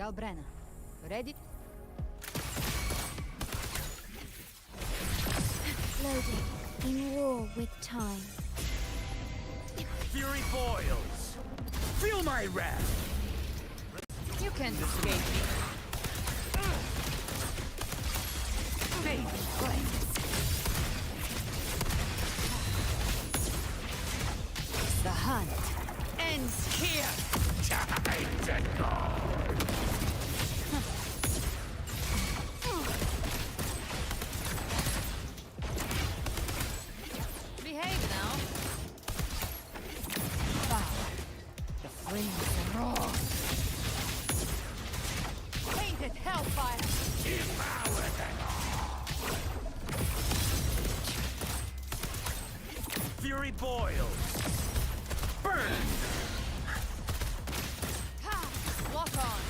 Galbrana, ready? Loading. In war with time. Fury boils! Feel my wrath! You can't escape me. Baby flames. The hunt ends here. Time to go! Behave now. Wow. The flames roar. Painted hellfire. Devour them all! Fury boils! Burn! Ha! Lock on.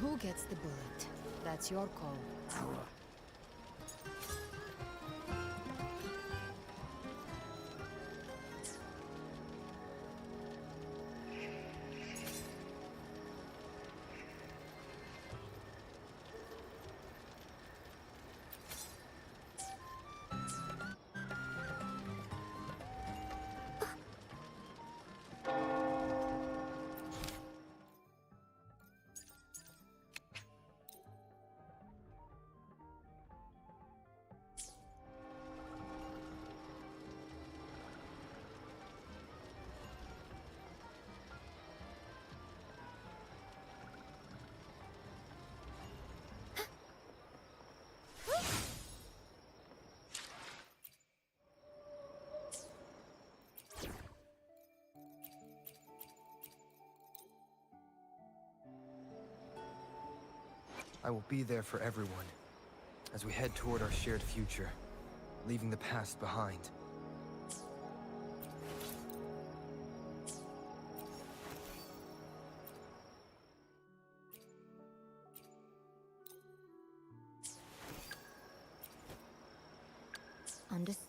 Who gets the bullet? That's your call. I will be there for everyone, as we head toward our shared future, leaving the past behind. Understood.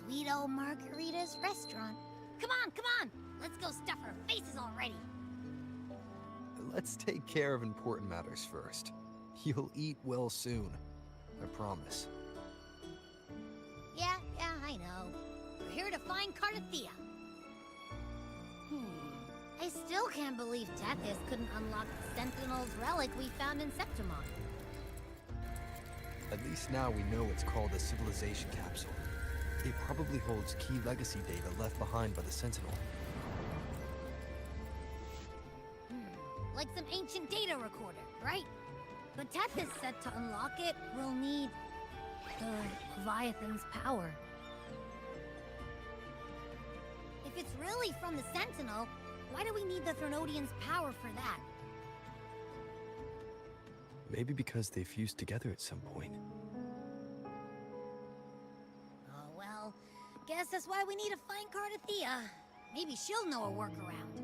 sweet old Margarita's restaurant. Come on! Let's go stuff our faces already. Let's take care of important matters first. You'll eat well soon. I promise. Yeah, I know. We're here to find Cardathia. I still can't believe Tethys couldn't unlock the Sentinel's relic we found in Septimon. At least now we know it's called a civilization capsule. It probably holds key legacy data left behind by the Sentinel. Like some ancient data recorder, right? But Tethys said to unlock it, we'll need the Leviathan's power. If it's really from the Sentinel, why do we need the Threnodian's power for that? Maybe because they fused together at some point. Oh well, guess that's why we need to find Cardathia. Maybe she'll know a workaround.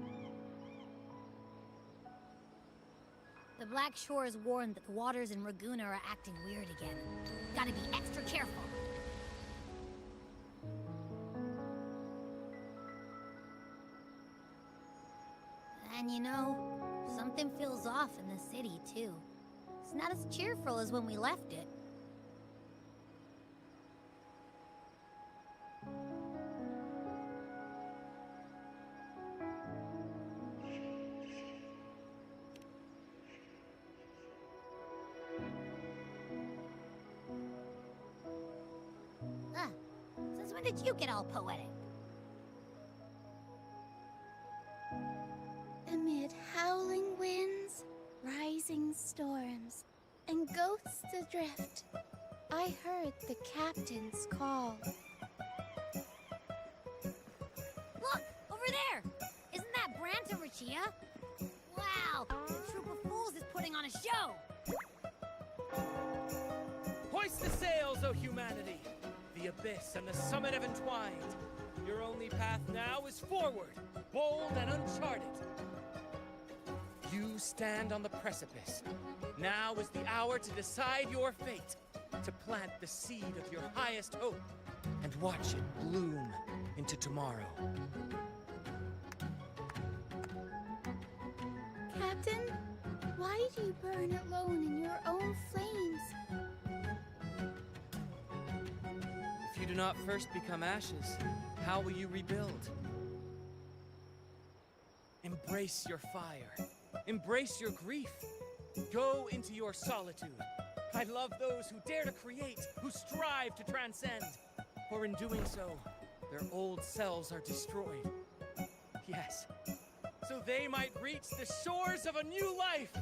The Black Shore is warned that the waters in Raguna are acting weird again. Gotta be extra careful. And you know, something feels off in the city, too. It's not as cheerful as when we left it. Since when did you get all poetic? Amid howling winds, rising storms, and ghosts adrift, I heard the captain's call. Look! Over there! Isn't that Brant and Rachia? Wow! The troop of fools is putting on a show! Hoist the sails, O humanity! The abyss and the summit have entwined. Your only path now is forward, bold and uncharted. You stand on the precipice. Now is the hour to decide your fate, to plant the seed of your highest hope, and watch it bloom into tomorrow. Captain, why do you burn alone in your own flames? If you do not first become ashes, how will you rebuild? Embrace your fire. Embrace your grief. Go into your solitude. I love those who dare to create, who strive to transcend. For in doing so, their old selves are destroyed. Yes, so they might reach the shores of a new life.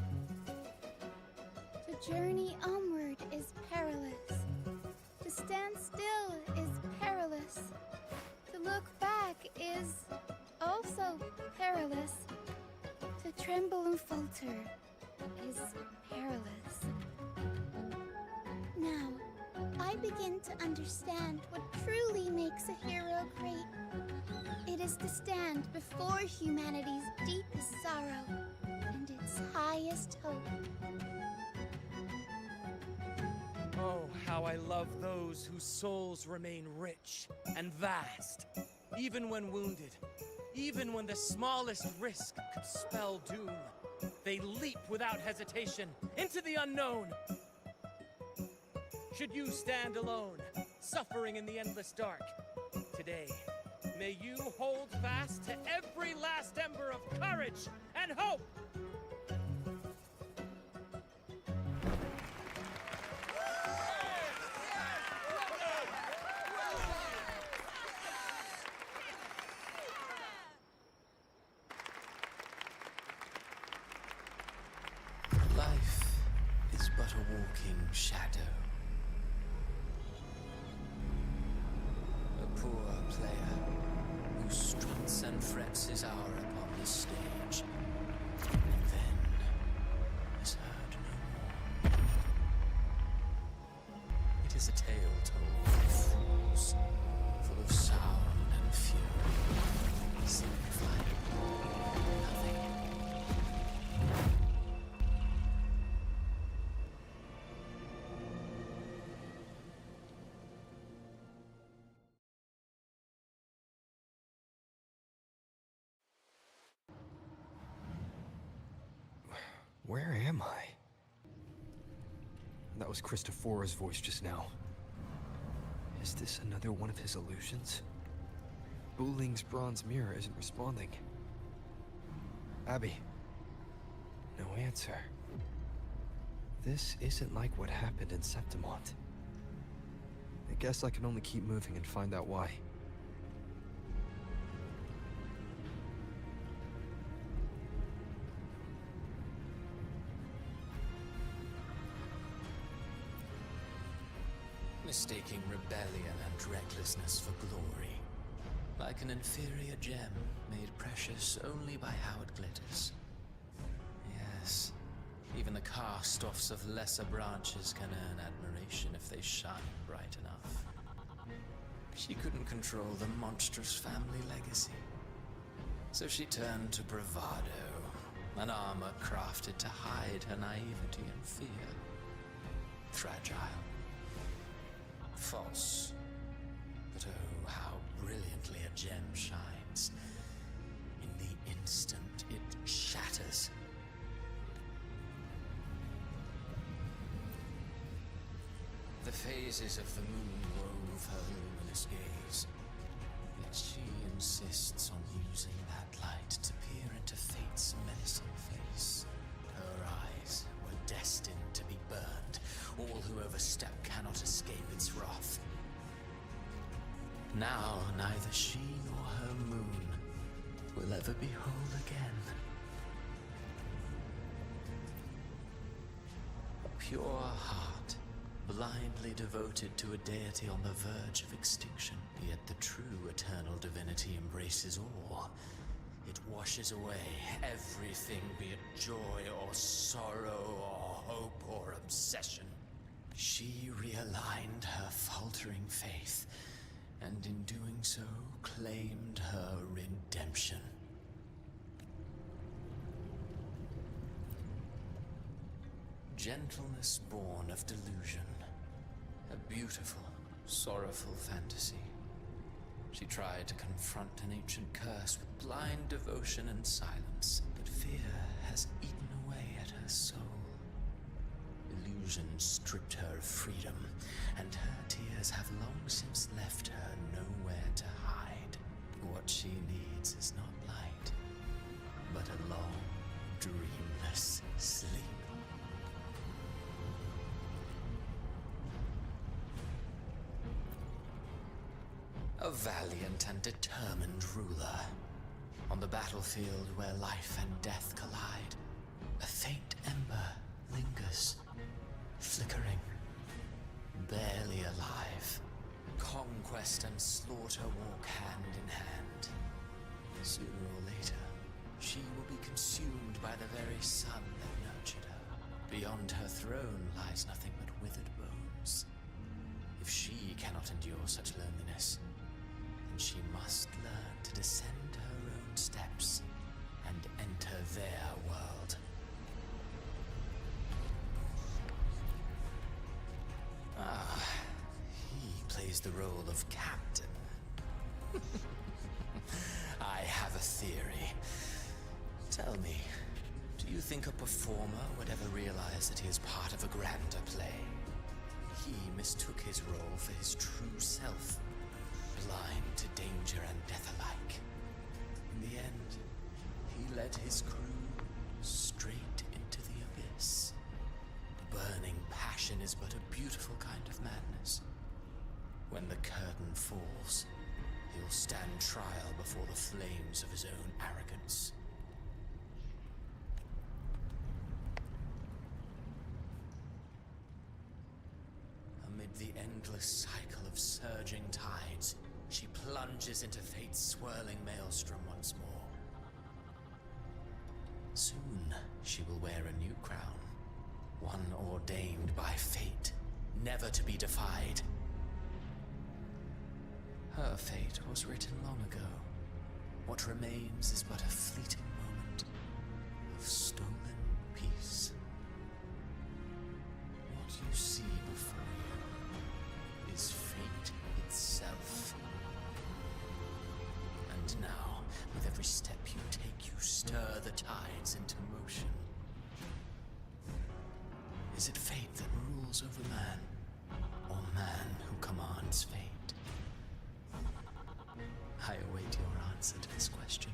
To journey onward is perilous. To stand still is perilous. To look back is also perilous. To tremble and falter is perilous. Now, I begin to understand what truly makes a hero great. It is to stand before humanity's deepest sorrow and its highest hope. Oh, how I love those whose souls remain rich and vast, even when wounded. Even when the smallest risk could spell doom, they leap without hesitation into the unknown. Should you stand alone, suffering in the endless dark, today, may you hold fast to every last ember of courage and hope! Life is but a walking shadow. A poor player who struts and frets his hour upon the stage, and then is heard no more. It is a tale told by fools, full of sound and fury, signifying nothing. Where am I? That was Christophora's voice just now. Is this another one of his illusions? Buling's bronze mirror isn't responding. Abby. No answer. This isn't like what happened in Septimont. I guess I can only keep moving and find out why. Mistaking rebellion and recklessness for glory. Like an inferior gem, made precious only by how it glitters. Yes, even the cast-offs of lesser branches can earn admiration if they shine bright enough. She couldn't control the monstrous family legacy. So she turned to bravado, an armor crafted to hide her naivety and fear. Fragile. False. But oh, how brilliantly a gem shines. In the instant it shatters. The phases of the moon wove her luminous gaze. Yet she insists on using that light to peer into fate's menacing face. Her eyes were destined to be burned. All who overstep cannot escape its wrath. Now, neither she nor her moon will ever be whole again. Pure heart, blindly devoted to a deity on the verge of extinction. Yet the true eternal divinity embraces all. It washes away everything, be it joy or sorrow or hope or obsession. She realigned her faltering faith, and in doing so, claimed her redemption. Gentleness born of delusion. A beautiful, sorrowful fantasy. She tried to confront an ancient curse with blind devotion and silence, but fear has eaten away at her soul. Illusion stripped her of freedom, and her tears have long since left her nowhere to hide. What she needs is not light, but a long, dreamless sleep. A valiant and determined ruler. On the battlefield where life and death collide, a faint ember lingers, flickering, barely alive. Conquest and slaughter walk hand in hand. Sooner or later, she will be consumed by the very sun that nurtured her. Beyond her throne lies nothing but withered bones. If she cannot endure such loneliness, she must learn to descend her own steps and enter their world. He plays the role of captain. I have a theory. Tell me, do you think a performer would ever realize that he is part of a grander play? He mistook his role for his true self. Blind to danger and death alike. In the end, he led his crew straight into the abyss. Burning passion is but a beautiful kind of madness. When the curtain falls, he'll stand trial before the flames of his own arrogance. Amid the endless cycle of surging tides, she plunges into fate's swirling maelstrom once more. Soon, she will wear a new crown, one ordained by fate, never to be defied. Her fate was written long ago. What remains is but a fleeting moment of stolen peace. What you see before you is fate itself. And now, with every step you take, you stir the tides into motion. Is it fate that rules over man, or man who commands fate? I await your answer to this question.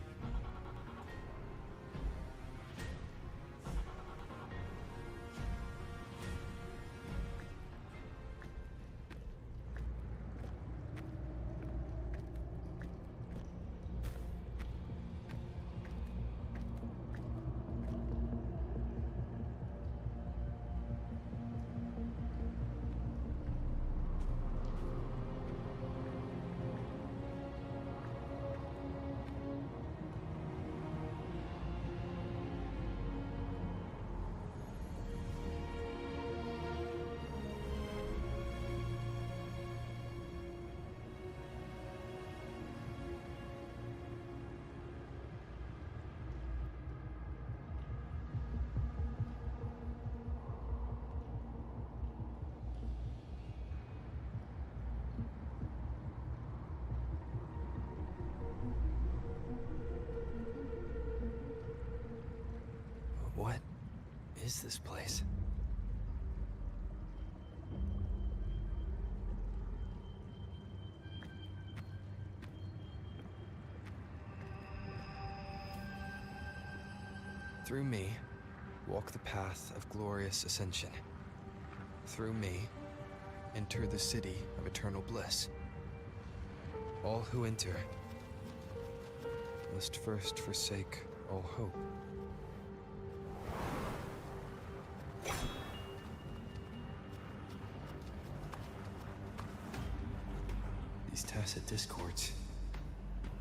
What is this place? Through me, walk the path of glorious ascension. Through me, enter the city of eternal bliss. All who enter must first forsake all hope. These tacit discords,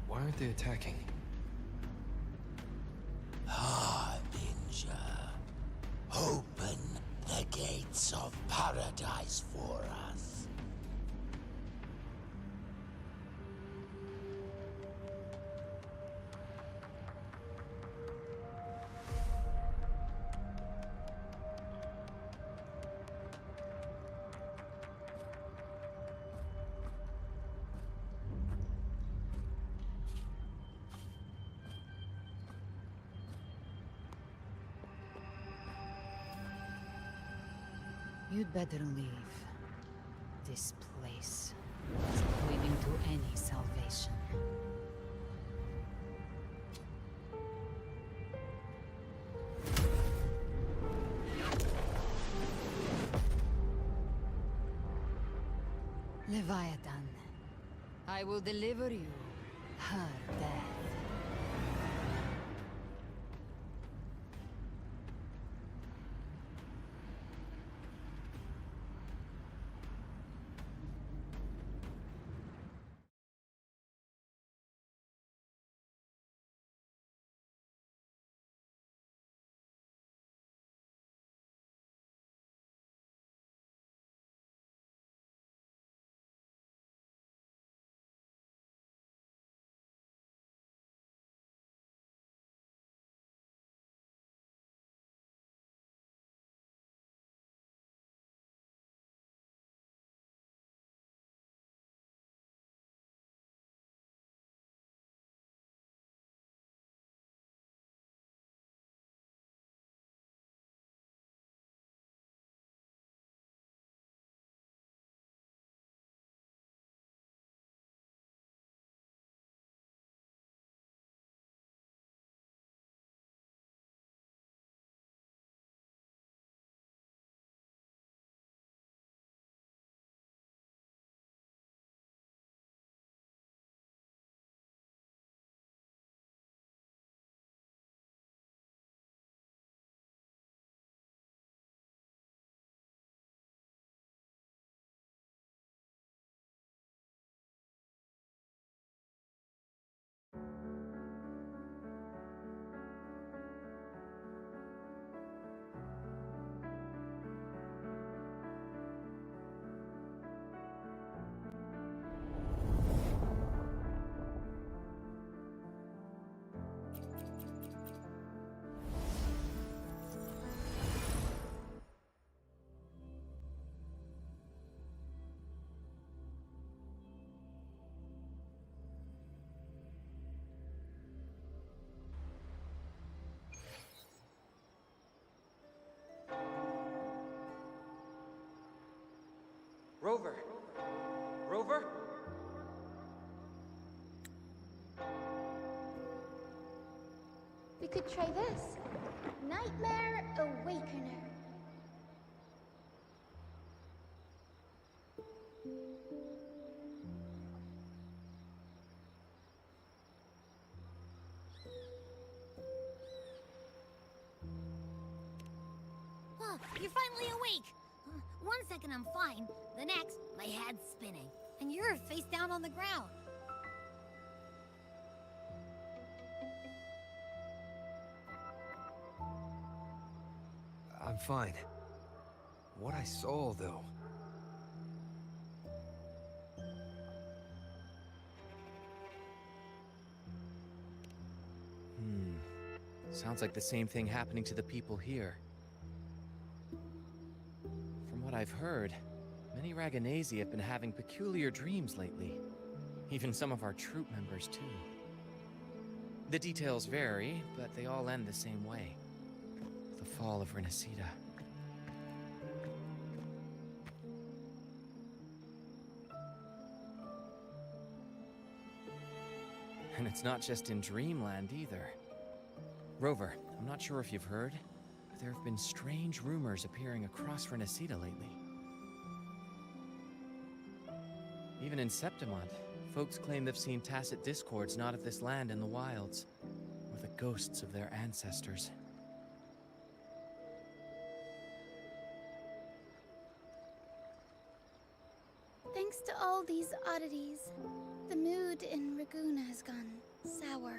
why aren't they attacking? Harbinger, open the gates of paradise for us. You'd better leave. This place isn't leading to any salvation. Leviathan, I will deliver you her death. Rover. Rover? We could try this. Nightmare Awakener. Oh, you're finally awake! 1 second I'm fine, the next, my head's spinning. And you're face down on the ground. I'm fine. What I saw, though. Sounds like the same thing happening to the people here. From what I've heard, many Raganesi have been having peculiar dreams lately. Even some of our troop members, too. The details vary, but they all end the same way. The fall of Rinacita. And it's not just in Dreamland either. Rover, I'm not sure if you've heard, but there have been strange rumors appearing across Rinacita lately. Even in Septimont, folks claim they've seen tacit discords not of this land in the wilds, or the ghosts of their ancestors. Thanks to all these oddities, the mood in Raguna has gone sour.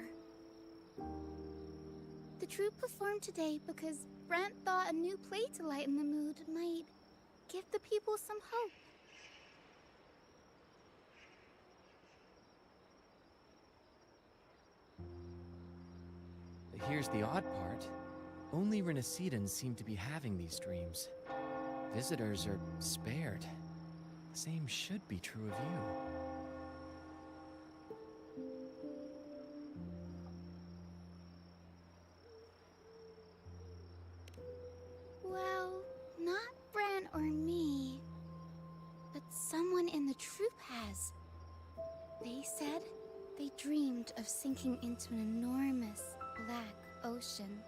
The troupe performed today because Brant thought a new play to lighten the mood might give the people some hope. Here's the odd part. Only Renacitans seem to be having these dreams. Visitors are spared. The same should be true of you. Well, not Brant or me, but someone in the troupe has. They said they dreamed of sinking into an enormous black ocean.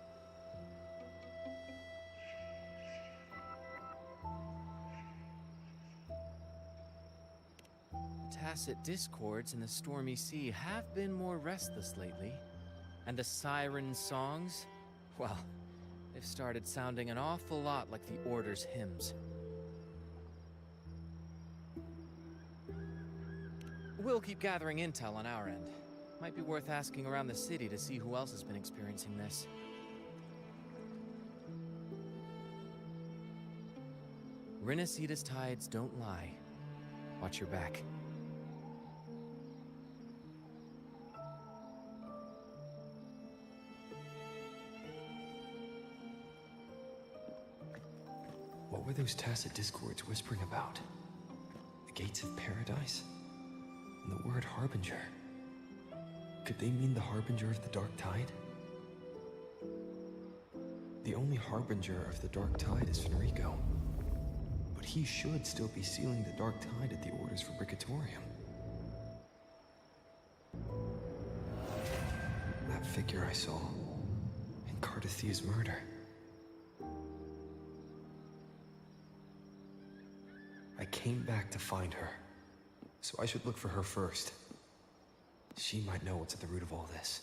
Tacit discords in the stormy sea have been more restless lately. And the siren songs, well, they've started sounding an awful lot like the Order's hymns. We'll keep gathering intel on our end. Might be worth asking around the city to see who else has been experiencing this. Rinacita's tides don't lie. Watch your back. What were those tacit discords whispering about? The gates of paradise? And the word harbinger? Could they mean the harbinger of the dark tide? The only harbinger of the dark tide is Fenrico. But he should still be sealing the dark tide at the orders for Brigatorium. That figure I saw in Cardathia's murder. I came back to find her, so I should look for her first. She might know what's at the root of all this.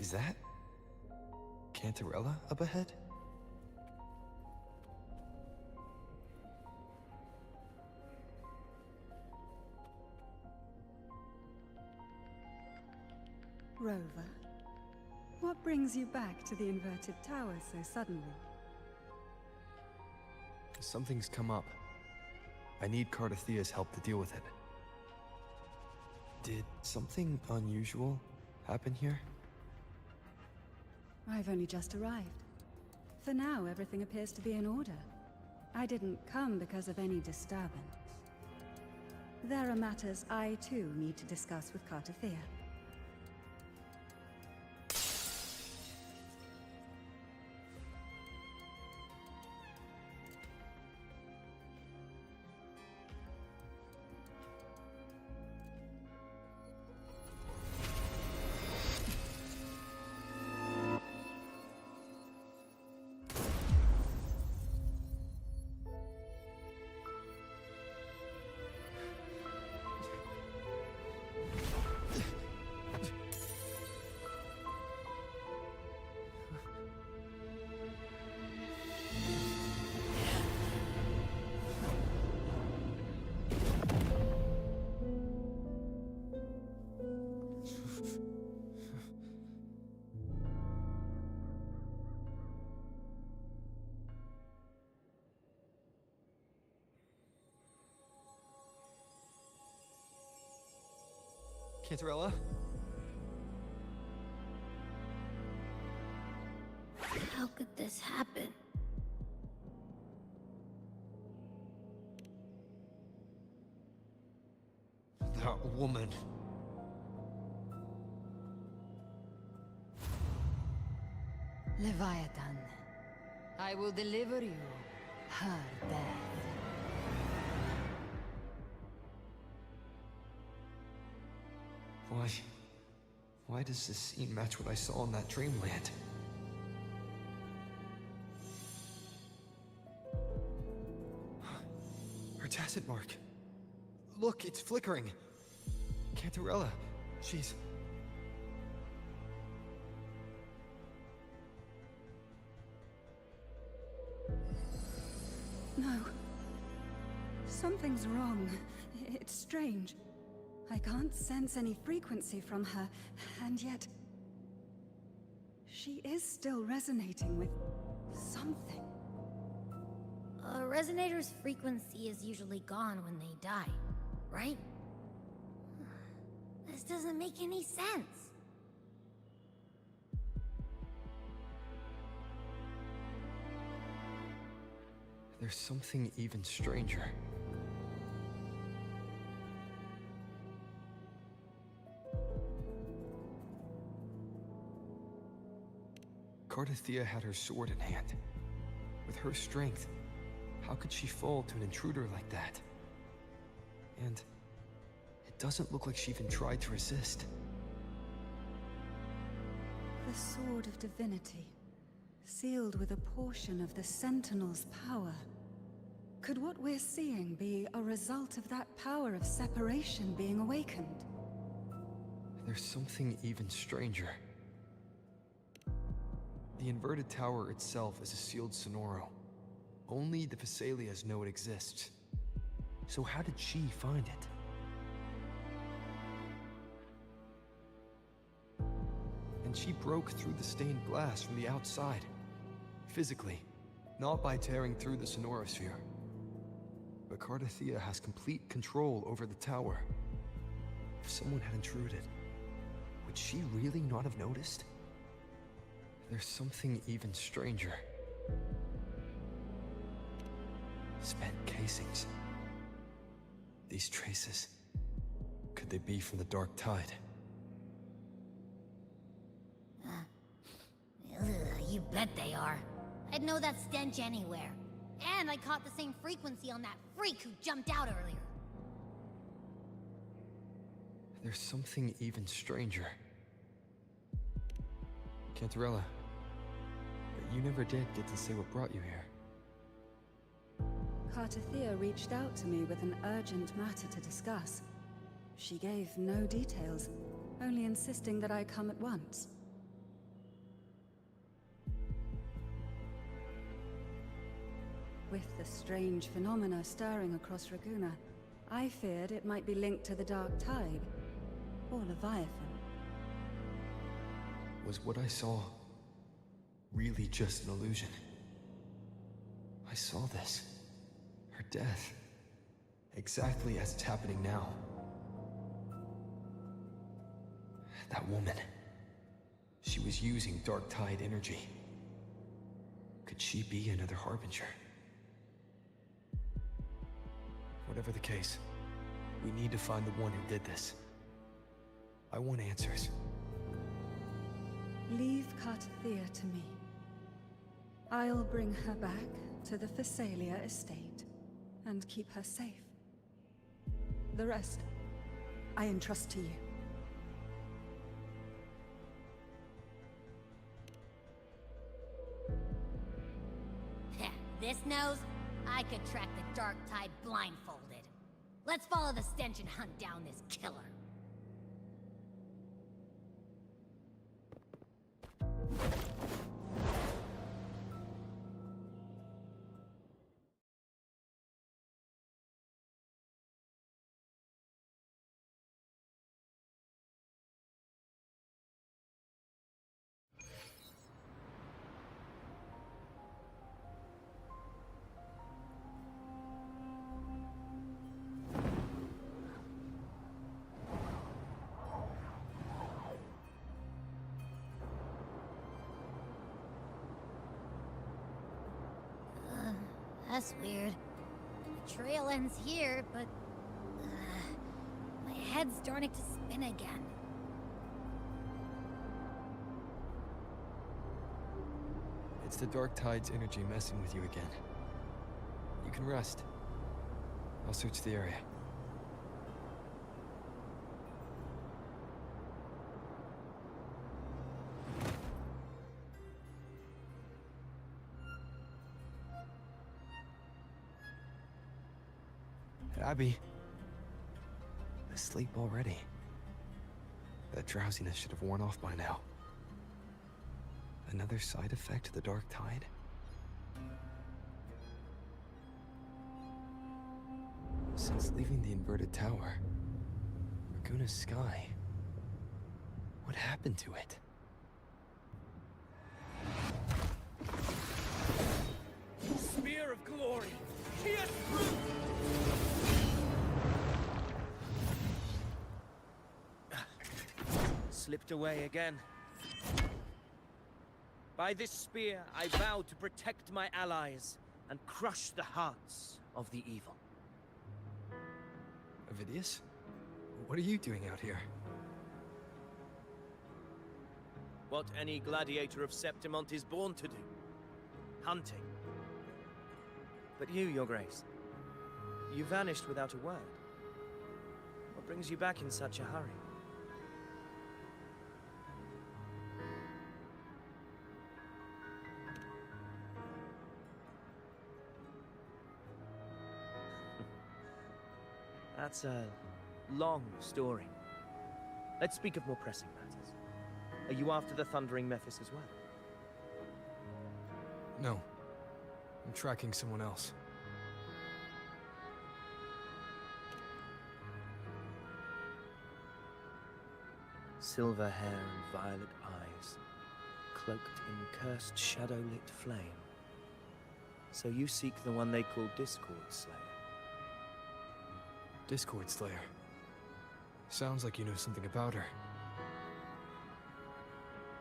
Is that Cantarella up ahead? Rover, what brings you back to the inverted tower so suddenly? Something's come up. I need Cardathea's help to deal with it. Did something unusual happen here? I've only just arrived. For now, everything appears to be in order. I didn't come because of any disturbance. There are matters I, too, need to discuss with Cardathea. Cantarella? How could this happen? That woman. Leviathan, I will deliver you her death. Why does this scene match what I saw in that dreamland? Her tacit mark. Look, it's flickering. Cantarella, she's... No. Something's wrong. It's strange. I can't sense any frequency from her, and yet... she is still resonating with... something. A resonator's frequency is usually gone when they die, right? This doesn't make any sense. There's something even stranger. Cardathea had her sword in hand. With her strength, how could she fall to an intruder like that? And it doesn't look like she even tried to resist. The Sword of Divinity, sealed with a portion of the Sentinel's power. Could what we're seeing be a result of that power of separation being awakened? There's something even stranger. The inverted tower itself is a sealed Sonoro. Only the Vesalias know it exists. So how did she find it? And she broke through the stained glass from the outside. Physically, not by tearing through the Sonorosphere. But Cardathea has complete control over the tower. If someone had intruded, would she really not have noticed? There's something even stranger. Spent casings. These traces, could they be from the Dark Tide? You bet they are. I'd know that stench anywhere. And I caught the same frequency on that freak who jumped out earlier. There's something even stranger. Cantarella, but you never did get to say what brought you here. Cardathea reached out to me with an urgent matter to discuss. She gave no details, only insisting that I come at once. With the strange phenomena stirring across Raguna, I feared it might be linked to the Dark Tide, or Leviathan. Was what I saw really just an illusion? I saw this. Her death. Exactly as it's happening now. That woman. She was using Dark Tide energy. Could she be another Harbinger? Whatever the case, we need to find the one who did this. I want answers. Leave Cartathea to me. I'll bring her back to the Phasalia estate and keep her safe. The rest, I entrust to you. This nose? I could track the Dark Tide blindfolded. Let's follow the stench and hunt down this killer. That's weird. The trail ends here, but... my head's starting to spin again. It's the Dark Tide's energy messing with you again. You can rest. I'll search the area. Abby. Asleep already. That drowsiness should have worn off by now. Another side effect of the Dark Tide? Since leaving the inverted tower, Raguna's sky, what happened to it? Spear of glory! Pierce through! Slipped away again. By this spear, I vow to protect my allies and crush the hearts of the evil. Avidius? What are you doing out here? What any gladiator of Septimont is born to do. Hunting. But you, Your Grace, you vanished without a word. What brings you back in such a hurry? That's a long story. Let's speak of more pressing matters. Are you after the Thundering Mephis as well? No. I'm tracking someone else. Silver hair and violet eyes, cloaked in cursed shadow-lit flame. So you seek the one they call Discord Slayer. Discord Slayer. Sounds like you know something about her.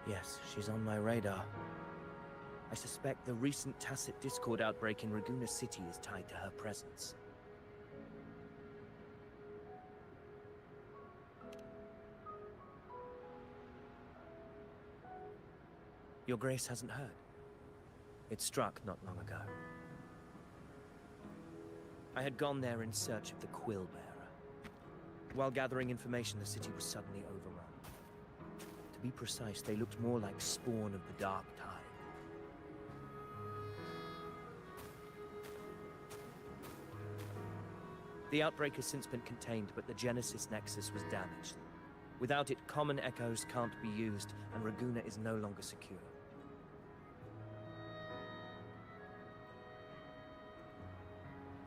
Yes, she's on my radar. I suspect the recent tacit Discord outbreak in Raguna City is tied to her presence. Your Grace hasn't heard. It struck not long ago. I had gone there in search of the Quill Bearer. While gathering information, the city was suddenly overrun. To be precise, they looked more like spawn of the Dark Tide. The outbreak has since been contained, but the Genesis Nexus was damaged. Without it, common echoes can't be used, and Raguna is no longer secure.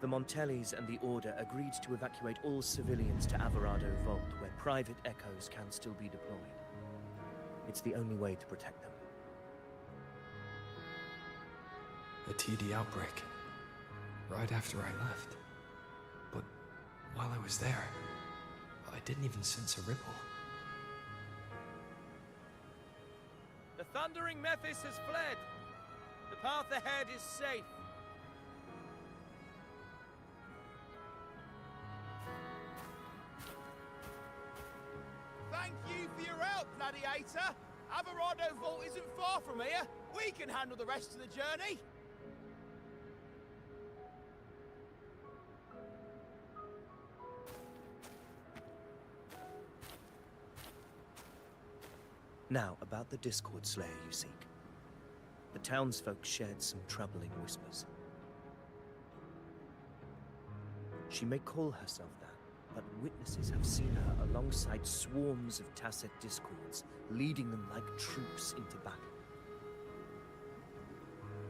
The Montellis and the Order agreed to evacuate all civilians to Alvarado Vault, where private echoes can still be deployed. It's the only way to protect them. A TD outbreak. Right after I left. But while I was there, I didn't even sense a ripple. The Thundering Mephis has fled. The path ahead is safe. Thank you for your help, Gladiator. Alvarado Vault isn't far from here. We can handle the rest of the journey. Now, about the Discord Slayer you seek. The townsfolk shared some troubling whispers. She may call herself that, but witnesses have seen her alongside swarms of Tacet Discords, leading them like troops into battle.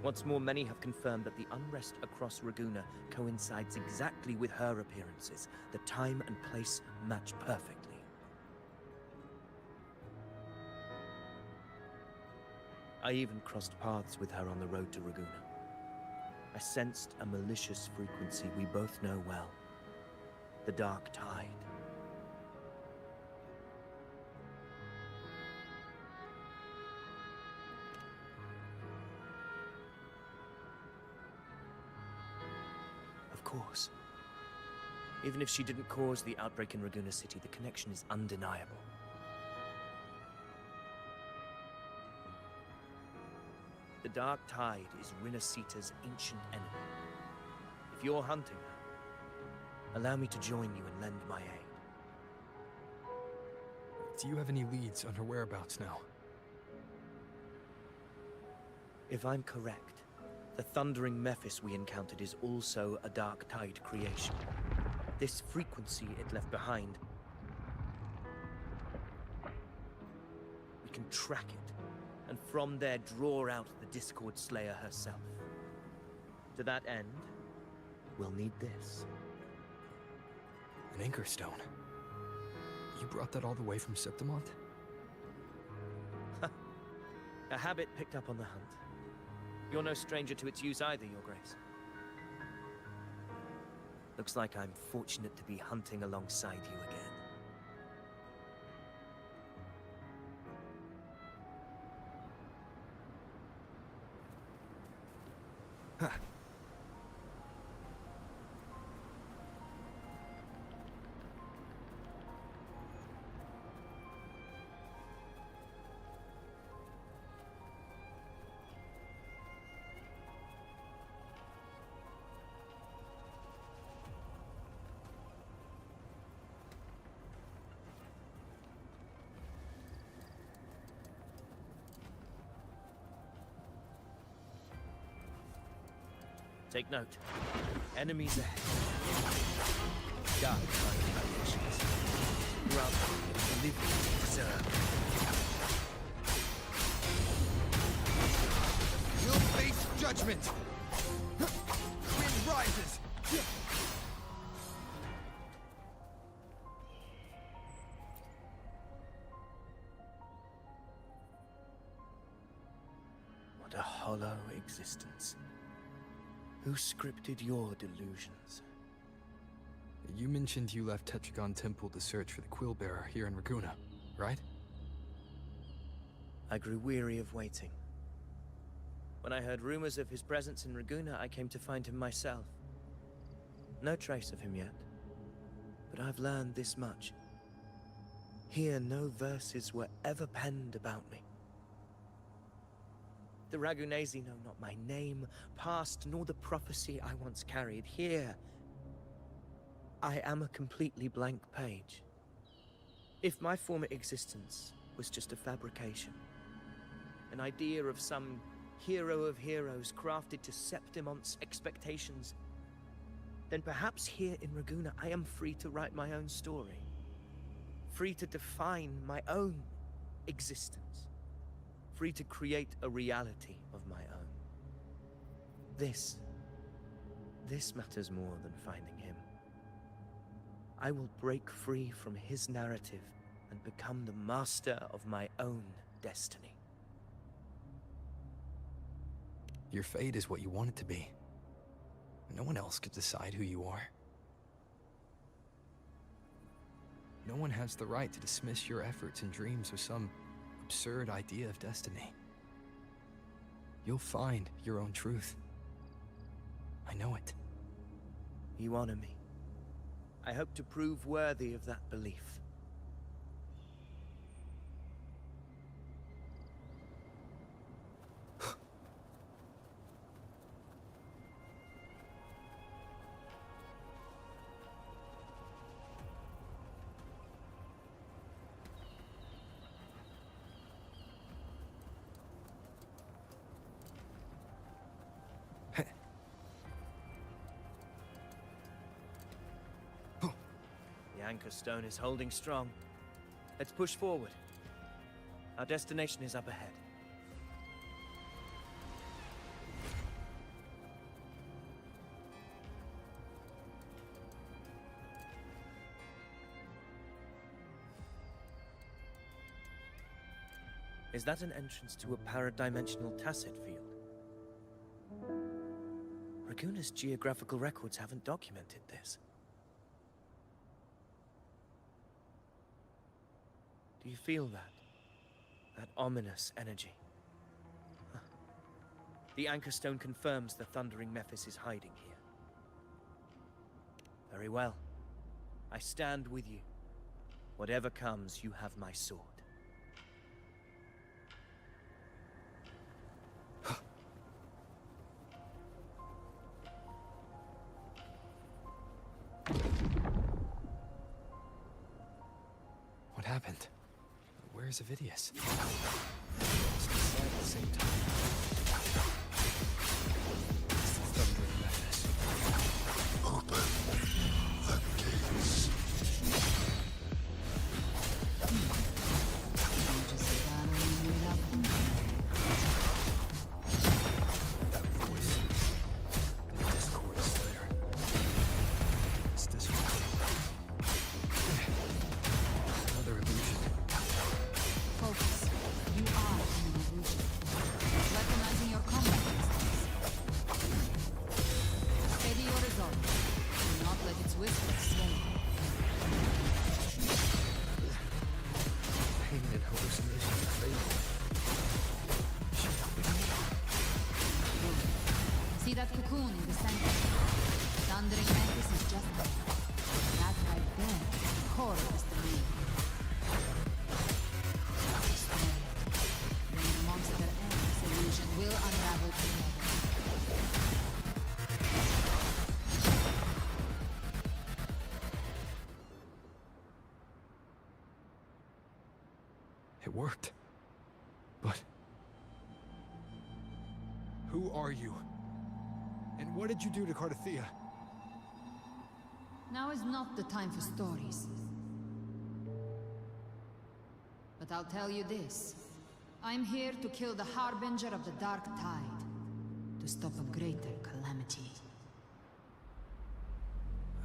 What's more, many have confirmed that the unrest across Raguna coincides exactly with her appearances. The time and place match perfectly. I even crossed paths with her on the road to Raguna. I sensed a malicious frequency we both know well. The Dark Tide. Of course. Even if she didn't cause the outbreak in Raguna City, the connection is undeniable. The Dark Tide is Rinacita's ancient enemy. If you're hunting her, allow me to join you and lend my aid. Do you have any leads on her whereabouts now? If I'm correct, the Thundering Mephis we encountered is also a Dark Tide creation. This frequency it left behind, we can track it, and from there draw out the Discord Slayer herself. To that end, we'll need this. An Anchor Stone. You brought that all the way from Septimont? A habit picked up on the hunt. You're no stranger to its use either, Your Grace. Looks like I'm fortunate to be hunting alongside you again. Take note. Enemies ahead. Dark Tide foundations. Rather, living preserve. You'll face judgment! Wind rises! What a hollow existence. Who scripted your delusions? You mentioned you left Tetragon Temple to search for the Quill Bearer here in Raguna, right? I grew weary of waiting. When I heard rumors of his presence in Raguna, I came to find him myself. No trace of him yet, but I've learned this much. Here, no verses were ever penned about me. The Ragunesi know not my name, past, nor the prophecy I once carried. Here, I am a completely blank page. If my former existence was just a fabrication, an idea of some hero of heroes crafted to Septimont's expectations, then perhaps here in Raguna I am free to write my own story. Free to define my own existence. Free to create a reality of my own. This this matters more than finding him. I will break free from his narrative and become the master of my own destiny. Your fate is what you want it to be. No one else could decide who you are. No one has the right to dismiss your efforts and dreams with some absurd idea of destiny. You'll find your own truth. I know it. You honor me. I hope to prove worthy of that belief. The anchor stone is holding strong. Let's push forward. Our destination is up ahead. Is that an entrance to a paradimensional tacit field? Raguna's geographical records haven't documented this. Do you feel that? That ominous energy? Huh. The anchor stone confirms the thundering Mephis is hiding here. Very well. I stand with you. Whatever comes, you have my sword. What happened? Where's Avidius? Lost his sight at the same time. It's the thundering Mephis. Open the gates. That voice. The Discord Slayer. It's this one. Another illusion. Focus. You are in an illusion. Recognizing your combat instincts. Steady your resolve. Do not let its whispers sway you. Pain and hallucination fade. See that cocoon in the center? Thundering Mephis is just there. That right there, the core is the name. When the monster ends, illusion will unravel together. It worked. But... who are you? And what did you do to Cardathea? Now is not the time for stories. But I'll tell you this. I'm here to kill the Harbinger of the Dark Tide. To stop a greater calamity.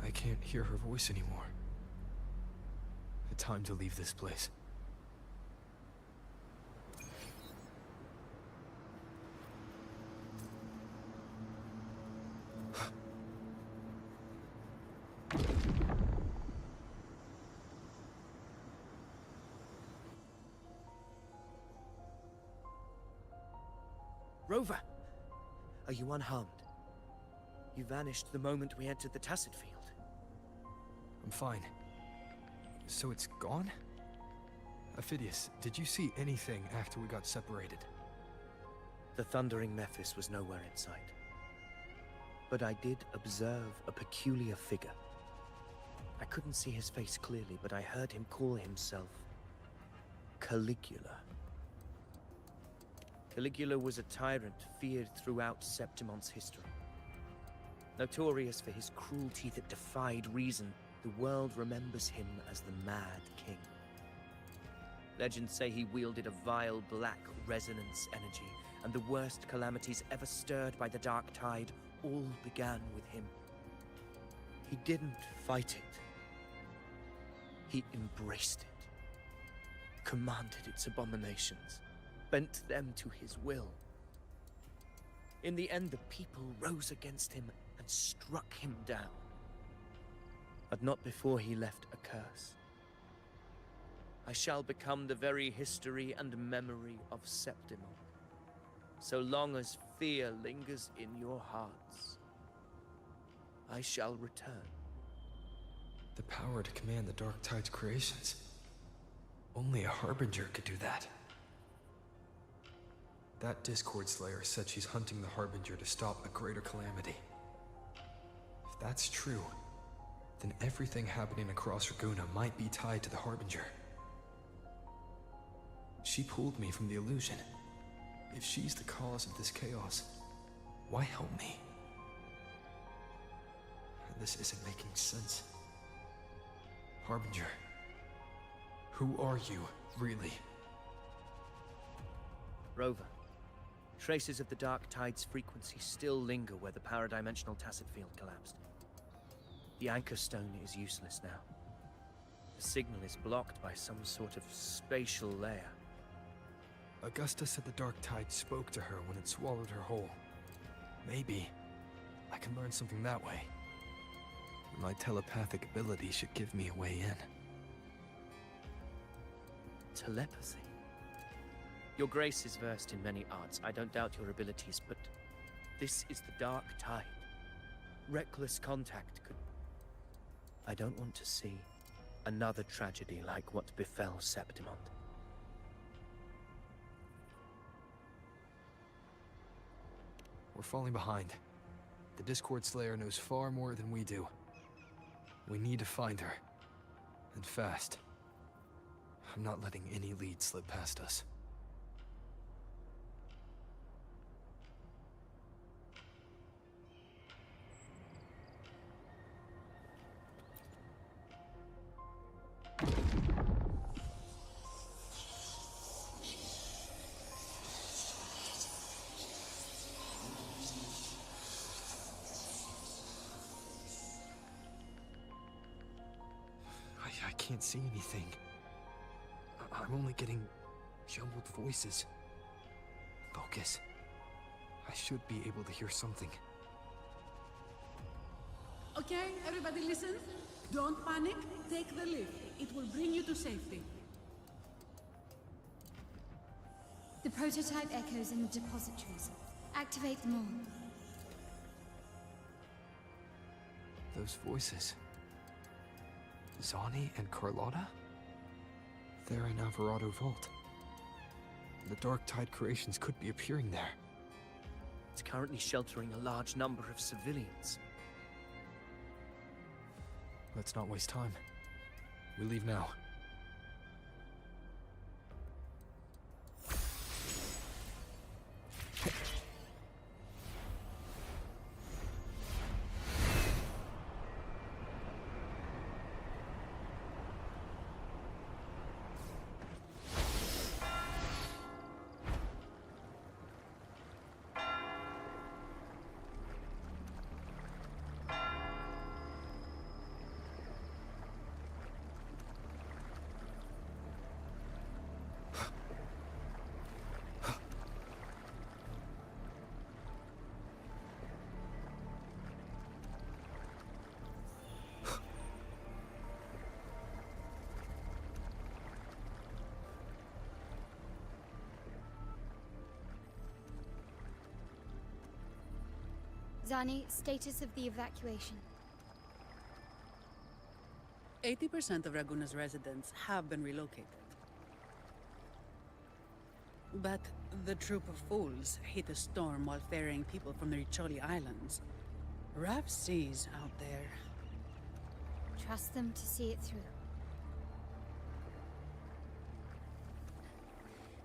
I can't hear her voice anymore. Time to leave this place. Rover! Are you unharmed? You vanished the moment we entered the Tacit Field. I'm fine. So it's gone? Ophidius, did you see anything after we got separated? The thundering Mephis was nowhere in sight. But I did observe a peculiar figure. I couldn't see his face clearly, but I heard him call himself Caligula. Caligula was a tyrant feared throughout Septimon's history. Notorious for his cruelty that defied reason, the world remembers him as the Mad King. Legends say he wielded a vile black resonance energy, and the worst calamities ever stirred by the Dark Tide all began with him. He didn't fight it. He embraced it, commanded its abominations, bent them to his will. In the end, the people rose against him and struck him down. But not before he left a curse. I shall become the very history and memory of Septimon, so long as fear lingers in your hearts. I shall return. The power to command the Dark Tide's creations. Only a Harbinger could do that. That Discord Slayer said she's hunting the Harbinger to stop a greater calamity. If that's true, then everything happening across Raguna might be tied to the Harbinger. She pulled me from the illusion. If she's the cause of this chaos, why help me? This isn't making sense. Harbinger, who are you, really? Rover, traces of the Dark Tide's frequency still linger where the paradimensional tacit field collapsed. The anchor stone is useless now. The signal is blocked by some sort of spatial layer. Augusta said the Dark Tide spoke to her when it swallowed her whole. Maybe I can learn something that way. My telepathic ability should give me a way in. Telepathy? Your Grace is versed in many arts. I don't doubt your abilities, but this is the Dark Tide. Reckless contact could... I don't want to see another tragedy like what befell Septimon. We're falling behind. The Discord Slayer knows far more than we do. We need to find her. And fast. I'm not letting any lead slip past us. I can't see anything. I'm only getting jumbled voices. Focus. I should be able to hear something. Okay, everybody listen. Don't panic. Take the lift. It will bring you to safety. The prototype echoes in the depositories. Activate them all. Those voices. Zani and Carlotta? They're in Alvarado Vault. The Dark Tide creations could be appearing there. It's currently sheltering a large number of civilians. Let's not waste time. We leave now. Zani, status of the evacuation. 80% of Raguna's residents have been relocated. But the troop of fools hit a storm while ferrying people from the Riccioli Islands. Rough seas out there. Trust them to see it through.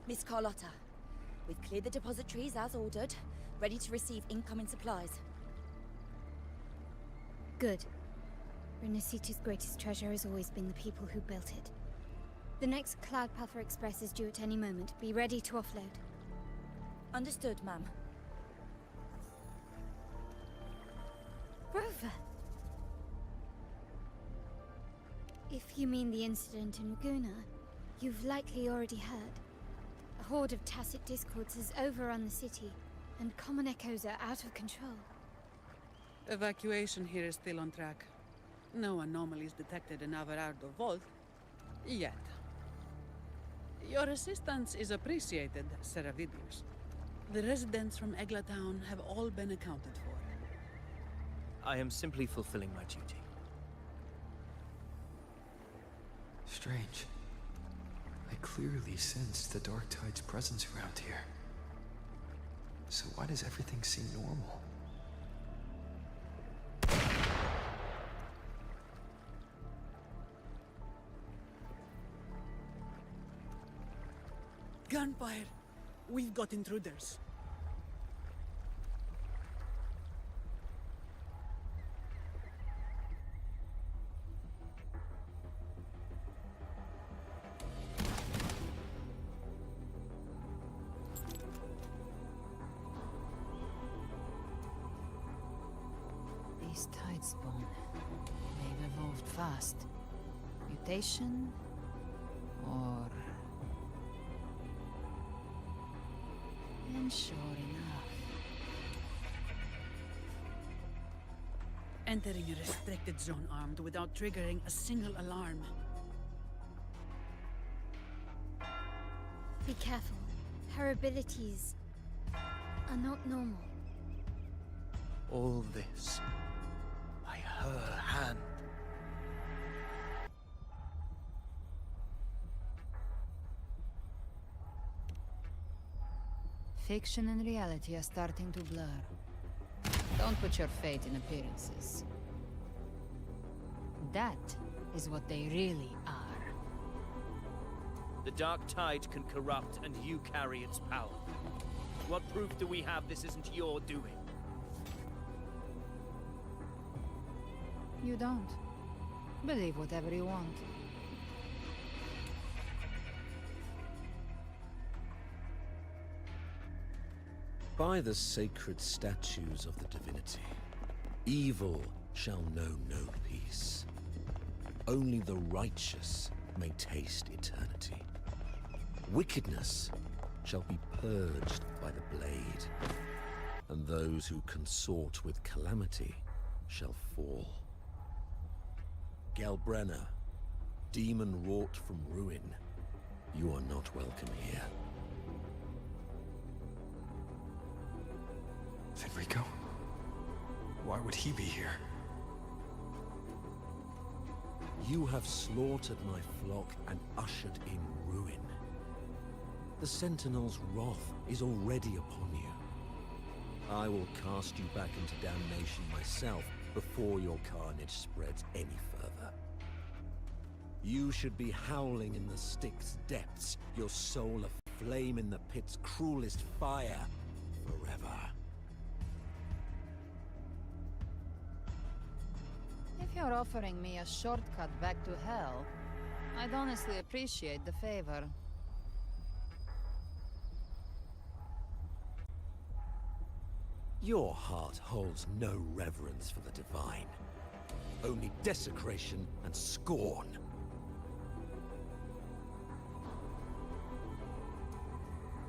Miss Carlotta, we've cleared the depositories as ordered, ready to receive incoming supplies. Good. Rinacita's greatest treasure has always been the people who built it. The next Cloudpather Express is due at any moment. Be ready to offload. Understood, ma'am. over. If you mean the incident in Laguna, you've likely already heard. A horde of tacit discords has overrun the city, and common echoes are out of control. Evacuation here is still on track. No anomalies detected in Averardo Vault. Yet. Your assistance is appreciated, Seravidius. The residents from Egla Town have all been accounted for. I am simply fulfilling my duty. Strange. I clearly sensed the Dark Tide's presence around here. So why does everything seem normal? Gunfire! We've got intruders. These tide spawn. They've evolved fast. Mutation? Or... And sure enough. Entering a restricted zone armed without triggering a single alarm. Be careful. Her abilities are not normal. All this by her hand. Fiction and reality are starting to blur. Don't put your faith in appearances. That is what they really are. The Dark Tide can corrupt, and you carry its power. What proof do we have this isn't your doing? You don't. Believe whatever you want. By the sacred statues of the divinity, evil shall know no peace. Only the righteous may taste eternity. Wickedness shall be purged by the blade, and those who consort with calamity shall fall. Gelbrenna, demon wrought from ruin, you are not welcome here. Federico? Why would he be here? You have slaughtered my flock and ushered in ruin. The Sentinel's wrath is already upon you. I will cast you back into damnation myself before your carnage spreads any further. You should be howling in the Styx's depths, your soul aflame in the pit's cruelest fire, forever. If you're offering me a shortcut back to hell, I'd honestly appreciate the favor. Your heart holds no reverence for the divine. Only desecration and scorn.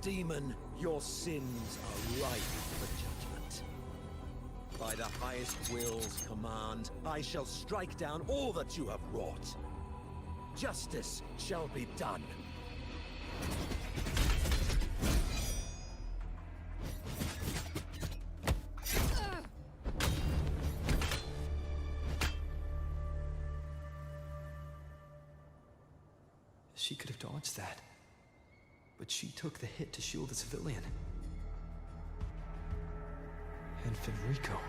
Demon, your sins are ripe for judgment. By the highest will's command, I shall strike down all that you have wrought. Justice shall be done. She could have dodged that. But she took the hit to shield a civilian. And Federico.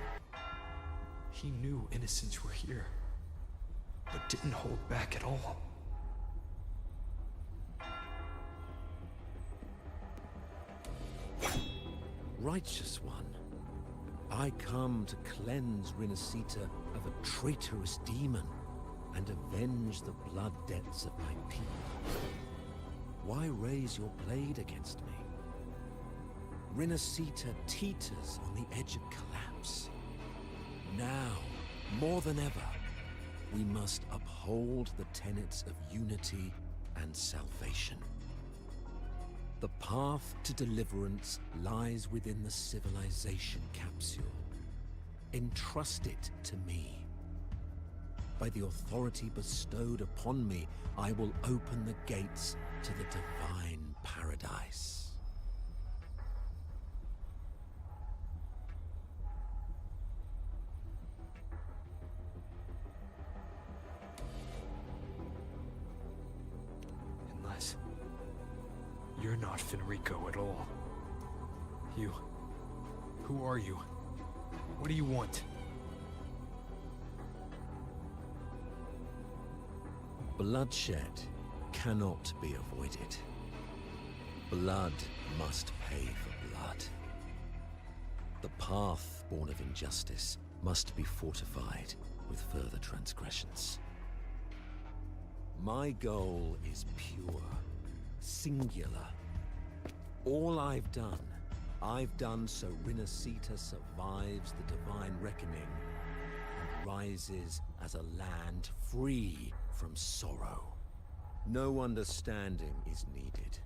He knew innocents were here, but didn't hold back at all. Righteous one, I come to cleanse Rinacita of a traitorous demon and avenge the blood debts of my people. Why raise your blade against me? Rinacita teeters on the edge of collapse. Now More than ever, we must uphold the tenets of unity and salvation. The path to deliverance lies within the civilization capsule. Entrust it to me. By the authority bestowed upon me, I will open the gates to the divine paradise. Unless you're not Fenrico at all. Who are you? What do you want? Bloodshed cannot be avoided. Blood must pay for blood. The path born of injustice must be fortified with further transgressions. My goal is pure, singular. All I've done so Rinacita survives the divine reckoning and rises as a land free from sorrow. No understanding is needed,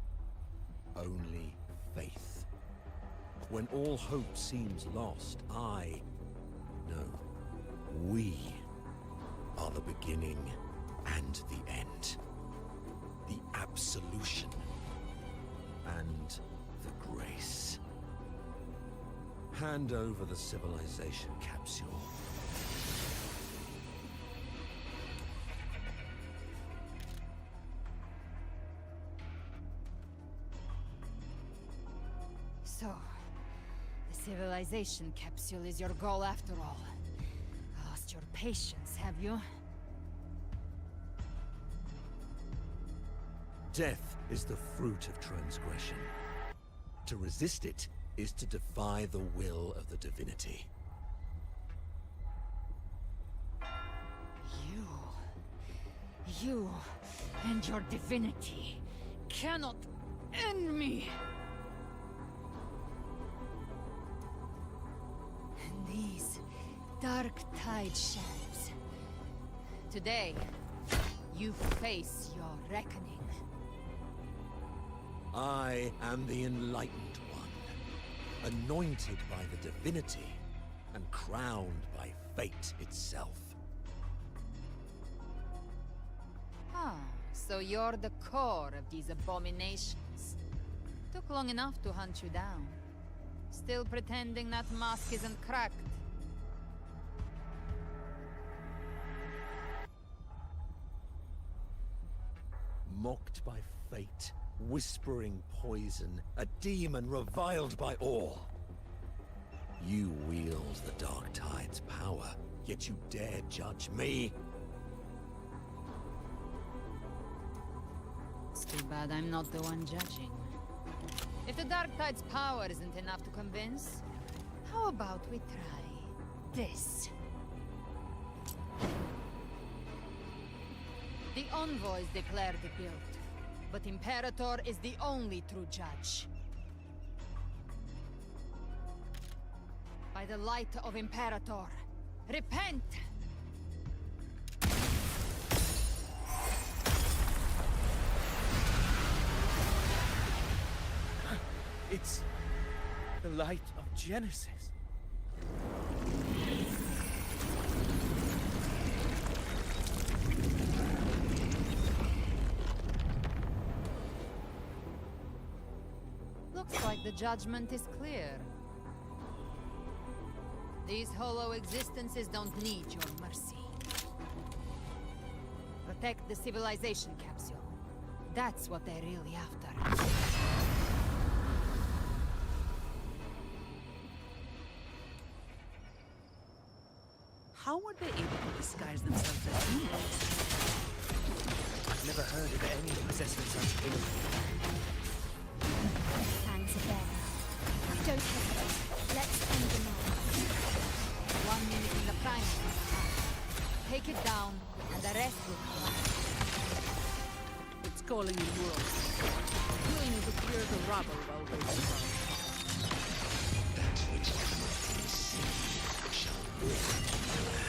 only faith. When all hope seems lost, we are the beginning and the end. The absolution and the grace. Hand over the civilization capsule. So, the civilization capsule is your goal after all. Lost your patience, have you? Death is the fruit of transgression. To resist it is to defy the will of the divinity. You and your divinity cannot end me! These dark tide shadows. Today, you face your reckoning. I am the Enlightened One, anointed by the divinity, and crowned by fate itself. Ah, so you're the core of these abominations. Took long enough to hunt you down. Still pretending that mask isn't cracked. Mocked by fate, whispering poison, a demon reviled by all. You wield the Dark Tide's power, yet you dare judge me? It's too bad I'm not the one judging. If the Dark Tide's power isn't enough to convince, how about we try this? The envoys declare the guilt, but Imperator is the only true judge. By the light of Imperator, repent! It's the light of Genesis. Looks like the judgment is clear. These hollow existences don't need your mercy. Protect the civilization capsule. That's what they're really after. How were they able to disguise themselves as humans? I've never heard of any possessing such ability. Thanks a bear. Don't hesitate. Let's end them all. 1 minute in the prime. Take it down, and the rest will collapse. It's calling in worlds. You need to clear the rubble while they survive. That which cannot be seen shall walk in the land.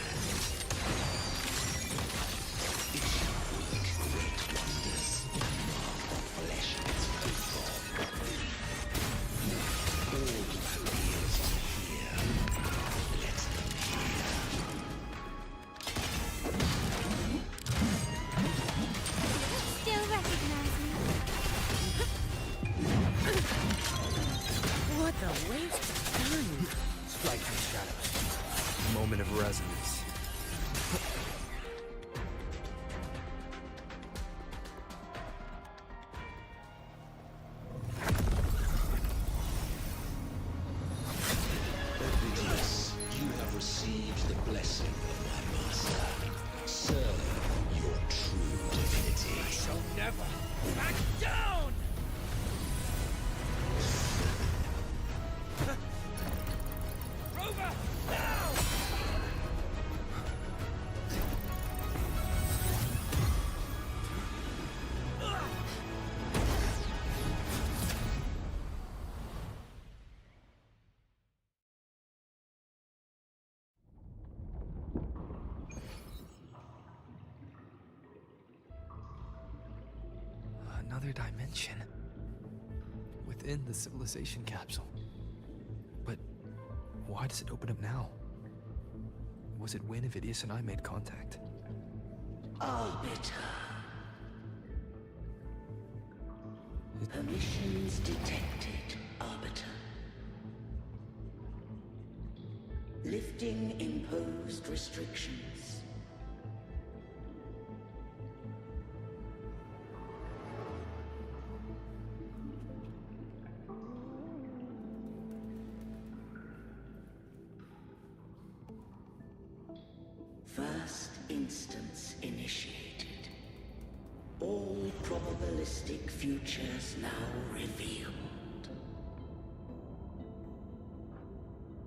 Servants of my master, serve your true divinity. I shall never back down! Rover, now! Another dimension. Within the civilization capsule. But why does it open up now? Was it when Avidius and I made contact? Arbiter. Permissions detected, Arbiter. Lifting imposed restrictions. First instance initiated. All probabilistic futures now revealed.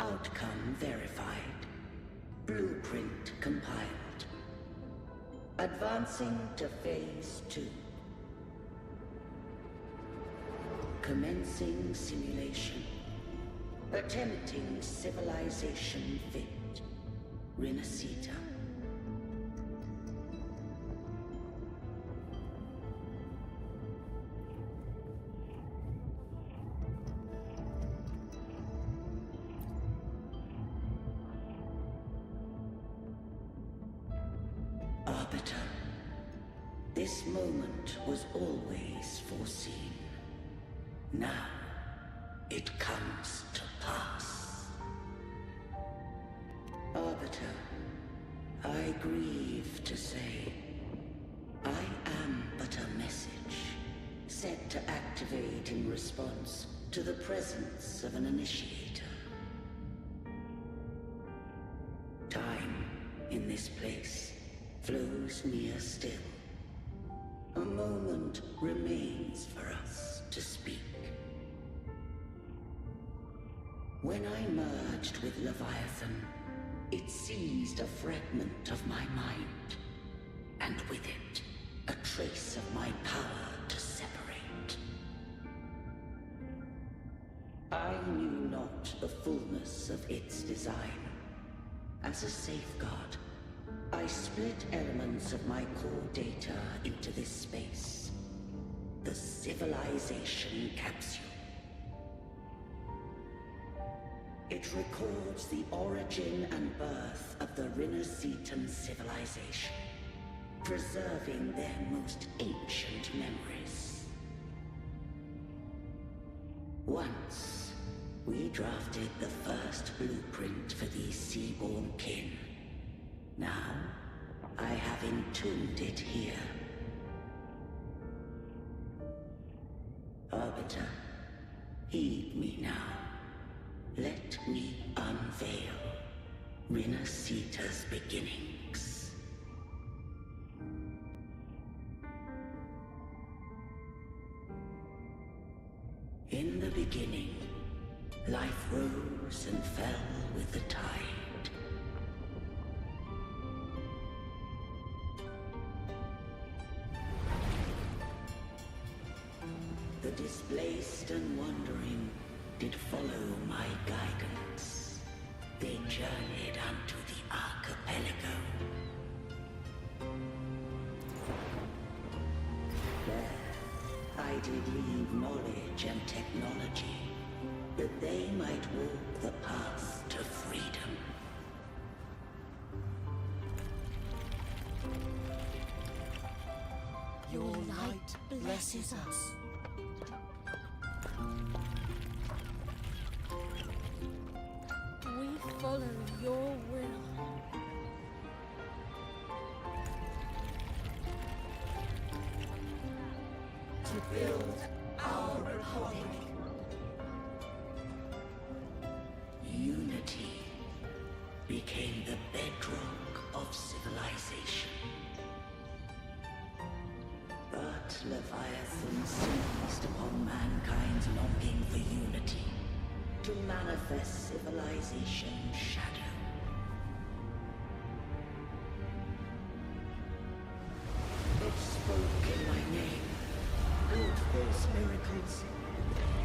Outcome verified. Blueprint compiled. Advancing to Phase 2. Commencing simulation. Attempting civilization fit. Rinacita. Arbiter, this moment was always foreseen. Now, it comes to pass. Arbiter, I grieve to say, I am but a message, set to activate in response to the presence of an initiator. Time, in this place, flows near still. A moment remains for us to speak. When I merged with Leviathan, it seized a fragment of my mind, and with it, a trace of my power to separate. I knew not the fullness of its design. As a safeguard, I split elements of my core data into this space. The civilization capsule. It records the origin and birth of the Rinacitan civilization, preserving their most ancient memories. Once, we drafted the first blueprint for these seaborn kin. Now, I have entombed it here. Arbiter, heed me now. Let me unveil Rinacita's beginnings. In the beginning, life rose and fell with the tide. The displaced and wandering did follow my guidance. They journeyed unto the archipelago. There, I did leave knowledge and technology, that they might walk the path to freedom. Your light blesses us. We follow your will. To build our republic. Unity became the bedrock Leviathan seized upon mankind's longing for unity to manifest civilization's shadow. It spoke in my name, wrought false miracles,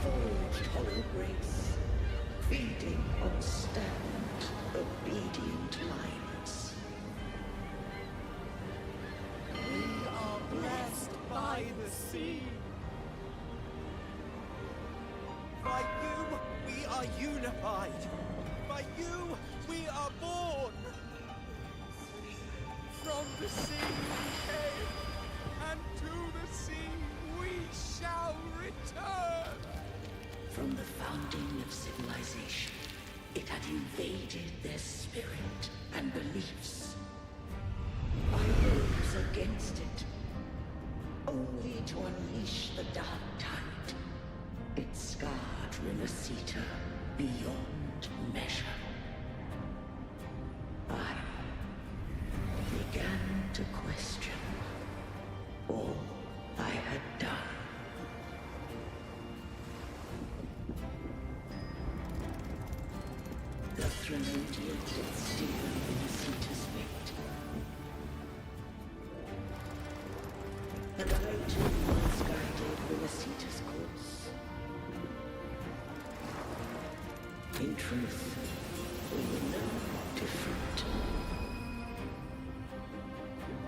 forged hollow grace, feeding on stagnant, obedient minds. We are blessed by the sea. By you, we are unified. By you, we are born. From the sea we came, and to the sea we shall return. From the founding of civilization, it had invaded their spirit and beliefs. I rose against it, only to unleash the dark tide. It scarred Rinacita beyond measure. I began to question all I had done. The Threnodians had steered Rinacita's fate. And I too once guided Rinacita's course. In truth, we were no different.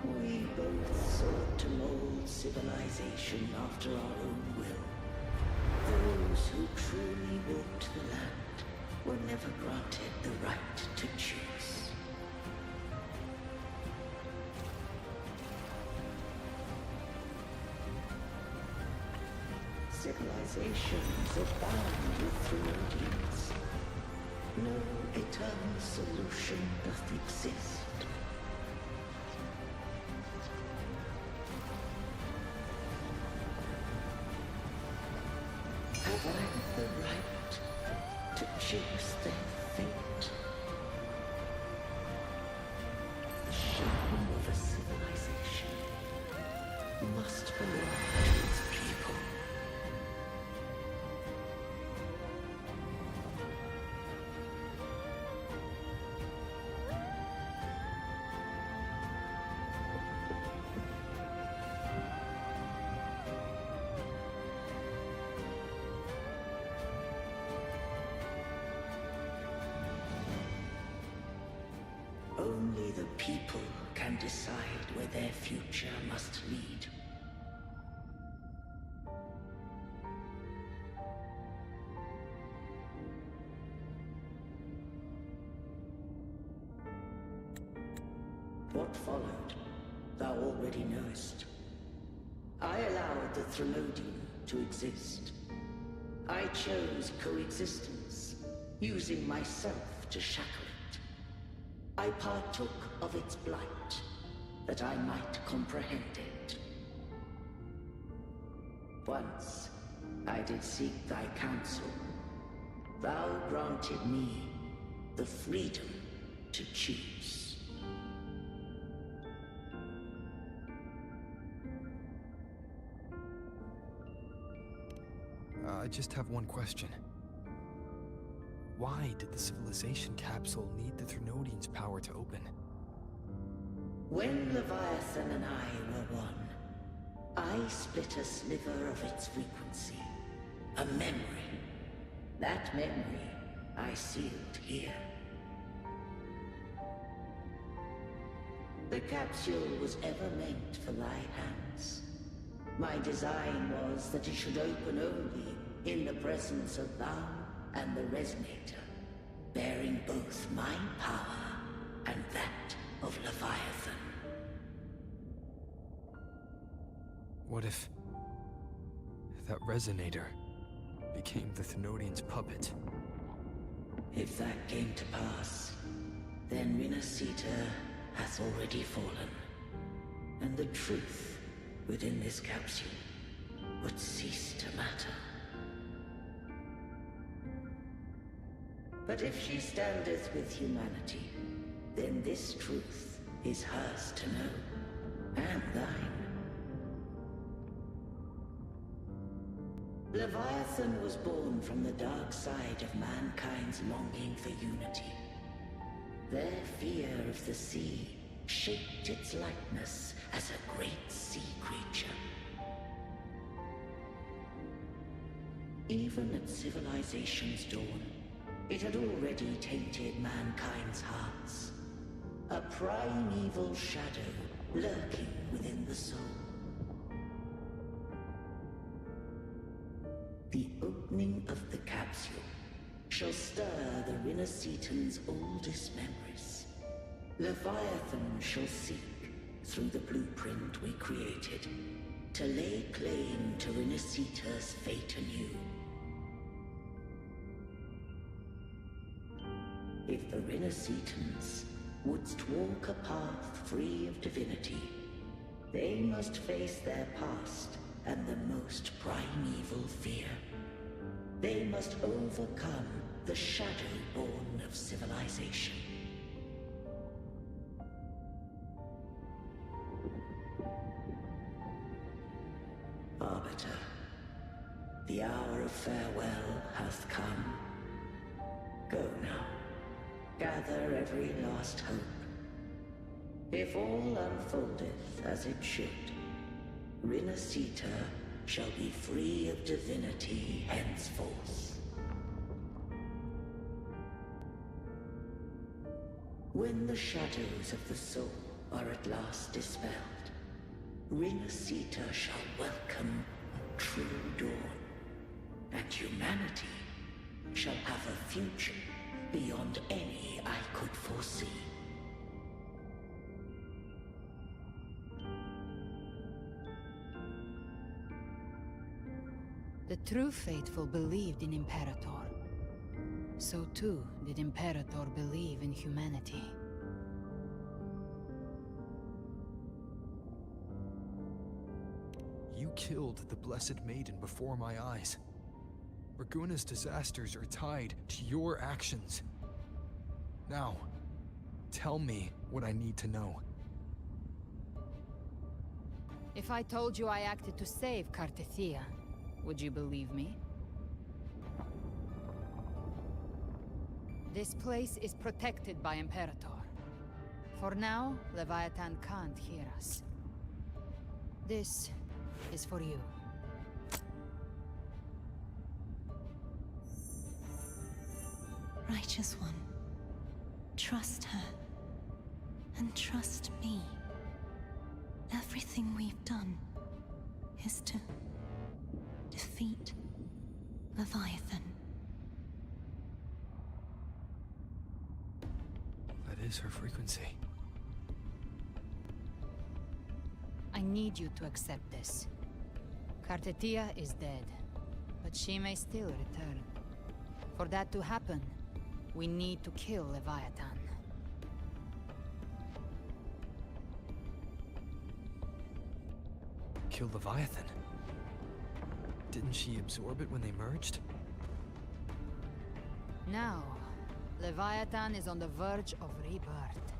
We both sought to mold civilization after our own will. Those who truly walked the land were never granted the right to choose. Civilizations abound with Threnodians. No eternal solution doth exist. Have I the right to choose their fate? The shadow of a civilization must belong to its people. Only the people can decide where their future must lead. What followed, thou already knowest. I allowed the Threnodian to exist. I chose coexistence, using myself to shackle it. I partook of its blight, that I might comprehend it. Once, I did seek thy counsel. Thou granted me the freedom to choose. I just have one question. Why did the civilization capsule need the Threnodian's power to open? When Leviathan and I were one, I split a sliver of its frequency. A memory. That memory I sealed here. The capsule was ever meant for thy hands. My design was that it should open only in the presence of thou and the Resonator, bearing both my power and that of Leviathan. What if that Resonator became the Threnodian's puppet? If that came to pass, then Rinacita hath already fallen, and the truth within this capsule would cease to matter. But if she standeth with humanity, then this truth is hers to know, and thine. Leviathan was born from the dark side of mankind's longing for unity. Their fear of the sea shaped its likeness as a great sea creature. Even at civilization's dawn, it had already tainted mankind's hearts. A primeval shadow lurking within the soul. The opening of the capsule shall stir the Rinacitans' oldest memories. Leviathan shall seek, through the blueprint we created, to lay claim to Rinacita's fate anew. If the Rinacitans wouldst walk a path free of divinity, they must face their past and the most primeval fear. They must overcome the shadow born of civilization. Arbiter, the hour of farewell hath come. Go now. Gather every last hope. If all unfoldeth as it should, Rinacita shall be free of divinity henceforth. When the shadows of the soul are at last dispelled, Rinacita shall welcome a true dawn, and humanity shall have a future beyond any I could foresee. The true faithful believed in Imperator. So too did Imperator believe in humanity. You killed the Blessed Maiden before my eyes. Raguna's disasters are tied to your actions. Now, tell me what I need to know. If I told you I acted to save Cartethia, would you believe me? This place is protected by Imperator. For now, Leviathan can't hear us. This is for you. Righteous One, trust her, and trust me. Everything we've done is to defeat Leviathan. That is her frequency. I need you to accept this. Cartethia is dead, but she may still return. For that to happen, we need to kill Leviathan. Kill Leviathan? Didn't she absorb it when they merged? Now, Leviathan is on the verge of rebirth.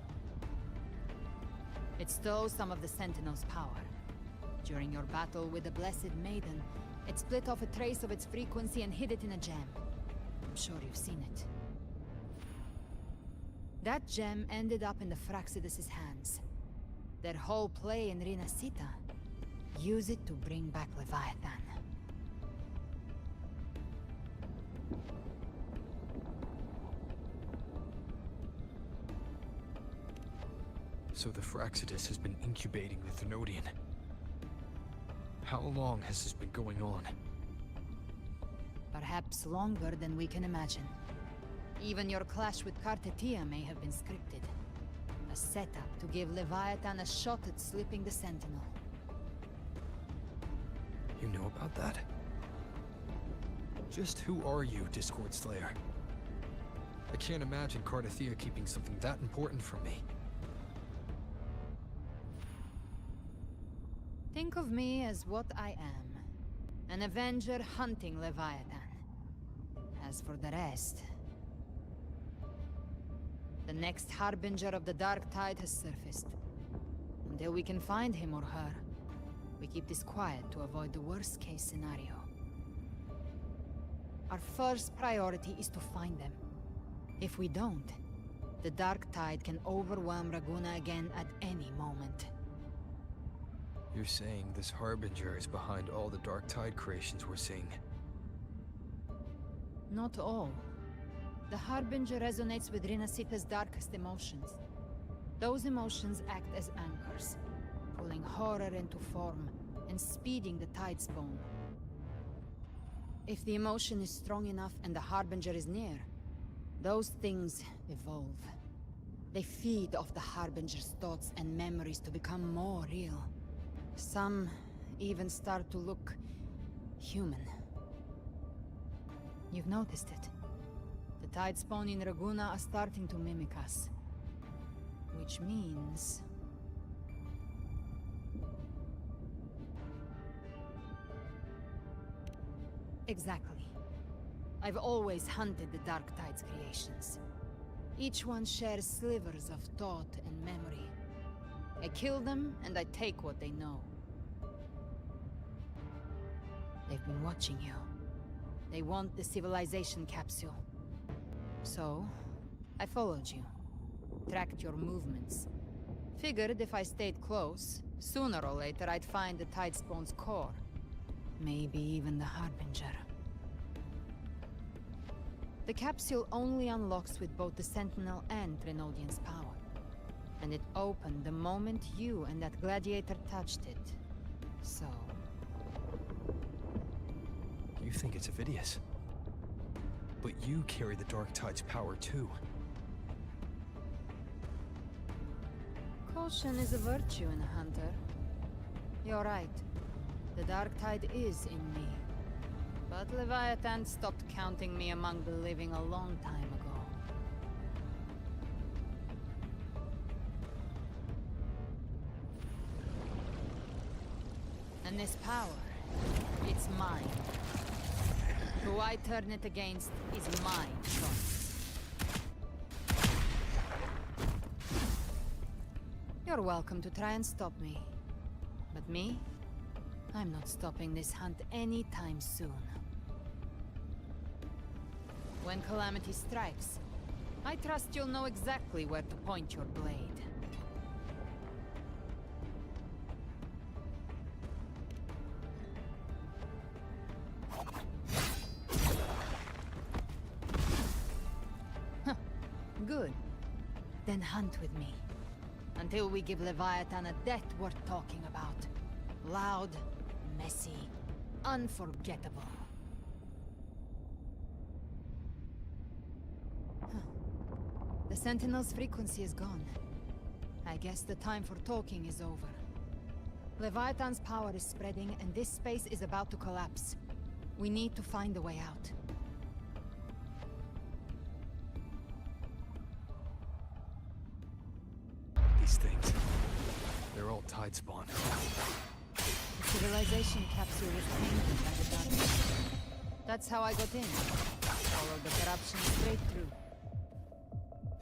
It stole some of the Sentinel's power. During your battle with the Blessed Maiden, it split off a trace of its frequency and hid it in a gem. I'm sure you've seen it. That gem ended up in the Fraxidus' hands. Their whole play in Rinacita. Use it to bring back Leviathan. So the Fraxidus has been incubating the Thenodian. How long has this been going on? Perhaps longer than we can imagine. Even your clash with Cartethia may have been scripted. A setup to give Leviathan a shot at slipping the Sentinel. You know about that? Just who are you, Discord Slayer? I can't imagine Cartethia keeping something that important from me. Think of me as what I am. An Avenger hunting Leviathan. As for the rest... the next Harbinger of the Dark Tide has surfaced. Until we can find him or her, we keep this quiet to avoid the worst-case scenario. Our first priority is to find them. If we don't, the Dark Tide can overwhelm Raguna again at any moment. You're saying this Harbinger is behind all the Dark Tide creations we're seeing? Not all. The Harbinger resonates with Rinacita's darkest emotions. Those emotions act as anchors, pulling horror into form and speeding the Tide Spawn. If the emotion is strong enough and the Harbinger is near, those things evolve. They feed off the Harbinger's thoughts and memories to become more real. Some even start to look human. You've noticed it. The Tide Spawn in Raguna are starting to mimic us. Which means... Exactly. I've always hunted the Dark Tide's creations. Each one shares slivers of thought and memory. I kill them, and I take what they know. They've been watching you. They want the civilization capsule. So, I followed you. Tracked your movements. Figured if I stayed close, sooner or later I'd find the Tide Spawn's core. Maybe even the Harbinger. The capsule only unlocks with both the Sentinel and Trinodian's power. And it opened the moment you and that gladiator touched it. So... You think it's Avidius. But you carry the Dark Tide's power too. Caution is a virtue in a hunter. You're right. The Dark Tide is in me. But Leviathan stopped counting me among the living a long time ago. And this power, it's mine. Who I turn it against is my choice. You're welcome to try and stop me. But me? I'm not stopping this hunt anytime soon. When calamity strikes, I trust you'll know exactly where to point your blade. Good. Then hunt with me. Until we give Leviathan a death worth talking about. Loud, messy, unforgettable. The Sentinel's frequency is gone. I guess the time for talking is over. Leviathan's power is spreading, and this space is about to collapse. We need to find a way out. These things, they're all Tide Spawn. The civilization capsule was tainted by the darkness. That's how I got in. Followed the corruption straight through.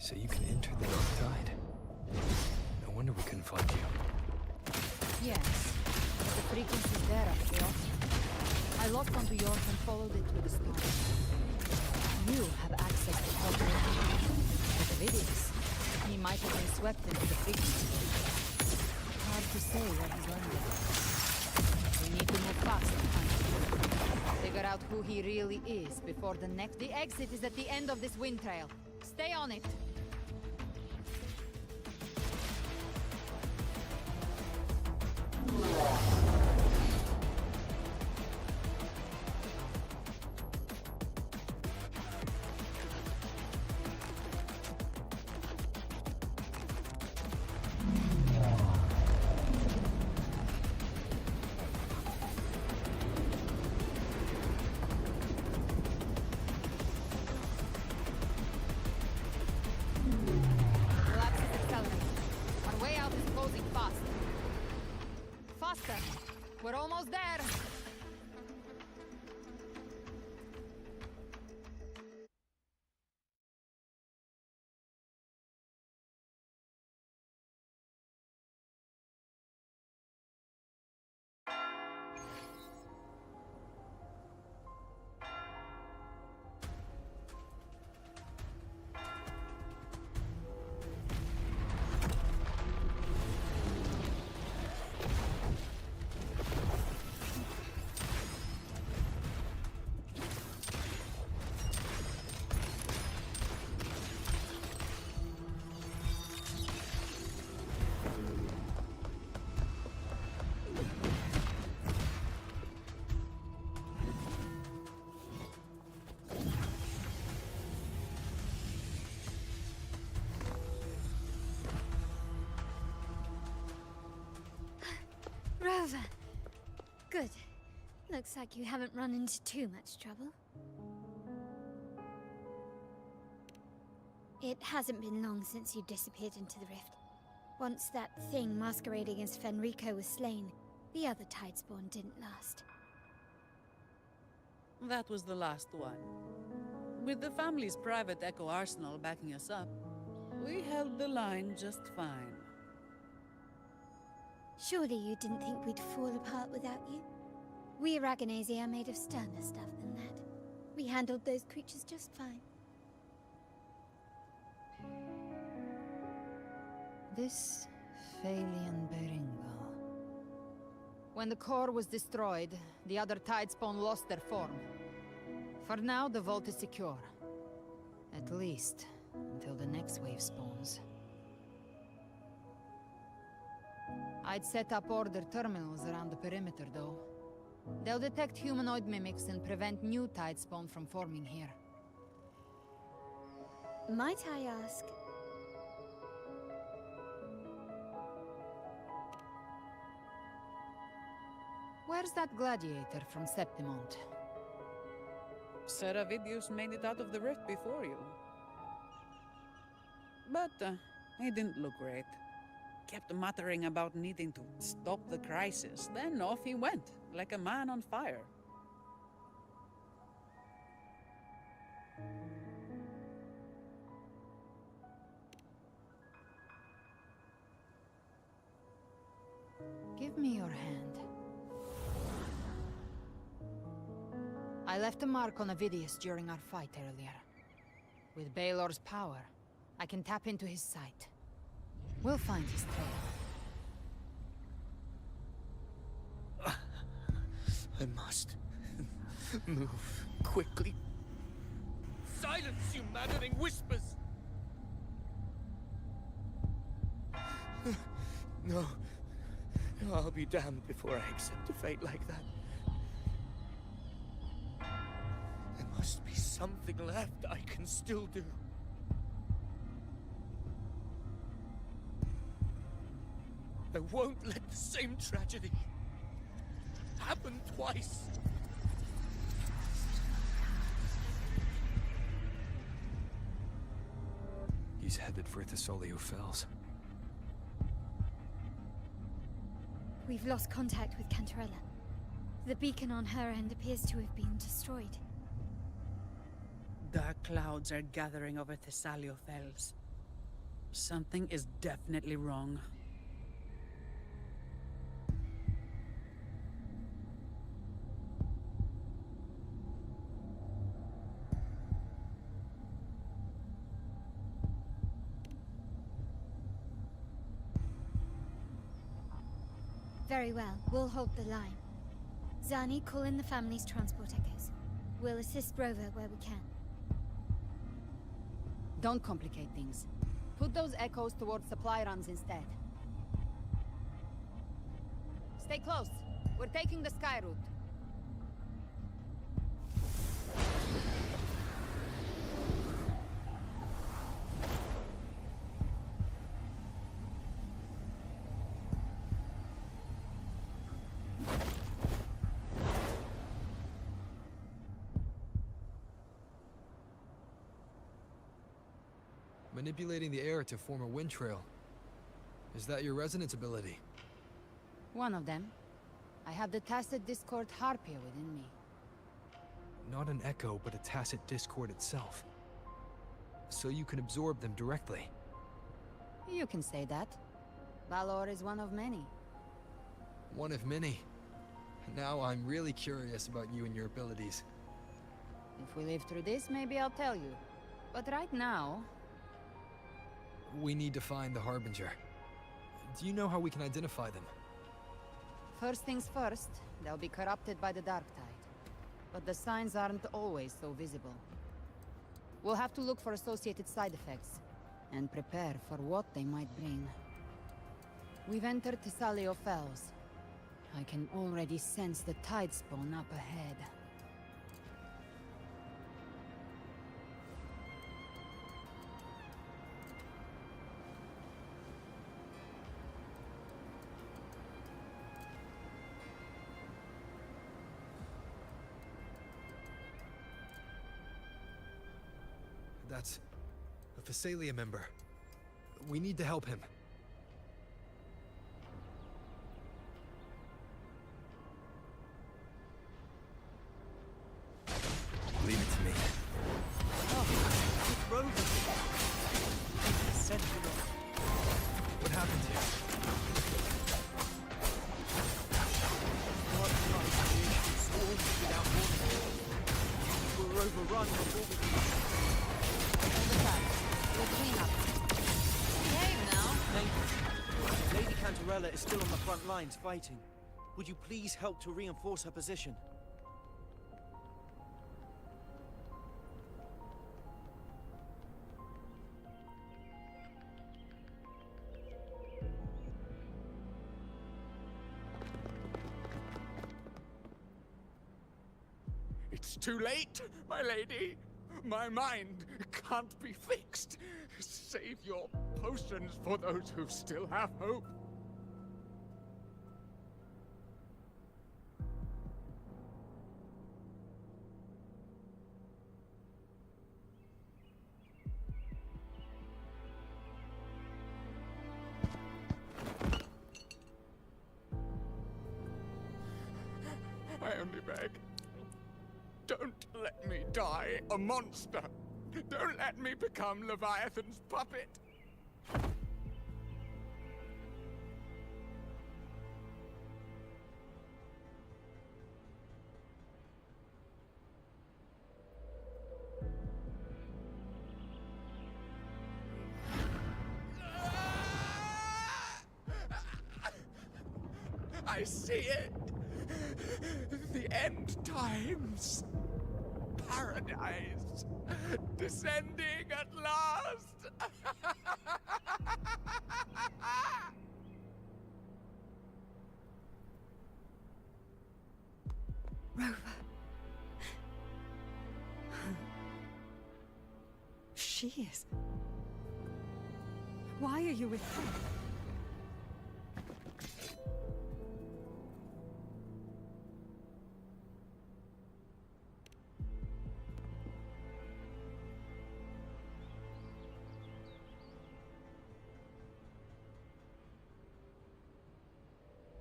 So you can enter the Dark Tide. No wonder we couldn't find you. Yes, but the frequency's there after all. I locked onto yours and followed it through the storm. You have access to calculating. But Avidius, he might have been swept into the frequency. Hard to say where he's landed. We need to move fast and find him. Figure out who he really is before the next... The exit is at the end of this wind trail. Stay on it. We're almost there! Brava! Good. Looks like you haven't run into too much trouble. It hasn't been long since you disappeared into the rift. Once that thing masquerading as Fenrico was slain, the other Tidespawn didn't last. That was the last one. With the family's private Echo arsenal backing us up, we held the line just fine. Surely you didn't think we'd fall apart without you? We Aragonese are made of sterner stuff than that. We handled those creatures just fine. This Phalian Beringal. When the core was destroyed, the other Tidespawn lost their form. For now, the vault is secure. At least, until the next wave spawns. I'd set up order terminals around the perimeter, though. They'll detect humanoid mimics and prevent new Tidespawn from forming here. Might I ask? Where's that gladiator from Septimont? Seravidius made it out of the rift before you. But he didn't look great. Kept muttering about needing to stop the crisis, then off he went, like a man on fire. Give me your hand. I left a mark on Avidius during our fight earlier. With Baelor's power, I can tap into his sight. We'll find his trail. I must move quickly. Silence, you maddening whispers! No. I'll be damned before I accept a fate like that. There must be something left I can still do. I won't let the same tragedy happen twice. He's headed for Thessalio Fells. We've lost contact with Cantarella. The beacon on her end appears to have been destroyed. Dark clouds are gathering over Thessalio Fells. Something is definitely wrong. Very well, we'll hold the line. Zani, call in the family's transport echoes. We'll assist Rover where we can. Don't complicate things. Put those echoes towards supply runs instead. Stay close. We're taking the sky route. Manipulating the air to form a wind trail. Is that your resonance ability? One of them. I have the Tacit Discord Harpia within me. Not an echo, but a tacit discord itself. So you can absorb them directly. You can say that. Valor is one of many. One of many. Now I'm really curious about you and your abilities. If we live through this, maybe I'll tell you. But right now... We need to find the Harbinger. Do you know how we can identify them? First things first, they'll be corrupted by the Dark Tide. But the signs aren't always so visible. We'll have to look for associated side effects, and prepare for what they might bring. We've entered Thessalio Fells. I can already sense the Tidespawn up ahead. That's a Physalia member. We need to help him. Leave it to me. It's Rover. Sentinel. What happened here? What kind of creation swarmed without warning? We're overrun before we can... Hold the fire. We'll clean up. Behave now. Thank you. Lady Cantarella is still on the front lines fighting. Would you please help to reinforce her position? It's too late, my lady. My mind can't be fixed. Save your potions for those who still have hope. I only beg. Don't let me die a monster. Don't let me become Leviathan's puppet. I see it. The end times. Paradise. Descending at last. Rover. She is. Why are you with her?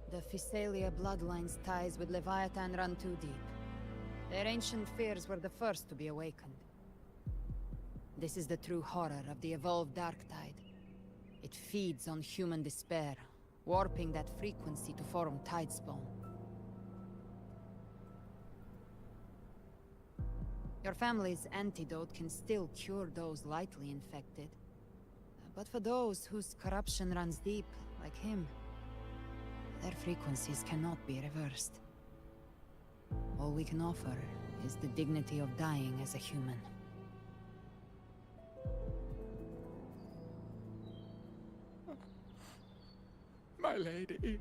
The Physalia bloodline's ties with Leviathan run too deep. Their ancient fears were the first to be awakened. This is the true horror of the evolved Darktide. It feeds on human despair, warping that frequency to form Tidespawn. Your family's antidote can still cure those lightly infected. But for those whose corruption runs deep, like him, their frequencies cannot be reversed. All we can offer is the dignity of dying as a human. My lady,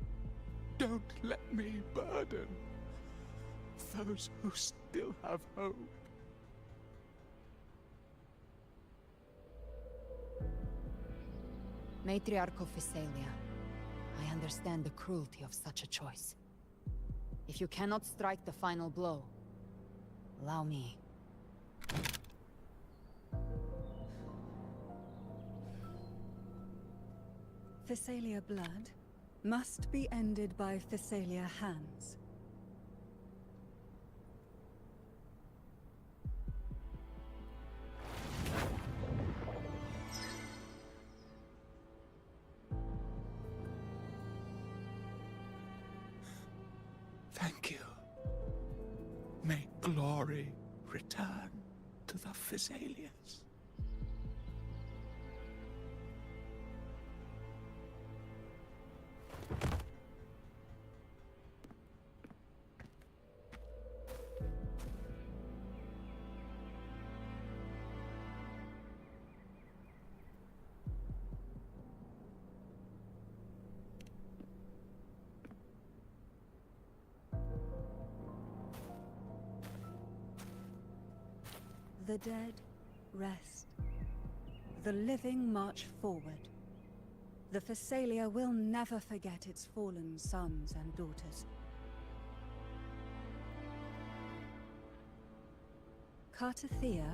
don't let me burden those who still have hope. Matriarch of Physalia, I understand the cruelty of such a choice. If you cannot strike the final blow, allow me. Physalia blood must be ended by Physalia hands. Thank you. May glory return to the Physalians. The dead rest. The living march forward. The Physalia will never forget its fallen sons and daughters. Cartathea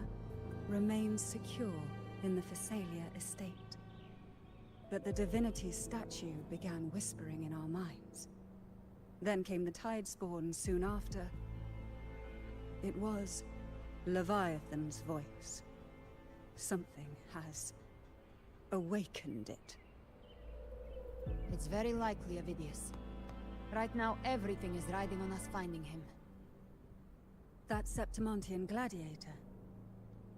remained secure in the Phasalia estate. But the divinity's statue began whispering in our minds. Then came the Tidespawn soon after. It was Leviathan's voice. Something has awakened it. It's very likely, Avidius. Right now, everything is riding on us finding him. That Septimontian gladiator.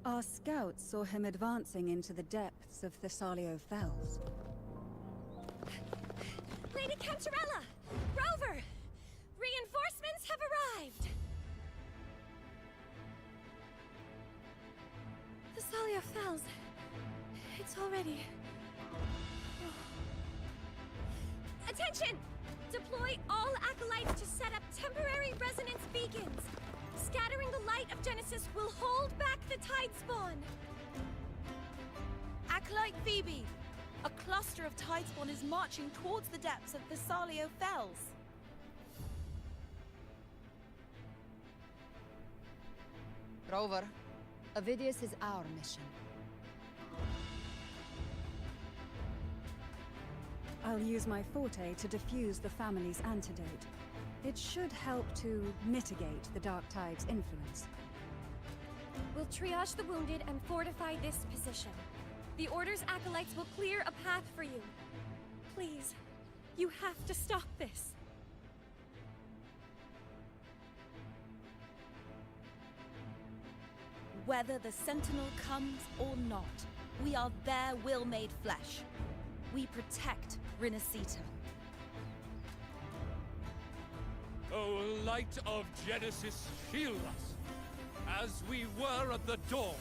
Our scouts saw him advancing into the depths of Thessalio Fells. Lady Cantarella! Rover! Reinforcements have arrived! Thessalio Fells. It's already... Attention! Deploy all acolytes to set up temporary resonance beacons. Scattering the light of Genesis will hold back the Tidespawn. Acolyte Phoebe! A cluster of Tidespawn is marching towards the depths of Thessalio Fells. Rover, Avidius is our mission. I'll use my forte to defuse the family's antidote. It should help to mitigate the Dark Tide's influence. We'll triage the wounded and fortify this position. The Order's acolytes will clear a path for you. Please, you have to stop this. Whether the Sentinel comes or not, we are their will made flesh. We protect Rinacita. O light of Genesis, shield us. As we were at the dawn,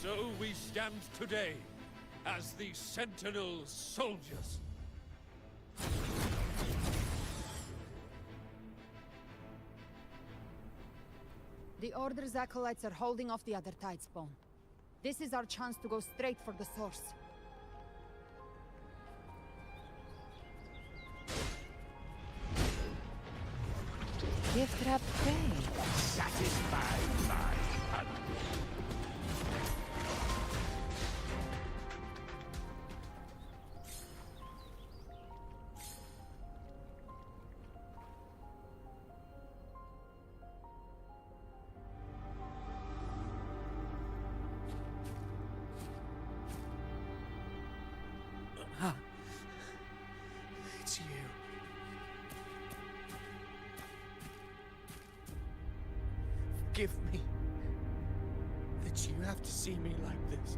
so we stand today as the Sentinel soldiers. The Order's acolytes are holding off the other Tidespawn. This is our chance to go straight for the source. Gift wrap prey. Satisfied my hunger. It's you. Forgive me that you have to see me like this.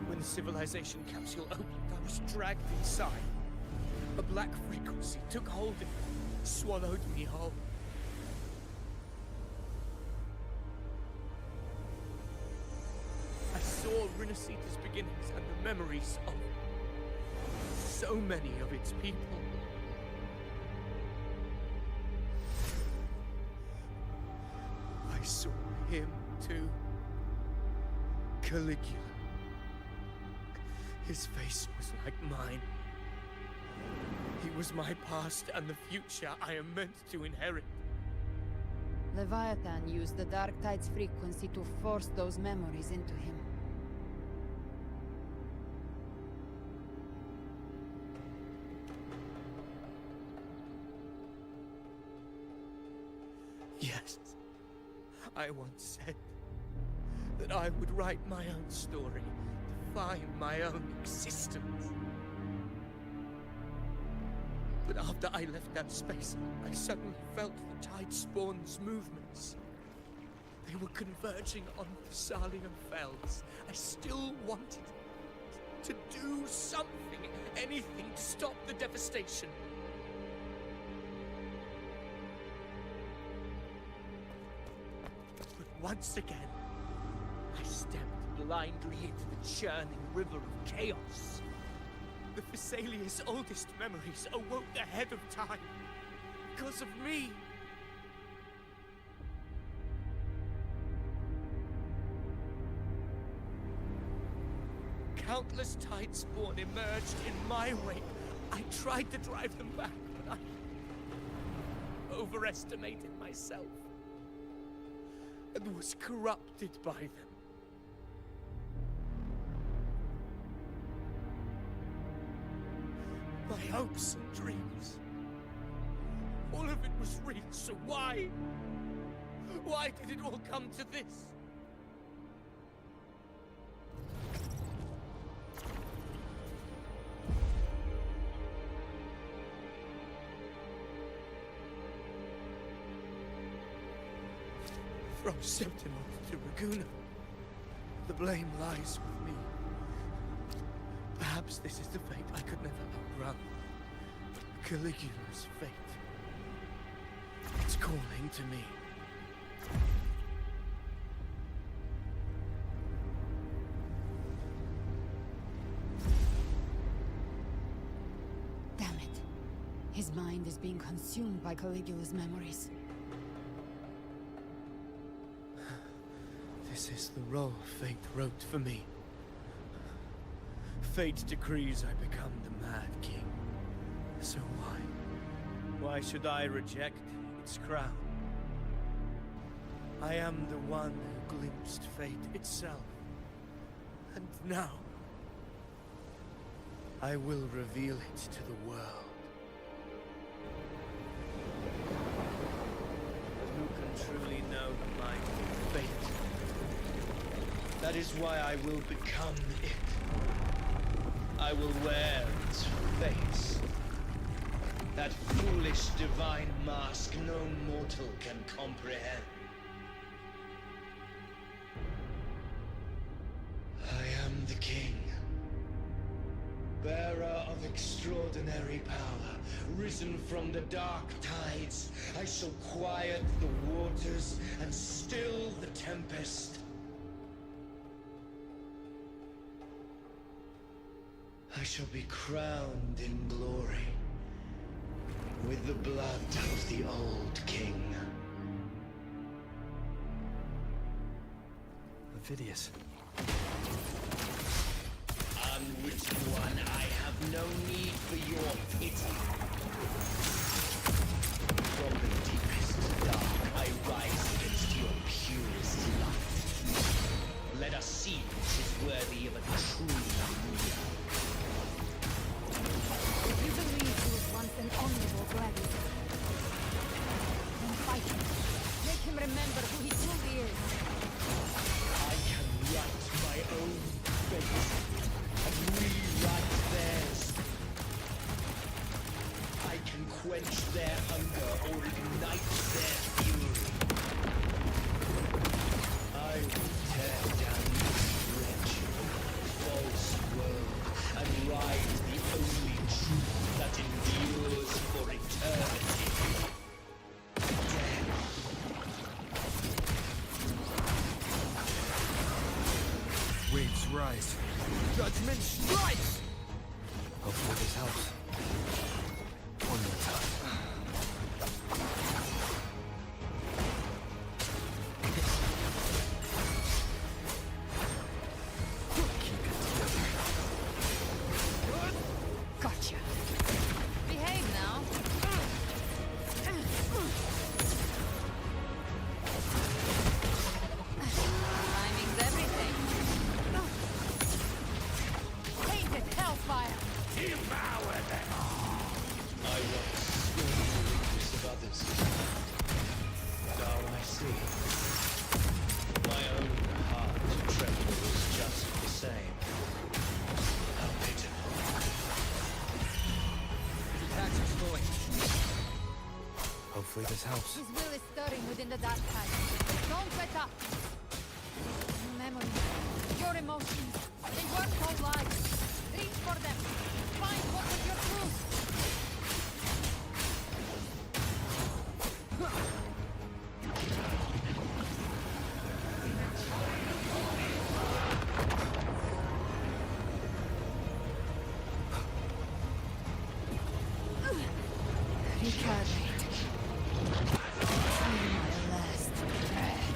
When the civilization capsule opened, I was dragged inside. A black frequency took hold of me, swallowed me whole. I saw Rinacita's beginnings and the memories of so many of its people. I saw him too. Caligula. His face was like mine. He was my past and the future I am meant to inherit. Leviathan used the Dark Tide's frequency to force those memories into him. Yes, I once said that I would write my own story, define my own existence. But after I left that space, I suddenly felt the Tidespawn's movements. They were converging on Thessalio Fells. I still wanted to do something, anything to stop the devastation. But once again, I stepped blindly into the churning river of chaos. The Thessalia's oldest memories awoke ahead of time. Because of me. countless Tidespawn emerged in my wake. I tried to drive them back, but I overestimated myself and was corrupted by them. My hopes and dreams, all of it was real, so why? Why did it all come to this? From Sentinel to Raguna, the blame lies with me. Perhaps this is the fate I could never outrun. Caligula's fate. It's calling to me. Damn it. His mind is being consumed by Caligula's memories. This is the role fate wrote for me. Fate decrees I become the Mad King. So why? Why should I reject its crown? I am the one who glimpsed fate itself. And now, I will reveal it to the world. But who can truly know the mind of fate? That is why I will become it. I will wear its face. That foolish divine mask no mortal can comprehend. I am the king. Bearer of extraordinary power, risen from the dark tides. I shall quiet the waters and still the tempest. I shall be crowned in glory with the blood of the old king. Vidius. Unwitting one, I have no need for your pity. From the deepest dark, I rise against your purest light. Let us see which is worthy of a true ruler. You believe he was once an honorable gladiator. Then fight him. Make him remember who he truly is. I can write my own fate and rewrite theirs. I can quench their hunger or ignite their fury. I will tear down this wretched, false world and ride the only truth that endures for eternity. Waves rise. Judgment strikes! Hopefully this helps. One more time. Keep it together. Gotcha. Behave now. Timing's everything. Tainted hellfire! Devour them! I once scorned the weakness of others. Now I see. My own heart trembles just the same. How pitiful. The attacks are slowing. Hopefully this helps. His will is stirring within the dark tide. Don't let up! Your memories, your emotions, they work whole lives. Reach for them. Find what was your truth. Recarnate. Feel my last breath.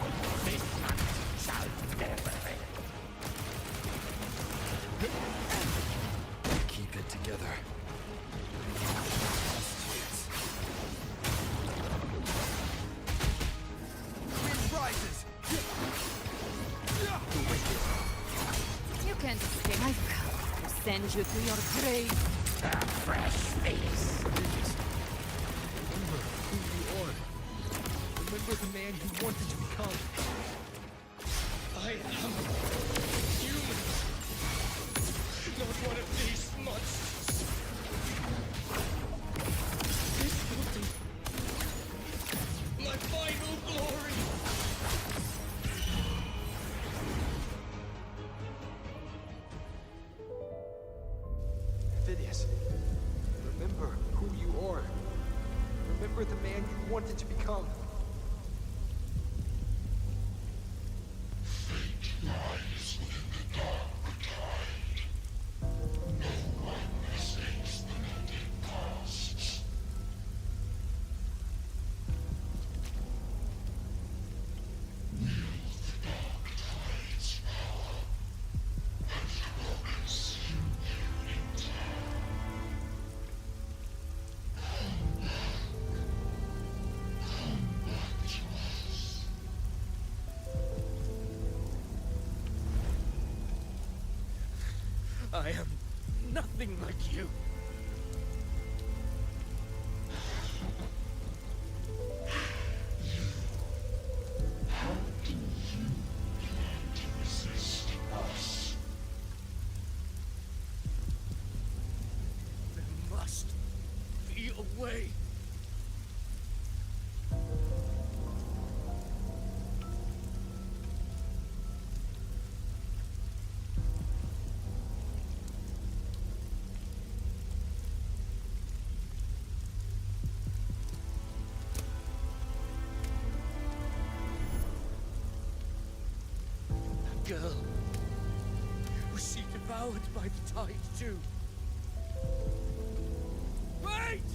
This hunt shall never end. send you to your grave. A fresh face. Remember who you are. Remember the man you wanted to become. I am human. Not one of these monsters. This will be my final glory. Phineas, remember who you are. Remember the man you wanted to become. Lies within the dark tide. No one mistakes the mending past. Wield the dark tide's power, and it will consume you in time. Come back to us. I am nothing like you. How do you plan to resist us? There must be a way. That girl. Was she devoured by the tide too? Wait!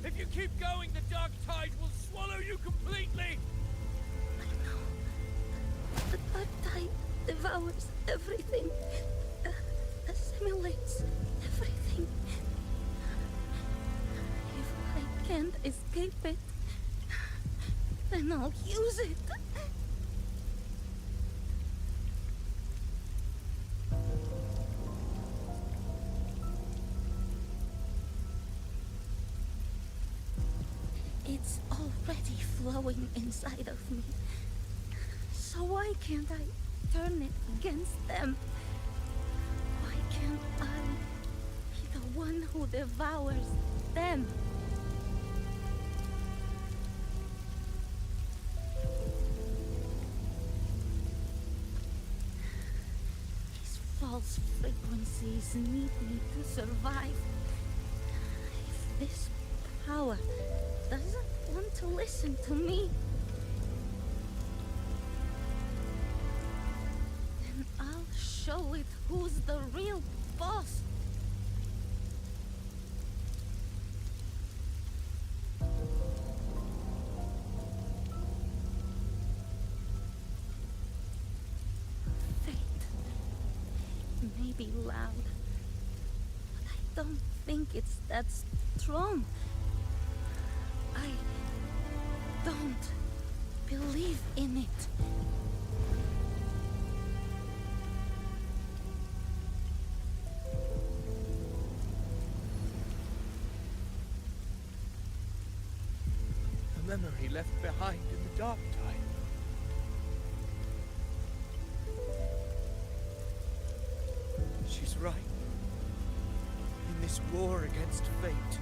If you keep going, the dark tide will swallow you completely! The dark tide devours everything, assimilates everything. If I can't escape it, then I'll use it. It's already flowing inside of me. So why can't I turn it against them? Why can't I be the one who devours them? These false frequencies need me to survive. If this power doesn't want to listen to me, then I'll show it who's the real boss. Fate may be loud, but I don't think it's that strong. I don't believe in it. The memory left behind in the dark tide. She's right. In this war against fate,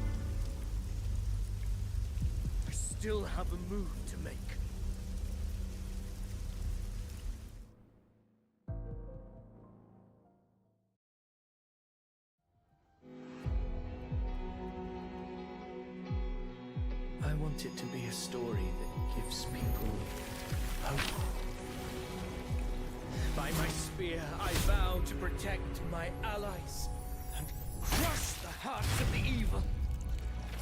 I still have a move to make. I want it to be a story that gives people hope. By my spear, I vow to protect my allies and crush the hearts of the evil.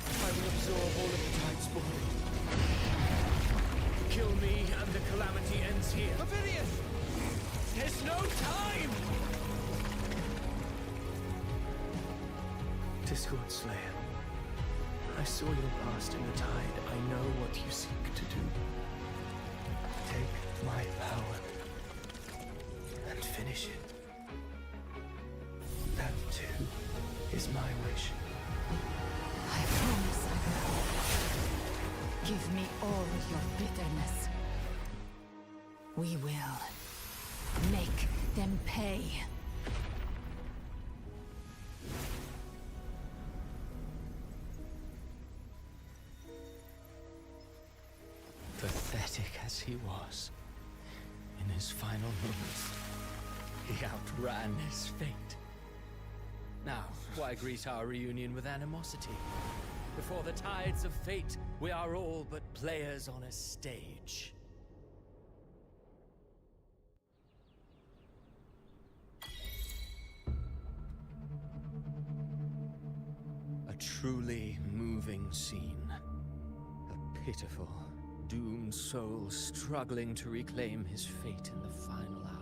I will absorb all of the tide's borders. Kill me and the calamity ends here. Avidius! There's no time! Discord Slayer, I saw your past in the tide. I know what you seek to do. Take my power and finish it. That too. is my wish. I promise I will. Give me all of your bitterness. We will make them pay. Pathetic as he was, in his final moments, he outran his fate. Now, why greet our reunion with animosity? Before the tides of fate, we are all but players on a stage. A truly moving scene. A pitiful, doomed soul struggling to reclaim his fate in the final hour.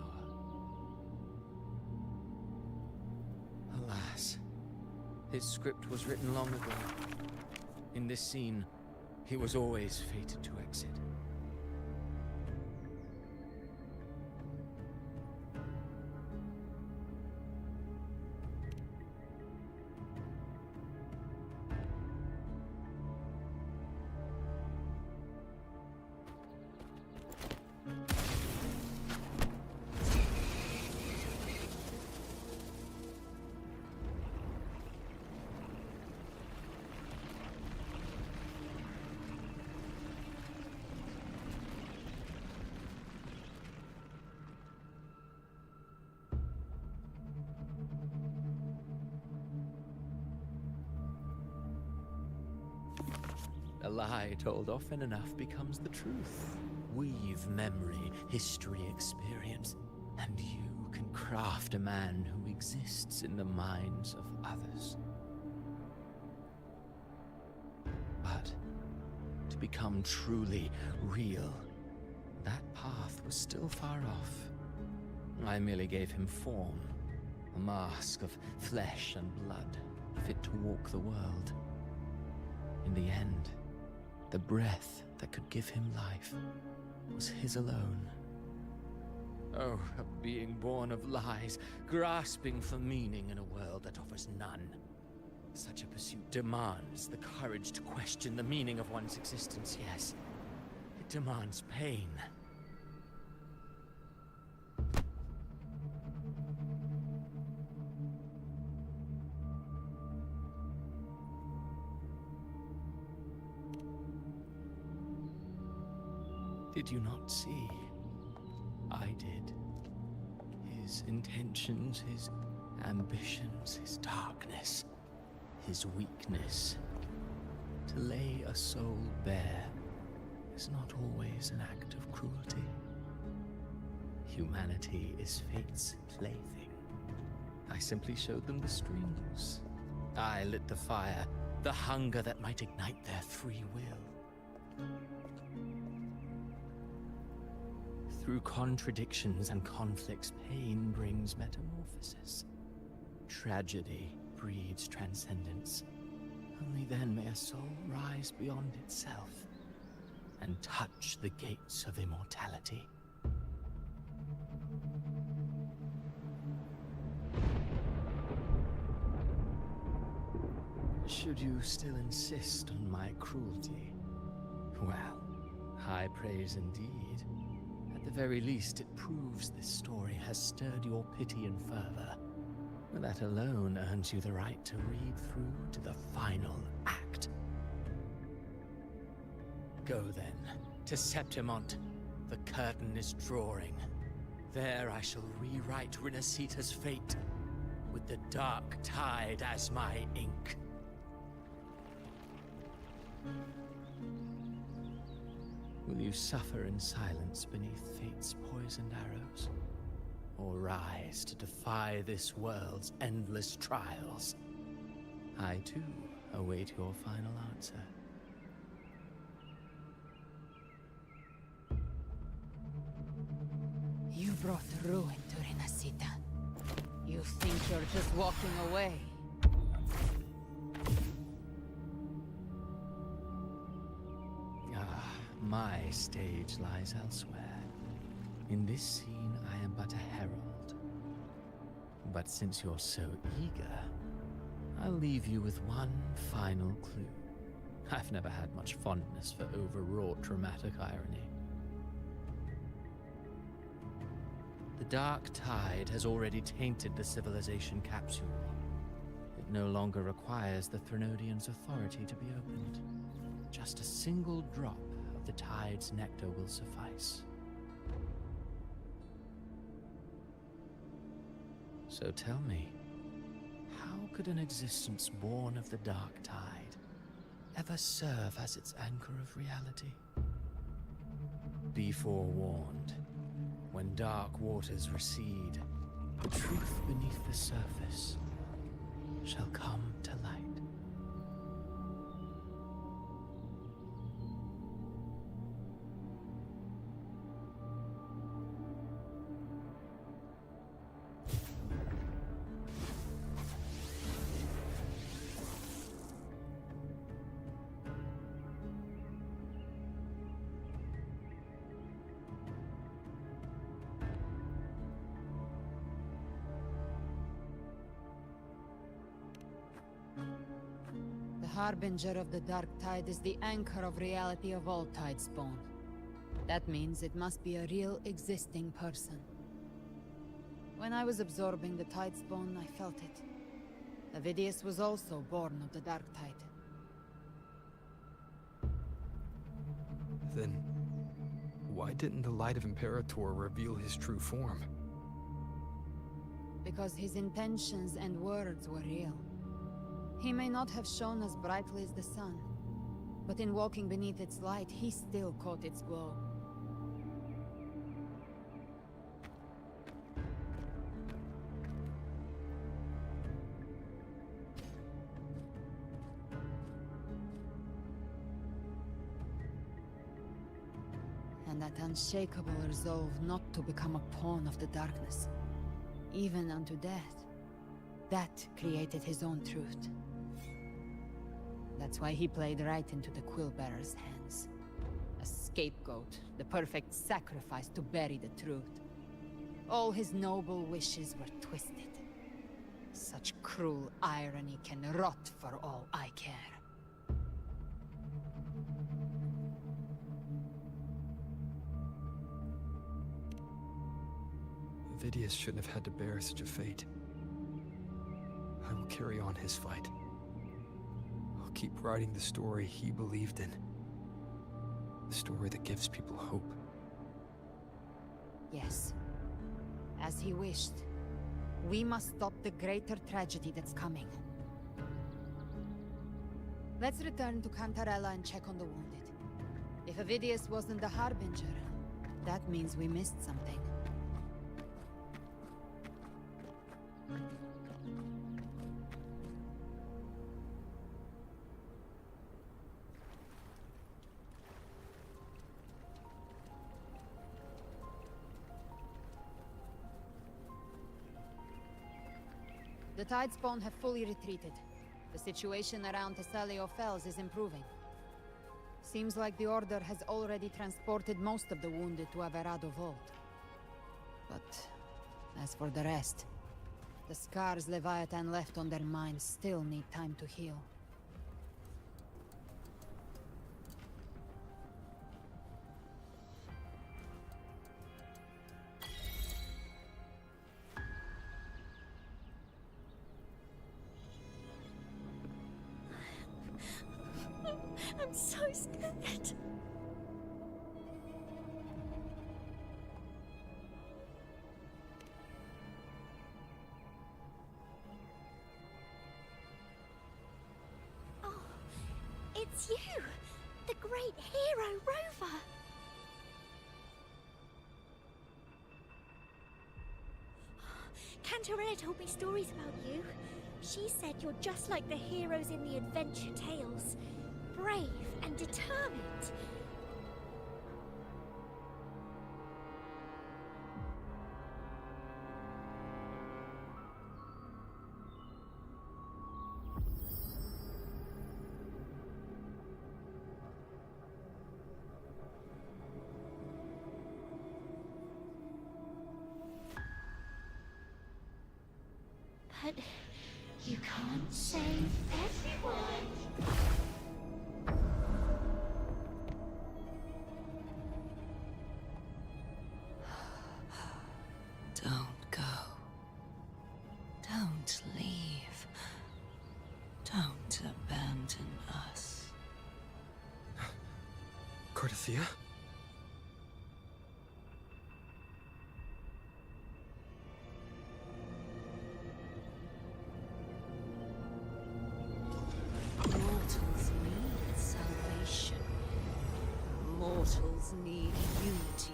Alas, his script was written long ago. In this scene, he was always fated to exit. A lie told often enough becomes the truth. Weave memory, history, experience, and you can craft a man who exists in the minds of others. But to become truly real, that path was still far off. I merely gave him form, a mask of flesh and blood, fit to walk the world. In the end, the breath that could give him life was his alone. Oh, a being born of lies, grasping for meaning in a world that offers none. Such a pursuit demands the courage to question the meaning of one's existence, yes. It demands pain. Did you not see? I did. His intentions, his ambitions, his darkness, his weakness. To lay a soul bare is not always an act of cruelty. Humanity is fate's plaything. I simply showed them the strings. I lit the fire, the hunger that might ignite their free will. Through contradictions and conflicts, pain brings metamorphosis. Tragedy breeds transcendence. Only then may a soul rise beyond itself and touch the gates of immortality. Should you still insist on my cruelty? Well, high praise indeed. At the very least, it proves this story has stirred your pity and fervor. That alone earns you the right to read through to the final act. Go then, to Septimont. The curtain is drawing. There I shall rewrite Rinacita's fate, with the dark tide as my ink. Will you suffer in silence beneath fate's poisoned arrows? Or rise to defy this world's endless trials? I, too, await your final answer. You brought ruin to Rinacita. You think you're just walking away? My stage lies elsewhere. In this scene, I am but a herald. But since you're so eager, I'll leave you with one final clue. I've never had much fondness for overwrought dramatic irony. The dark tide has already tainted the civilization capsule. It no longer requires the Threnodians' authority to be opened. Just a single drop of the tide's nectar will suffice. So tell me, how could an existence born of the dark tide ever serve as its anchor of reality? Be forewarned. When dark waters recede, the truth beneath the surface shall come to light. The harbinger of the dark tide is the anchor of reality of all tidespawn. That means it must be a real existing person. When I was absorbing the tidespawn, I felt it. Avidius was also born of the dark tide. Then, why didn't the light of Imperator reveal his true form? Because his intentions and words were real. He may not have shone as brightly as the sun, but in walking beneath its light, he still caught its glow. And that unshakable resolve not to become a pawn of the darkness, even unto death, that created his own truth. That's why he played right into the Quillbearer's hands. A scapegoat, the perfect sacrifice to bury the truth. All his noble wishes were twisted. Such cruel irony can rot for all I care. Avidius shouldn't have had to bear such a fate. I will carry on his fight. I'll keep writing the story he believed in. The story that gives people hope. Yes. As he wished. We must stop the greater tragedy that's coming. Let's return to Cantarella and check on the wounded. If Avidius wasn't the Harbinger, that means we missed something. The Tidespawn have fully retreated. The situation around Thessalio Fells is improving. Seems like the Order has already transported most of the wounded to Averado Vault. But as for the rest, the scars Leviathan left on their minds still need time to heal. I'm so scared. Oh, it's you, the great hero Rover. Cantarella told me stories about you. She said you're just like the heroes in the adventure tales. Brave and determined. But You can't save everyone. Don't go. Don't leave. Don't abandon us. Cartathea? Mortals need salvation. Mortals need unity.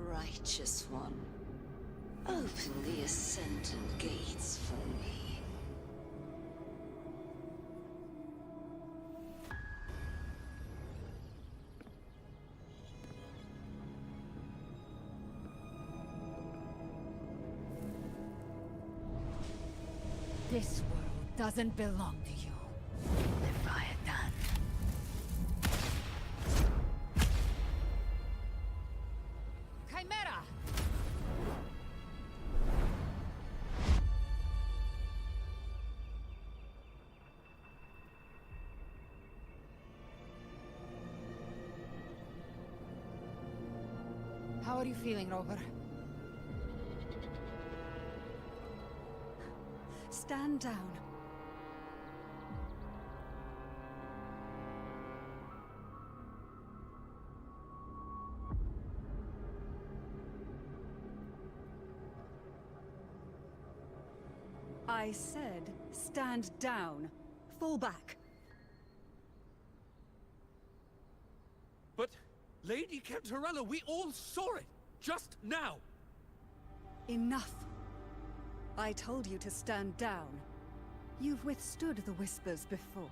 Righteous one, open the Ascendant gates for me. This world doesn't belong to you, Leviathan. Chimera! How are you feeling, Rover? Stand down. I said, stand down. Fall back. But, Lady Cantarella, we all saw it! Just now! Enough. I told you to stand down. You've withstood the whispers before.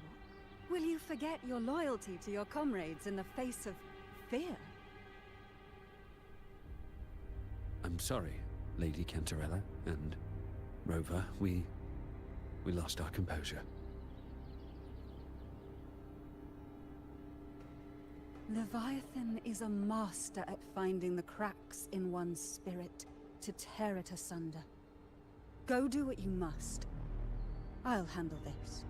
Will you forget your loyalty to your comrades in the face of fear? I'm sorry, Lady Cantarella and Rover. We lost our composure. Leviathan is a master at finding the cracks in one's spirit to tear it asunder. Go do what you must. I'll handle this.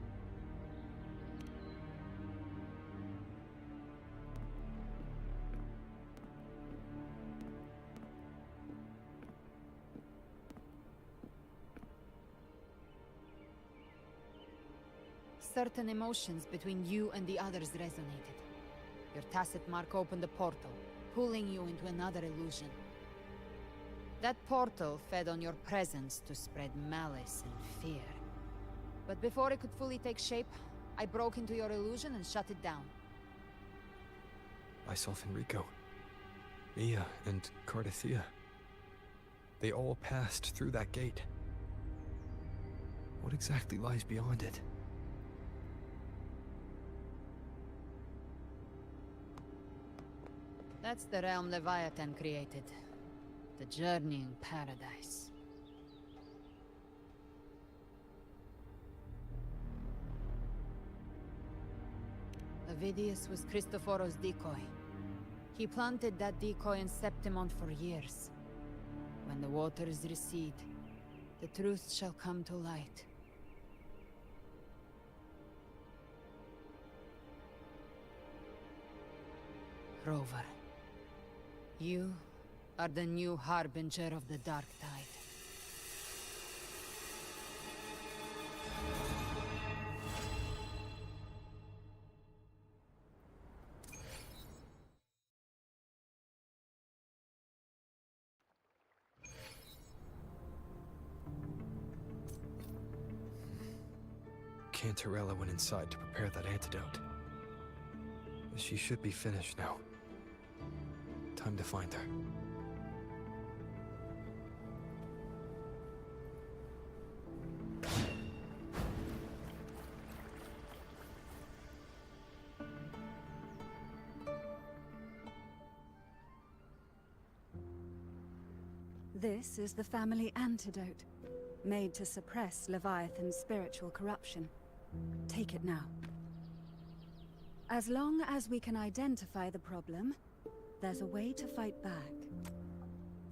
Certain emotions between you and the others resonated. Your tacit mark opened a portal, pulling you into another illusion. That portal fed on your presence to spread malice and fear. But before it could fully take shape, I broke into your illusion and shut it down. I saw Fenrico, Mia, and Cartathea. They all passed through that gate. What exactly lies beyond it? That's the realm Leviathan created. The journeying paradise. Avidius was Cristoforo's decoy. He planted that decoy in Septimont for years. When the waters recede, the truth shall come to light. Rover, you are the new harbinger of the Dark Tide. Cantarella went inside to prepare that antidote. She should be finished now. Time to find her. This is the family antidote, made to suppress Leviathan's spiritual corruption. Take it now. As long as we can identify the problem, there's a way to fight back.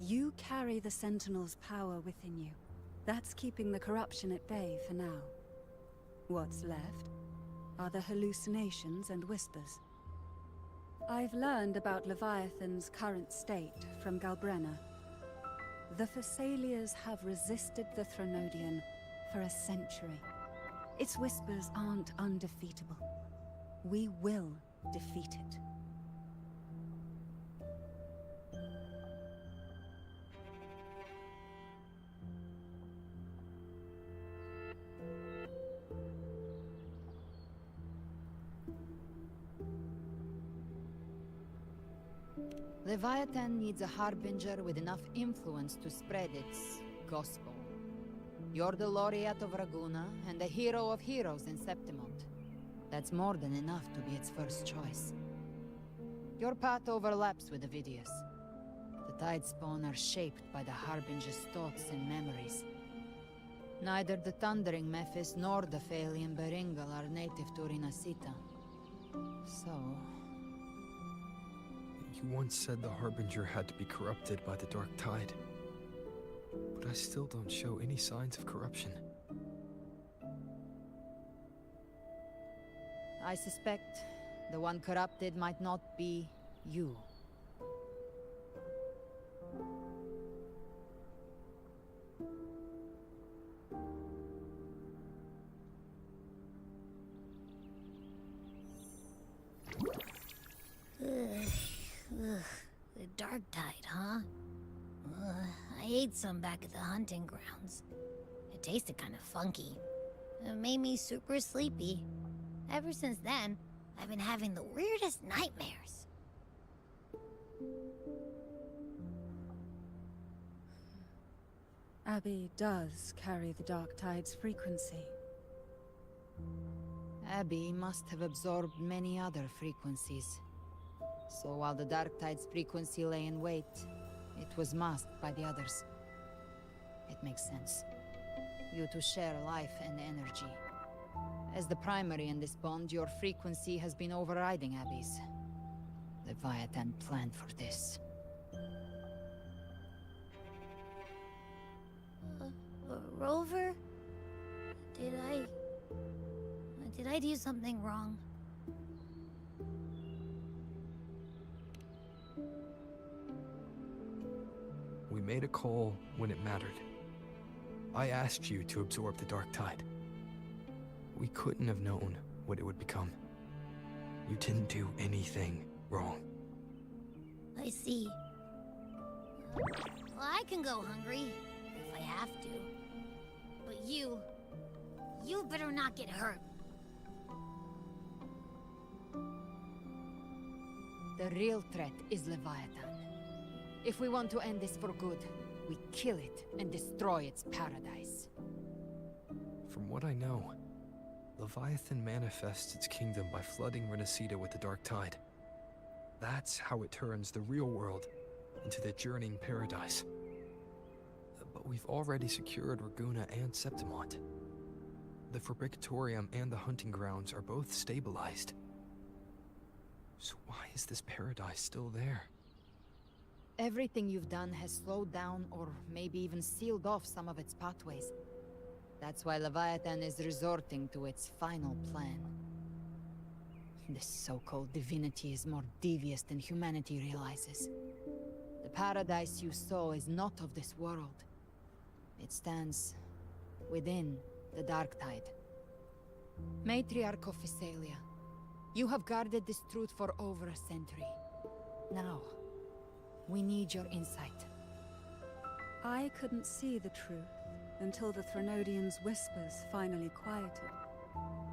You carry the Sentinel's power within you. That's keeping the corruption at bay for now. What's left are the hallucinations and whispers. I've learned about Leviathan's current state from Galbrenna. The Thessalians have resisted the Threnodian for a century. Its whispers aren't undefeatable. We will defeat it. Leviathan needs a harbinger with enough influence to spread its gospel. You're the laureate of Raguna and the hero of heroes in Septimont. That's more than enough to be its first choice. Your path overlaps with Avidius. The Tidespawn are shaped by the harbinger's thoughts and memories. Neither the Thundering Mephis nor the Phalian Beringal are native to Rinacita. So... You once said the Harbinger had to be corrupted by the Dark Tide. But I still don't show any signs of corruption. I suspect the one corrupted might not be you. The Dark Tide, huh? I ate some back at the hunting grounds. It tasted kind of funky. It made me super sleepy. Ever since then, I've been having the weirdest nightmares. Abby does carry the Dark Tide's frequency. Abby must have absorbed many other frequencies. So while the Dark Tide's frequency lay in wait, it was masked by the others. It makes sense. You two share life and energy. As the primary in this bond, your frequency has been overriding Abby's. Leviathan planned for this. Rover? Did I do something wrong? We made a call when it mattered. I asked you to absorb the Dark Tide. We couldn't have known what it would become. You didn't do anything wrong. I see. Well, I can go hungry, if I have to. But you better not get hurt. The real threat is Leviathan. If we want to end this for good, we kill it and destroy its paradise. From what I know, Leviathan manifests its kingdom by flooding Rinacita with the Dark Tide. That's how it turns the real world into the journeying paradise. But we've already secured Raguna and Septimont. The Fabricatorium and the hunting grounds are both stabilized. So why is this paradise still there? Everything you've done has slowed down or maybe even sealed off some of its pathways. That's why Leviathan is resorting to its final plan. This so-called divinity is more devious than humanity realizes. The paradise you saw is not of this world. It stands within the Dark Tide. Matriarch of Physalia, you have guarded this truth for over a century. Now, we need your insight. I couldn't see the truth until the Threnodian's whispers finally quieted.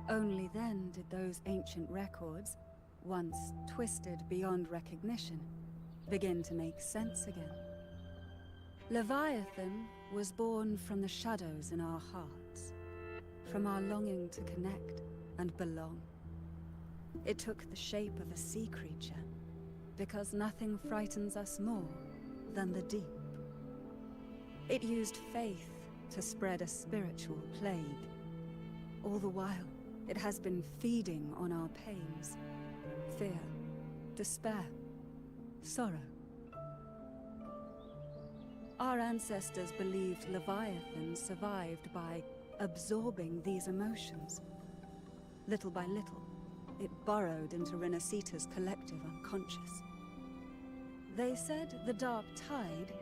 Only then did those ancient records, once twisted beyond recognition, begin to make sense again. Leviathan was born from the shadows in our hearts, from our longing to connect and belong. It took the shape of a sea creature, because nothing frightens us more than the deep. It used faith to spread a spiritual plague. All the while, it has been feeding on our pains. Fear, despair, sorrow. Our ancestors believed Leviathan survived by absorbing these emotions. Little by little, it burrowed into Rinacita's collective unconscious. They said the Dark Tide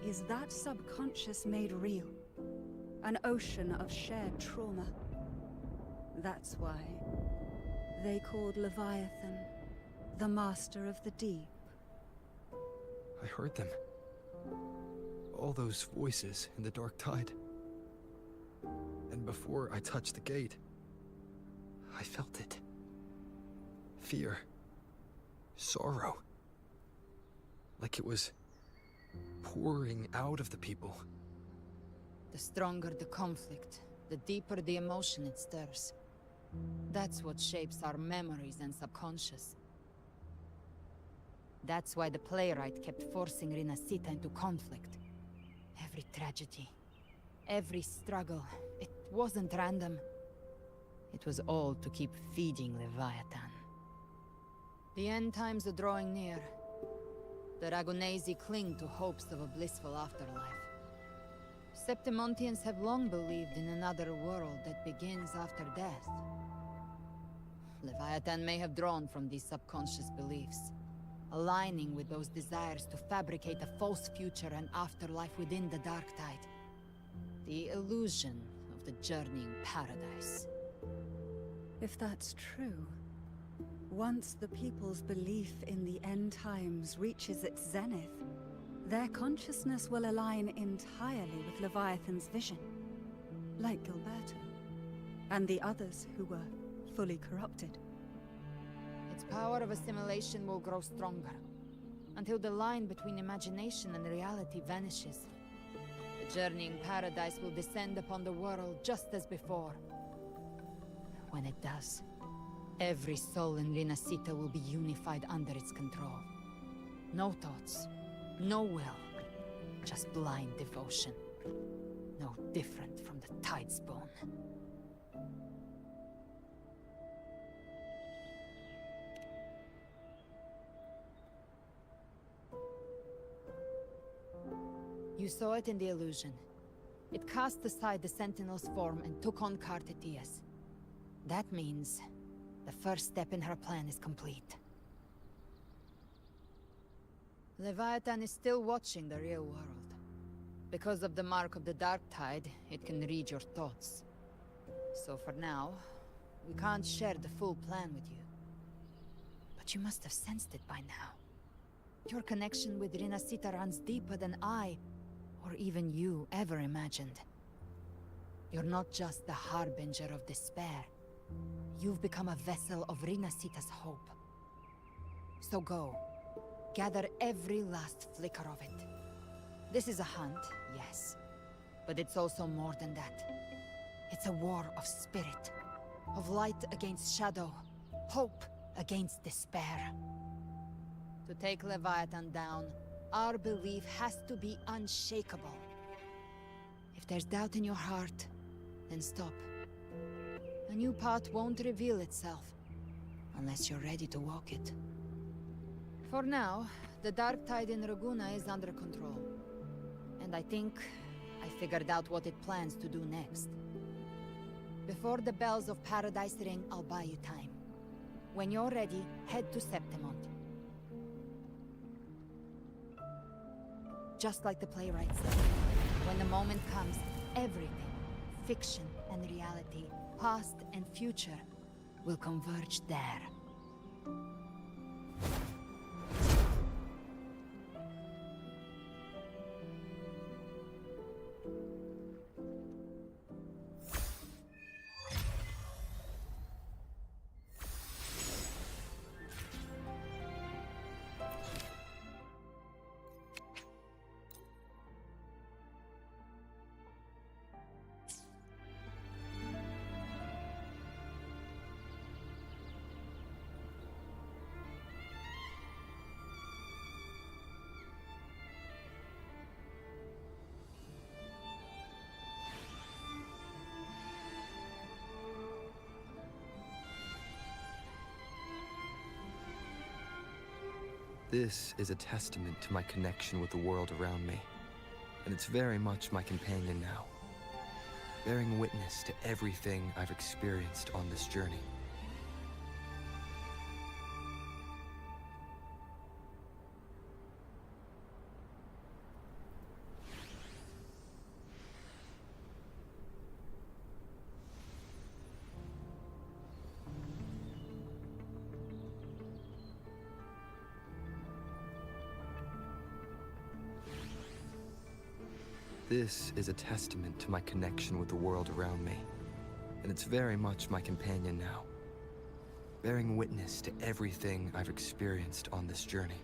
is that subconscious made real. An ocean of shared trauma. That's why they called Leviathan the Master of the Deep. I heard them. All those voices in the Dark Tide. And before I touched the gate, I felt it. Fear. Sorrow. Like it was pouring out of the people. The stronger the conflict, the deeper the emotion it stirs. That's what shapes our memories and subconscious. That's why the playwright kept forcing Rinacita into conflict. Every tragedy, every struggle, it wasn't random. It was all to keep feeding Leviathan. The end times are drawing near. The Ragunesi cling to hopes of a blissful afterlife. Septimontians have long believed in another world that begins after death. Leviathan may have drawn from these subconscious beliefs, aligning with those desires to fabricate a false future and afterlife within the Dark Tide. The illusion of the journeying paradise. If that's true, once the people's belief in the end times reaches its zenith, their consciousness will align entirely with Leviathan's vision, like Gilberto, and the others who were fully corrupted. Its power of assimilation will grow stronger, until the line between imagination and reality vanishes. The journeying paradise will descend upon the world just as before. When it does, every soul in Rinacita will be unified under its control. No thoughts, no will, just blind devotion. No different from the Tidespawn. You saw it in the illusion. It cast aside the Sentinel's form and took on Cartetia's. That means the first step in her plan is complete. Leviathan is still watching the real world. Because of the mark of the Dark Tide, it can read your thoughts. So for now, we can't share the full plan with you. But you must have sensed it by now. Your connection with Rinacita runs deeper than I, or even you, ever imagined. You're not just the harbinger of despair. You've become a vessel of Rinacita's hope. So go. Gather every last flicker of it. This is a hunt, yes. But it's also more than that. It's a war of spirit. Of light against shadow. Hope against despair. To take Leviathan down, our belief has to be unshakable. If there's doubt in your heart, then stop. A new path won't reveal itself, unless you're ready to walk it. For now, the Dark Tide in Raguna is under control. And I think I figured out what it plans to do next. Before the bells of Paradise ring, I'll buy you time. When you're ready, head to Septimont. Just like the playwright said, when the moment comes, everything, fiction and reality, past and future, will converge there. This is a testament to my connection with the world around me, and it's very much my companion now, bearing witness to everything I've experienced on this journey. This is a testament to my connection with the world around me, and it's very much my companion now, bearing witness to everything I've experienced on this journey.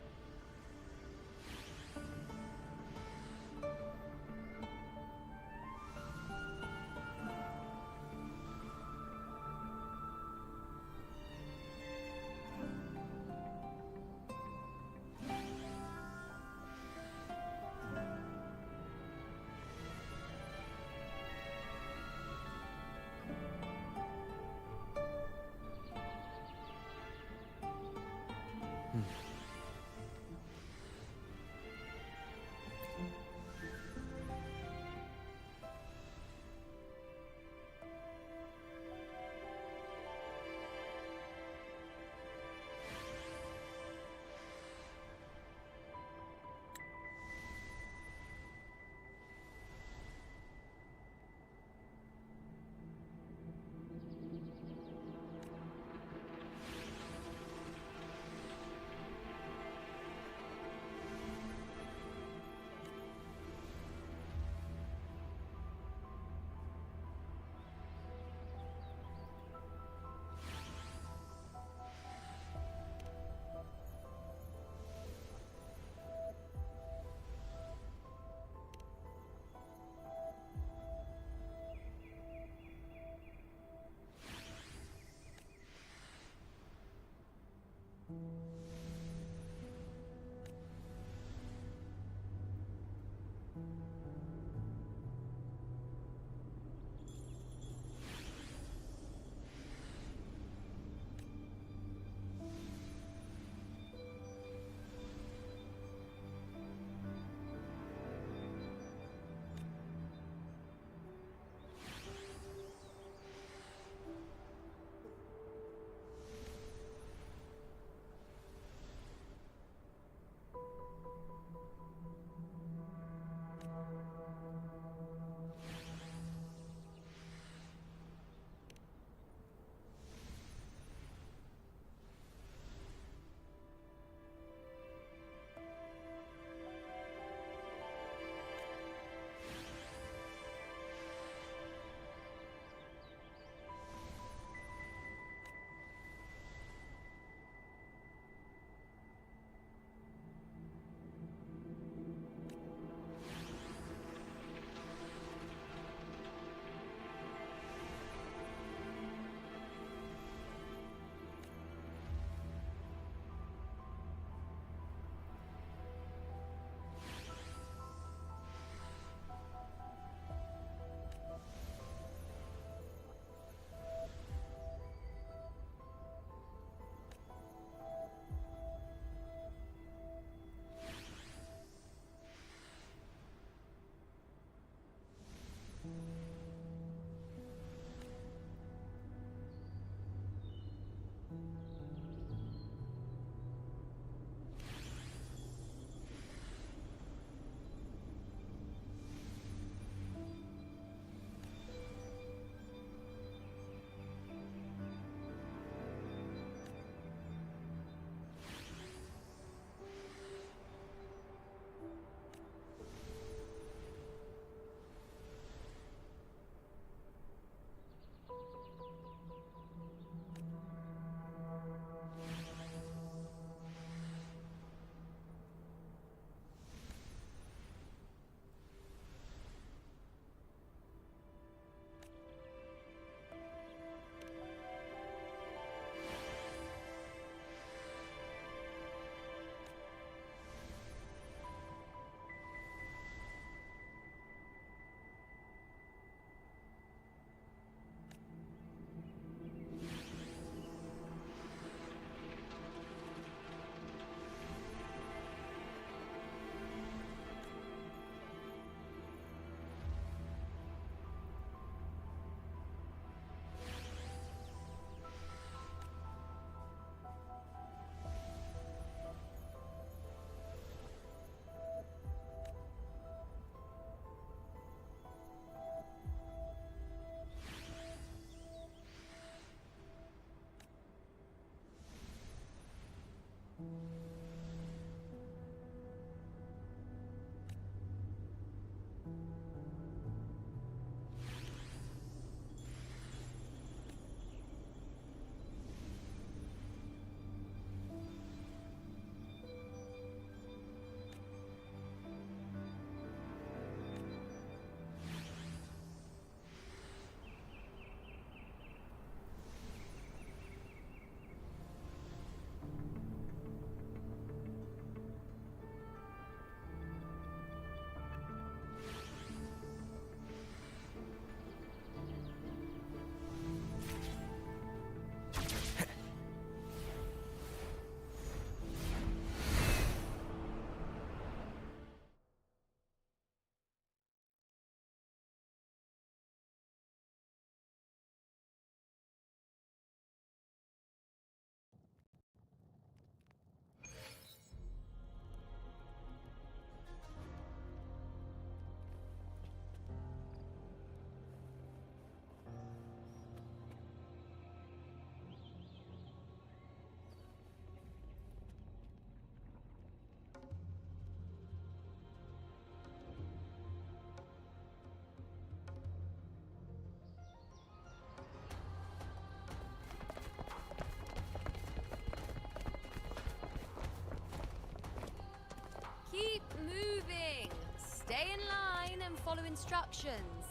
instructions.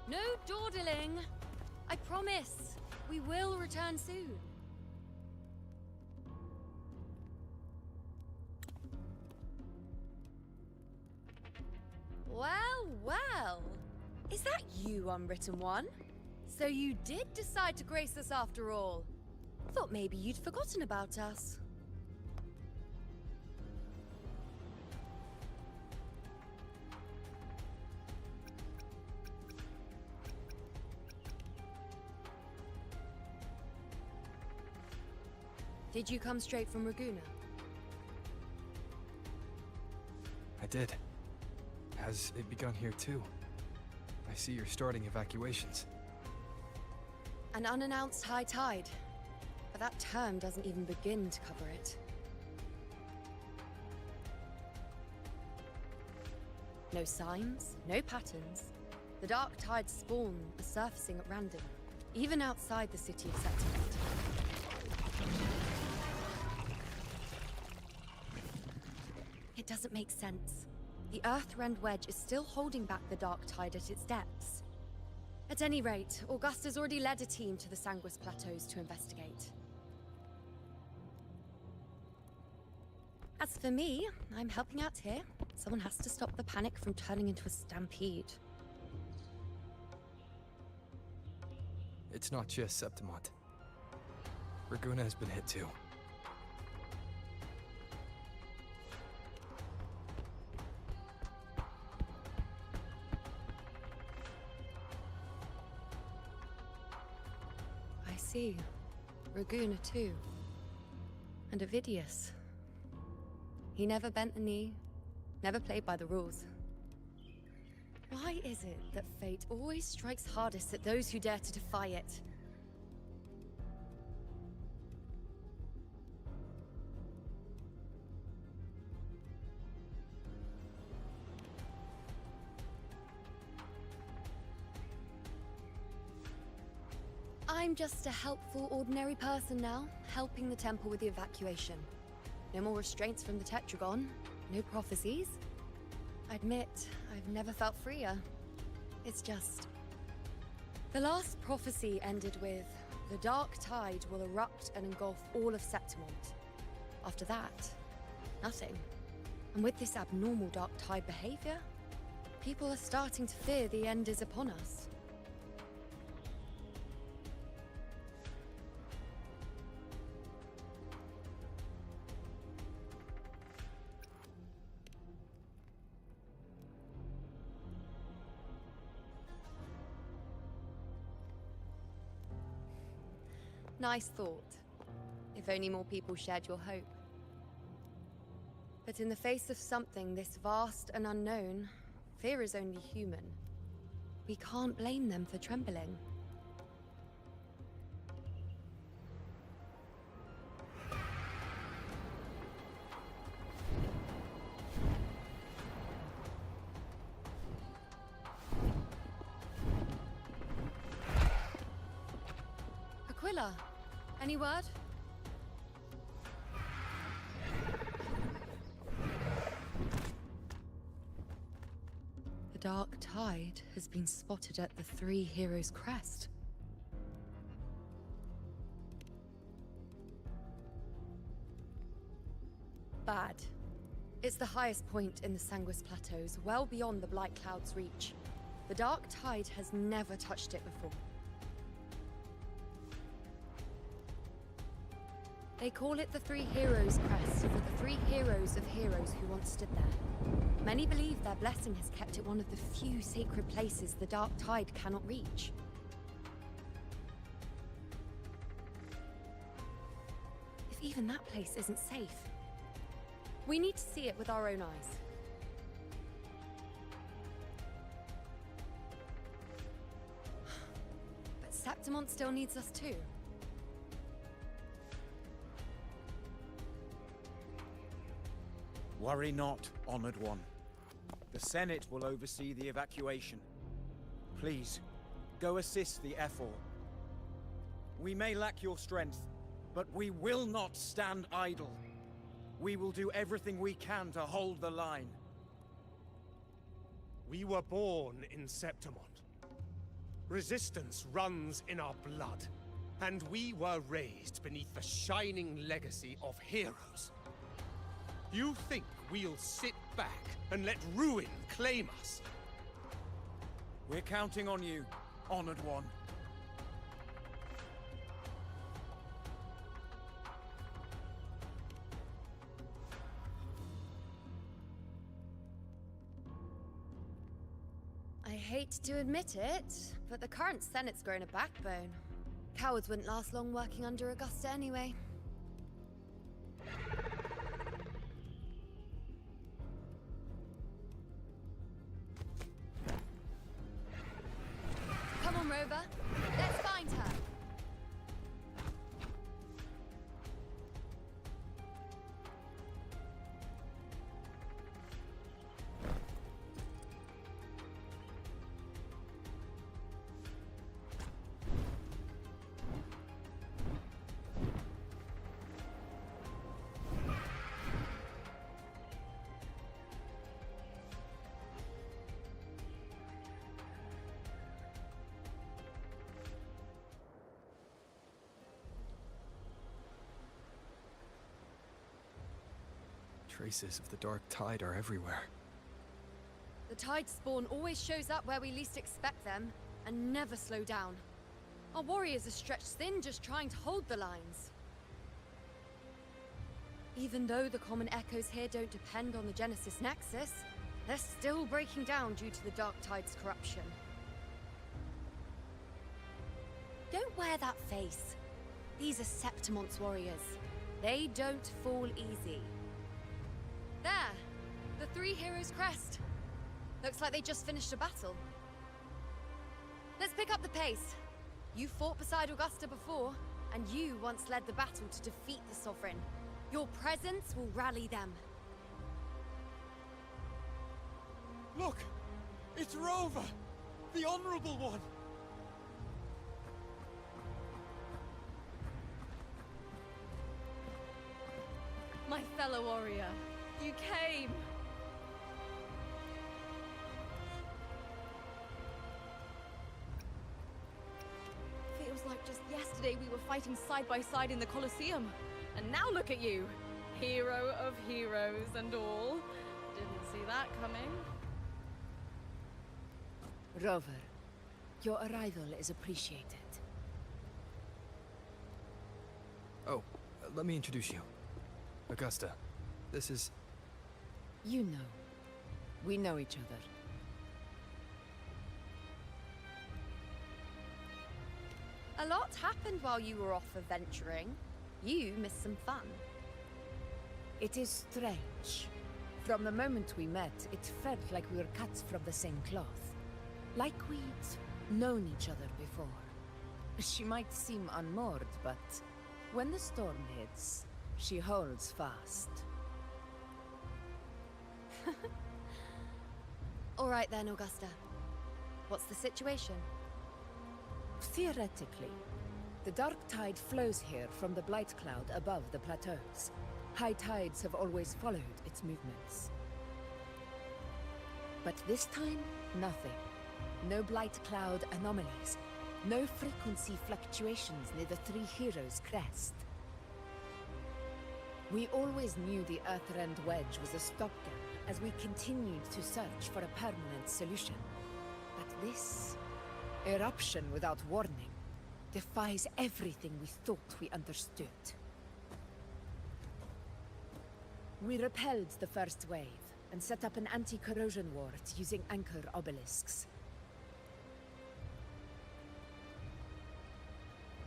No dawdling. I promise, we will return soon. Well, well. Is that you, Unwritten One? So you did decide to grace us after all. Thought maybe you'd forgotten about us. Did you come straight from Raguna? I did. Has it begun here too? I see you're starting evacuations. An unannounced high tide. But that term doesn't even begin to cover it. No signs, no patterns. The dark tide's spawn are surfacing at random, even outside the city of Settlement. It doesn't make sense. The Earthrend Wedge is still holding back the dark tide at its depths. At any rate, Augusta's already led a team to the Sanguis Plateaus to investigate. As for me, I'm helping out here. Someone has to stop the panic from turning into a stampede. It's not just Septimont. Raguna has been hit too. I see. Raguna too. And Ovidius. He never bent the knee, never played by the rules. Why is it that fate always strikes hardest at those who dare to defy it? I'm just a helpful, ordinary person now, helping the temple with the evacuation. No more restraints from the Tetragon, no prophecies. I admit, I've never felt freer. It's just... The last prophecy ended with, the dark tide will erupt and engulf all of Septimont. After that, nothing. And with this abnormal dark tide behavior, people are starting to fear the end is upon us. Nice thought. If only more people shared your hope. But in the face of something this vast and unknown, fear is only human. We can't blame them for trembling. Aquila, any word? The dark tide has been spotted at the Three Heroes' crest. Bad. It's the highest point in the Sanguis Plateaus, well beyond the Blight Cloud's reach. The dark tide has never touched it before. They call it the Three Heroes' Crest for the three heroes of heroes who once stood there. Many believe their blessing has kept it one of the few sacred places the dark tide cannot reach. If even that place isn't safe, we need to see it with our own eyes. But Septimont still needs us too. Worry not, Honored One. The Senate will oversee the evacuation. Please, go assist the Ephor. We may lack your strength, but we will not stand idle. We will do everything we can to hold the line. We were born in Septimont. Resistance runs in our blood, and we were raised beneath the shining legacy of heroes. You think we'll sit back and let ruin claim us? We're counting on you, Honored One. I hate to admit it, but the current Senate's grown a backbone. Cowards wouldn't last long working under Augusta anyway. Come on, Rover. Let's find her. Traces of the dark tide are everywhere. The tide spawn always shows up where we least expect them, and never slow down. Our warriors are stretched thin just trying to hold the lines. Even though the common echoes here don't depend on the Genesis Nexus, they're still breaking down due to the dark tide's corruption. Don't wear that face. These are Septimont's warriors. They don't fall easy. There! The three heroes' crest. Looks like they just finished a battle. Let's pick up the pace. You fought beside Augusta before, and you once led the battle to defeat the Sovereign. Your presence will rally them. Look! It's Rover! The Honorable One! My fellow warrior, you came! Feels like just yesterday we were fighting side by side in the Colosseum. And now look at you! Hero of heroes and all. Didn't see that coming. Rover, your arrival is appreciated. Oh, let me introduce you. Augusta, this is... You know. We know each other. A lot happened while you were off adventuring. You missed some fun. It is strange. From the moment we met, it felt like we were cut from the same cloth. Like we'd known each other before. She might seem unmoored, but when the storm hits, she holds fast. All right then, Augusta. What's the situation? Theoretically, the dark tide flows here from the blight cloud above the plateaus. High tides have always followed its movements. But this time, nothing. No blight cloud anomalies. No frequency fluctuations near the three heroes' crest. We always knew the Earthrend Wedge was a stopgap as we continued to search for a permanent solution. But this eruption without warning defies everything we thought we understood. We repelled the first wave and set up an anti-corrosion ward using anchor obelisks.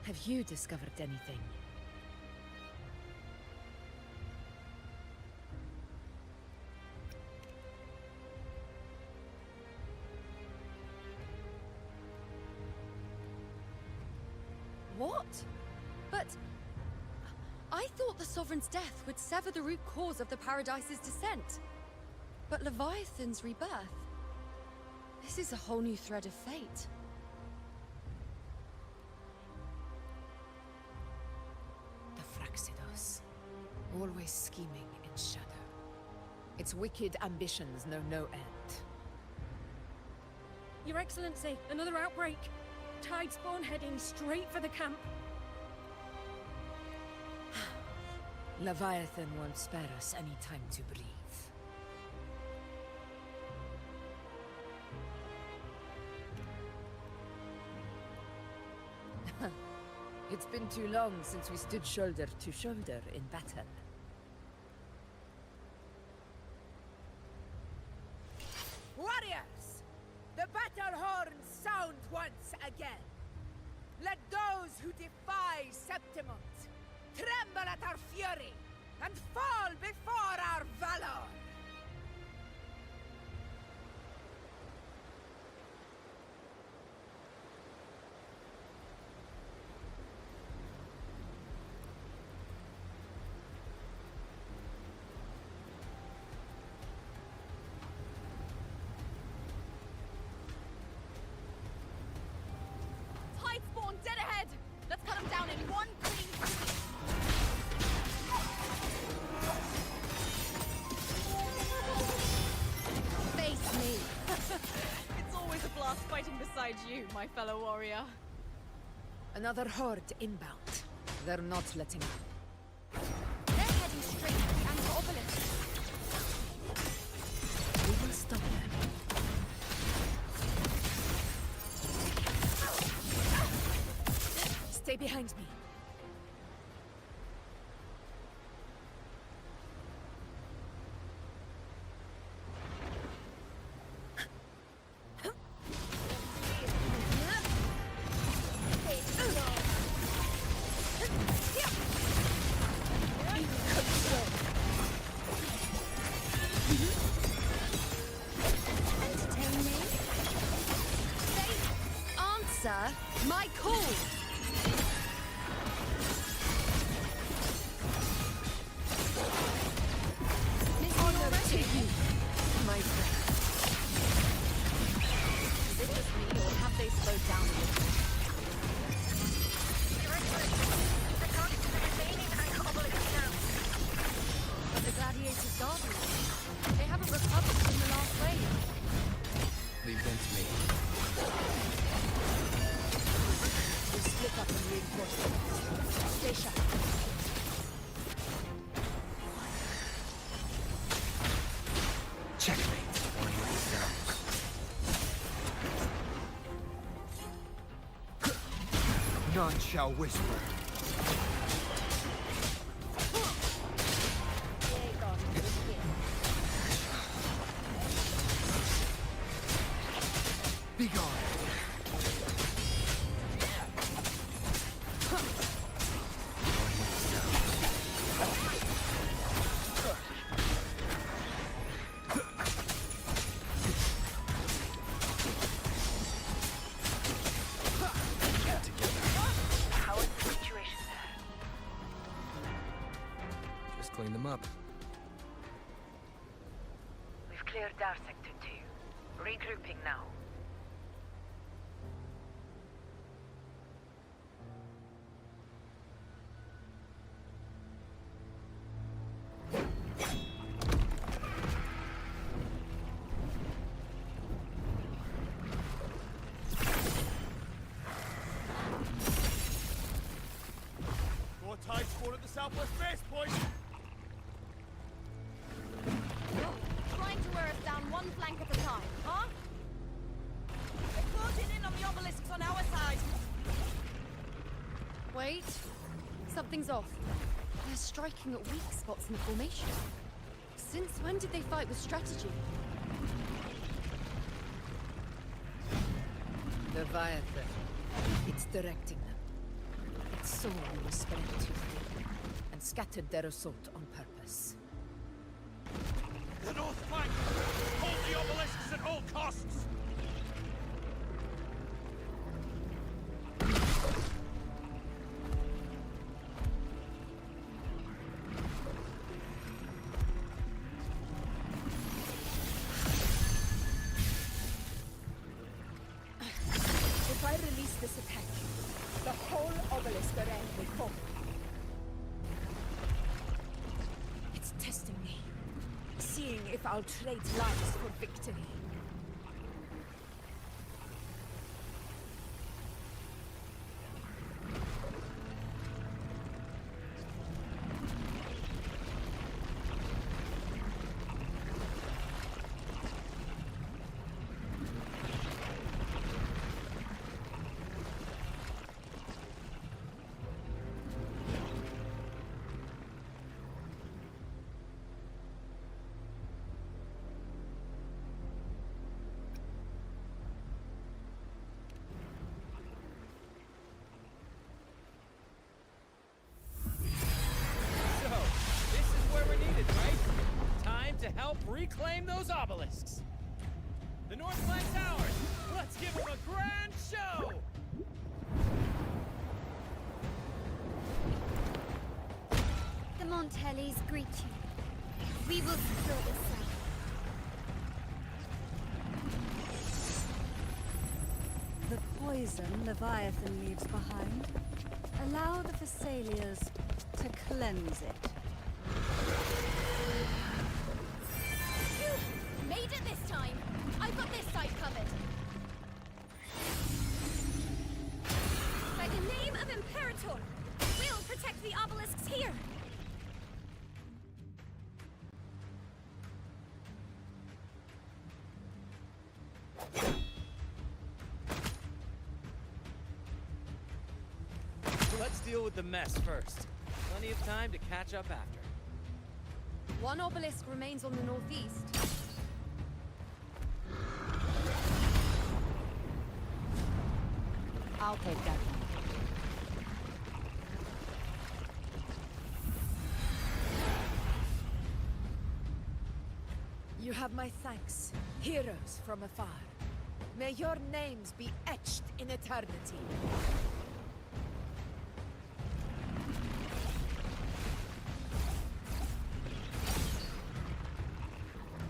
Have you discovered anything? What? But... I thought the Sovereign's death would sever the root cause of the Paradise's descent. But Leviathan's rebirth... This is a whole new thread of fate. The Fraxidos. Always scheming in shadow. Its wicked ambitions know no end. Your Excellency, another outbreak. Tidespawn heading straight for the camp. Leviathan won't spare us any time to breathe. It's been too long since we stood shoulder to shoulder in battle. Warriors! The battle horns sound once again. Let those who defy Septimont tremble at our fury and fall before our valor! Tidespawn dead ahead! Let's cut them down in one clean sweep! Face me! It's always a blast fighting beside you, my fellow warrior. Another horde inbound. They're not letting up. They're heading straight for the Anchor Obelisk. We will stop them. Stay behind me. Entertain me? They answer my call! Honor to you, my friend. Is it just me, or have they slowed down a little? Your Excellency, they're targeting the remaining Anchor Obelisk now. But the gladiators guarding us. They haven't recovered from the last wave. Leave them to me. We'll split up and reinforce them. Stay sharp. Checkmate. One with the sounds. None shall whisper. Be gone. How is the situation there? Just clean them up. We've cleared our Sector 2. Regrouping now. More Tidespawn at the southwest base point! Trying to wear us down one flank at a time, huh? They're closing in on the obelisks on our side! Wait. Something's off. They're striking at weak spots in the formation. Since when did they fight with strategy? Leviathan. It's directing them. Its soul was spread too thin and scattered their assault on purpose. The north flank! Hold the obelisks at all costs! If I release this attack, the whole obelisk array will fall. It's testing me, seeing if I'll trade lives for victory. help reclaim those obelisks. The North Flank's ours. Let's give them a grand show! The Montellis greet you. We will secure this site. The poison Leviathan leaves behind, allow the Thessalians to cleanse it. You made it this time! I've got this side covered! By the name of Imperator, we'll protect the obelisks here! Let's deal with the mess first. Plenty of time to catch up after. One obelisk remains on the northeast. I'll take that one. You have my thanks, heroes from afar. May your names be etched in eternity.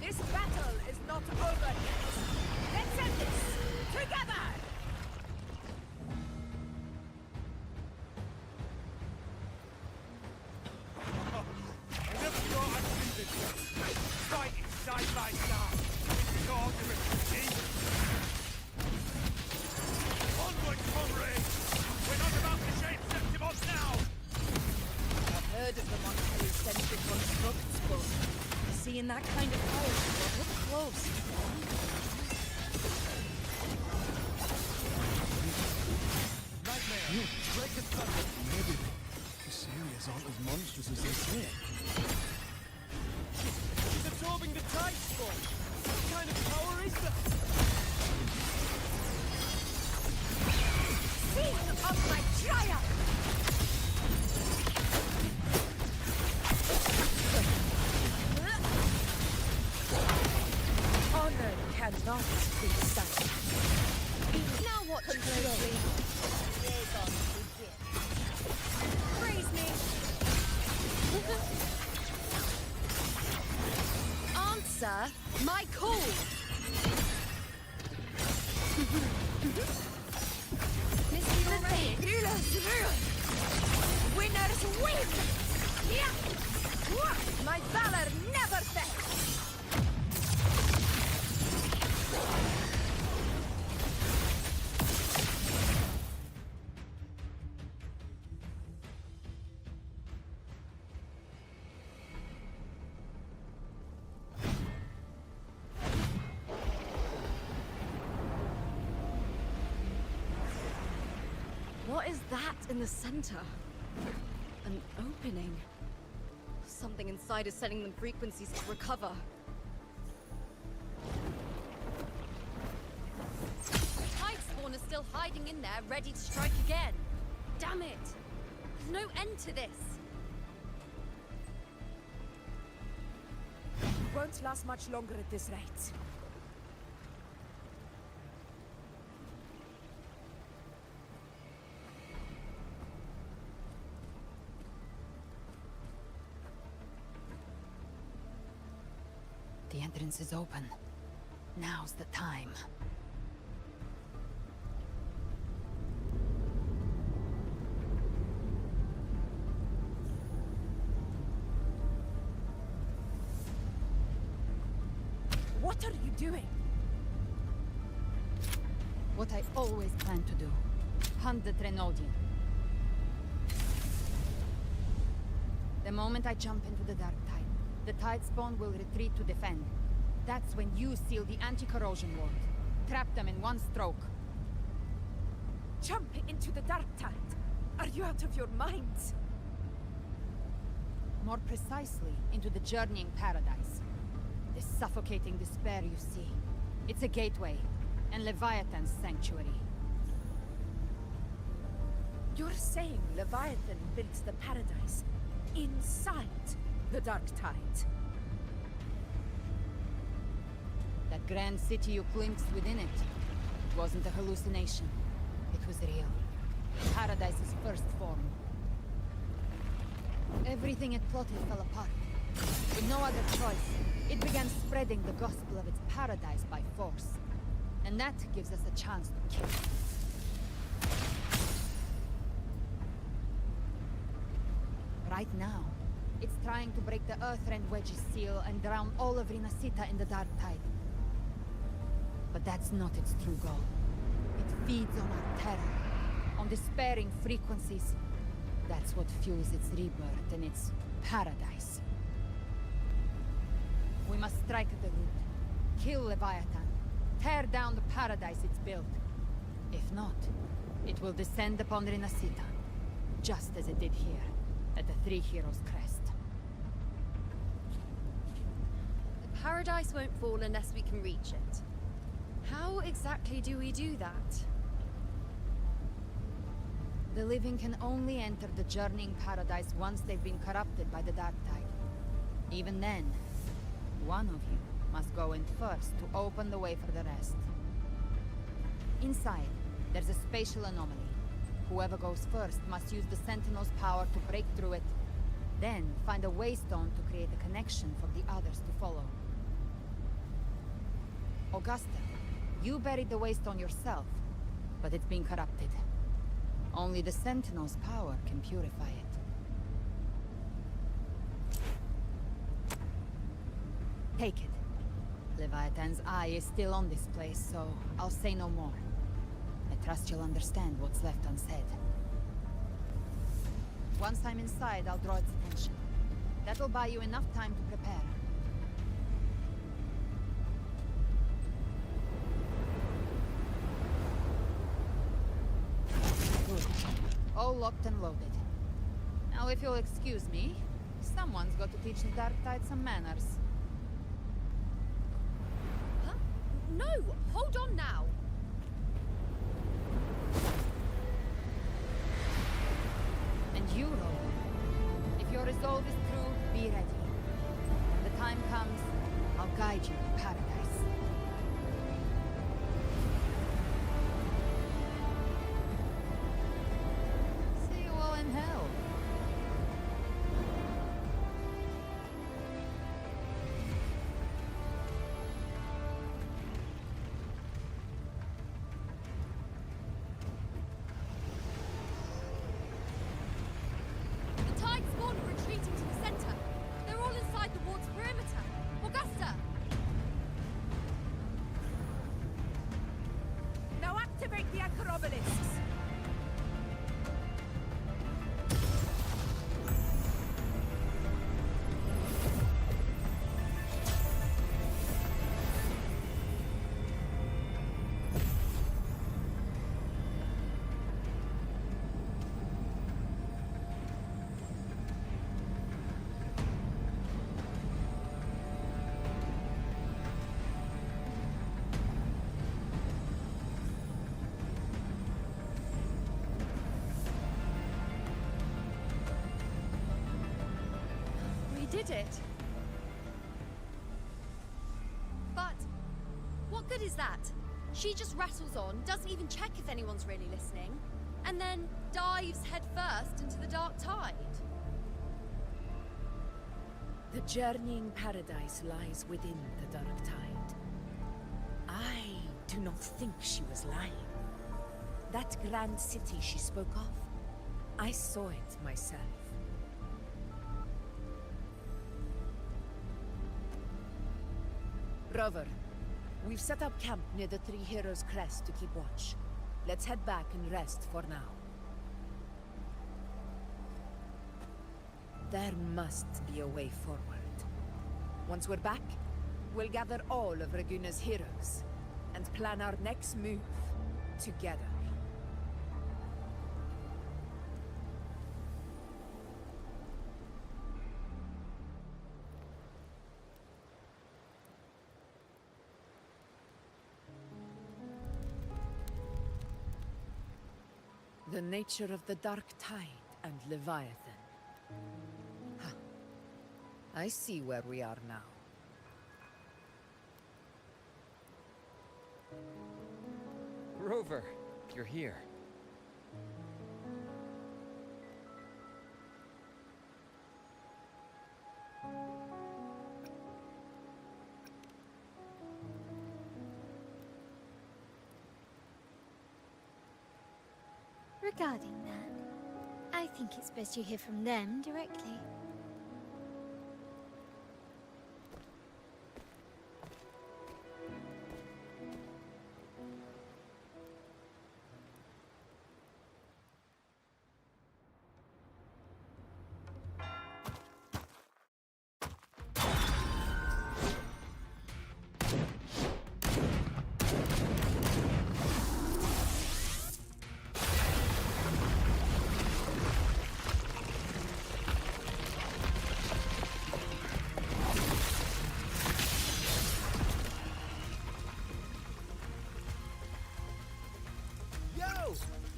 This battle is not over yet. Let's end this together! I never thought I'd see this. Fighting side by side. It's all the refugee. Onward, comrades! We're not about to shame Septimos now! I've heard of the Montelli-centric constructs, but seeing that kind of power, up close. Nightmare! You break the thunder! Maybe this area's aren't as monstrous as they say. It's absorbing the tide storm! What kind of power is that? Scene of my triumph! Honor cannot be silenced. Now watch closely. Praise me! Answer my call! Miss you already? Winners win! Yeah. My valor never fails! What is that in the center? An opening. Something inside is sending them frequencies to recover. Tide spawn is still hiding in there, ready to strike again. Damn it! There's no end to this. Won't last much longer at this rate. The entrance is open. Now's the time. What are you doing? What I always planned to do. Hunt the Trenodian. The moment I jump into the dark tide, the tide spawn will retreat to defend. That's when you seal the anti-corrosion ward. Trap them in one stroke. Jump into the dark tide. Are you out of your minds? More precisely, into the journeying paradise. The suffocating despair you see. It's a gateway, and Leviathan's sanctuary. You're saying Leviathan built the paradise inside the dark tide? That grand city you glimpsed within it, it wasn't a hallucination. It was real. Paradise's first form. Everything it plotted fell apart. With no other choice, it began spreading the gospel of its paradise by force. And that gives us a chance to kill it. Right now, it's trying to break the Earthrend Wedge's seal and drown all of Rinacita in the Dark Tide. But that's not its true goal. It feeds on our terror, on despairing frequencies. That's what fuels its rebirth and its paradise. We must strike at the root, kill Leviathan, tear down the paradise it's built. If not, it will descend upon Rinacita, just as it did here, at the Three Heroes' Crest. The paradise won't fall unless we can reach it. How exactly do we do that? The living can only enter the journeying paradise once they've been corrupted by the Dark Tide. Even then, one of you must go in first to open the way for the rest. Inside, there's a spatial anomaly. Whoever goes first must use the Sentinel's power to break through it, then find a waystone to create a connection for the others to follow. Augusta, you buried the waystone yourself, but it's been corrupted. Only the Sentinel's power can purify it. Take it. Leviathan's eye is still on this place, so I'll say no more. I trust you'll understand what's left unsaid. Once I'm inside, I'll draw its attention. That'll buy you enough time to prepare. Good. All locked and loaded. Now, if you'll excuse me, someone's got to teach the Dark Tide some manners. Huh? No! Hold on now! And you, Rover. If your resolve is true, be ready. When the time comes, I'll guide you to paradise. See you all in hell. The Tide spawn are retreating to the center. They're all inside the ward's perimeter. Augusta! Now activate the Acrobelisks! We did it. But what good is that? She just rattles on, doesn't even check if anyone's really listening, and then dives headfirst into the Dark Tide. The journeying paradise lies within the Dark Tide. I do not think she was lying. That grand city she spoke of, I saw it myself. Rover, we've set up camp near the Three Heroes' Crest to keep watch. Let's head back and rest for now. There must be a way forward. Once we're back, we'll gather all of Raguna's heroes and plan our next move together. The nature of the Dark Tide and Leviathan. Huh. I see where we are now. Rover, you're here. Regarding that, I think it's best you hear from them directly.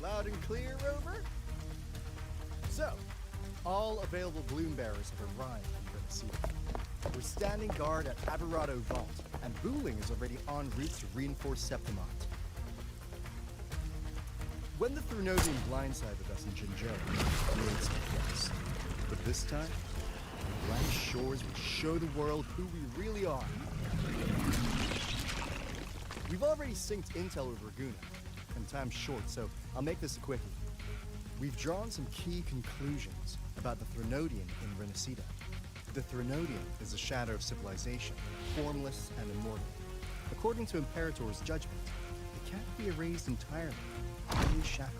Loud and clear, Rover? So, all available bloom bearers have arrived in Rinacita. We're standing guard at Averado Vault, and Booling is already en route to reinforce Septimont. When the Threnodian blindsided us in Jinzhou, we ate some yes. But this time, the Blank Shores will show the world who we really are. We've already synced intel with Raguna, and time's short, so I'll make this a quickie. We've drawn some key conclusions about the Threnodian in Rinacita. The Threnodian is a shadow of civilization, formless and immortal. According to Imperator's judgment, it can't be erased entirely, only shadowed.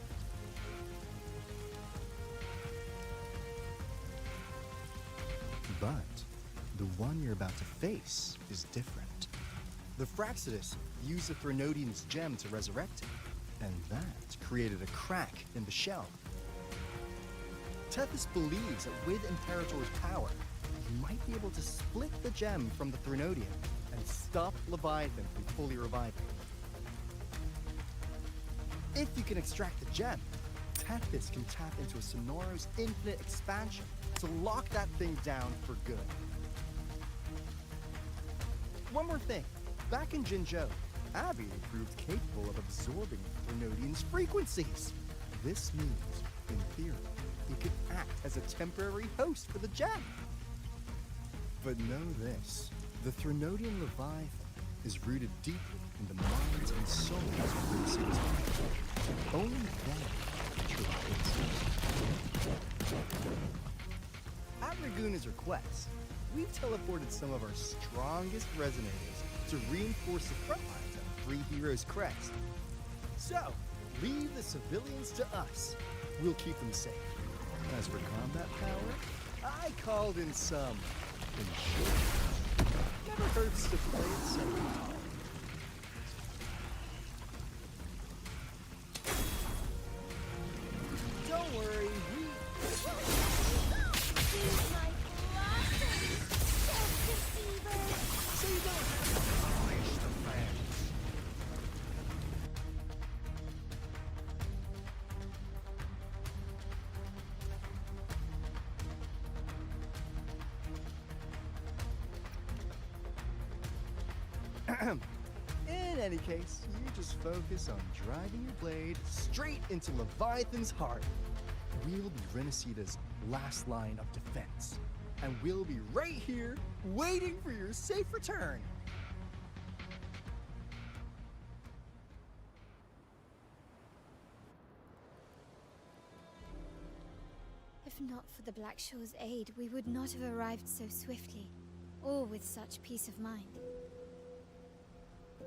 But the one you're about to face is different. The Fraxidus used the Threnodian's gem to resurrect it, and that created a crack in the shell. Tethys believes that with Imperator's power, he might be able to split the gem from the Threnodian and stop Leviathan from fully reviving. If you can extract the gem, Tethys can tap into a Sonoro's infinite expansion to lock that thing down for good. One more thing. Back in Jinzhou, Abby proved capable of absorbing Threnodian's frequencies. This means, in theory, it could act as a temporary host for the gem. But know this, the Threnodian Leviathan is rooted deeply in the minds and souls of Rinacita's people. Only then should it At Raguna's request, we've teleported some of our strongest resonators to reinforce the front lines at Three Heroes Crest. So, leave the civilians to us. We'll keep them safe. As for combat power, I called in some insurance. Never hurts to play it safe. Don't worry, so you don't have to polish the fans. In any case, you just focus on driving your blade straight into Leviathan's heart. We'll be Rinacita's last line of defense. And we'll be right here, waiting for your safe return. If not for the Black Shore's aid, we would not have arrived so swiftly, or with such peace of mind.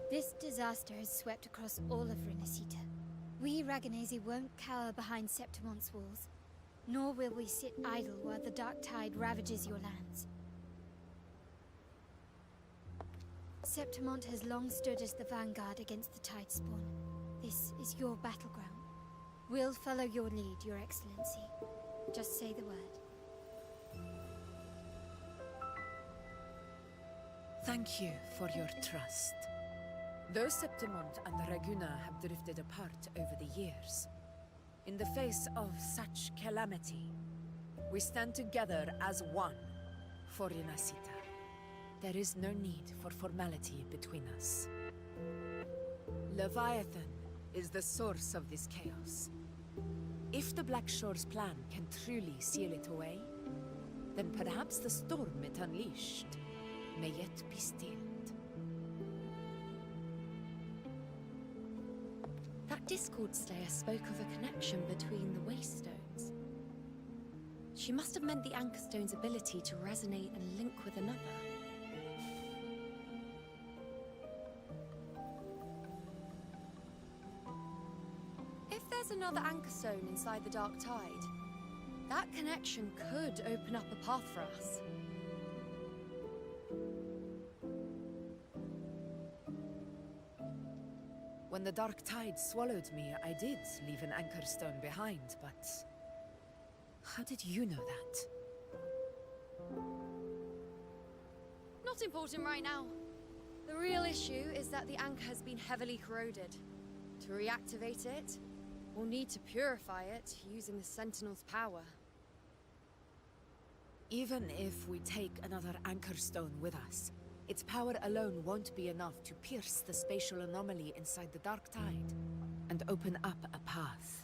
This disaster has swept across all of Rinacita. We Raganesi won't cower behind Septimont's walls, nor will we sit idle while the dark tide ravages your lands. Septimont has long stood as the vanguard against the tide spawn. This is your battleground. We'll follow your lead, Your Excellency. Just say the word. Thank you for your trust. Though Septimont and Raguna have drifted apart over the years, in the face of such calamity, we stand together as one for Rinacita. There is no need for formality between us. Leviathan is the source of this chaos. If the Black Shore's plan can truly seal it away, then perhaps the storm it unleashed may yet be stilled. That Discord Slayer spoke of a connection between the Waystones. She must have meant the Anchor Stone's ability to resonate and link with another. If there's another Anchor Stone inside the Dark Tide, that connection could open up a path for us. When the Dark Tide swallowed me, I did leave an Anchor Stone behind, but... how did you know that? Not important right now. The real issue is that the anchor has been heavily corroded. To reactivate it, we'll need to purify it using the Sentinel's power. Even if we take another Anchor Stone with us, its power alone won't be enough to pierce the spatial anomaly inside the Dark Tide and open up a path.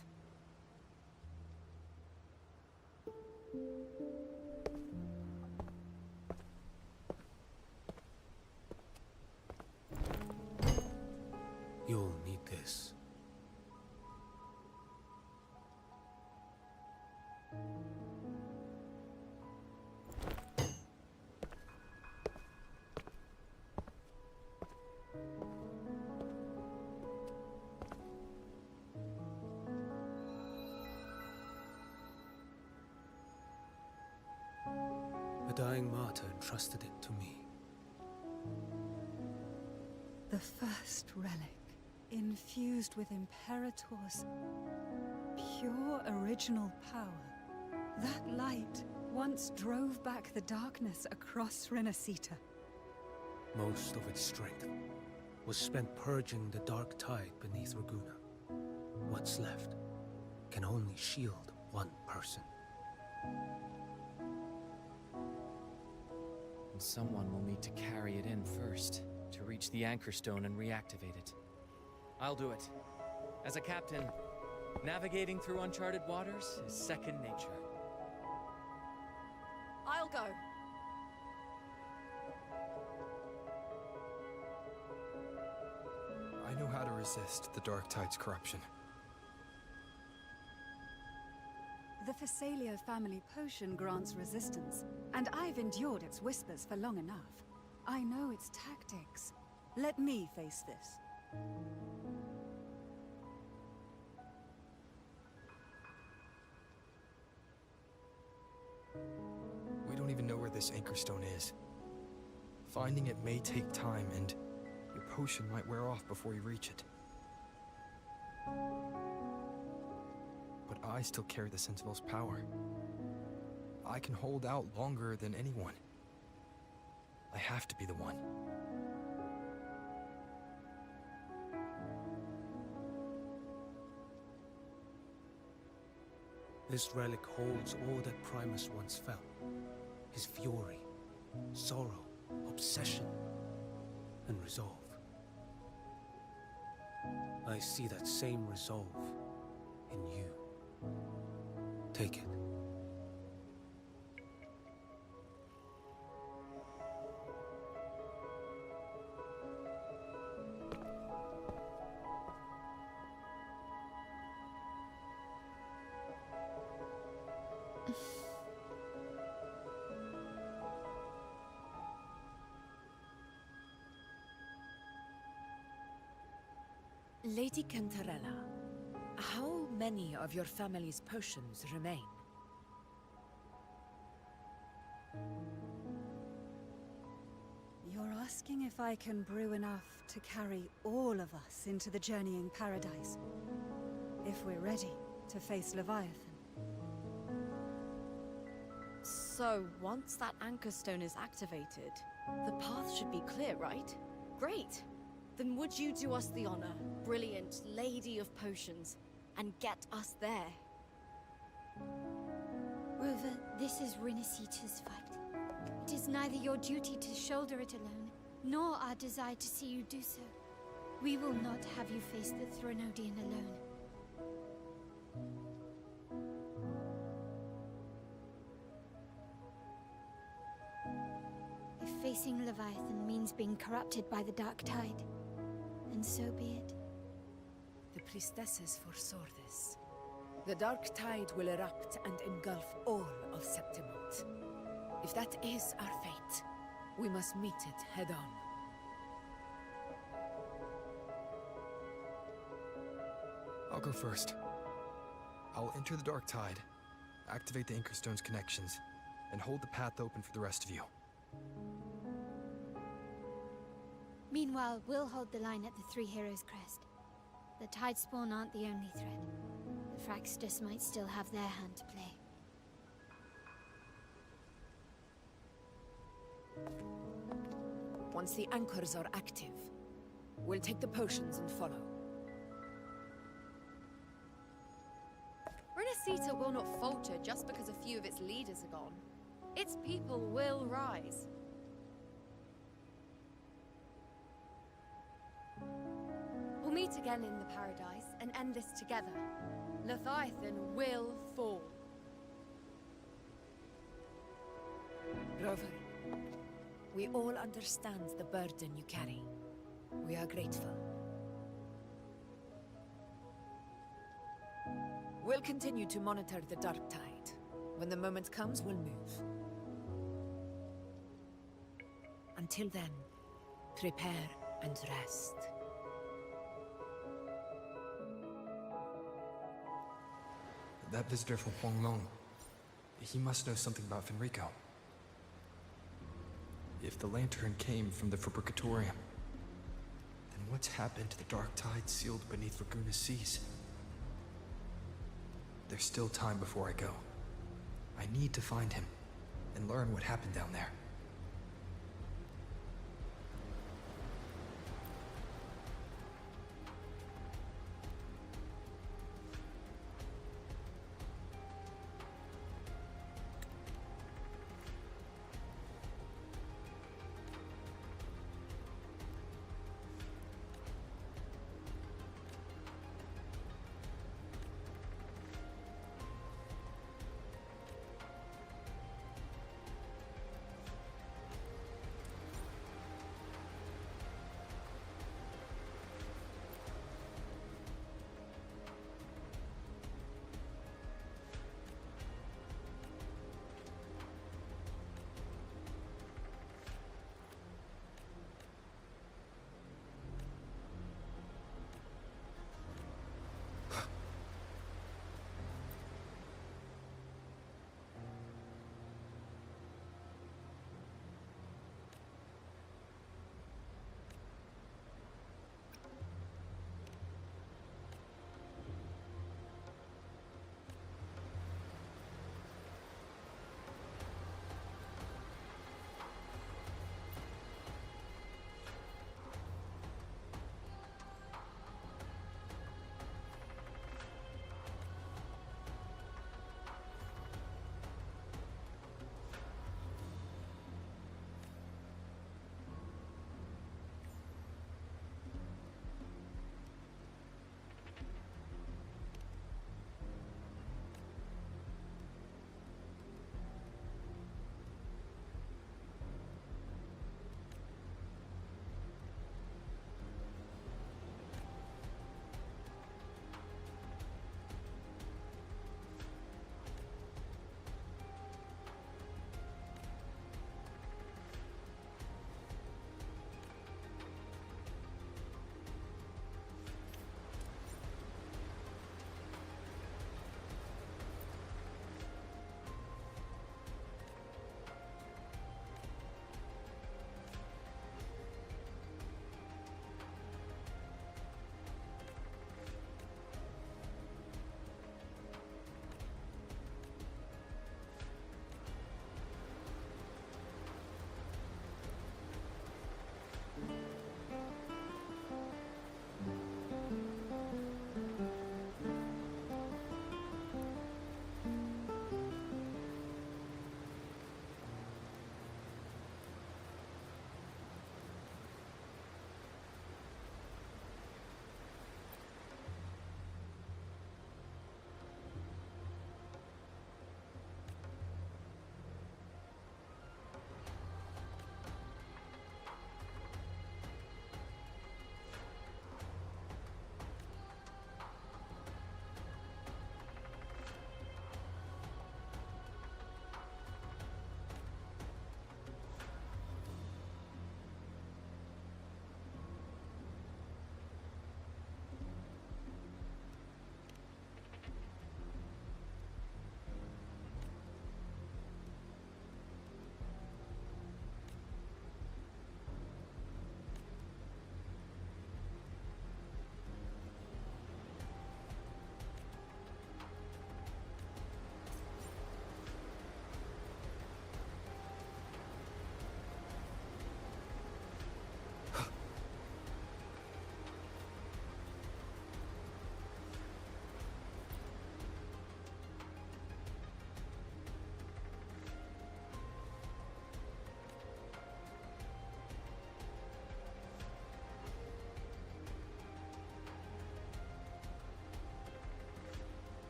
You'll need this. A dying martyr entrusted it to me. The first relic, infused with Imperator's pure original power. That light once drove back the darkness across Rinacita. Most of its strength was spent purging the dark tide beneath Raguna. What's left can only shield one person. And someone will need to carry it in first, to reach the Anchor Stone and reactivate it. I'll do it. As a captain, navigating through uncharted waters is second nature. I'll go. I know how to resist the Dark Tide's corruption. The Phasalia family potion grants resistance, and I've endured its whispers for long enough. I know its tactics. Let me face this. We don't even know where this Anchor Stone is. Finding it may take time, and your potion might wear off before you reach it. But I still carry the Sentinel's power. I can hold out longer than anyone. I have to be the one. This relic holds all that Primus once felt. His fury, sorrow, obsession, and resolve. I see that same resolve in you. Take it. Lady Cantarella, how many of your family's potions remain? You're asking if I can brew enough to carry all of us into the journeying paradise. If we're ready to face Leviathan. So, once that Anchor Stone is activated, the path should be clear, right? Great! Then would you do us the honor, brilliant Lady of Potions, and get us there? Rover, this is Rinacita's fight. It is neither your duty to shoulder it alone, nor our desire to see you do so. We will not have you face the Threnodian alone. If facing Leviathan means being corrupted by the Dark Tide, then so be it. The priestesses foresaw this. The Dark Tide will erupt and engulf all of Septimont. If that is our fate, we must meet it head on. I'll go first. I'll enter the Dark Tide, activate the Anchorstone's connections, and hold the path open for the rest of you. Meanwhile, we'll hold the line at the Three Heroes Crest. The Tidespawn aren't the only threat. The Fraxtus might still have their hand to play. Once the anchors are active, we'll take the potions and follow. Rinacita will not falter just because a few of its leaders are gone. Its people will rise. We'll meet again in the Paradise and end this together. Leviathan will fall. Rover, we all understand the burden you carry. We are grateful. We'll continue to monitor the Dark Tide. When the moment comes, we'll move. Until then, prepare and rest. That visitor from Huanglong, he must know something about Fenrico. If the lantern came from the Fabricatorium, then what's happened to the Dark Tide sealed beneath Laguna's seas? There's still time before I go. I need to find him and learn what happened down there.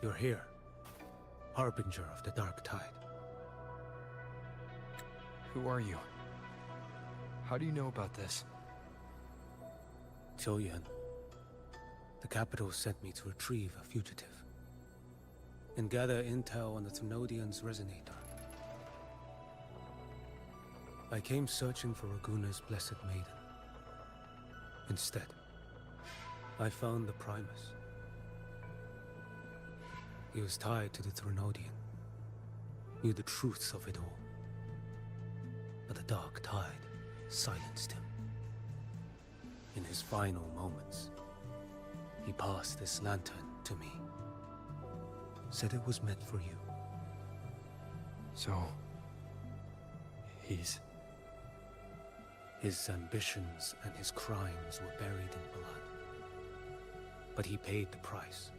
You're here, Harbinger of the Dark Tide. Who are you? How do you know about this? Choyan. The capital sent me to retrieve a fugitive and gather intel on the Thenodian's resonator. I came searching for Raguna's Blessed Maiden. Instead, I found the Primus. He was tied to the Thenodian, knew the truths of it all. But the Dark Tide silenced him. In his final moments, he passed this lantern to me. Said it was meant for you. So... he's... His ambitions and his crimes were buried in blood. But he paid the price.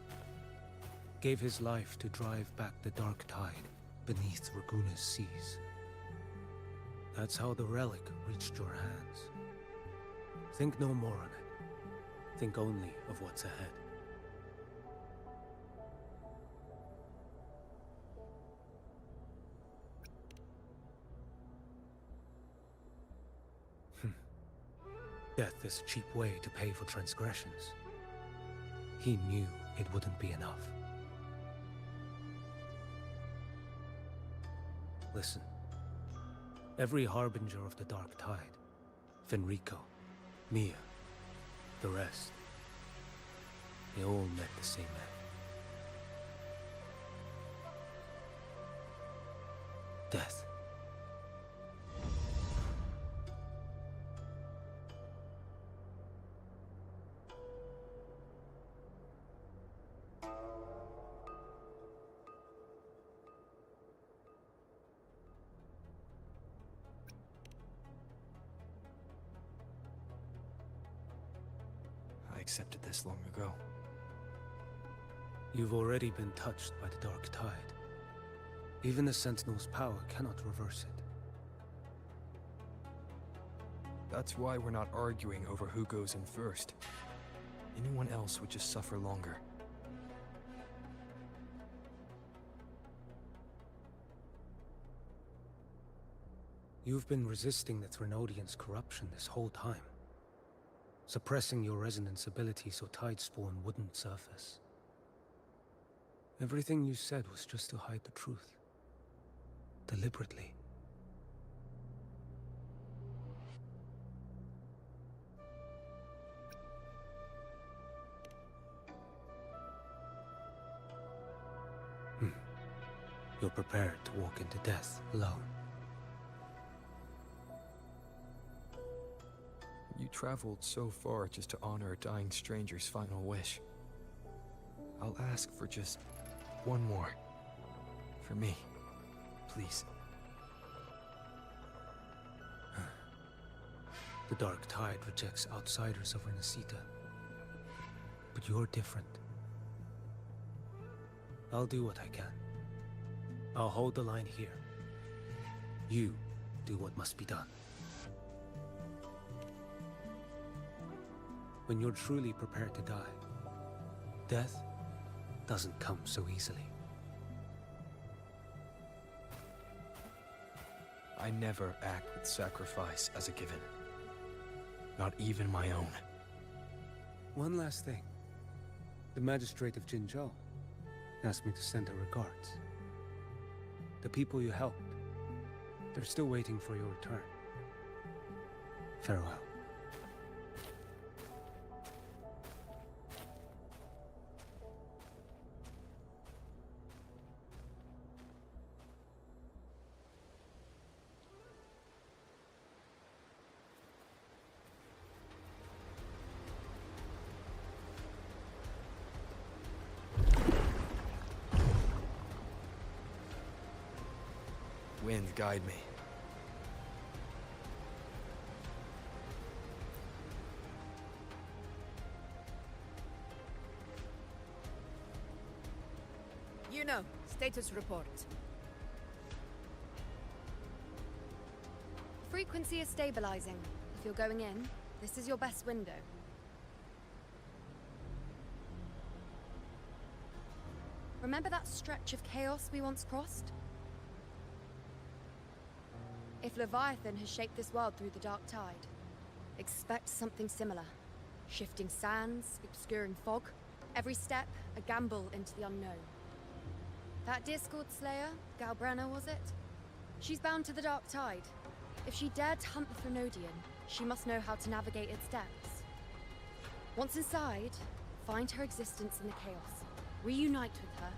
Gave his life to drive back the Dark Tide beneath Raguna's seas. That's how the relic reached your hands. Think no more on it. Think only of what's ahead. Death is a cheap way to pay for transgressions. He knew it wouldn't be enough. Listen. Every Harbinger of the Dark Tide, Fenrico, Mia, the rest, they all met the same end. Death. I accepted this long ago. You've already been touched by the Dark Tide. Even the Sentinel's power cannot reverse it. That's why we're not arguing over who goes in first. Anyone else would just suffer longer. You've been resisting the Thenodian's corruption this whole time. Suppressing your resonance ability so Tidespawn wouldn't surface. Everything you said was just to hide the truth. Deliberately. You're prepared to walk into death alone. You traveled so far just to honor a dying stranger's final wish. I'll ask for just one more. For me. Please. The Dark Tide rejects outsiders of Rinacita. But you're different. I'll do what I can. I'll hold the line here. You do what must be done. When you're truly prepared to die, death doesn't come so easily. I never act with sacrifice as a given. Not even my own. One last thing. The magistrate of Jinzhou asked me to send her regards. The people you helped, they're still waiting for your return. Farewell. Wind, guide me. Status report. Frequency is stabilizing. If you're going in, this is your best window. Remember that stretch of chaos we once crossed? If Leviathan has shaped this world through the dark tide, expect something similar. Shifting sands, obscuring fog, every step a gamble into the unknown. That Discord Slayer, Galbrenna was it? She's bound to the dark tide. If she dared to hunt the Frenodian, she must know how to navigate its depths. Once inside, find her existence in the chaos. Reunite with her.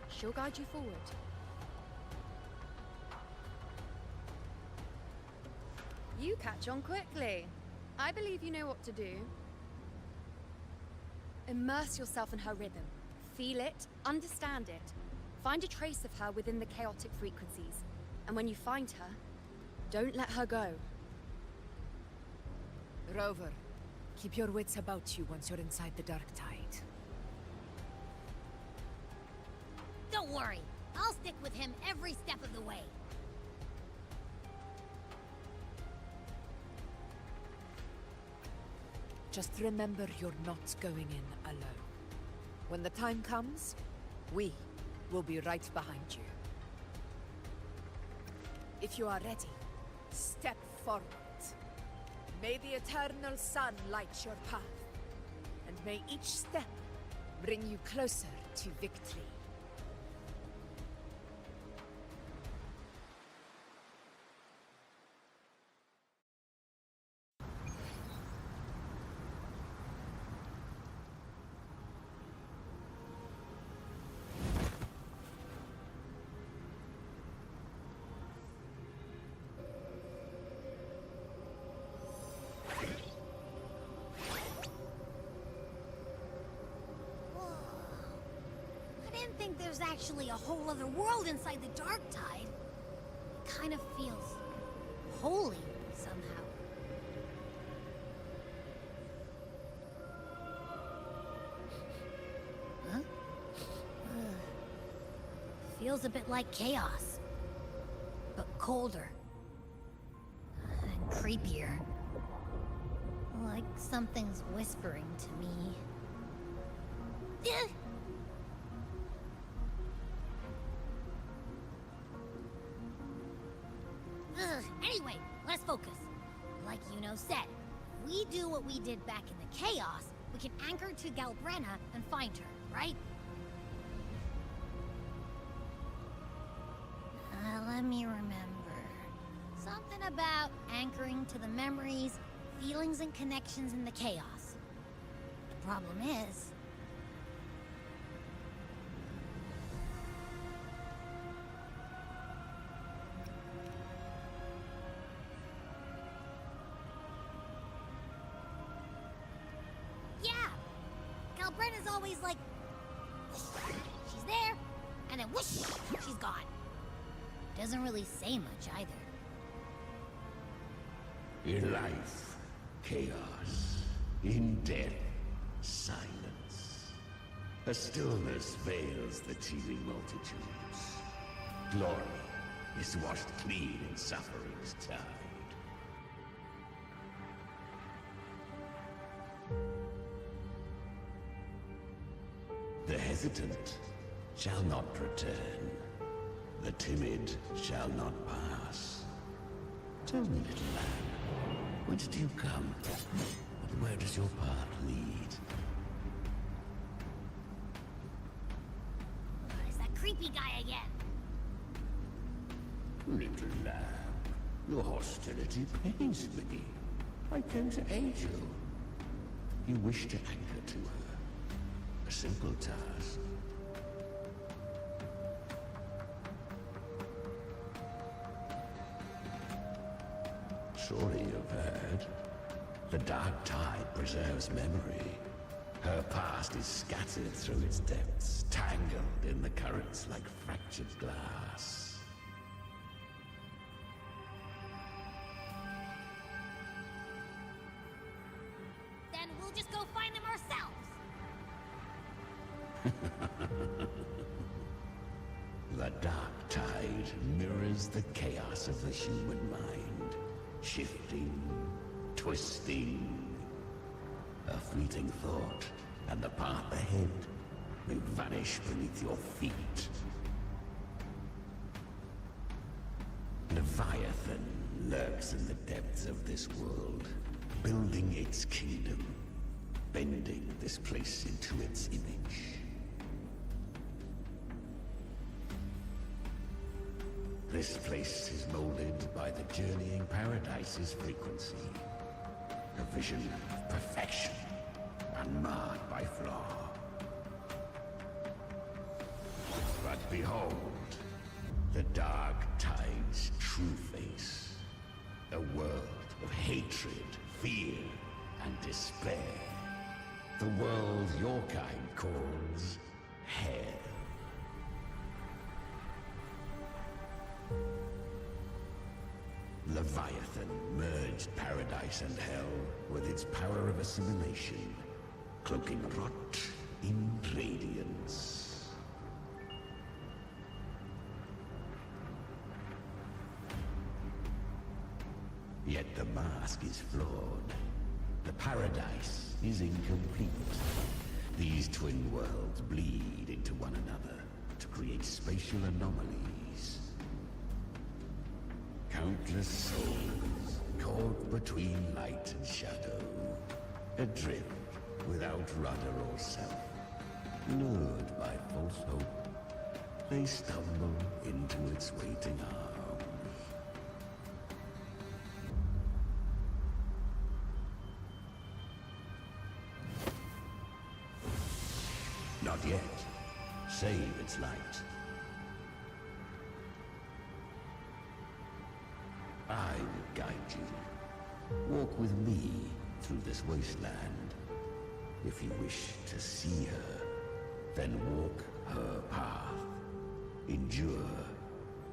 She'll guide you forward. You catch on quickly. I believe you know what to do. Immerse yourself in her rhythm. Feel it, understand it. Find a trace of her within the chaotic frequencies. And when you find her, don't let her go. Rover, keep your wits about you once you're inside the dark tide. Don't worry. I'll stick with him every step of the way. Just remember you're not going in alone. When the time comes, we will be right behind you. If you are ready, step forward. May the eternal sun light your path, and may each step bring you closer to victory. I think there's actually a whole other world inside the dark tide. It kind of feels holy somehow. Huh? Feels a bit like chaos, but colder and creepier. Like something's whispering to me. Anyway, let's focus. Like Yuno said, if we do what we did back in the chaos, we can anchor to Galbrenna and find her, right? Let me remember. Something about anchoring to the memories, feelings, and connections in the chaos. The problem is... yeah! Galbrenna's always like... whoosh, she's there, and then whoosh, she's gone. Doesn't really say much either. In life, chaos. In death, silence. A stillness veils the teeming multitudes. Glory is washed clean in suffering's tide. The hesitant shall not return. The timid shall not pass. Tell me, little lad, whence do you come? And where does your path lead? It's that creepy guy again. Little lamb, your hostility pains me. I came to aid you. You wish to anchor to her. A simple task. Surely you've heard. The dark tide preserves memory. Her past is scattered through its depths, tangled in the currents like fractured glass. Then we'll just go find them ourselves. The dark tide mirrors the chaos of the human mind, shifting, twisting. A fleeting thought, and the path ahead may vanish beneath your feet. Leviathan lurks in the depths of this world, building its kingdom, bending this place into its image. This place is molded by the journeying paradise's frequency. A vision of perfection, unmarred by flaw. But behold, the dark tide's true face. A world of hatred, fear, and despair. The world your kind calls hell. Leviathan merged paradise and hell with its power of assimilation, cloaking rot in radiance. Yet the mask is flawed. The paradise is incomplete. These twin worlds bleed into one another to create spatial anomalies. Countless souls caught between light and shadow, adrift without rudder or self, lured by false hope, they stumble into its waiting arms. Not yet. Save its light. I will guide you. Walk with me through this wasteland. If you wish to see her, then walk her path. Endure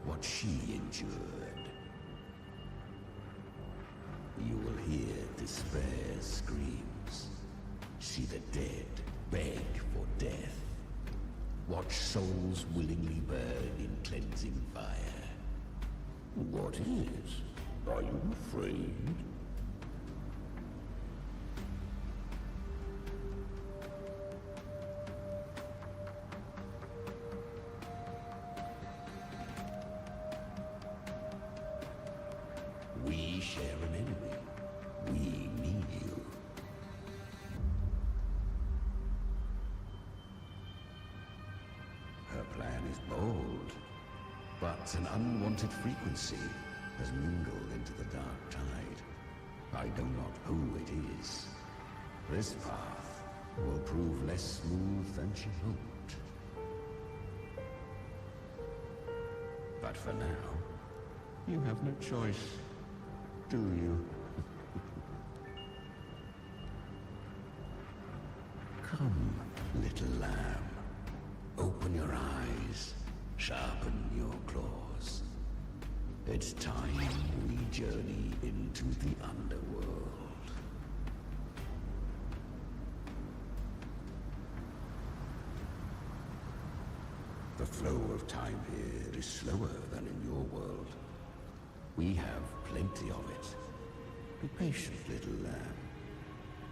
what she endured. You will hear despair's screams. See the dead beg for death. Watch souls willingly burn in cleansing fire. What is? Are you afraid? We share an enemy. We need you. Her plan is bold, but an unwanted frequency has mingled into the dark tide. I know not who it is. This path will prove less smooth than she hoped. But for now, you have no choice, do you? Come, little lamb. Open your eyes, sharpen your claws. It's time we journey into the underworld. The flow of time here is slower than in your world. We have plenty of it. Be patient, little lamb.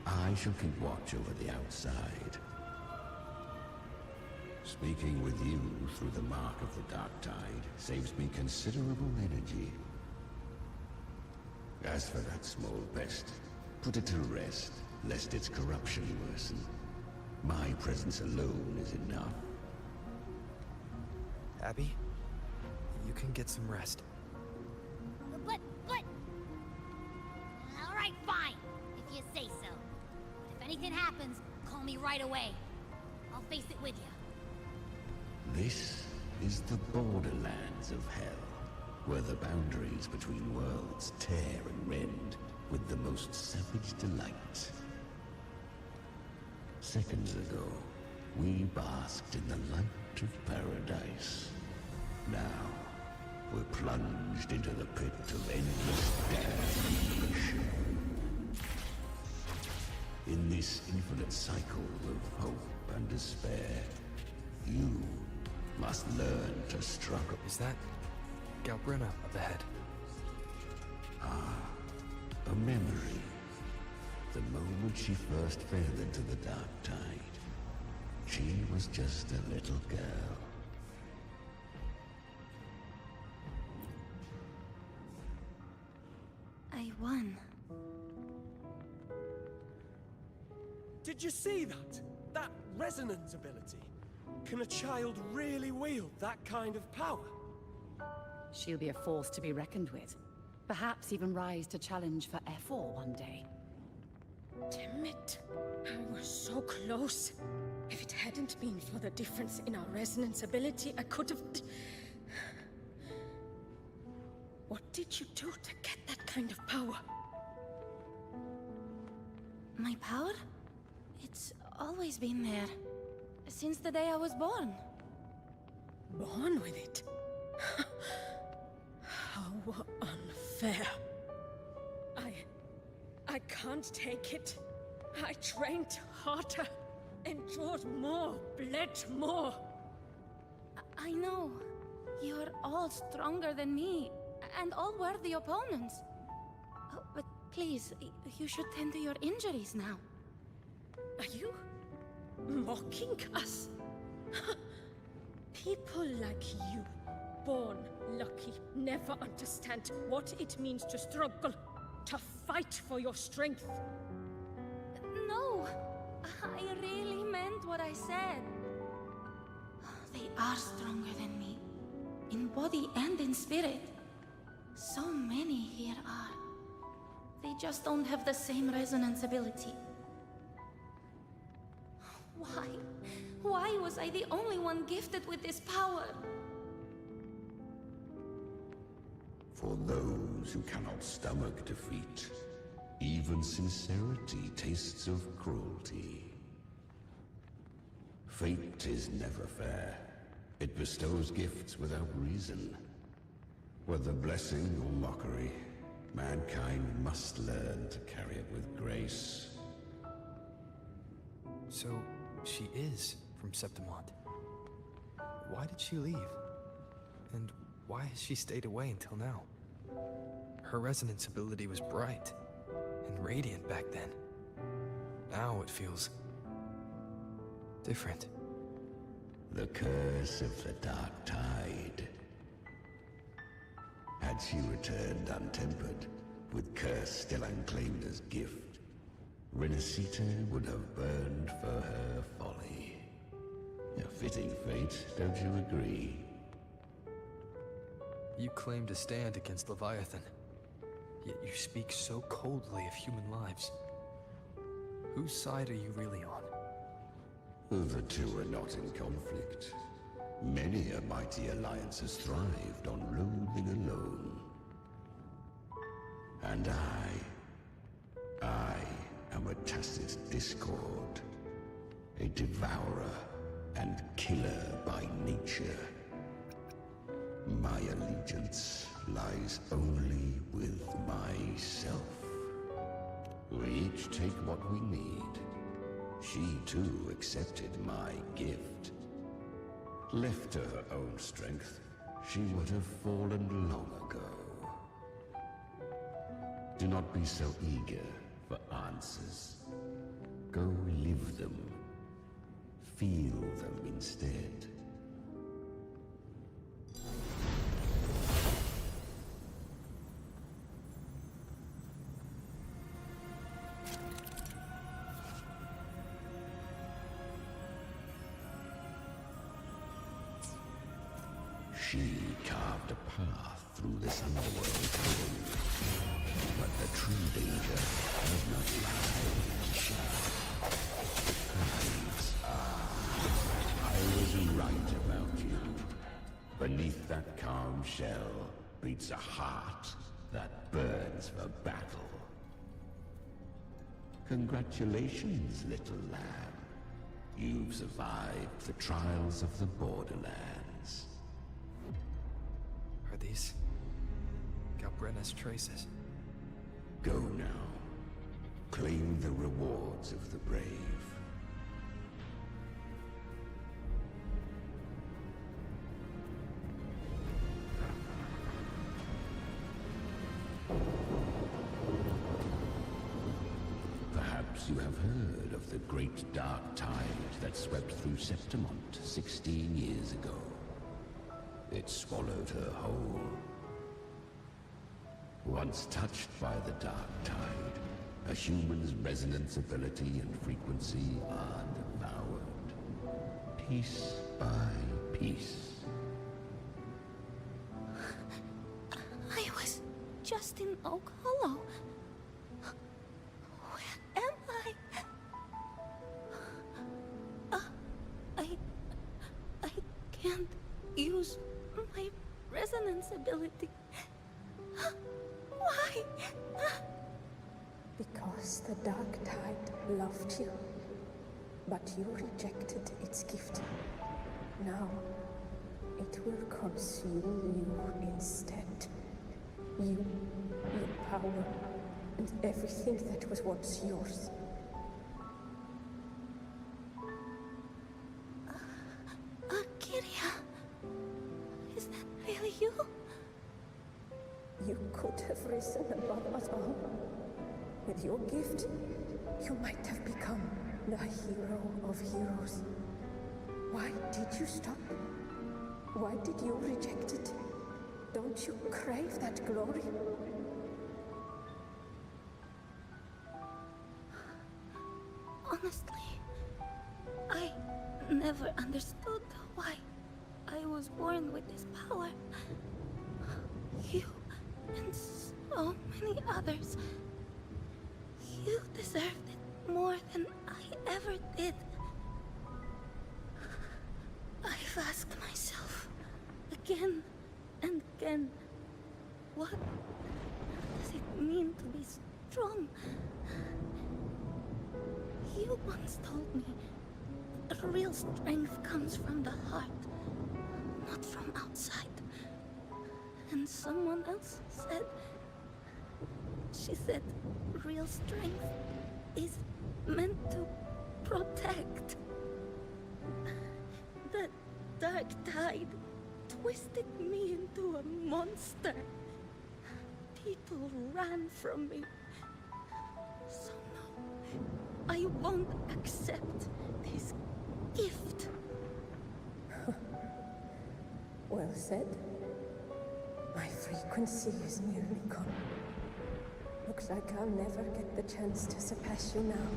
I shall keep watch over the outside. Speaking with you through the mark of the dark tide saves me considerable energy. As for that small pest, put it to rest, lest its corruption worsen. My presence alone is enough. Abby, you can get some rest. But... Alright, fine, if you say so. But if anything happens, call me right away. I'll face it with you. This is the borderlands of hell, where the boundaries between worlds tear and rend with the most savage delight. Seconds ago, we basked in the light of paradise. Now, we're plunged into the pit of endless damnation. In this infinite cycle of hope and despair, you must learn to struggle. Is that Galbrenna up ahead? Ah, a memory. The moment she first fell into the dark tide, she was just a little girl. I won. Did you see that? That resonance ability? Can a child really wield that kind of power? She'll be a force to be reckoned with. Perhaps even rise to challenge for F4 one day. Damn it. I was so close. If it hadn't been for the difference in our resonance ability, I could have... What did you do to get that kind of power? My power? It's always been there. Since the day I was born. Born with it? How unfair. I can't take it. I trained harder, endured more, bled more. I know. You're all stronger than me, and all worthy opponents. Oh, but please, you should tend to your injuries now. Are you mocking us? People like you, born lucky, never understand what it means to struggle, to fight for your strength. No, I really meant what I said. They are stronger than me, in body and in spirit. So many here are. They just don't have the same resonance ability. Why? Why was I the only one gifted with this power? For those who cannot stomach defeat, even sincerity tastes of cruelty. Fate is never fair. It bestows gifts without reason. Whether blessing or mockery, mankind must learn to carry it with grace. So, she is from Septimont. Why did she leave? And why has she stayed away until now? Her resonance ability was bright and radiant back then. Now it feels different. The curse of the Dark Tide. Had she returned untempered, with curse still unclaimed as gift, Rinacita would have burned for her folly. A fitting fate, don't you agree? You claim to stand against Leviathan, yet you speak so coldly of human lives. Whose side are you really on? The two are not in conflict. Many a mighty alliance has thrived on ruling alone. And I am a tacit discord, a devourer and killer by nature. My allegiance lies only with myself. We each take what we need. She too accepted my gift. Left to her own strength, she would have fallen long ago. Do not be so eager for answers. Go live them. Feel them instead. She carved a path through this underworld hole. But the true danger does not lie in the shadow. I was right about you. Beneath that calm shell beats a heart that burns for battle. Congratulations, little lamb. You've survived the trials of the borderlands. Are these Galbrenna's traces? Go now. Claim the rewards of the brave. Perhaps you have heard of the great dark tide that swept through Septimont 16 years ago. It swallowed her whole. Once touched by the dark tide, a human's resonance ability and frequency are devoured, piece by piece. I was just in Oak Hollow. Where am I? I can't use my resonance ability. Why? Because the dark tide loved you, but you rejected its gift. Now, it will consume you instead. You, your power, and everything that was once yours. Kiria, is that really you? You could have risen above us all. With your gift, you might have become the hero of heroes. Why did you stop? Why did you reject it? Don't you crave that glory? Honestly, I never understood why I was born with this power. You and so many others. You deserved it more than I ever did. I've asked myself again and again, what does it mean to be strong? You once told me that real strength comes from the heart, not from outside. And someone else said, she said, real strength is meant to protect. The dark tide twisted me into a monster. People ran from me. So no, I won't accept this gift. Well said. My frequency is nearly gone. Looks like I'll never get the chance to surpass you now.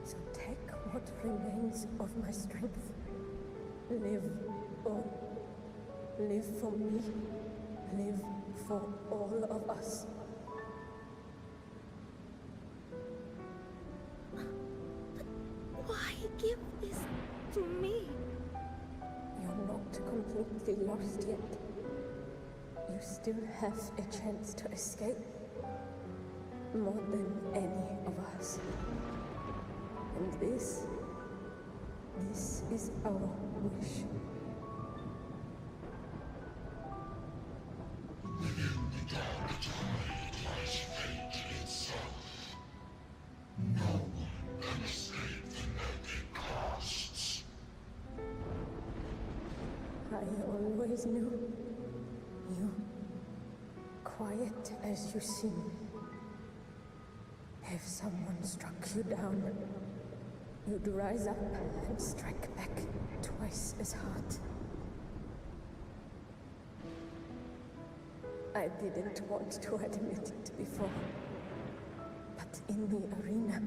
So take what remains of my strength. Live on. Live for me. Live for all of us. But why give this to me? You're not completely lost yet. You still have a chance to escape. More than any of us. And this is our wish. Within the dark tide lies fate itself. No one can escape the net it casts. I always knew you, quiet as you seem. If someone struck you down, you'd rise up and strike back twice as hard. I didn't want to admit it before, but in the arena,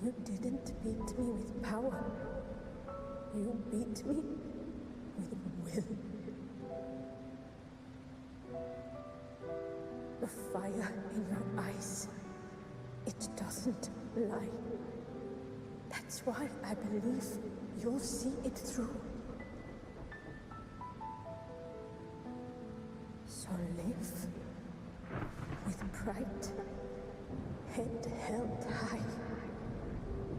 you didn't beat me with power. You beat me with will. The fire in your eyes, it doesn't lie. That's why I believe you'll see it through. So live with pride, head held high,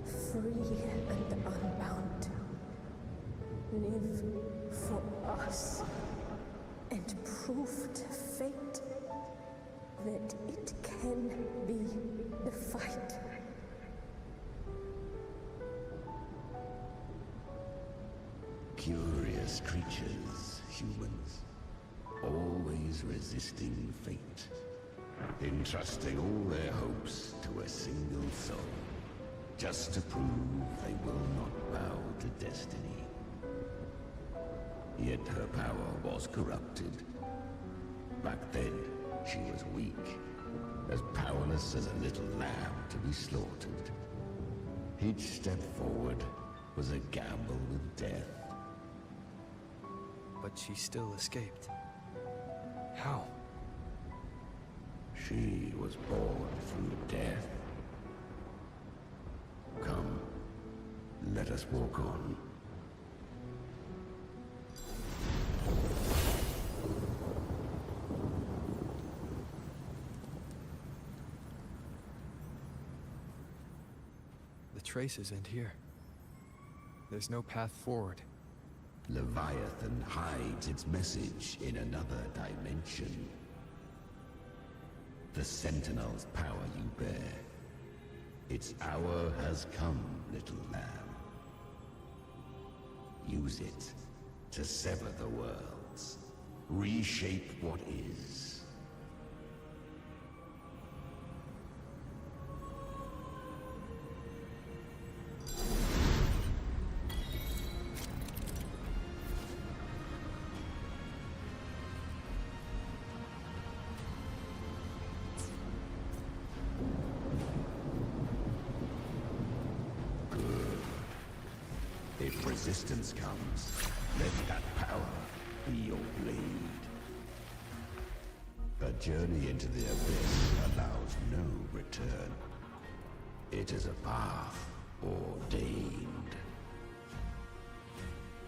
free and unbound. Live for us and prove to fate that it can be the fight. Curious creatures, humans, always resisting fate, entrusting all their hopes to a single soul, just to prove they will not bow to destiny. Yet her power was corrupted. Back then, she was weak, as powerless as a little lamb to be slaughtered. Each step forward was a gamble with death. But she still escaped. How? She was born through death. Come, let us walk on. The traces end here. There's no path forward. Leviathan hides its message in another dimension. The Sentinel's power you bear. Its hour has come, little lamb. Use it to sever the worlds. Reshape what is. If resistance comes, let that power be your blade. A journey into the abyss allows no return. It is a path ordained.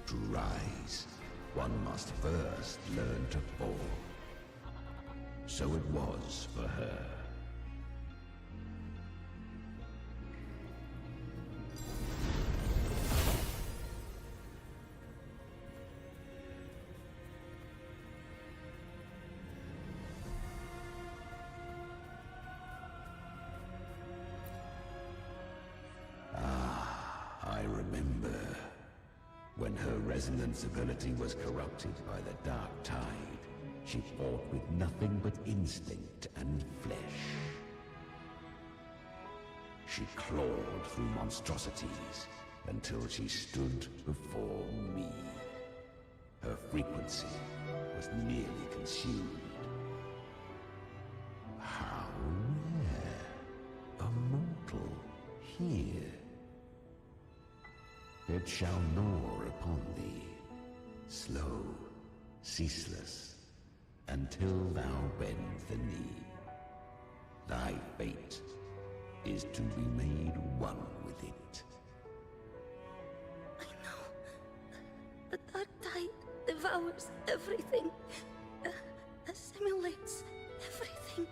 To rise, one must first learn to fall. So it was for her. When her resonance ability was corrupted by the dark tide, she fought with nothing but instinct and flesh. She clawed through monstrosities until she stood before me. Her frequency was nearly consumed. How rare! A mortal here. It shall gnaw upon thee, slow, ceaseless, until thou bend the knee. Thy fate is to be made one with it. I know. The dark tide devours everything, assimilates everything.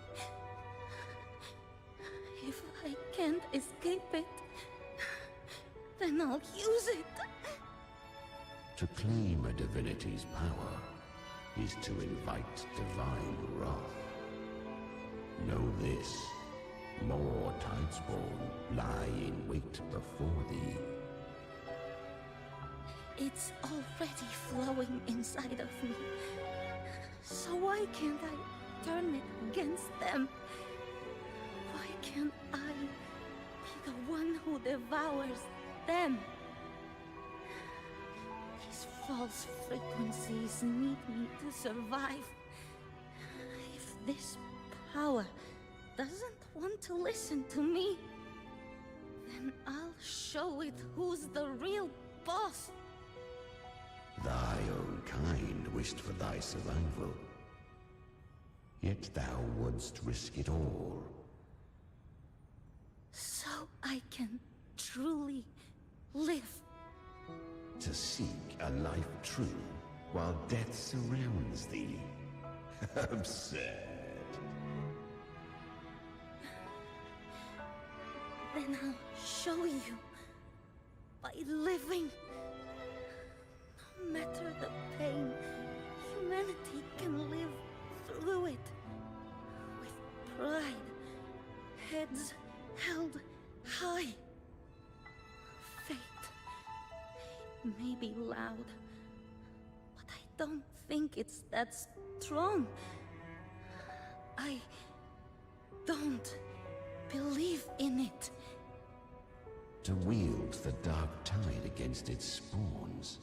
If I can't escape it, then I'll use it. To claim a divinity's power is to invite divine wrath. Know this, more Tidespawn lie in wait before thee. It's already flowing inside of me. So why can't I turn it against them? Why can't I be the one who devours them? These false frequencies need me to survive. If this power doesn't want to listen to me, then I'll show it who's the real boss. Thy own kind wished for thy survival. Yet thou wouldst risk it all. So I can truly live. To seek a life true while death surrounds thee. Absurd. Then I'll show you. By living. No matter the pain, humanity can live through it. With pride. Heads held high. Fate. It may be loud, but I don't think it's that strong. I don't believe in it. To wield the dark tide against its spawns.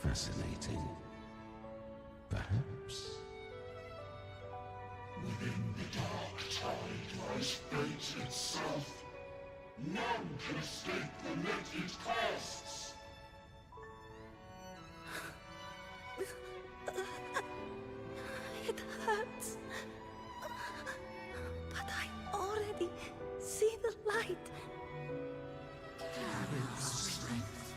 Fascinating. Perhaps. Within the dark tide lies fate itself. None can escape the net it casts. It hurts. But I already see the light. Carry our strength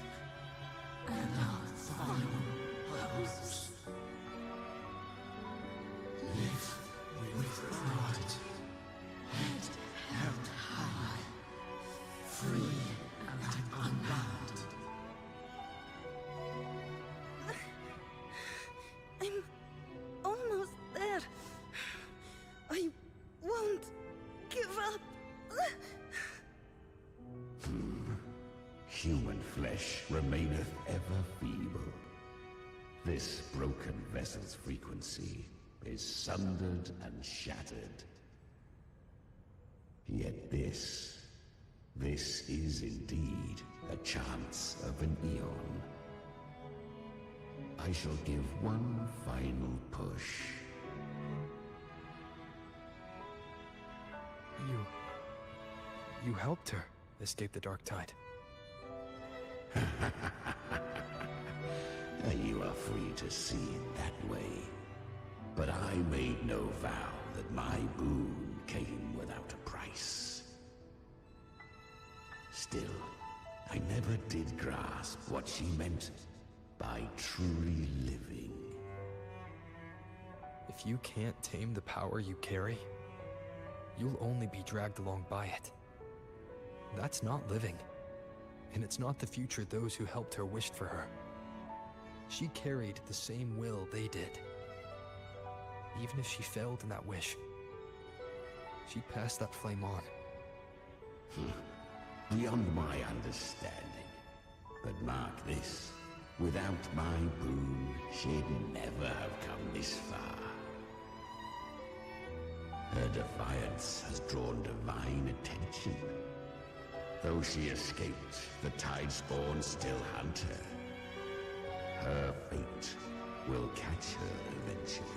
and our final purpose. Live with pride, head held high, free and unbound. I'm almost there. I won't give up. Human flesh remaineth ever feeble. This broken vessel's frequency is sundered and shattered. Yet this is indeed a chance of an eon. I shall give one final push. You helped her escape the dark tide. You are free to see it that way. But I made no vow that my boon came without a price. Still, I never did grasp what she meant by truly living. If you can't tame the power you carry, you'll only be dragged along by it. That's not living. And it's not the future those who helped her wished for her. She carried the same will they did. Even if she failed in that wish, she passed that flame on. Beyond my understanding. But mark this, without my boon, she'd never have come this far. Her defiance has drawn divine attention. Though she escaped, the tide spawn still hunt her. Her fate will catch her eventually.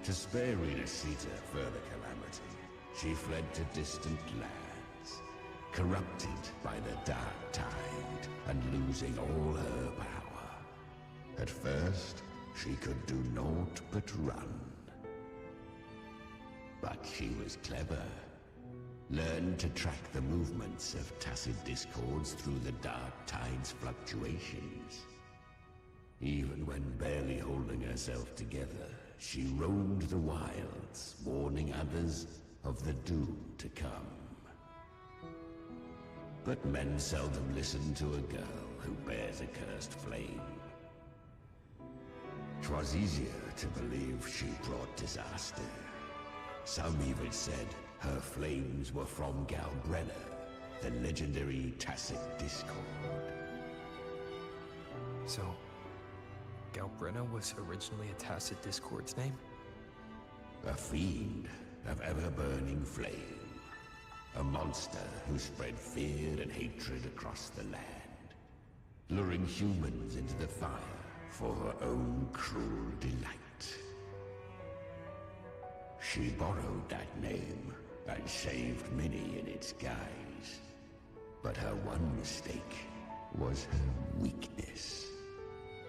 To spare Rinacita further calamity, she fled to distant lands, corrupted by the dark tide and losing all her power. At first, she could do naught but run. But she was clever. Learned to track the movements of tacit discords through the dark tide's fluctuations. Even when barely holding herself together, she roamed the wilds, warning others of the doom to come. But men seldom listen to a girl who bears a cursed flame. 'Twas easier to believe she brought disaster. Some even said her flames were from Galbrenna, the legendary tacit discord. So, Galbrenna was originally a tacit discord's name? A fiend of ever-burning flame. A monster who spread fear and hatred across the land, luring humans into the fire for her own cruel delight. She borrowed that name and saved many in its guise. But her one mistake was her weakness.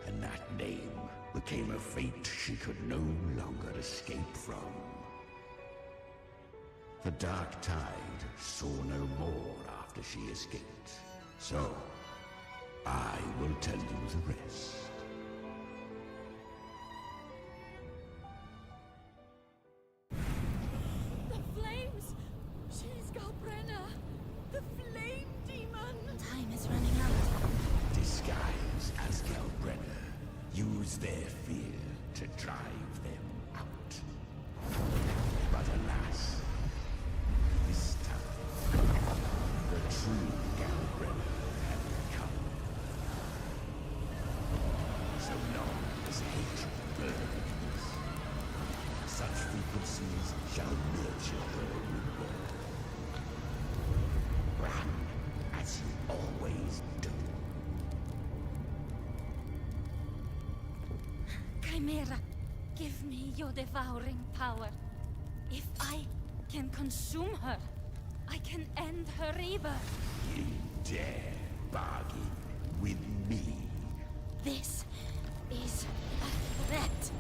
And that name became a fate she could no longer escape from. The dark tide saw no more after she escaped. So, I will tell you the rest. The flames! She's Galbrenna! The flame demon! Time is running out. Disguised as Galbrenna, use their fear to drive them out. But alas, this time, the true Galbrenna had come. shall nurture her rebirth. Run, as you always do. Chimera, give me your devouring power. If I can consume her, I can end her rebirth. You dare bargain with me? This is a threat.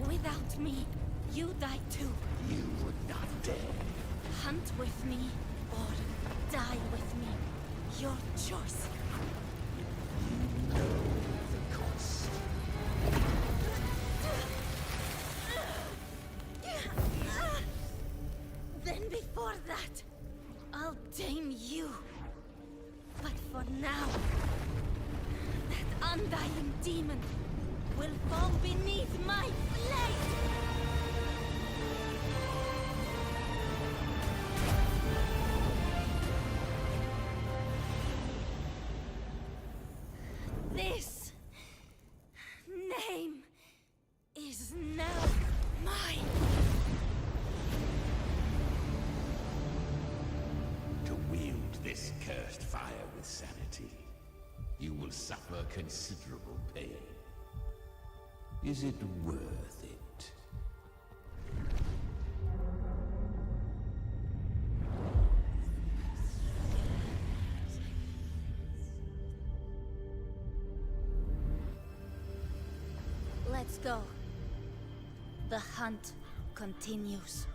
Without me, you die too. You would not dare. Hunt with me, or die with me. Your choice. You know the cost. Then before that, I'll tame you. But for now, that undying demon will fall beneath my blade! This name is now mine. To wield this cursed fire with sanity, you will suffer considerable pain. Is it worth it? Let's go. The hunt continues.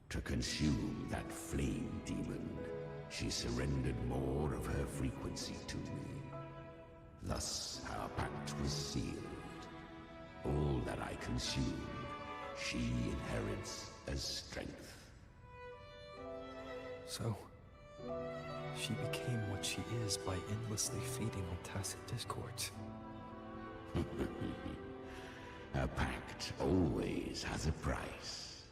To consume that flame demon, she surrendered more of her frequency to me. Thus our pact was sealed. All that I consume, she inherits as strength. So, she became what she is by endlessly feeding on tacit discords. A pact always has a price.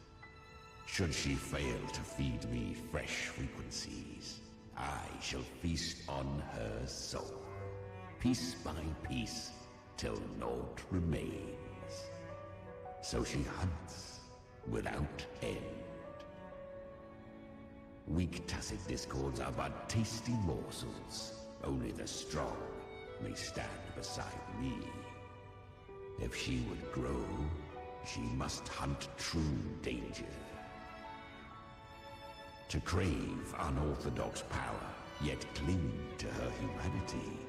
Should she fail to feed me fresh frequencies, I shall feast on her soul, piece by piece, till naught remains. So she hunts without end. Weak tacit discords are but tasty morsels. Only the strong may stand beside me. If she would grow, she must hunt true danger. To crave unorthodox power, yet cling to her humanity,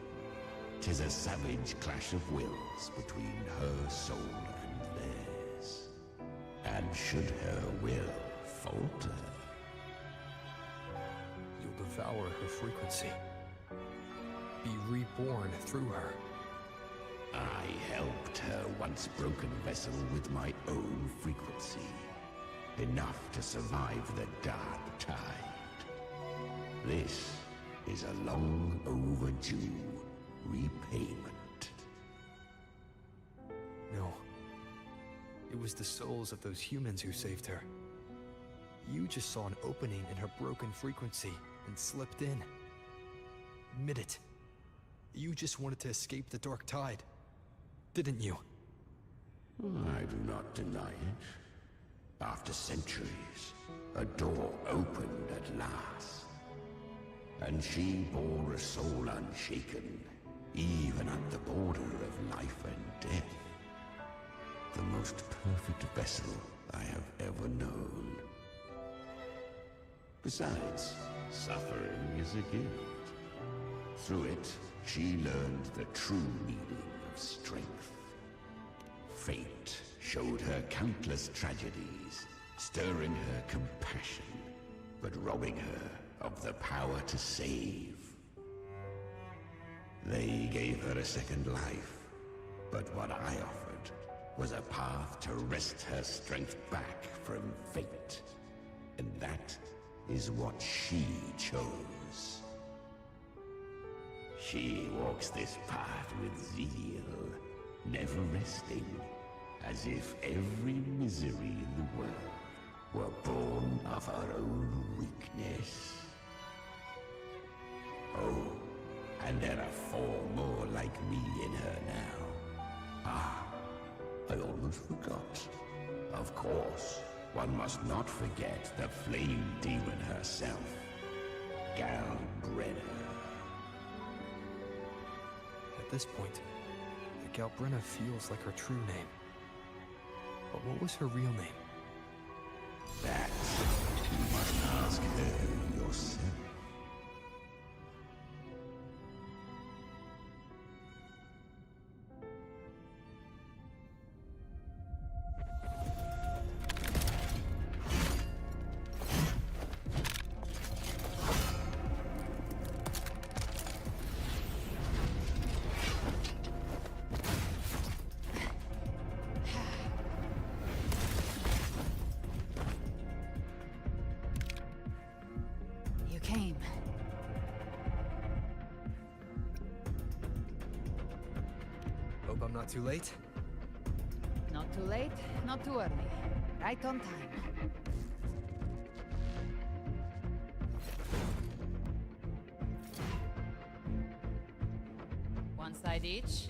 'tis a savage clash of wills between her soul and theirs. And should her will falter, You'll devour her frequency. Be reborn through her. I helped her once broken vessel with my own frequency. Enough to survive the dark tide. This is a long overdue repayment. No. It was the souls of those humans who saved her. You just saw an opening in her broken frequency and slipped in. Admit it. You just wanted to escape the dark tide, didn't you? I do not deny it. After centuries, a door opened at last. And she bore a soul unshaken, even at the border of life and death. The most perfect vessel I have ever known. Besides, suffering is a gift. Through it, she learned the true meaning of strength. Fate showed her countless tragedies, stirring her compassion, but robbing her of the power to save. They gave her a second life, but what I offered was a path to wrest her strength back from fate. And that is what she chose. She walks this path with zeal, never resting, as if every misery in the world were born of her own weakness. Oh, and there are 4 more like me in her now. Ah, I almost forgot. Of course, one must not forget the flame demon herself, Galbrenna. At this point, the Galbrenna feels like her true name. But what was her real name? That you must ask her yourself. Hope I'm not too late. Not too late, not too early. Right on time. One side each.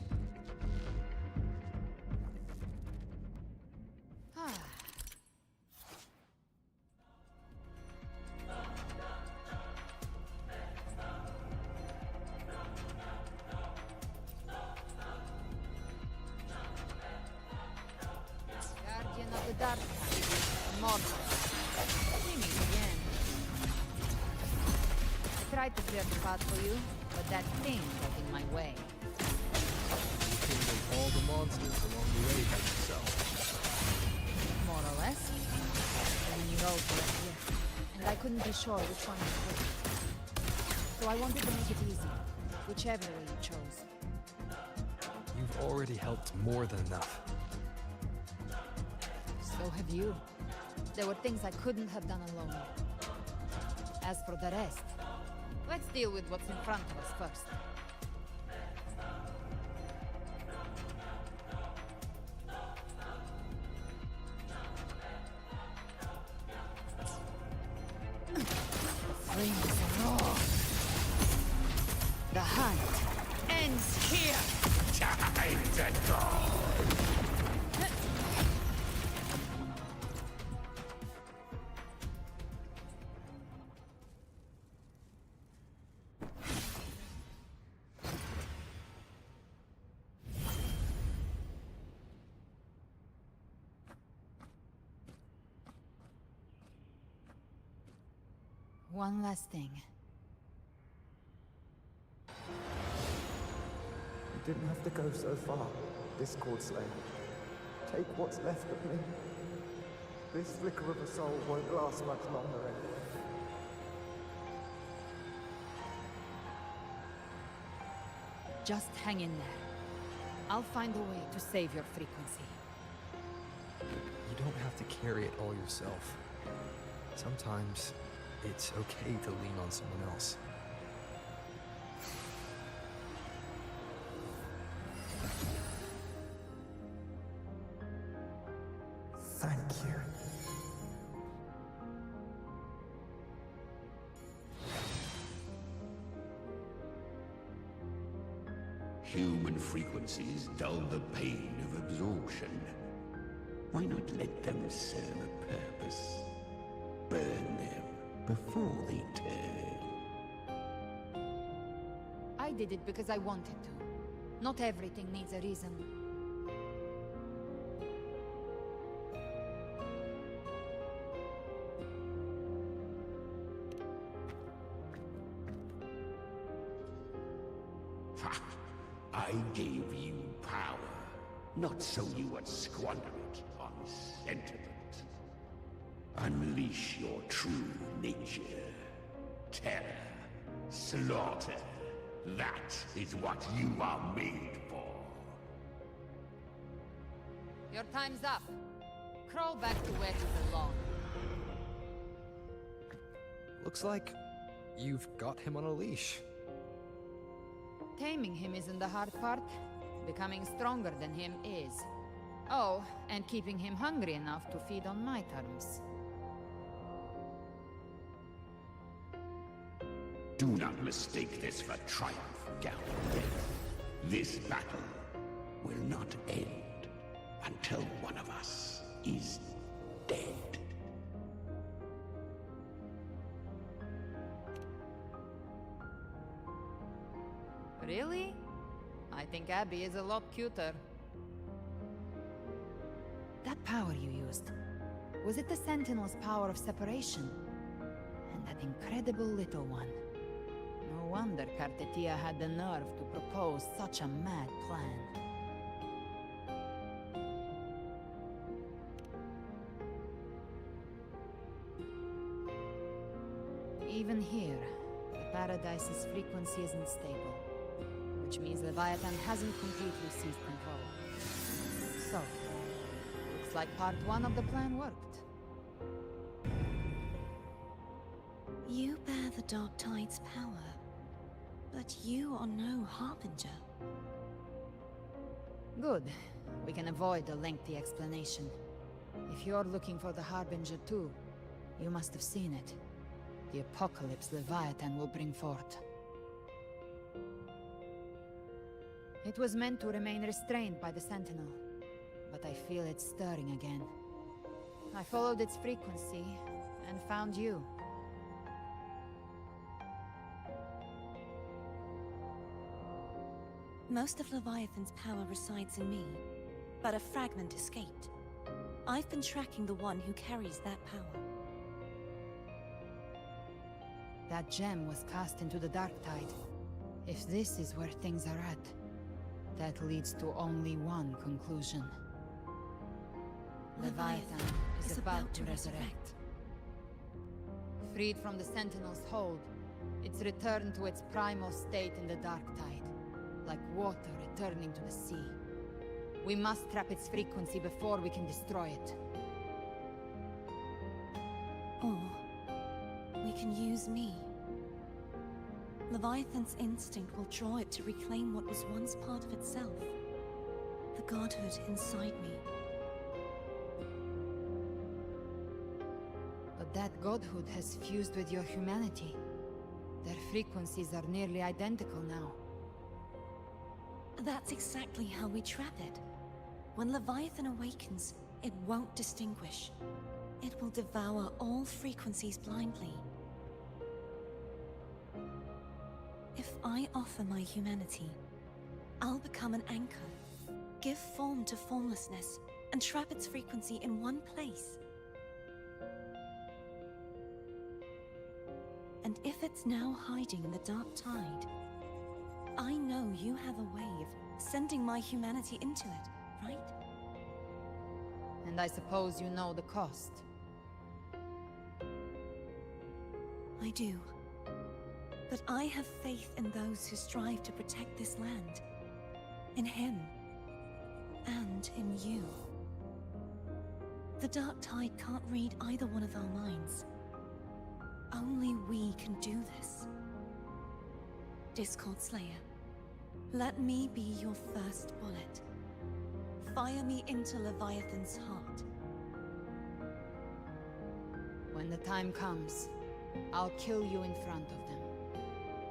Ah. Guardian of the Dark Side, immortal. Singing again. I tried to clear the path for you, but that thing got in my way. You killed all the monsters along the way by yourself. More or less. And then you rode right here, and I couldn't be sure which one was which. So I wanted to make it easy, whichever way you chose. You've already helped more than enough. So have you. There were things I couldn't have done alone. As for the rest, let's deal with what's in front of us first. The flames roar. The hunt ends here. Time to go! One last thing. You didn't have to go so far, Discord Slayer. Take what's left of me. This flicker of a soul won't last much longer anyway. Just hang in there. I'll find a way to save your frequency. You don't have to carry it all yourself. Sometimes it's okay to lean on someone else. Thank you. Human frequencies dull the pain of absorption. Why not let them serve a purpose? Burn them before they turn. I did it because I wanted to. Not everything needs a reason. Ha! I gave you power, not so you would squander it on sentiment. Unleash your true nature. Terror, slaughter. That is what you are made for. Your time's up. Crawl back to where you belong. Looks like you've got him on a leash. Taming him isn't the hard part. Becoming stronger than him is. Oh, and keeping him hungry enough to feed on my terms. Do not mistake this for triumph, gallant death. This battle will not end until one of us is dead. Really? I think Abby is a lot cuter. That power you used, was it the Sentinel's power of separation? And that incredible little one. No wonder Cartetia had the nerve to propose such a mad plan. Even here, the Paradise's frequency isn't stable, which means Leviathan hasn't completely seized control. So, looks like part one of the plan worked. You bear the Dark Tide's power, but you are no Harbinger. Good. We can avoid a lengthy explanation. If you're looking for the Harbinger too, you must have seen it. The apocalypse Leviathan will bring forth. It was meant to remain restrained by the Sentinel, but I feel it stirring again. I followed its frequency, and found you. Most of Leviathan's power resides in me, but a fragment escaped. I've been tracking the one who carries that power. That gem was cast into the Dark Tide. If this is where things are at, that leads to only one conclusion. Leviathan is about to resurrect. Freed from the Sentinel's hold, it's returned to its primal state in the Dark Tide, like water returning to the sea. We must trap its frequency before we can destroy it. Or we can use me. Leviathan's instinct will draw it to reclaim what was once part of itself. The godhood inside me. But that godhood has fused with your humanity. Their frequencies are nearly identical now. That's exactly how we trap it. When Leviathan awakens, it won't distinguish. It will devour all frequencies blindly. If I offer my humanity, I'll become an anchor, give form to formlessness, and trap its frequency in one place. And if it's now hiding in the Dark Tide, I know you have a way of sending my humanity into it, right? And I suppose you know the cost. I do. But I have faith in those who strive to protect this land. In him. And in you. The Dark Tide can't read either one of our minds. Only we can do this. Discord Slayer, let me be your first bullet. Fire me into Leviathan's heart. When the time comes, I'll kill you in front of them.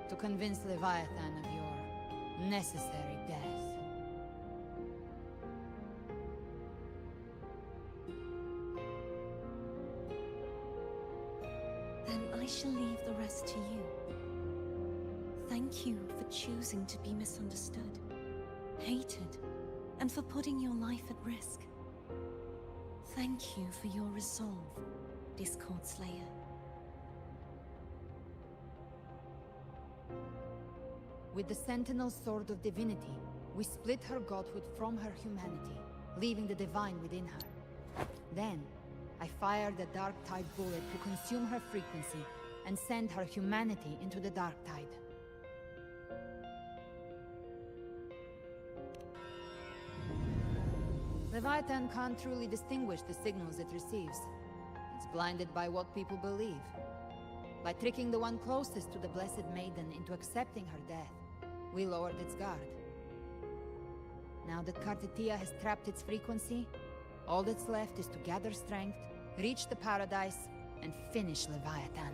To convince Leviathan of your necessary death. Then I shall leave the rest to you. Thank you for choosing to be misunderstood, hated, and for putting your life at risk. Thank you for your resolve, Discord Slayer. With the Sentinel's Sword of Divinity, we split her godhood from her humanity, leaving the divine within her. Then, I fired a Dark Tide bullet to consume her frequency and send her humanity into the Dark Tide. Leviathan can't truly distinguish the signals it receives. It's blinded by what people believe. By tricking the one closest to the Blessed Maiden into accepting her death, we lowered its guard. Now that Cartetia has trapped its frequency, all that's left is to gather strength, reach the Paradise, and finish Leviathan.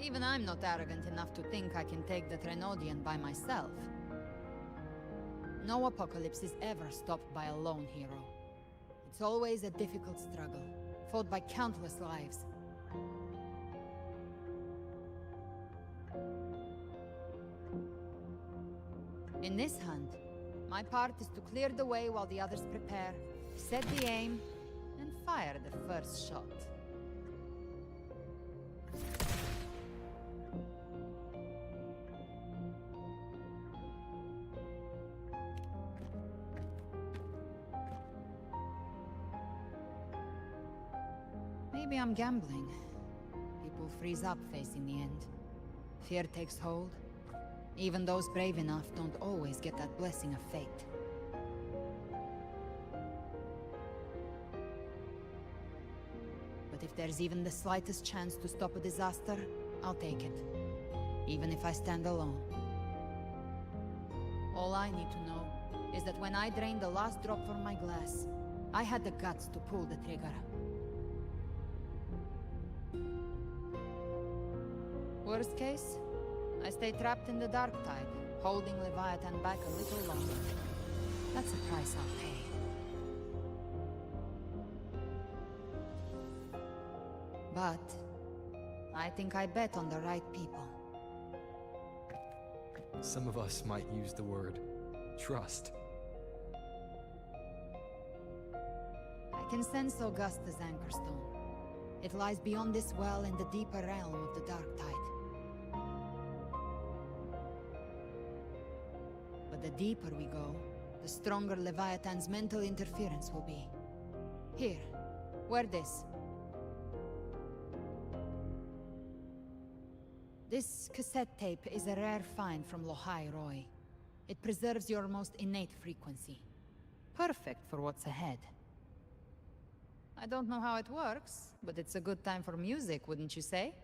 Even I'm not arrogant enough to think I can take the Trenodian by myself. No apocalypse is ever stopped by a lone hero. It's always a difficult struggle, fought by countless lives. In this hunt, my part is to clear the way while the others prepare, set the aim, and fire the first shot. Maybe I'm gambling. People freeze up facing the end. Fear takes hold. Even those brave enough don't always get that blessing of fate. But if there's even the slightest chance to stop a disaster, I'll take it. Even if I stand alone. All I need to know is that when I drained the last drop from my glass, I had the guts to pull the trigger. Worst case, I stay trapped in the dark tide, holding Leviathan back a little longer. That's the price I'll pay. But I think I bet on the right people. Some of us might use the word trust. I can sense Augusta's Anchorstone. It lies beyond this well in the deeper realm of the dark tide. But the deeper we go, the stronger Leviathan's mental interference will be. Here, wear this. This cassette tape is a rare find from Lohai Roy. It preserves your most innate frequency. Perfect for what's ahead. I don't know how it works, but it's a good time for music, wouldn't you say?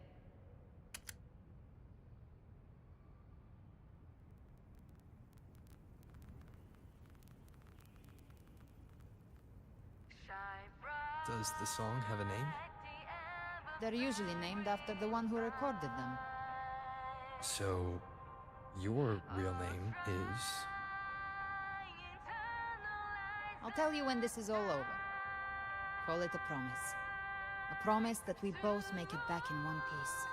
Does the song have a name? They're usually named after the one who recorded them. So, your real name is... I'll tell you when this is all over. Call it a promise. A promise that we both make it back in one piece.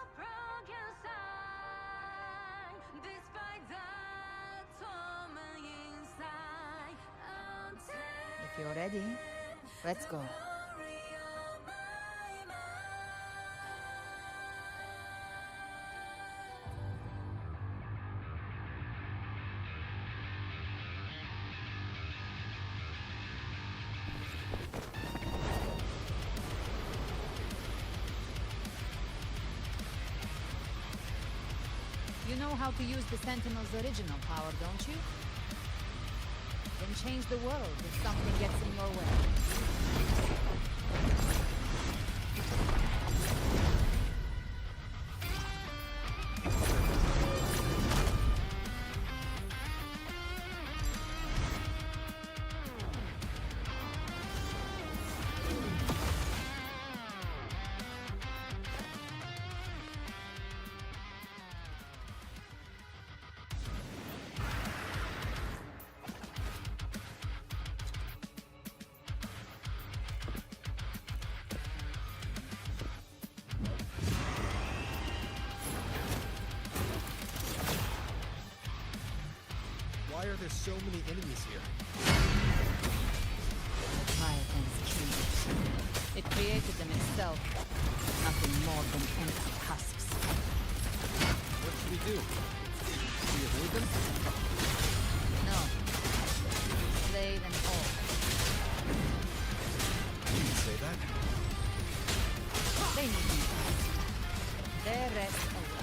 If you're ready, let's go. You know how to use the Sentinel's original power, don't you? Then change the world if something gets in your way. Why are there so many enemies here? Leviathan's key. It created them itself. Nothing more than empty husks. What should we do? Should we avoid them? No. Slay them all. You can say that. They need me. Their rest awaits.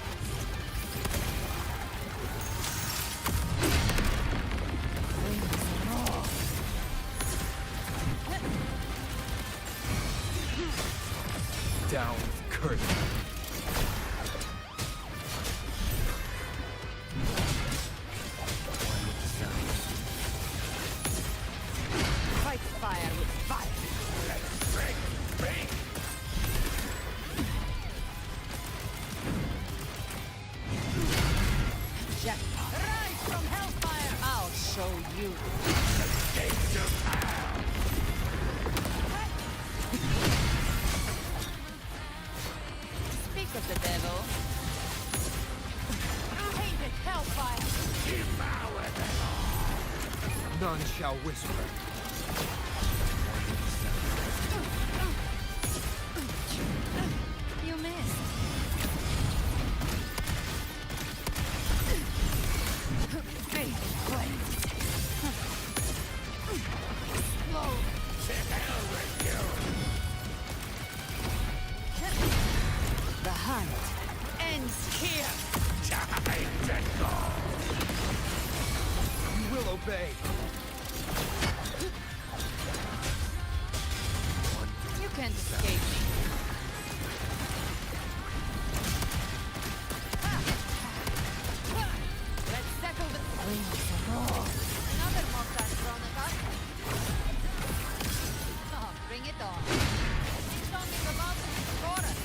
Down with the curtain. One with the sound. Fight fire with fire. Bang, bang. work of the devil. Tainted hellfire! Devour them all! None shall whisper. You missed. Big place. Slow. To hell with you! The hunt ends here. Time to go! You will obey. You can't escape me. Let's settle the another mortar thrown at us. Oh, bring it on. This song is about to score us.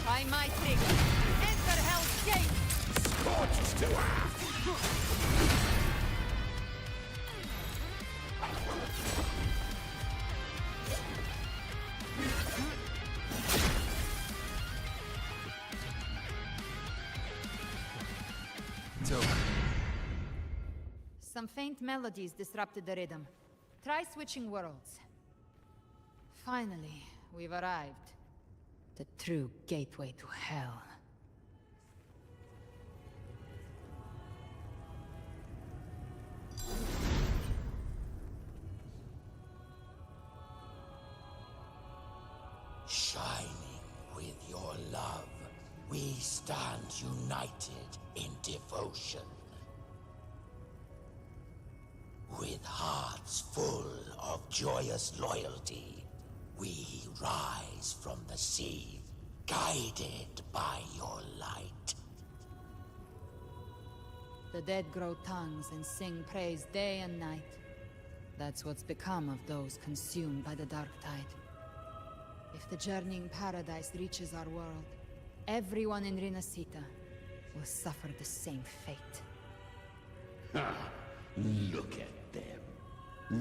Try my trigger. Enter Hell's Gate. Scorches to earth! It's over. Some faint melodies disrupted the rhythm. Try switching worlds. Finally, we've arrived. The true gateway to hell. Shining with your love, we stand united in devotion. With hearts full of joyous loyalty, we rise from the sea, guided by your light. The dead grow tongues and sing praise day and night. That's what's become of those consumed by the dark tide. If the journeying paradise reaches our world, everyone in Rinacita will suffer the same fate. Look at them,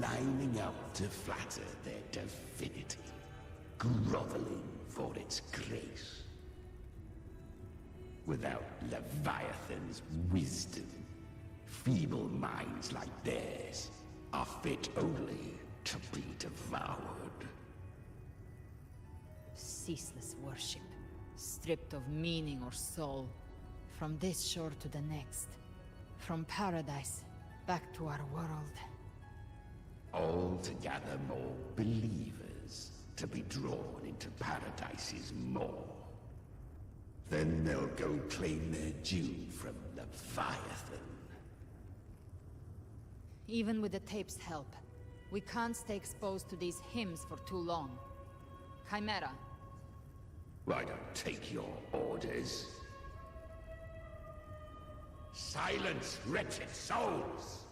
lining up to flatter their divinity, groveling for its grace. Without Leviathan's wisdom, feeble minds like theirs are fit only to be devoured. Ceaseless worship, stripped of meaning or soul. From this shore to the next. From paradise back to our world. All to gather more believers to be drawn into Paradise's maw. Then they'll go claim their due from Leviathan. Even with the tape's help, we can't stay exposed to these hymns for too long. Chimera. I don't take your orders. Silence, wretched souls!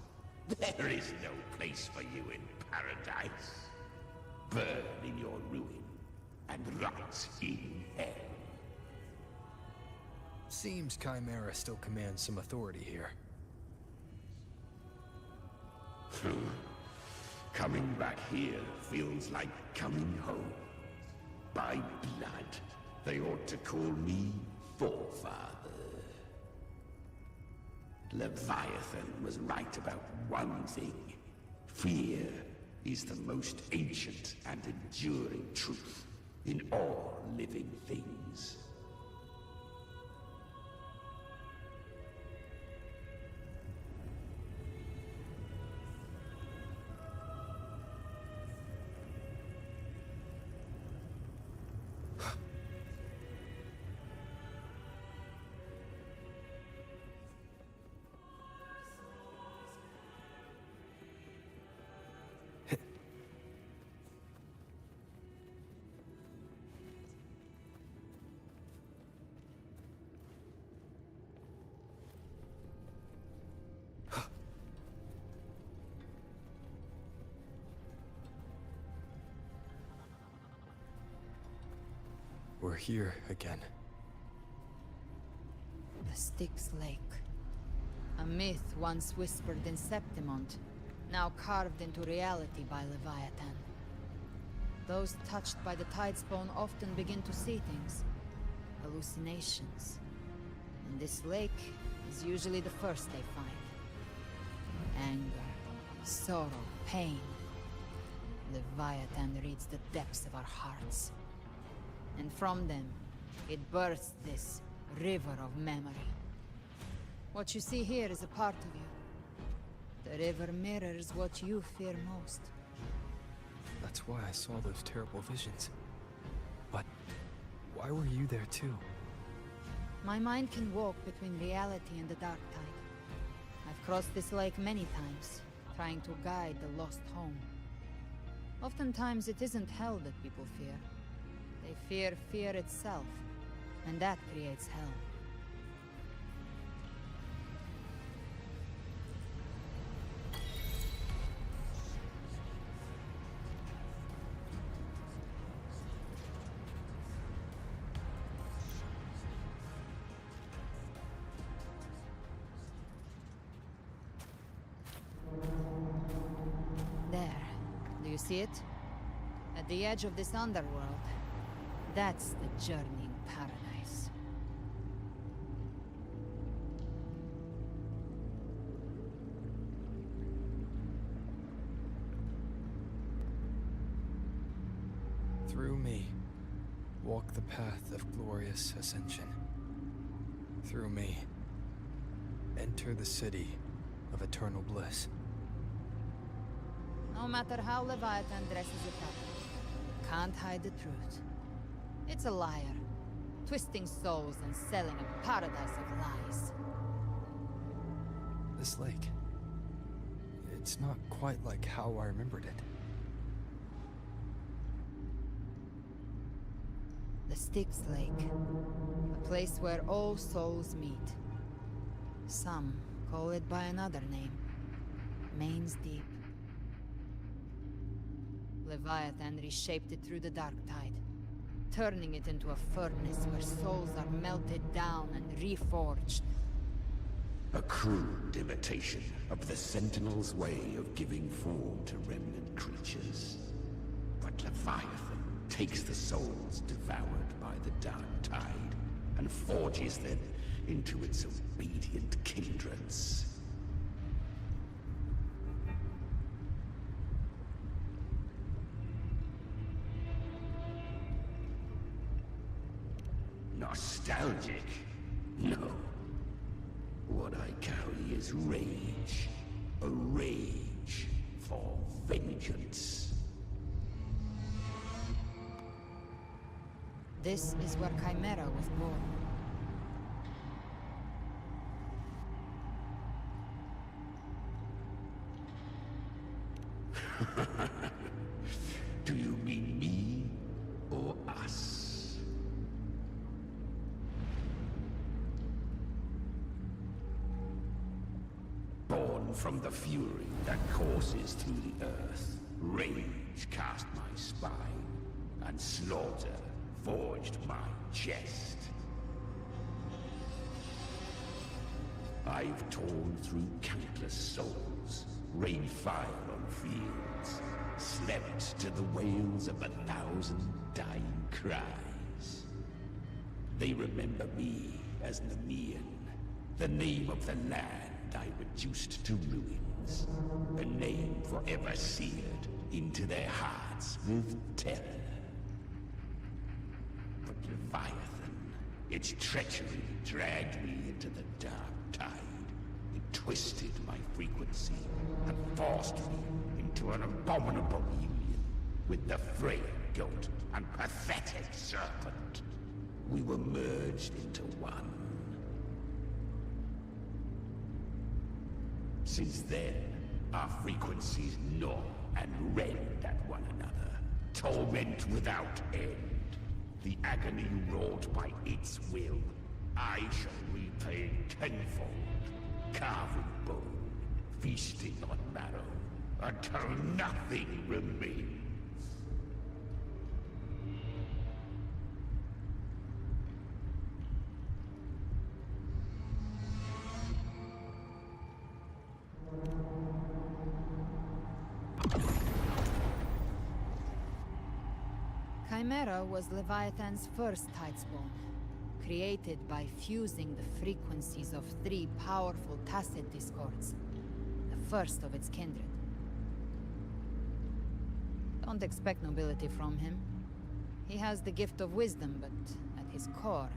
There is no place for you in paradise. Burn in your ruin, and rot in hell. Seems Chimera still commands some authority here. Coming back here feels like coming home. By blood, they ought to call me Forefather. Leviathan was right about one thing. Fear is the most ancient and enduring truth in all living things. We're here again. The Styx Lake. A myth once whispered in Septimont, now carved into reality by Leviathan. Those touched by the Tidespawn often begin to see things. Hallucinations. And this lake is usually the first they find. Anger, sorrow, pain. Leviathan reads the depths of our hearts. And from them, it births this river of memory. What you see here is a part of you. The river mirrors what you fear most. That's why I saw those terrible visions. But why were you there too? My mind can walk between reality and the dark tide. I've crossed this lake many times, trying to guide the lost home. Oftentimes it isn't hell that people fear. They fear fear itself, and that creates hell. There. Do you see it? At the edge of this underworld. That's the journeying paradise. Through me, walk the path of glorious ascension. Through me, enter the city of eternal bliss. No matter how Leviathan dresses it up, it can't hide the truth. It's a liar, twisting souls and selling a paradise of lies. This lake, it's not quite like how I remembered it. The Styx Lake, a place where all souls meet. Some call it by another name, Main's Deep. Leviathan reshaped it through the dark tide, turning it into a furnace where souls are melted down and reforged. A crude imitation of the Sentinel's way of giving form to remnant creatures. But Leviathan takes the souls devoured by the dark tide and forges them into its obedient kindreds. Nostalgic? No. What I carry is rage. A rage for vengeance. This is where Chimera was born. Do you mean me or us? Born from the fury that courses through the earth, rage cast my spine, and slaughter forged my chest. I've torn through countless souls, rained fire on fields, slept to the wails of 1,000 dying cries. They remember me as Nemean, the name of the land I reduced to ruins, a name forever seared into their hearts with terror. But Leviathan, its treachery dragged me into the dark tide. It twisted my frequency and forced me into an abominable union with the frail goat and pathetic serpent. We were merged into one. Since then, our frequencies gnaw and rend at one another, torment without end. The agony wrought by its will, I shall repay tenfold, carving bone, feasting on marrow, until nothing remains. Chimera was Leviathan's first Tidespawn, created by fusing the frequencies of 3 powerful tacit discords, the first of its kindred. Don't expect nobility from him. He has the gift of wisdom, but at his core,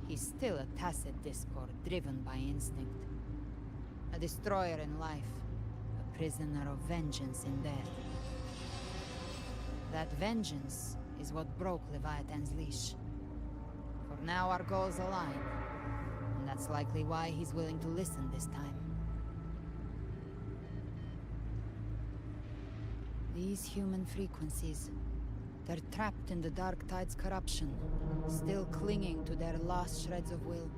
he's still a tacit discord driven by instinct. A destroyer in life, a prisoner of vengeance in death. That vengeance is what broke Leviathan's leash. For now our goals align, and that's likely why he's willing to listen this time. These human frequencies, they're trapped in the Dark Tide's corruption, still clinging to their last shreds of will.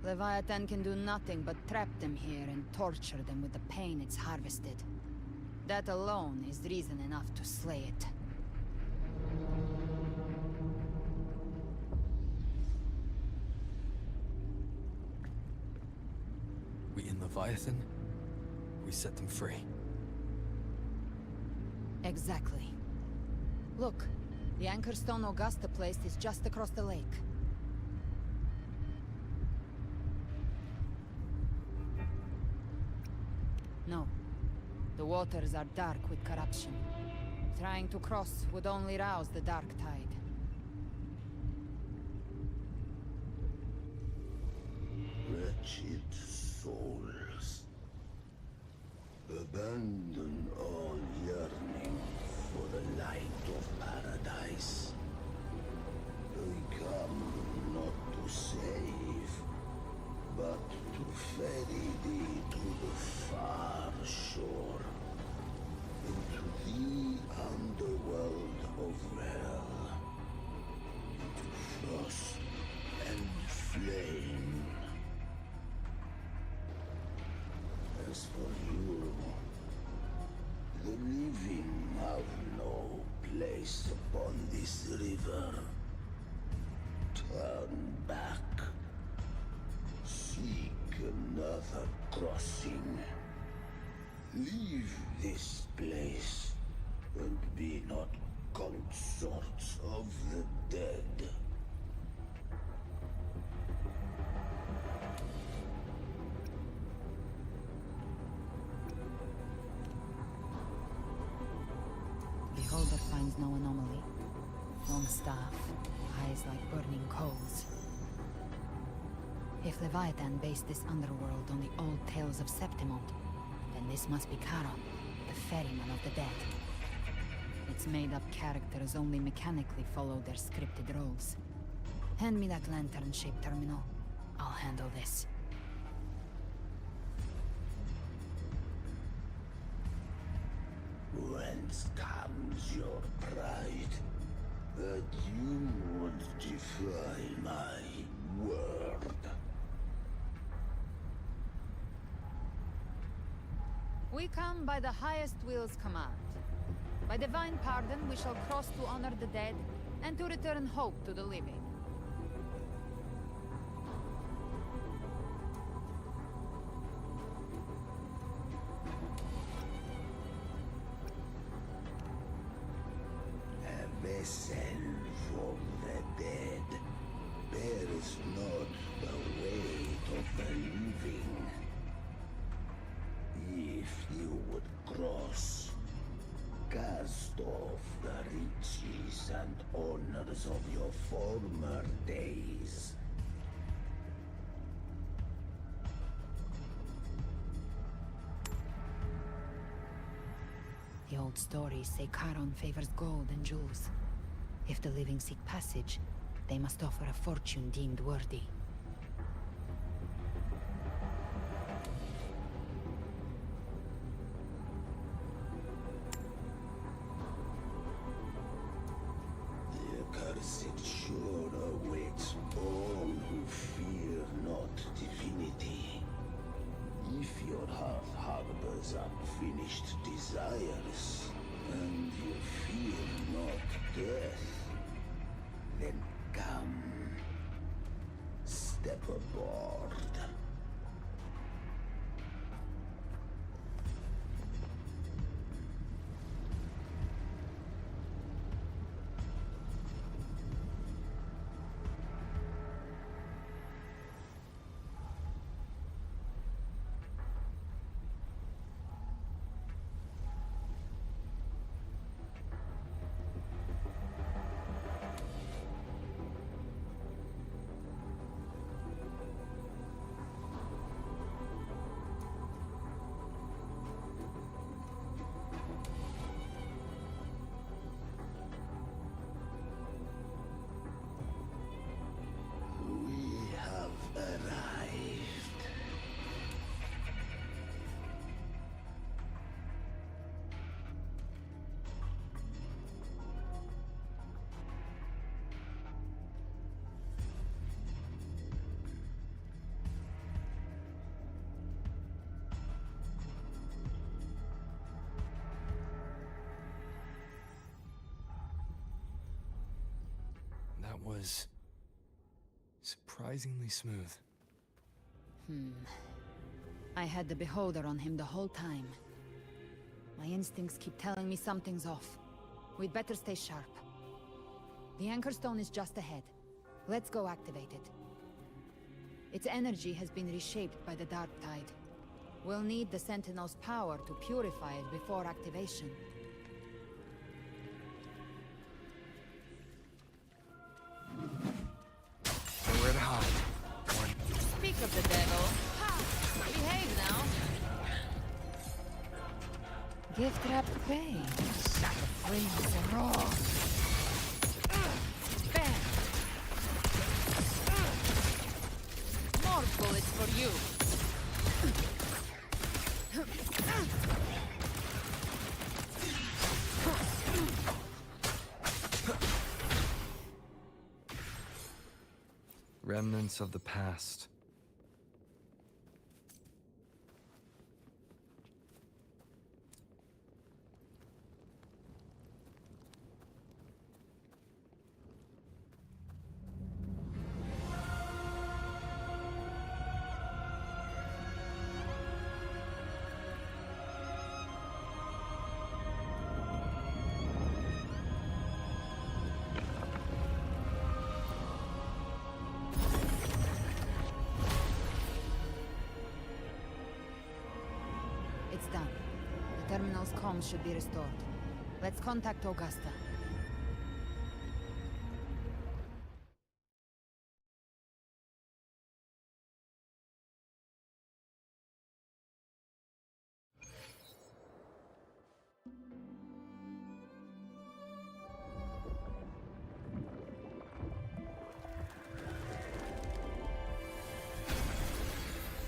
Leviathan can do nothing but trap them here and torture them with the pain it's harvested. That alone is reason enough to slay it. We in Leviathan? We set them free. Exactly. Look, the Anchorstone Augusta place is just across the lake. No. The waters are dark with corruption. Trying to cross would only rouse the Dark Tide. Wretched souls, abandon all yearning for the light of paradise. They come not to save, but to ferry thee to the far shore, into the underworld of hell, into frost and flame. As for you, the living have no place upon this river. Turn back. Seek another crossing. Leave this place, and be not consorts of the dead. Beholder finds no anomaly. Long staff, eyes like burning coals. If Leviathan based this underworld on the old tales of Septimont, then this must be Charon, the ferryman of the dead. Its made-up characters only mechanically follow their scripted roles. Hand me that lantern-shaped terminal. I'll handle this. Whence comes your pride that you would defy my word? We come by the highest will's command. By divine pardon, we shall cross to honor the dead, and to return hope to the living. A vessel from the dead bears not the weight of the living. If you would cross, cast off the riches and honors of your former days. The old stories say Charon favors gold and jewels. If the living seek passage, they must offer a fortune deemed worthy. The accursed shore awaits all who fear not divinity. If your heart harbors unfinished desires, and you fear not death, then come, step aboard. was surprisingly smooth. I had the beholder on him the whole time. My instincts keep telling me something's off. We'd better stay sharp. The Anchor Stone is just ahead. Let's go activate it. Its energy has been reshaped by the Dark Tide. We'll need the Sentinel's power to purify it before activation. Nowhere to hide. Speak of the devil. Behave now. Gift-wrapped prey. Flames are raw. Bam! More bullets for you. Remnants of the past. It's done. The terminal's comms should be restored. Let's contact Augusta.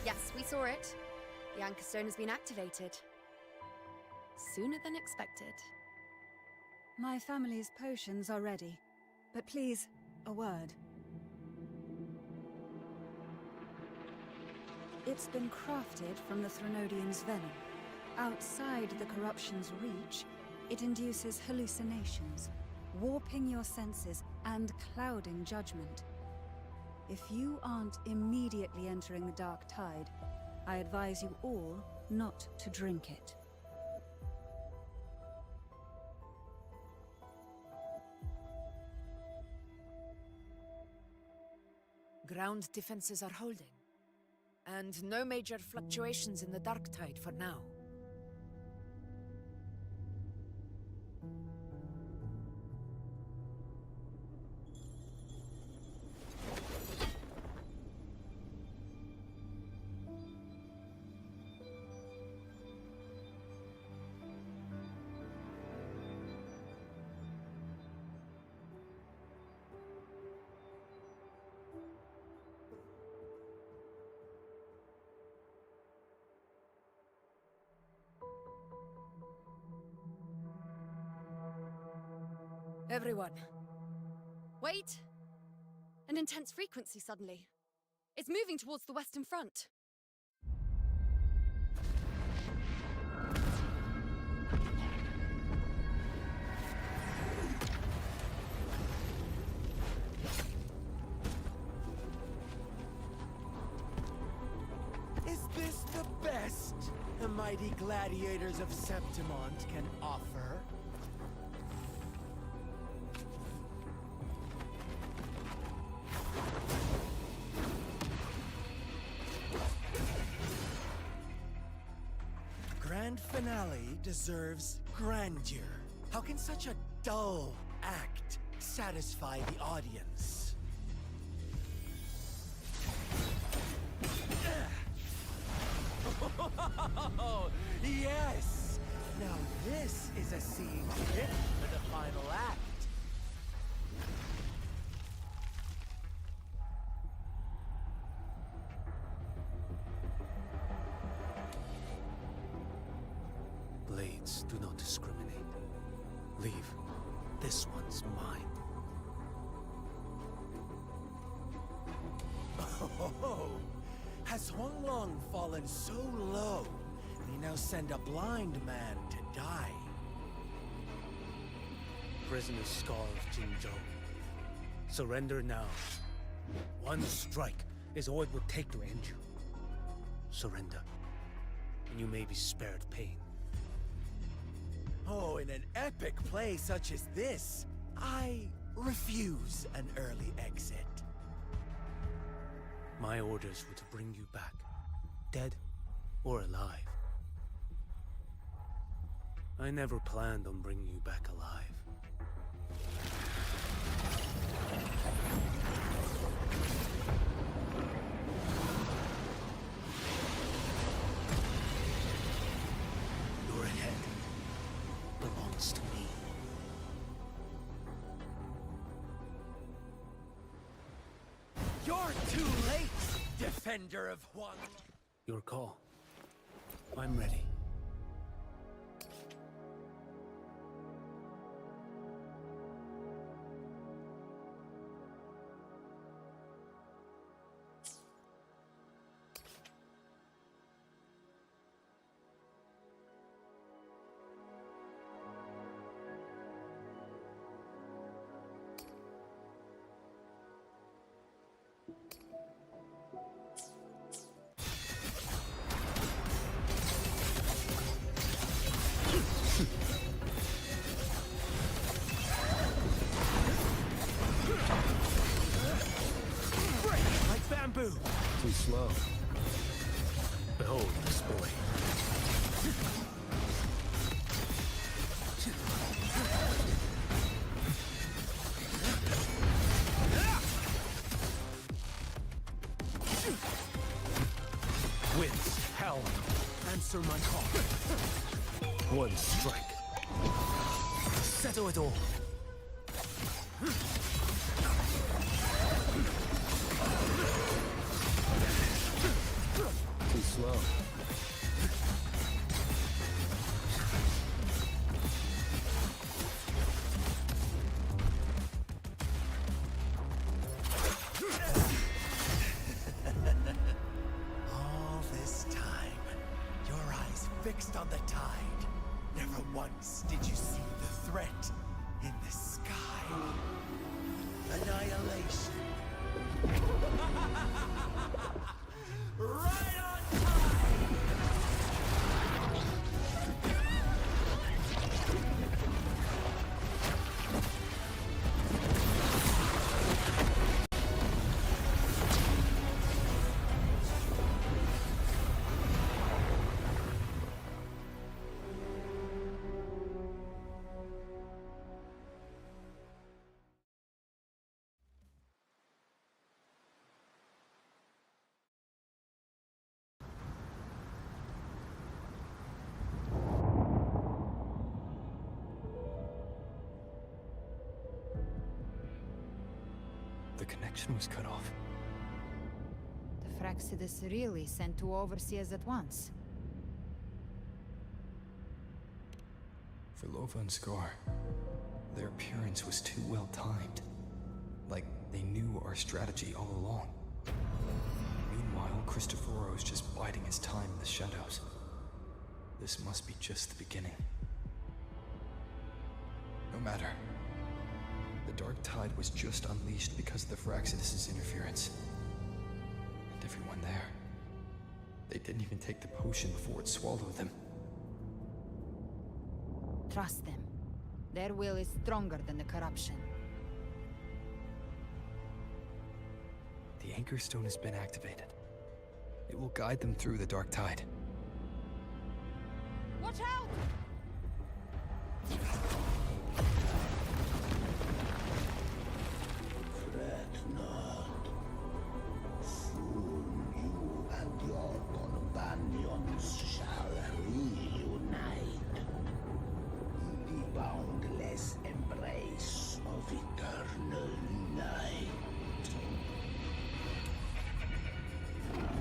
Yes, we saw it. The Anchor Stone has been activated. Sooner than expected. My family's potions are ready. But please, a word. It's been crafted from the Threnodian's venom. Outside the corruption's reach, it induces hallucinations, warping your senses and clouding judgment. If you aren't immediately entering the Dark Tide, I advise you all not to drink it. Ground defenses are holding. And no major fluctuations in the Dark Tide for now. Everyone. Wait! An intense frequency suddenly. It's moving towards the Western Front. Is this the best the mighty gladiators of Septimont can offer? Grand finale deserves grandeur. How can such a dull act satisfy the audience? Oh, yes! Now this is a scene fit for the final act. Blades do not discriminate. Leave. This one's mine. Oh, has Huanglong fallen so low, we now send a blind man to die? Prisoner Scar of Jinzhou. Surrender now. One strike is all it would take to end you. Surrender, and you may be spared pain. Oh, in an epic play such as this, I refuse an early exit. My orders were to bring you back, dead or alive. I never planned on bringing you back alive. Your head belongs to me. You're too late, defender of Juan. Your call. I'm ready. Like bamboo. Too slow. Behold this boy. Winds howl. Answer my call. One strike. Settle it all. Too slow. All this time, your eyes fixed on the tide. Never once did you see the threat in the sky. Annihilation. Right on time! The connection was cut off. The Fraxidus really sent two overseers at once. For Lova and Scar, their appearance was too well timed. Like they knew our strategy all along. Meanwhile, Christophero's just biding his time in the shadows. This must be just the beginning. No matter. The Dark Tide was just unleashed because of the Fraxidus' interference. And everyone there. They didn't even take the potion before it swallowed them. Trust them. Their will is stronger than the corruption. The Anchor Stone has been activated. It will guide them through the Dark Tide. Watch out! Fret not. Soon you and your companions shall reunite in the boundless embrace of eternal night.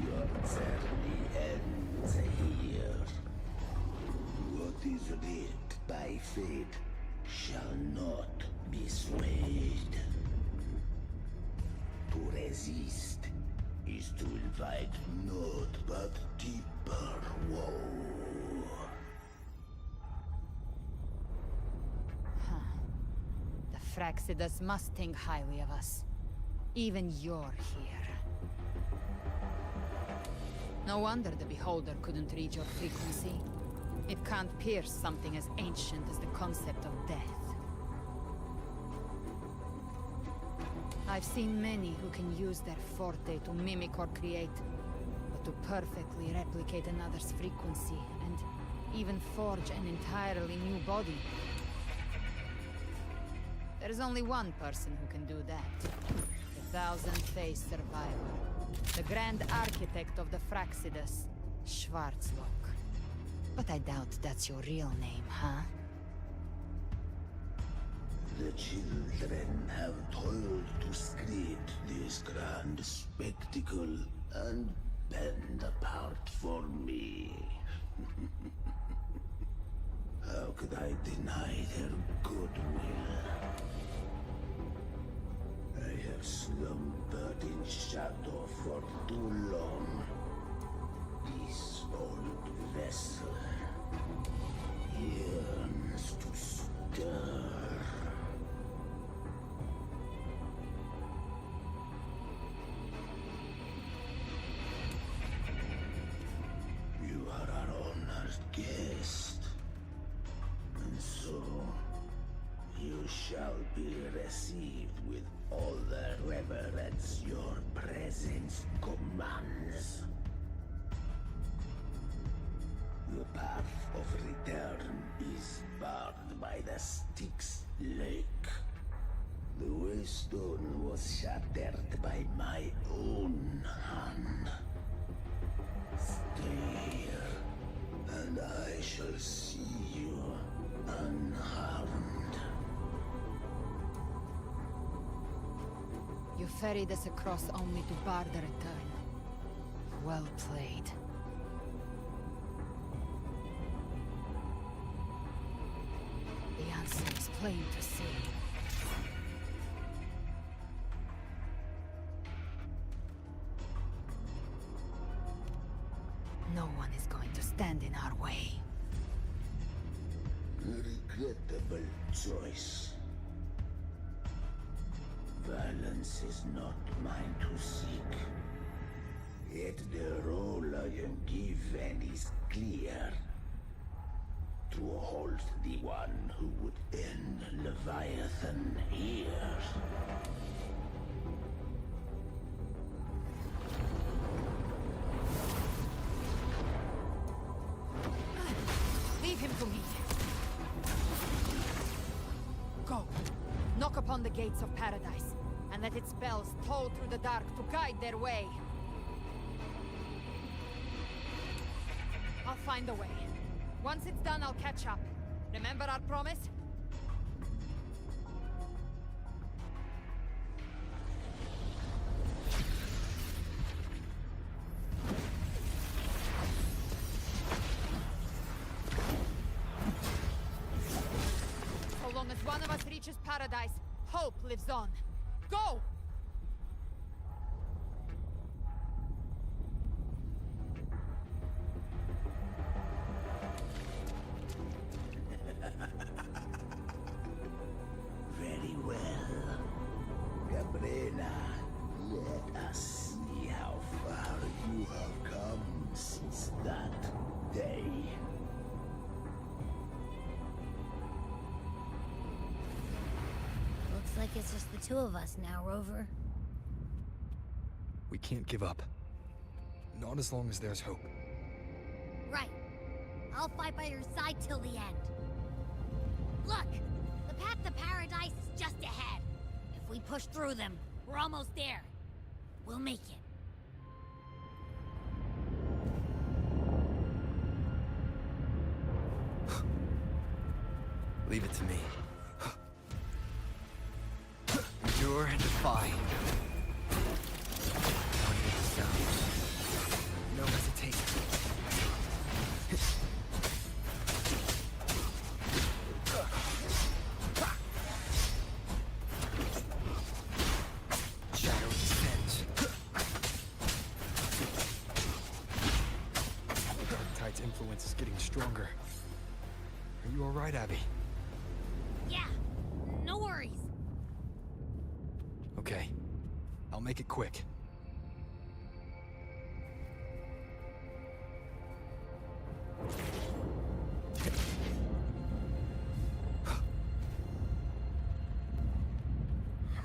Your journey ends here. What is writ by fate shall not be swayed. To resist is to invite naught but deeper woe. Huh. The Fraxidus must think highly of us. Even you're here. No wonder the Beholder couldn't read your frequency. It can't pierce something as ancient as the concept of death. I've seen many who can use their forte to mimic or create, but to perfectly replicate another's frequency, and even forge an entirely new body. There's only one person who can do that. The thousand-faced survivor. The Grand Architect of the Fraxidus, Schwarzlock. But I doubt that's your real name, huh? The children have toiled to script this grand spectacle and bend apart for me. How could I deny their goodwill? I have slumbered in shadow for too long. This old vessel yearns to stir. You are our honored guest, and so you shall be received with all the reverence your presence commands. The path of return is barred by the Styx Lake. The waystone was shattered by my own hand. Stay here, and I shall see you unharmed. You ferried us across only to bar the return. Well played. The answer is plain to see. No one is going to stand in our way. Regrettable choice. Violence is not mine to seek. Yet the role I am given is clear. To hold the one who would end Leviathan here. Leave him to me. Go. Knock upon the gates of paradise, and let its bells toll through the dark to guide their way. I'll find a way. Once it's done, I'll catch up. Remember our promise? So long as one of us reaches paradise, hope lives on. Go! Very well. Gabrina, let us see how far you have come since that day. Looks like it's just the two of us now, Rover. We can't give up. Not as long as there's hope. Right. I'll fight by your side till the end. Look! The path to paradise is just ahead. If we push through them, we're almost there. We'll make it. Leave it to me. Endure and defy. One with the sounds. No hesitation. Shadow descends. Darktide's influence is getting stronger. Are you alright, Abby? Yeah, no worries. Okay. I'll make it quick.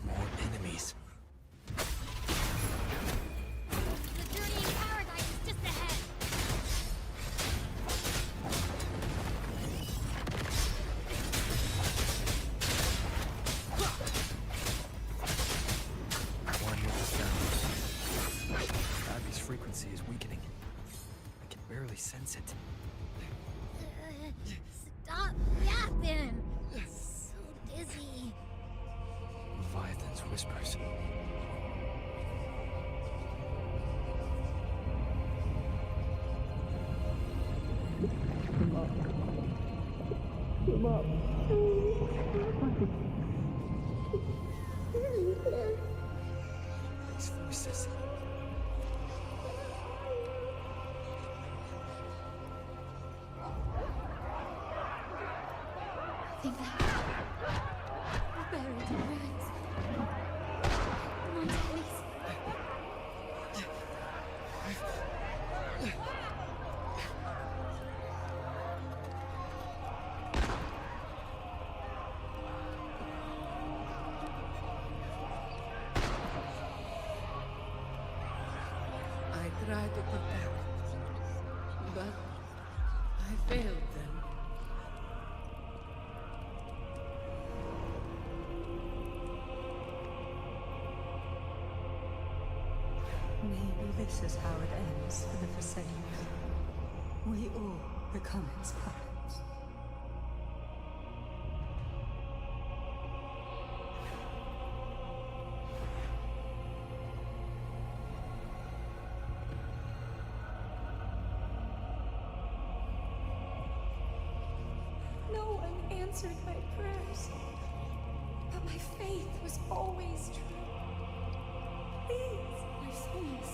More enemies. The journey in paradise is just ahead. One with the sound. Abby's frequency is weakening. I can barely sense it. Stop yapping. So dizzy. Leviathan's whispers. Come up. These voices. I think that we're buried in ruins. Come on, please. I tried to protect, but I failed them. Maybe this is how it ends for the Forsaken. We all become its puppets. No one answered my prayers, but my faith was always true. Please, my souls,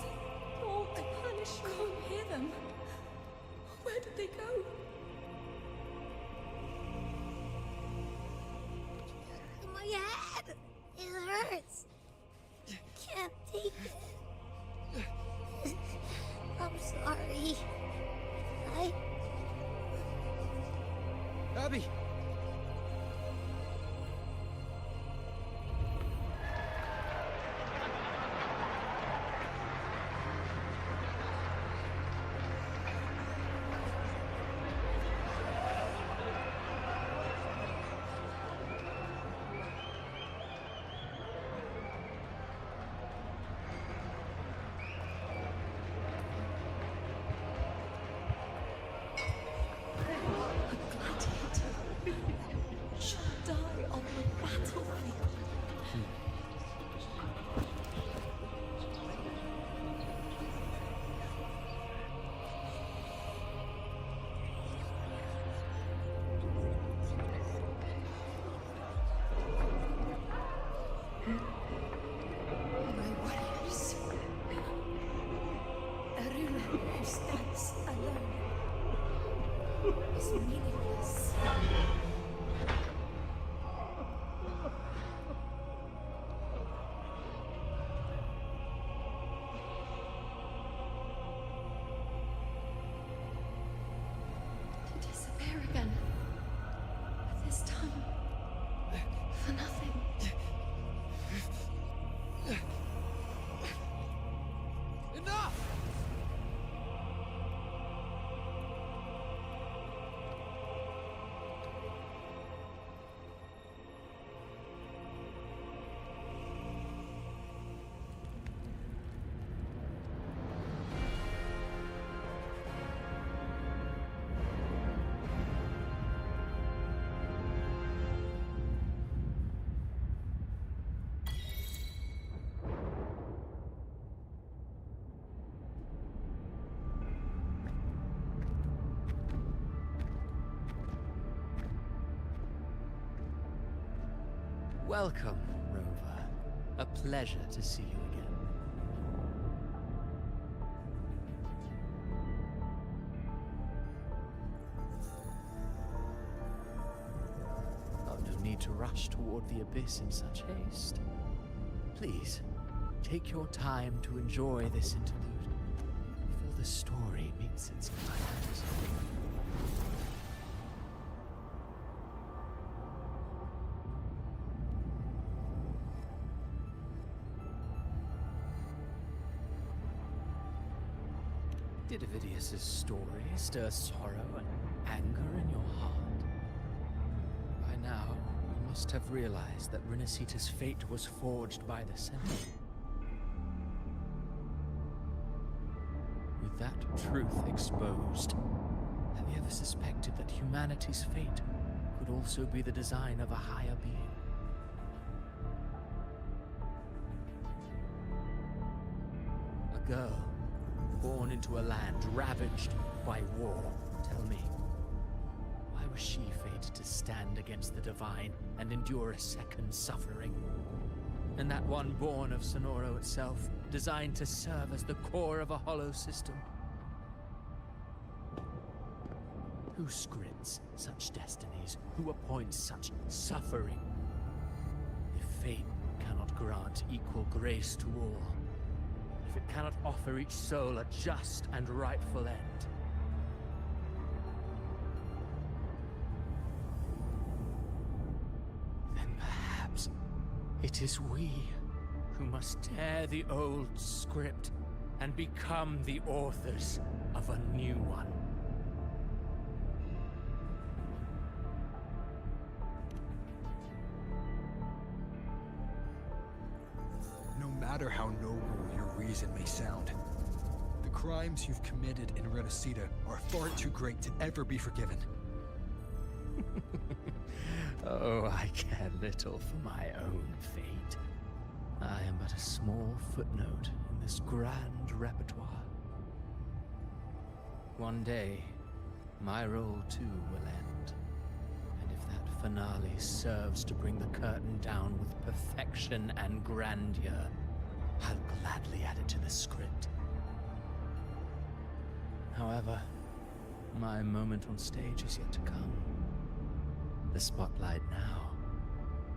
don't punish me. Can't hear them. Where did they go? My head! It hurts! Can't take it. I'm sorry. Abby! Should die on the battlefield. My warriors. A ruler who stands alone is meaningless. To disappear again. This time, for nothing. Enough! Welcome, Rover. A pleasure to see you again. Oh, no need to rush toward the abyss in such haste. Please, take your time to enjoy this interlude before the story meets its climax. Did Avidius's story stir sorrow and anger in your heart? By now, you must have realized that Rinacita's fate was forged by the Sentinel. With that truth exposed, have you ever suspected that humanity's fate could also be the design of a higher being? A girl born into a land ravaged by war. Tell me, why was she fated to stand against the divine and endure a second suffering? And that one born of Sonoro itself, designed to serve as the core of a hollow system? Who scripts such destinies? Who appoints such suffering? If fate cannot grant equal grace to all, if it cannot offer each soul a just and rightful end, then perhaps it is we who must tear the old script and become the authors of a new one. No matter how noble your reason may sound, the crimes you've committed in Rinacita are far too great to ever be forgiven. Oh, I care little for my own fate. I am but a small footnote in this grand repertoire. One day, my role too will end. And if that finale serves to bring the curtain down with perfection and grandeur, I'll gladly add it to the script. However, my moment on stage is yet to come. The spotlight now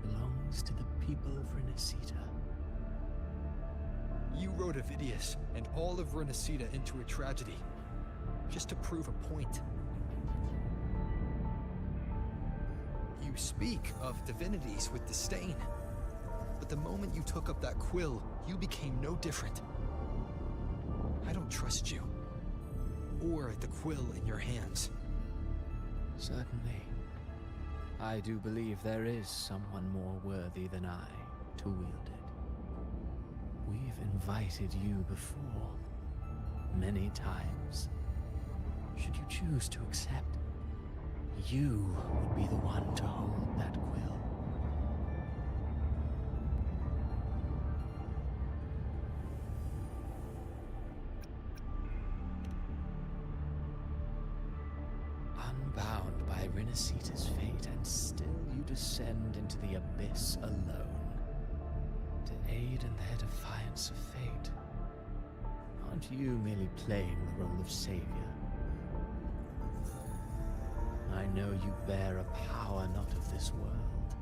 belongs to the people of Rinacita. You wrote Avidius and all of Rinacita into a tragedy, just to prove a point. You speak of divinities with disdain, but the moment you took up that quill, you became no different. I don't trust you, or the quill in your hands. Certainly. I do believe there is someone more worthy than I to wield it. We've invited you before, many times. Should you choose to accept, you would be the one to hold that quill. Unbound by Rinacita's fate, and still you descend into the abyss alone, to aid in their defiance of fate. Aren't you merely playing the role of savior? I know you bear a power not of this world.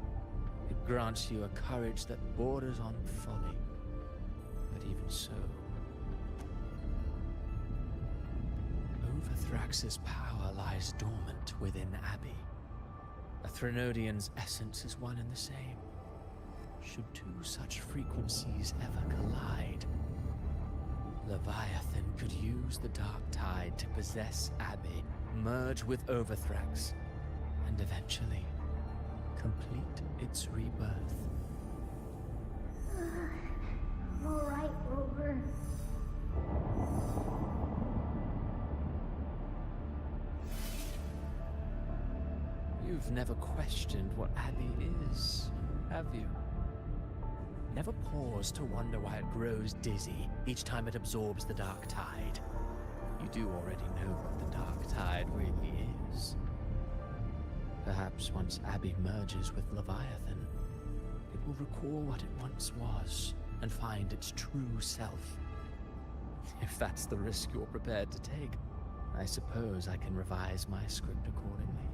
It grants you a courage that borders on folly. But even so, Overthrax's power lies dormant within Abby. A Threnodian's essence is one and the same. Should two such frequencies ever collide, Leviathan could use the dark tide to possess Abby, merge with Overthrax, and eventually complete its rebirth. All right, Rover. You've never questioned what Abby is, have you? Never paused to wonder why it grows dizzy each time it absorbs the dark tide. You do already know what the dark tide really is. Perhaps once Abby merges with Leviathan, it will recall what it once was and find its true self. If that's the risk you're prepared to take, I suppose I can revise my script accordingly.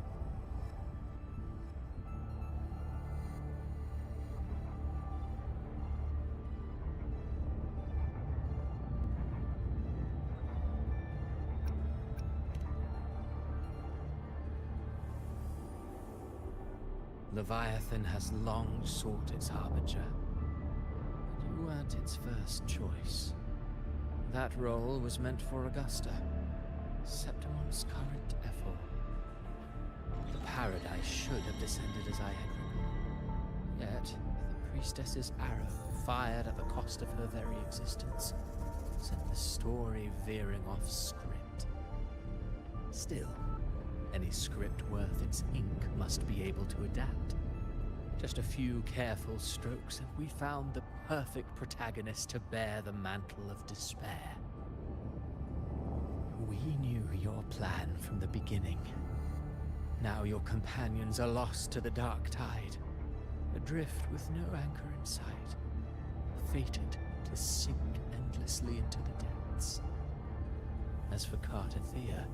Leviathan has long sought its harbinger. But you weren't its first choice. That role was meant for Augusta, Septimon's current Ephor. The paradise should have descended as I had written. Yet, the priestess's arrow, fired at the cost of her very existence, sent the story veering off script. Still, any script worth its ink must be able to adapt. Just a few careful strokes and we found the perfect protagonist to bear the mantle of despair. We knew your plan from the beginning. Now your companions are lost to the dark tide, adrift with no anchor in sight, fated to sink endlessly into the depths. As for Cartathea,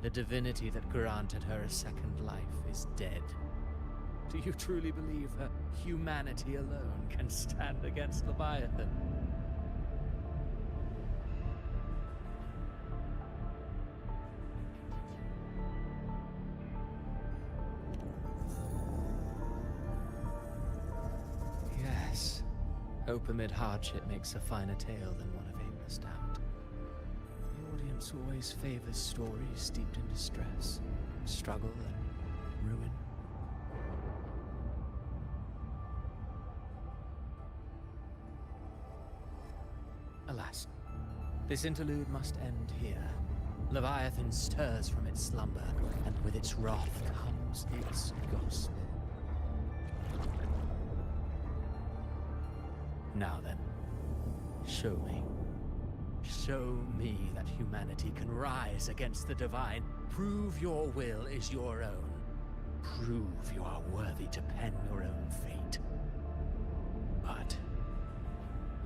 the divinity that granted her a second life is dead. Do you truly believe her humanity alone can stand against Leviathan? Yes. Hope amid hardship makes a finer tale than one of aimless doubt. The audience always favors stories steeped in distress, struggle, and ruin. Alas, this interlude must end here. Leviathan stirs from its slumber, and with its wrath comes its gospel. Now then, show me. Show me that humanity can rise against the divine. Prove your will is your own. Prove you are worthy to pen your own fate. But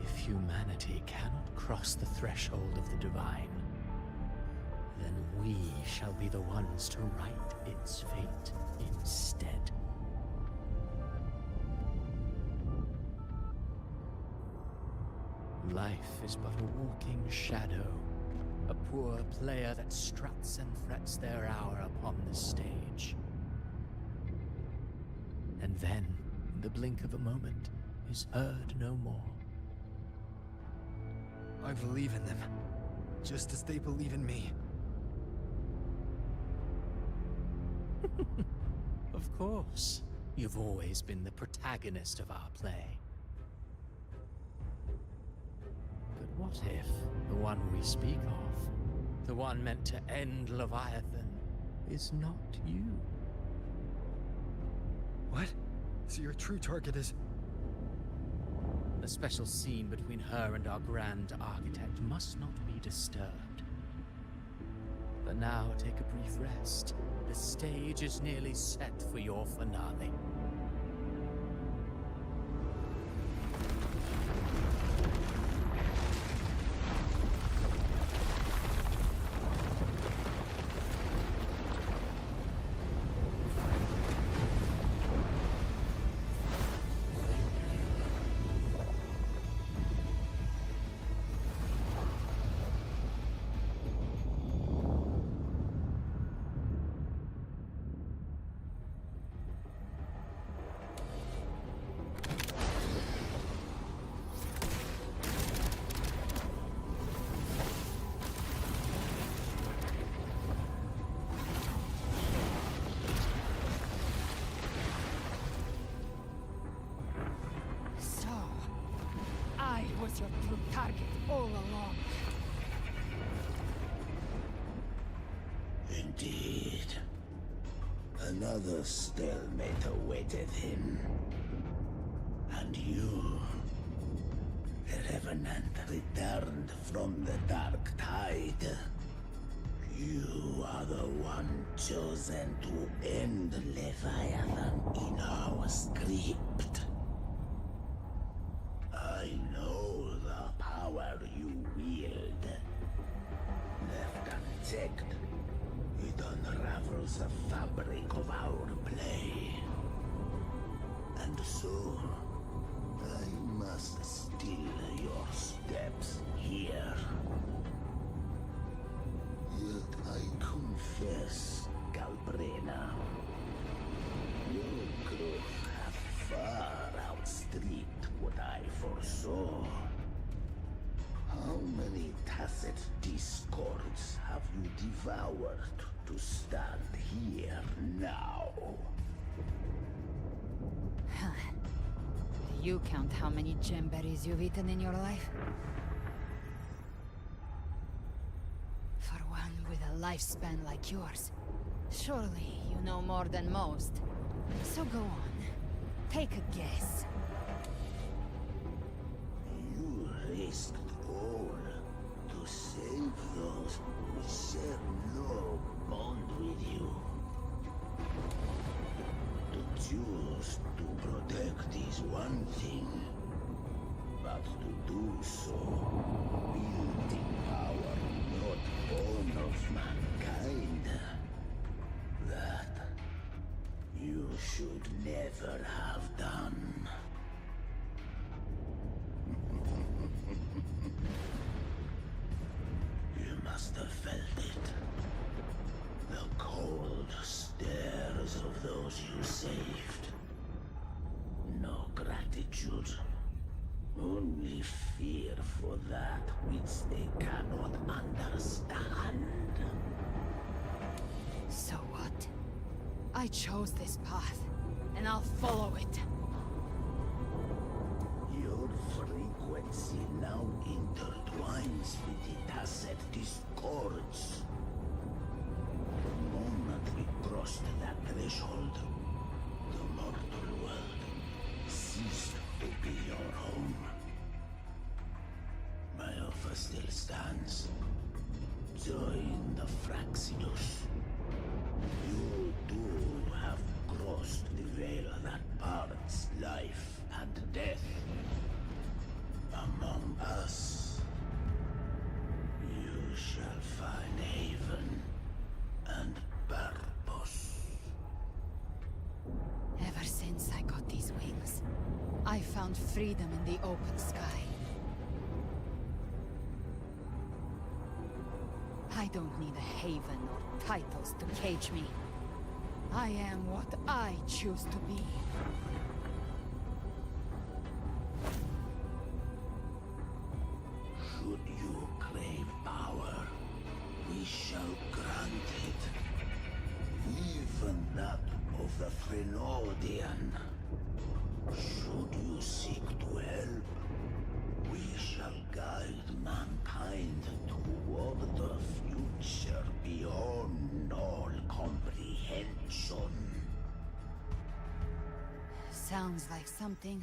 if humanity cannot cross the threshold of the divine, then we shall be the ones to write its fate instead. Life is but a walking shadow, a poor player that struts and frets their hour upon the stage. And then, in the blink of a moment, is heard no more. I believe in them, just as they believe in me. Of course. You've always been the protagonist of our play. But what if the one we speak of, the one meant to end Leviathan, is not you? What? So your true target is... The special scene between her and our grand architect must not be disturbed. But now take a brief rest. The stage is nearly set for your finale. Was your true target all along. Indeed. Another stalemate awaited him. And you, the Revenant, returned from the dark tide. You are the one chosen to end Leviathan in our script. I know the power you wield. Left unchecked, it unravels the fabric of our play. And so, I must steal your steps here. Yet I confess, Galbrena, your So, how many tacit discords have you devoured to stand here now? Do you count how many gemberries you've eaten in your life? For one with a lifespan like yours, surely you know more than most. So go on, take a guess. You risked all to save those who share no bond with you. To choose to protect is one thing, but to do so, wielding power not born of mankind, that you should never have done. You must have felt it. The cold stares of those you saved. No gratitude. Only fear for that which they cannot understand. So what? I chose this path, and I'll follow it. Your frequency now intertwines with the tacit discords. The moment we crossed that threshold, the mortal world ceased to be your home. My offer still stands. Join the Fraxidus. You too have crossed the veil that parts life and death. Among us, you shall find haven and purpose. Ever since I got these wings, I found freedom in the open sky. I don't need a haven or titles to cage me. I am what I choose to be. Should you crave power, we shall grant it. Even that of the Frenodian. Should you seek to help, we shall guide mankind toward the future beyond all comprehension. Sounds like something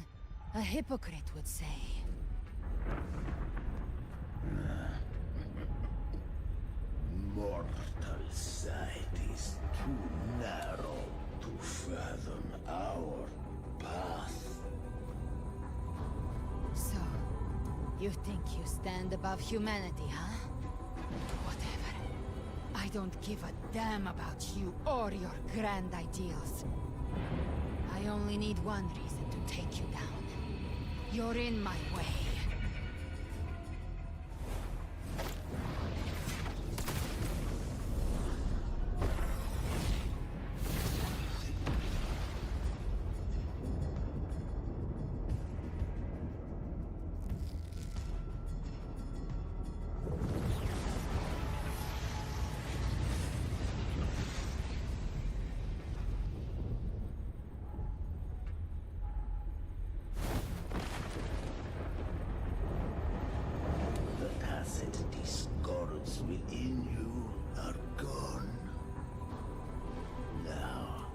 a hypocrite would say. Mortal sight is too narrow to fathom our path. So, you think you stand above humanity, huh? Whatever. I don't give a damn about you or your grand ideals. I only need one reason to take you down. You're in my way. Discords within you are gone. Now,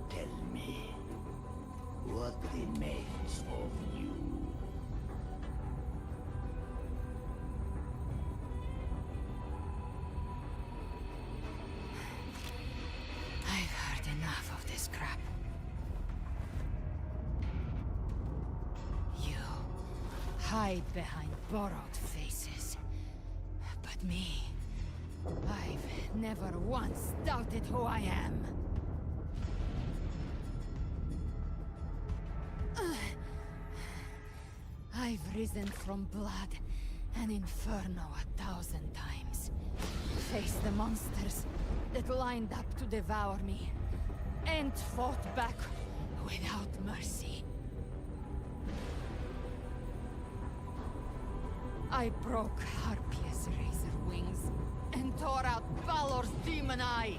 tell me, what remains of you? I've heard enough of this crap. You hide behind borrowed faces. But me, I've never once doubted who I am. I've risen from blood and inferno 1,000 times. Faced the monsters that lined up to devour me, and fought back without mercy. I broke Harpia's razor wings and tore out Valor's demon eye.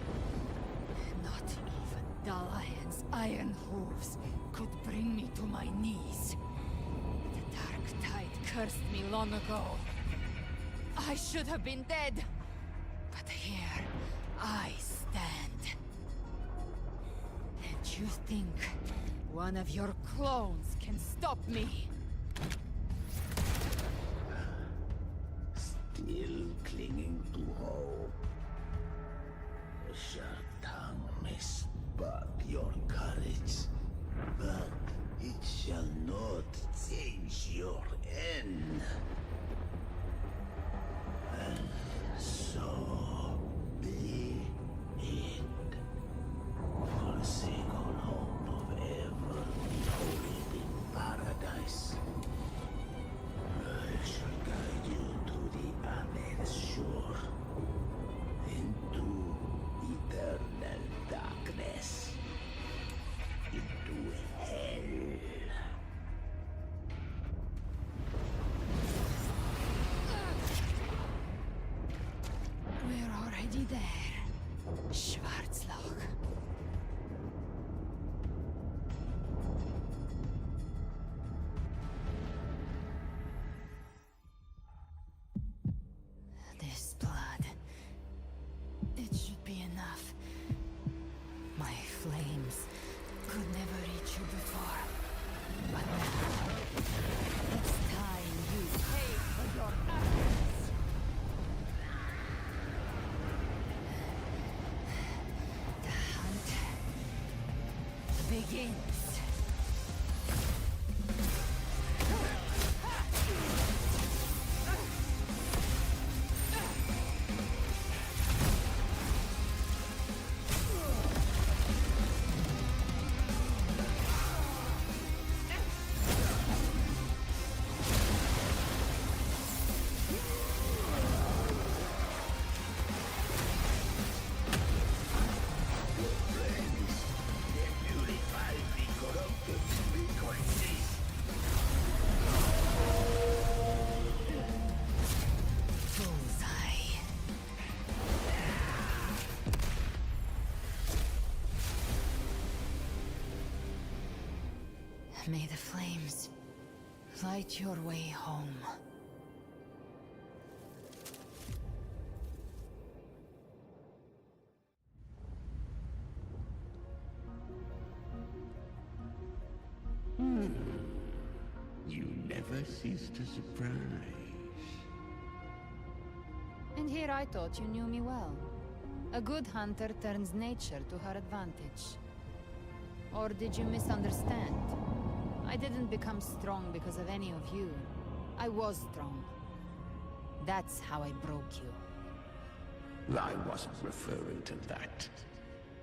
Not even Dalahan's iron hooves could bring me to my knees. The dark tide cursed me long ago. I should have been dead, but here I stand. And you think one of your clones can stop me? Still clinging to hope. A sharp tongue may spark your courage, but it shall not change your end. And so be it. Forsaken hope of ever beholding in paradise. I shall guide you to the other shore, into eternal darkness, into hell. We're already there, Schwarzloch. This blood, it should be enough. My flames could never reach you before, but now it's time you pay for your actions. The hunt begins. May the flames light your way home. You never cease to surprise. And here I thought you knew me well. A good hunter turns nature to her advantage. Or did you misunderstand? I didn't become strong because of any of you. I was strong. That's how I broke you. I wasn't referring to that.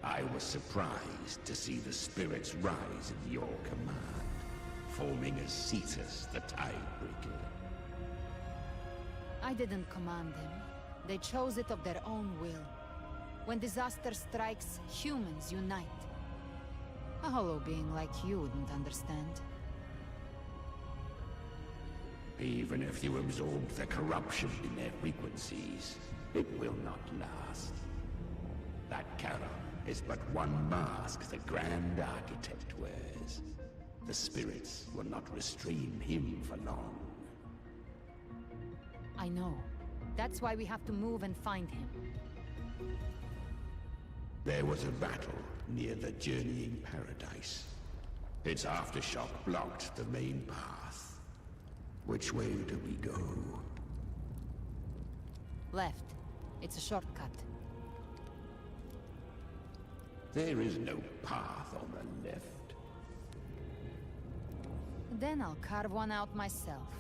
I was surprised to see the spirits rise at your command, forming as Cetus the Tidebreaker. I didn't command them. They chose it of their own will. When disaster strikes, humans unite. A hollow being like you wouldn't understand. Even if you absorb the corruption in their frequencies, it will not last. That Charon is but one mask the Grand Architect wears. The spirits will not restrain him for long. I know. That's why we have to move and find him. There was a battle near the Journeying Paradise. Its aftershock blocked the main path. Which way do we go? Left. It's a shortcut. There is no path on the left. Then I'll carve one out myself.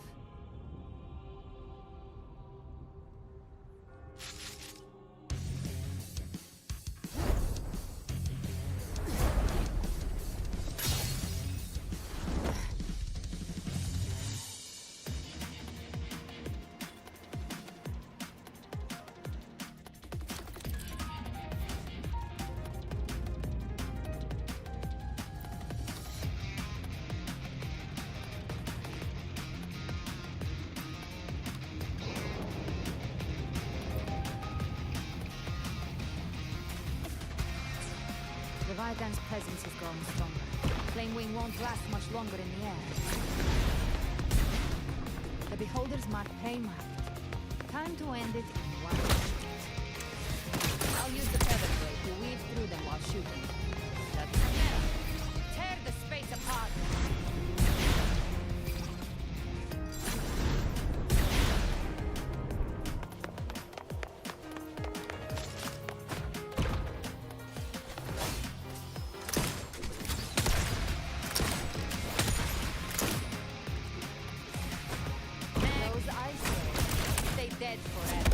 Leviathan's presence is growing stronger. Flame Wing won't last much longer in the air. The Beholder's mark Paymarked. Time to end it in one shot. I'll use the feather blade to weave through them while shooting. That's it. Tear the space apart! Those ice waves, stay dead forever.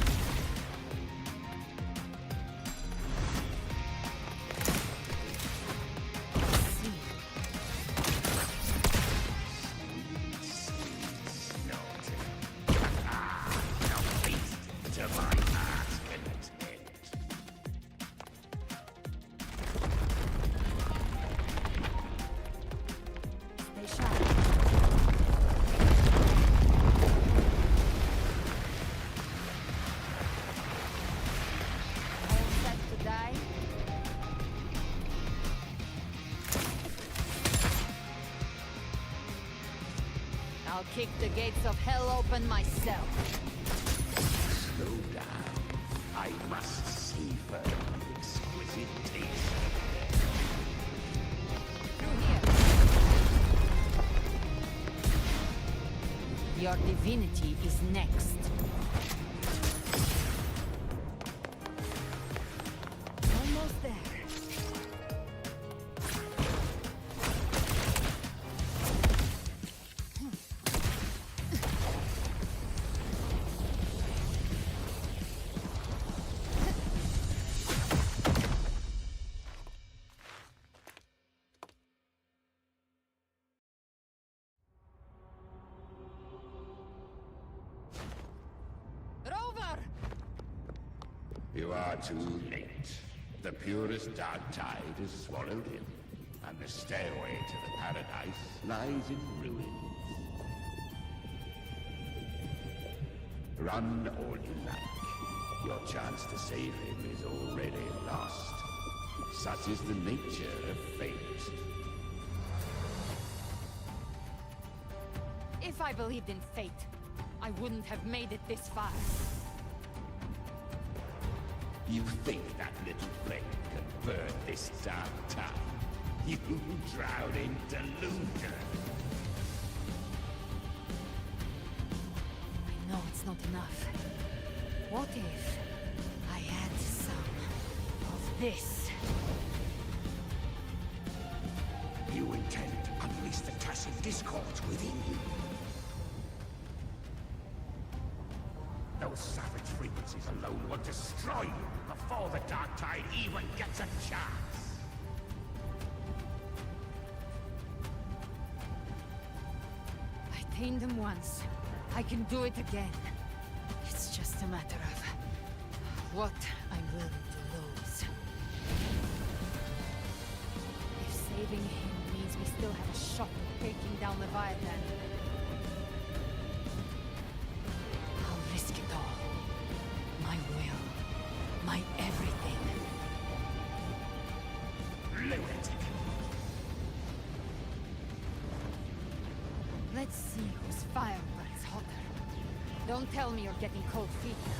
I'll kick the gates of hell open myself. Slow down. I must savor the exquisite taste. Through here. Your divinity is next. Almost there. You are too late. The purest dark tide has swallowed him, and the stairway to the paradise lies in ruins. Run all you like. Your chance to save him is already lost. Such is the nature of fate. If I believed in fate, I wouldn't have made it this far. You think that little flame can burn this dark town? You drown in delusion. I know it's not enough. What if I had some of this? You intend to unleash the tacit discord within you. Those savage frequencies alone will destroy you before the dark tide even gets a chance. I tamed them once. I can do it again. It's just a matter of what I'm willing to lose. If saving him means we still have a shot at taking down Leviathan, I'll risk it all. My will. My everything. Lunatic. Let's see whose fire burns hotter. Don't tell me you're getting cold feet now.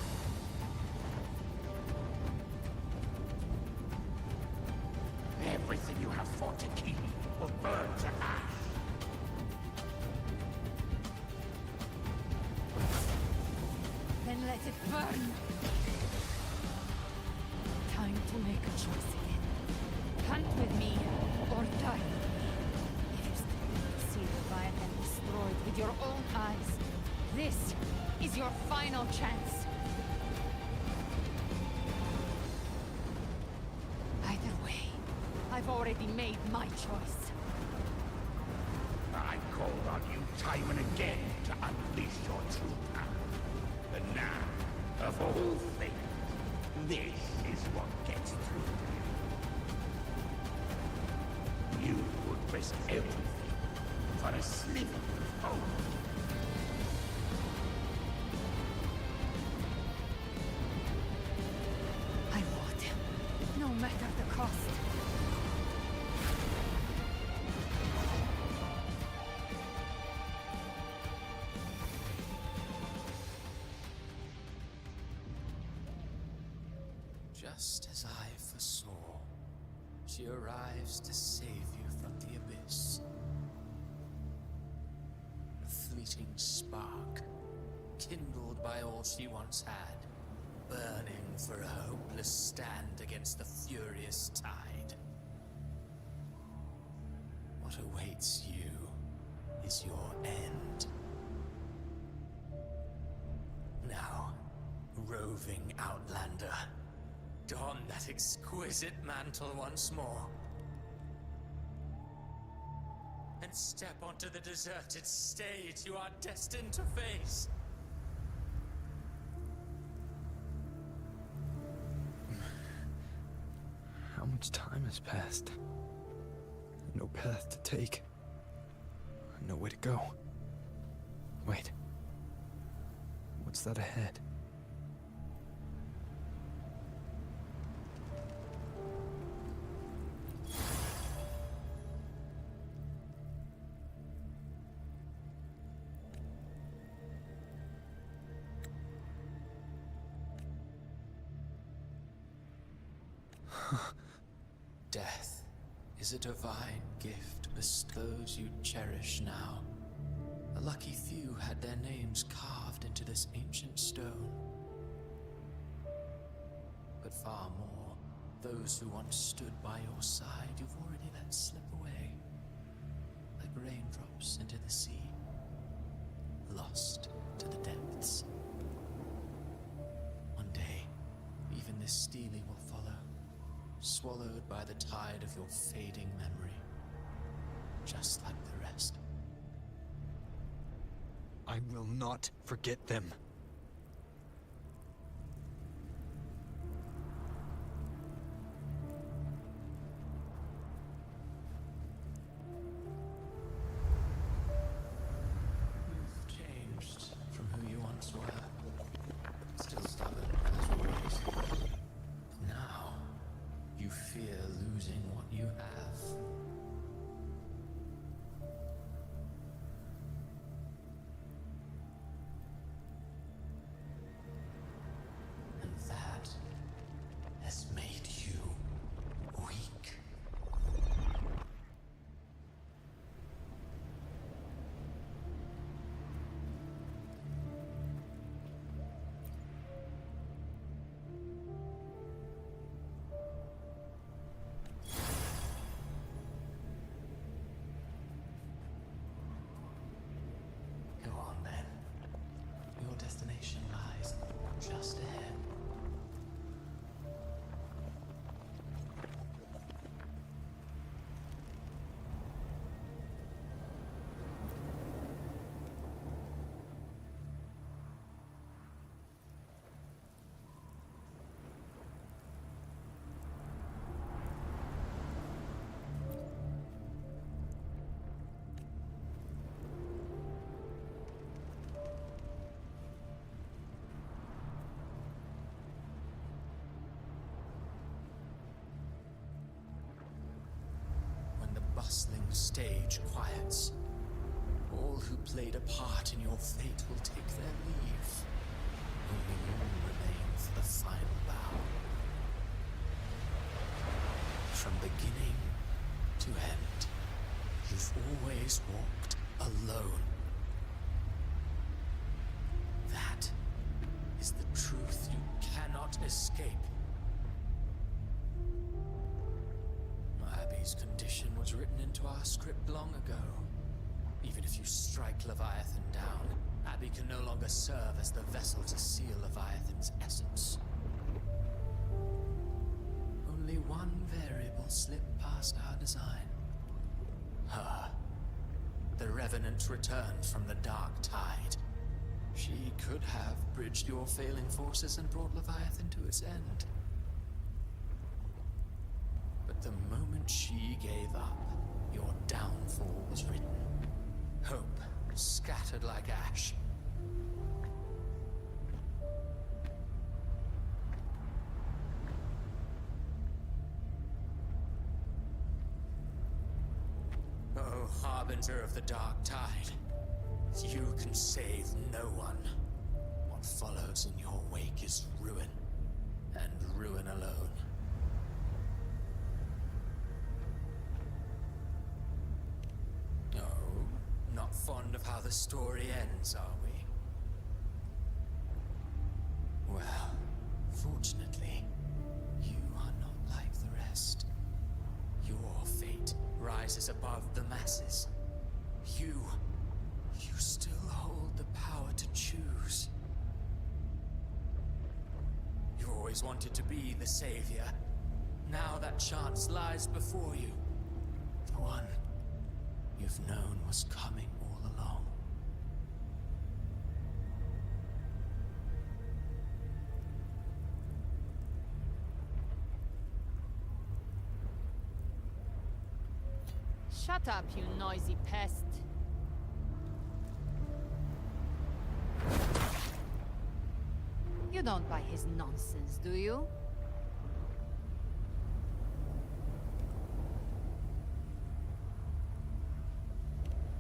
Everything you have fought to keep will burn to ash. Then let it burn. Time to make a choice again. Hunt with me, or die with me. If you still want to see Leviathan destroyed with your own eyes, this is your final chance. Either way, I've already made my choice. I called on you time and again to unleash your true power. And now, of all things, this is what gets through you. You would risk everything for a sliver of hope. I would, no matter the cost. Just as I foresaw, she arrives to save you from the abyss. A fleeting spark, kindled by all she once had, burning for a hopeless stand against the furious tide. What awaits you is your end. Now, roving outlander, don that exquisite mantle once more, and step onto the deserted stage you are destined to face. How much time has passed? No path to take. No way to go. Wait. What's that ahead? Death is a divine gift bestowed you cherish now. A lucky few had their names carved into this ancient stone. But far more, those who once stood by your side you've already let slip away. Like raindrops into the sea, lost to the depths. One day, even this steely will follow, swallowed by the tide of your fading memory, just like the rest. I will not forget them. You've changed from who you once were. Still stubborn as always. Now, you fear losing what you have. And that has made you weak. Go on then. Your destination lies just ahead. When the bustling stage quiets, all who played a part in your fate will take their leave. Only you remain for the final bow. From beginning to end, you've always walked alone. That is the truth you cannot escape. Abby's condition was written into our script long ago. Even if you strike Leviathan down, Abby can no longer serve as the vessel to seal Leviathan's essence. Only one variable slipped past our design. Her. The Revenant returned from the Dark Tide. She could have bridged your failing forces and brought Leviathan to its end. But the moment she gave up, your downfall was written. Hope scattered like ash. Oh, harbinger of the Dark Tide, you can save no one. What follows in your wake is ruin. and ruin alone. Oh, not fond of how the story ends, are we? Well, fortunately, you are not like the rest. Your fate rises above the masses. You still hold the power to choose. You always wanted to be the savior. Now that chance lies before you. The one you've known was coming all along. Shut up, you noisy pest. You don't buy his nonsense, do you?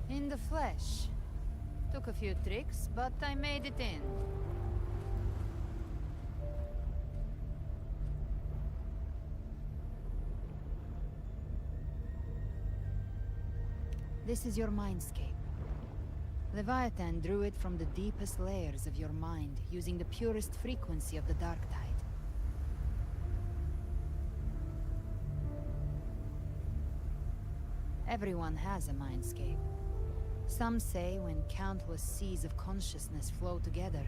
In the flesh. Took a few tricks, but I made it in. This is your mindscape. Leviathan drew it from the deepest layers of your mind, using the purest frequency of the Dark Tide. Everyone has a mindscape. Some say when countless seas of consciousness flow together,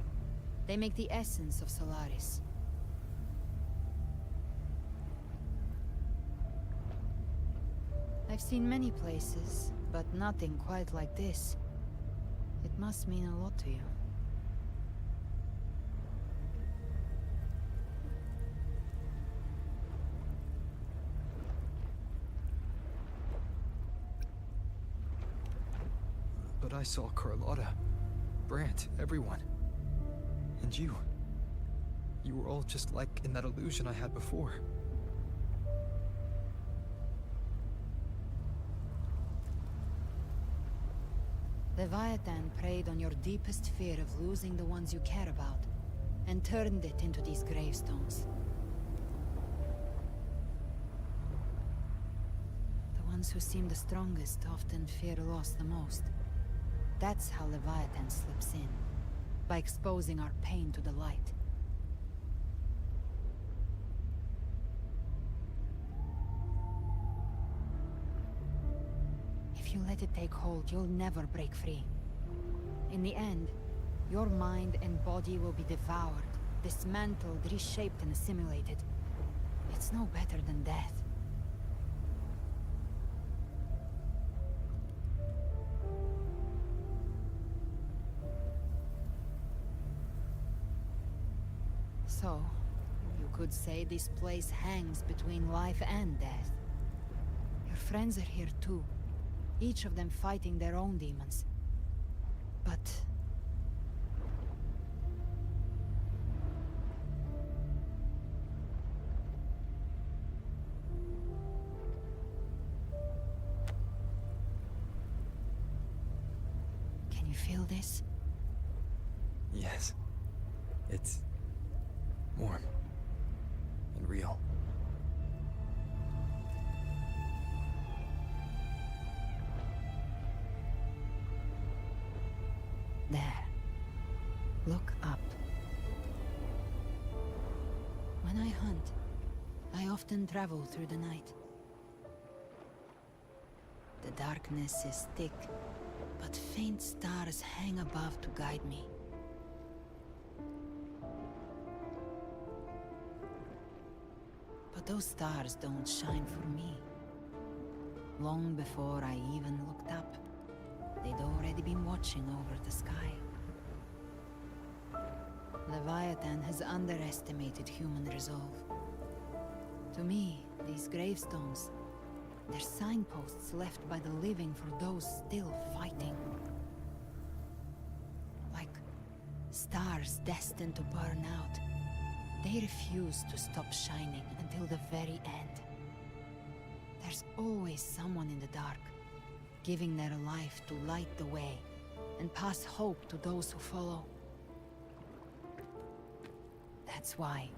they make the essence of Solaris. I've seen many places, but nothing quite like this. It must mean a lot to you. But I saw Carlotta, Brant, everyone. And you. You were all just like in that illusion I had before. Leviathan preyed on your deepest fear of losing the ones you care about, and turned it into these gravestones. The ones who seem the strongest often fear loss the most. That's how Leviathan slips in, by exposing our pain to the light. If you let it take hold, you'll never break free. In the end, your mind and body will be devoured, dismantled, reshaped and assimilated. It's no better than death. So, you could say this place hangs between life and death. Your friends are here too, each of them fighting their own demons. But... can you feel this? Yes. It's warm and real. There. Look up. When I hunt, I often travel through the night. The darkness is thick, but faint stars hang above to guide me. But those stars don't shine for me. Long before I even looked up, they'd already been watching over the sky. Leviathan has underestimated human resolve. To me, these gravestones, they're signposts left by the living for those still fighting. Like stars destined to burn out. They refuse to stop shining until the very end. There's always someone in the dark, giving their life to light the way and pass hope to those who follow. That's why,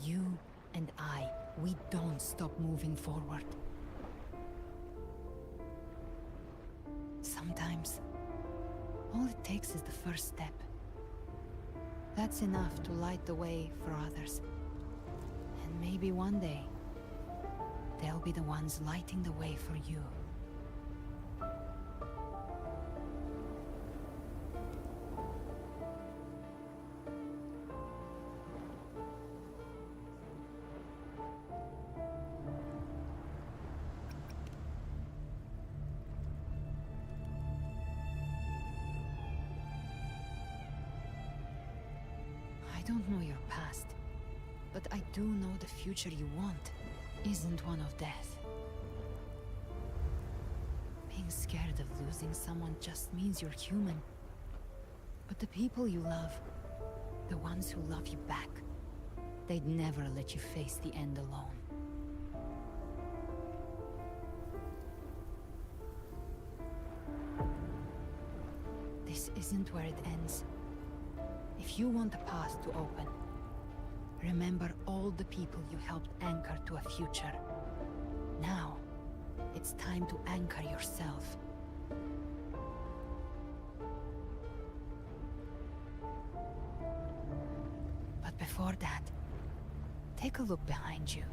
You and I, we don't stop moving forward. Sometimes, all it takes is the first step. That's enough to light the way for others. And maybe one day, they'll be the ones lighting the way for you. I don't know your past, but I do know the future you want isn't one of death. Being scared of losing someone just means you're human. But the people you love, the ones who love you back, they'd never let you face the end alone. This isn't where it ends. If you want the path to open, remember all the people you helped anchor to a future. Now, it's time to anchor yourself. But before that, take a look behind you.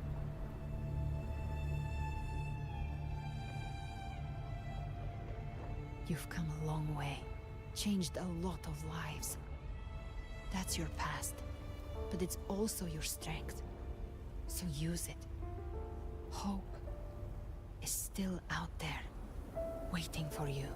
You've come a long way, changed a lot of lives. That's your past, but it's also your strength. So use it. Hope is still out there, waiting for you.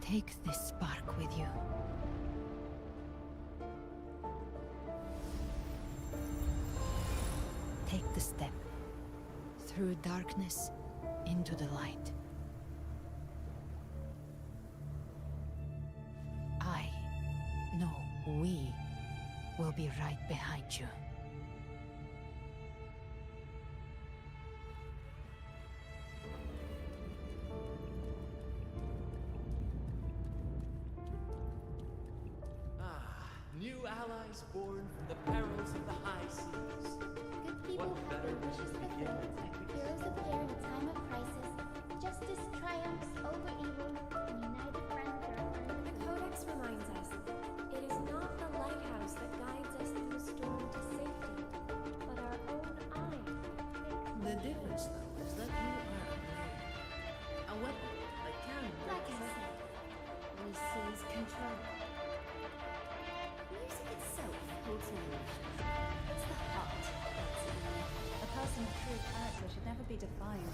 Take this spark with you. Take the step. Through darkness, into the light. I know we will be right behind you. New allies born from the perils of the high seas. Good people What better wishes to begin with? Heroes appear in a time of crisis. Justice triumphs over evil, and united friends are affirmed. The Codex reminds us, it is not the lighthouse that guides us through the storm to safety, but our own eyes. The difference, though, is that you are a weapon that can break Like I said, we seize control. Music itself holds no emotion. It's the heart that's in me. A person's true character should never be defined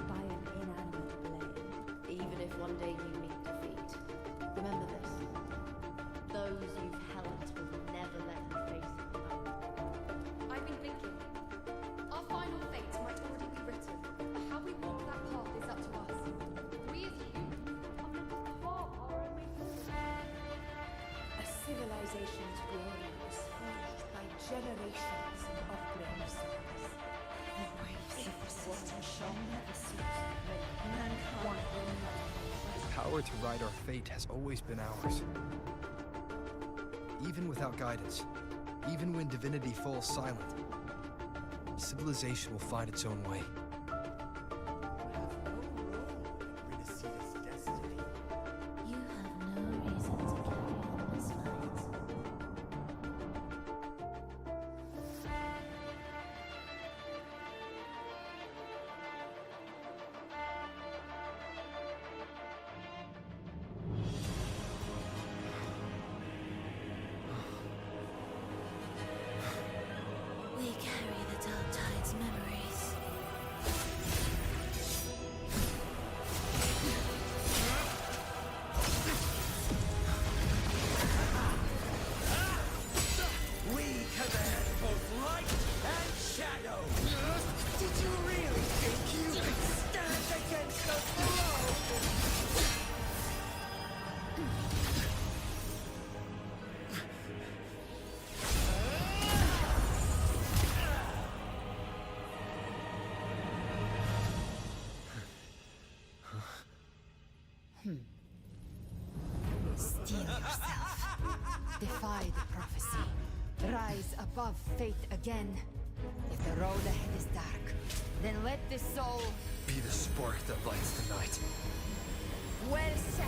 by an inanimate blade. Even if one day you meet defeat, remember this. Those you've helped will never let you face it alone. I've been thinking. Our final fate might already be written, but how we walk that path is up to us. We as youth are meant to carve our own way forward. A civilization's glory was forged by generations of brave souls. The waves of resistance shall never cease. Mankind will not The power to write our fate has always been ours. Even without guidance, even when divinity falls silent, civilization will find its own way. Rinacita's destiny. You have no reason to carry on this fight. We carry the Dark Tide's memories. defy the prophecy. Rise above fate again. If the road ahead is dark, then let this soul Be the spark that lights the night. Well said.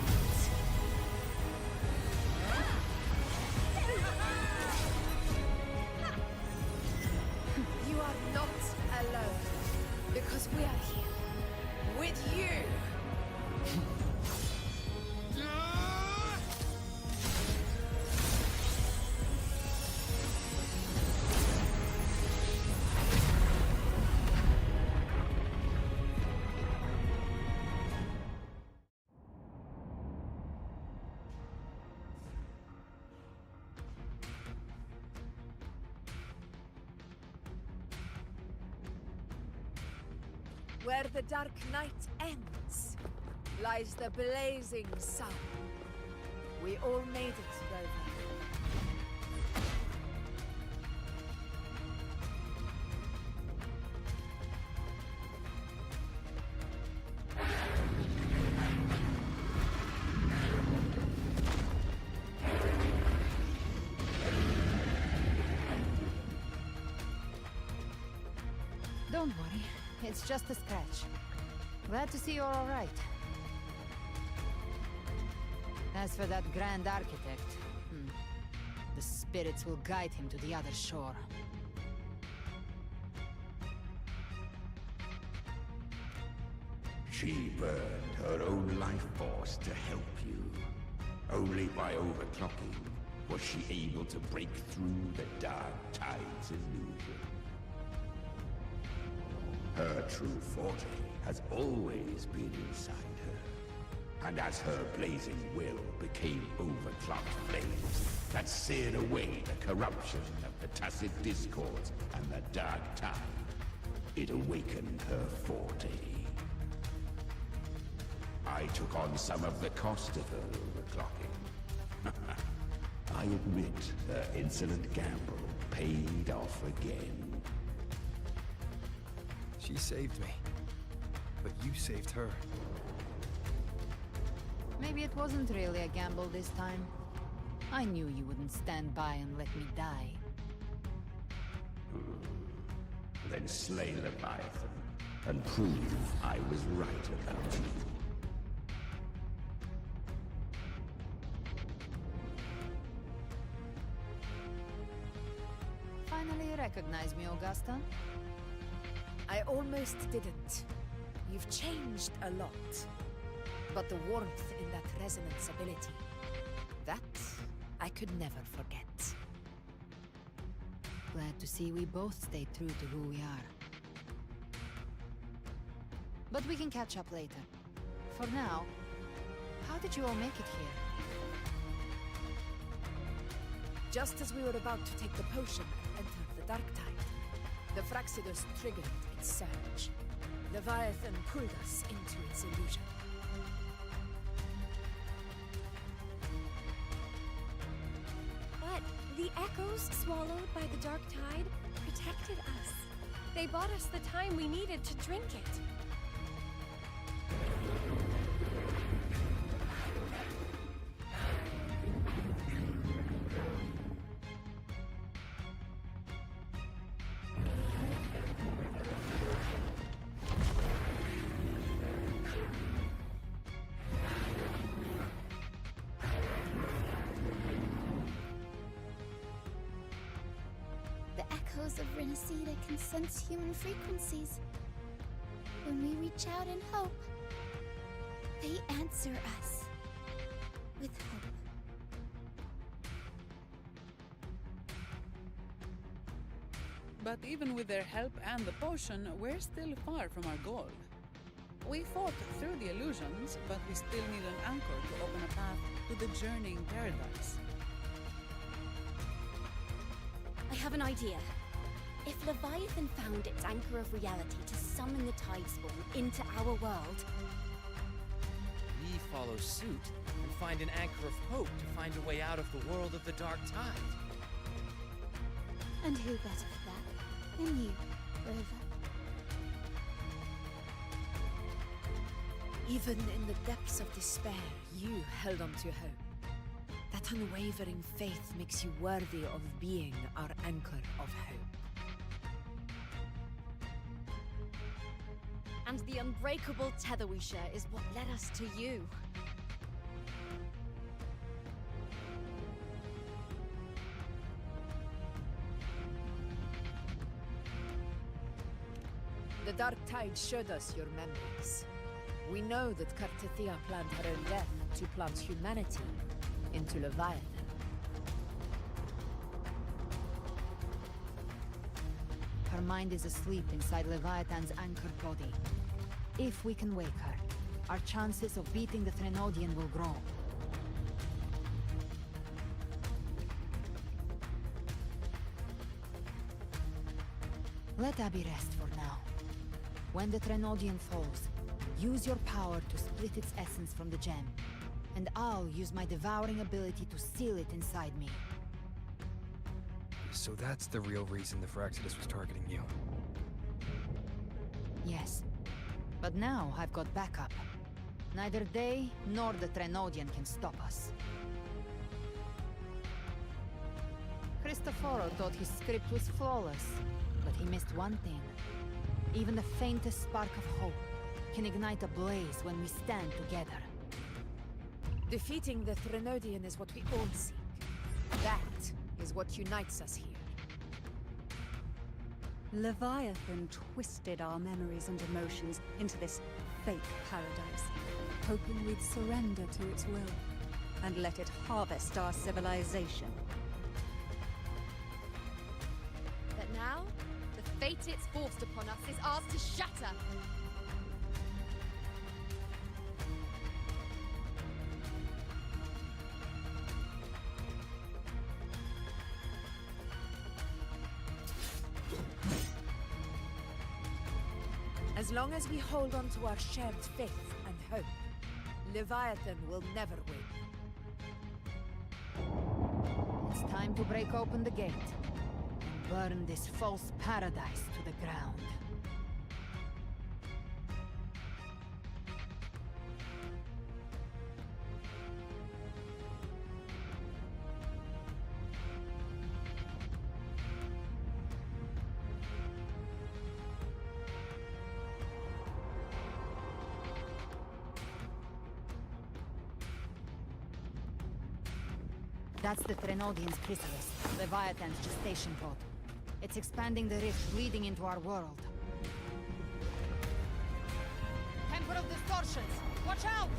You are not alone, because we are here with you. Where the dark night ends, lies the blazing sun. We all made it, Rover. Don't worry, it's just a scratch. Glad to see you're all right. As for that Grand Architect, the spirits will guide him to the other shore. She burned her own life force to help you. Only by overclocking was she able to break through the Dark Tide's illusion. Her true forte has always been inside her. And as her blazing will became overclocked flames that seared away the corruption of the Tacit Discords and the Dark Tide, it awakened her forte. I took on some of the cost of her overclocking. I admit her insolent gamble paid off again. She saved me. But you saved her. Maybe it wasn't really a gamble this time. I knew you wouldn't stand by and let me die. Then slay Leviathan and prove I was right about you. Finally recognize me, Augusta? I almost didn't. You've changed a lot. But the warmth in that resonance ability, that I could never forget. Glad to see we both stayed true to who we are. But we can catch up later. For now, how did you all make it here? Just as we were about to take the potion and enter the Dark Tide, the Fraxidus triggered its surge. Leviathan pulled us into its illusion. But the echoes swallowed by the Dark Tide protected us. They bought us the time we needed to drink it. Of Rinacita can sense human frequencies. When we reach out in hope, they answer us with hope. But even with their help and the potion, we're still far from our goal. We fought through the illusions, but we still need an anchor to open a path to the journeying paradise. I have an idea. If Leviathan found its anchor of reality to summon the Tidespawn into our world, we follow suit and find an anchor of hope to find a way out of the world of the Dark Tide. And who better for that than you, Rover? Even in the depths of despair, you held on to hope. That unwavering faith makes you worthy of being our anchor of hope. And the unbreakable tether we share is what led us to you. The Dark Tide showed us your memories. We know that Kartathea planned her own death to plant humanity into Leviathan. Her mind is asleep inside Leviathan's anchored body. If we can wake her, our chances of beating the Threnodian will grow. Let Abby rest for now. When the Threnodian falls, use your power to split its essence from the gem, and I'll use my devouring ability to seal it inside me. So that's the real reason the Fraxidus was targeting you. Yes. But now I've got backup. Neither they nor the Threnodian can stop us. Cristoforo thought his script was flawless, but he missed one thing. Even the faintest spark of hope can ignite a blaze when we stand together. Defeating the Threnodian is what we all seek. That is what unites us here. Leviathan twisted our memories and emotions into this fake paradise, hoping we'd surrender to its will and let it harvest our civilization. But now, the fate it's forced upon us is ours to shatter. As long as we hold on to our shared faith and hope, Leviathan will never win. It's time to break open the gate and burn this false paradise to the ground. That's the Threnodian's chrysalis, Leviathan's gestation pod. It's expanding the rift leading into our world. Temper of Distortions! Watch out!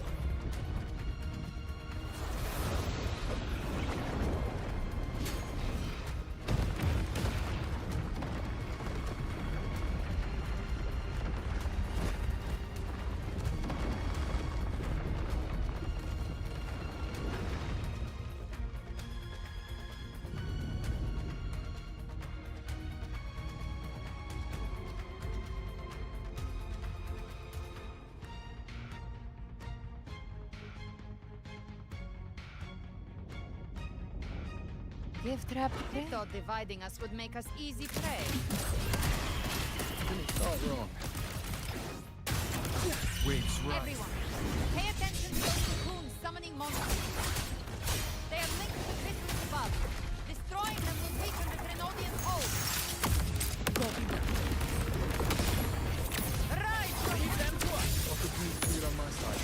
Gift trap prey? Thought dividing us would make us easy prey. Didn't thought wrong. Waves rise. Everyone, pay attention to those cocoons summoning monsters. They are linked to the crystals above. Destroying them will weaken the Threnodian hold. Rise! Keep them to us! What could be clear on my side?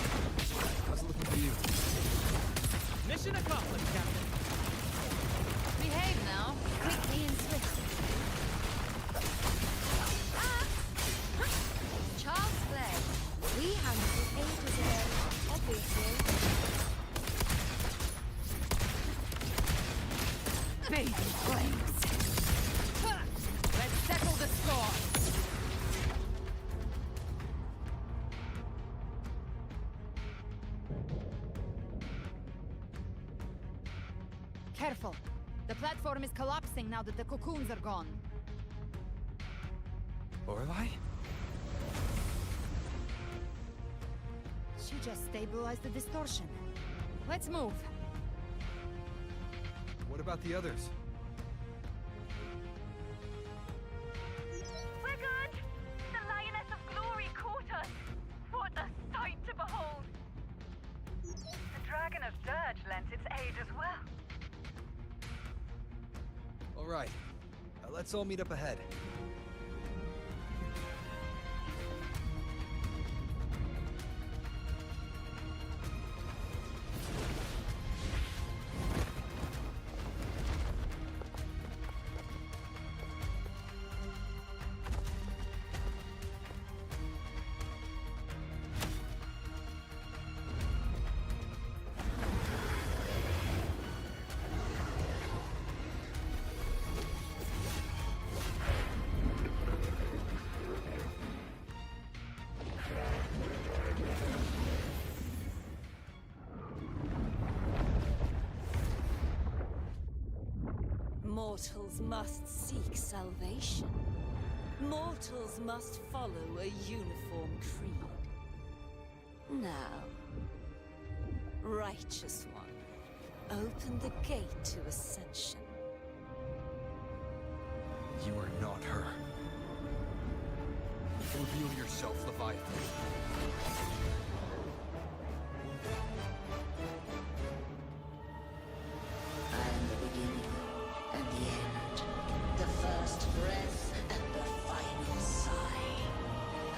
How's it looking for you? Mission accomplished, Captain. Behave now, quickly and swiftly. Child's play. We handled it ages ago, obviously. Baby flames! Let's settle the score! Careful! The platform is collapsing now that the cocoons are gone. Lorelei? She just stabilized the distortion. Let's move. What about the others? We're good! The Lioness of Glory caught us! What a sight to behold! The Dragon of Dirge lent its aid as well. Alright. Let's all meet up ahead. Mortals must seek salvation. Mortals must follow a uniform creed. Now, Righteous One, open the gate to ascension. You are not her. Reveal yourself, Leviathan. I am the beginning and the end, the first breath and the final sigh.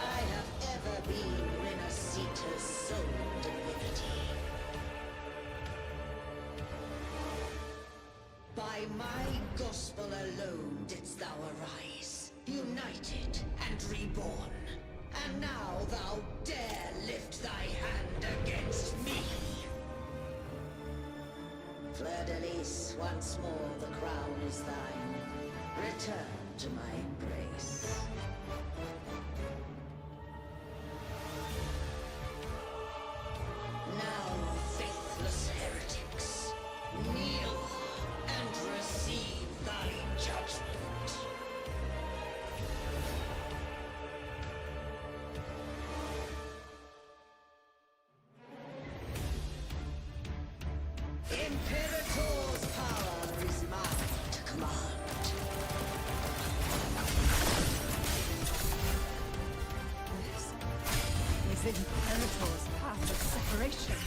I have ever been Rinacita's sole divinity. By my gospel alone didst thou arise, united and reborn. And now thou dare lift thy hand against me. Fleur de Lis, once more the crown is thine. Return to my embrace. Now, faithless heretics, kneel and receive thy judgment. Imperator's power is mine to command. This is Imperator's path of separation.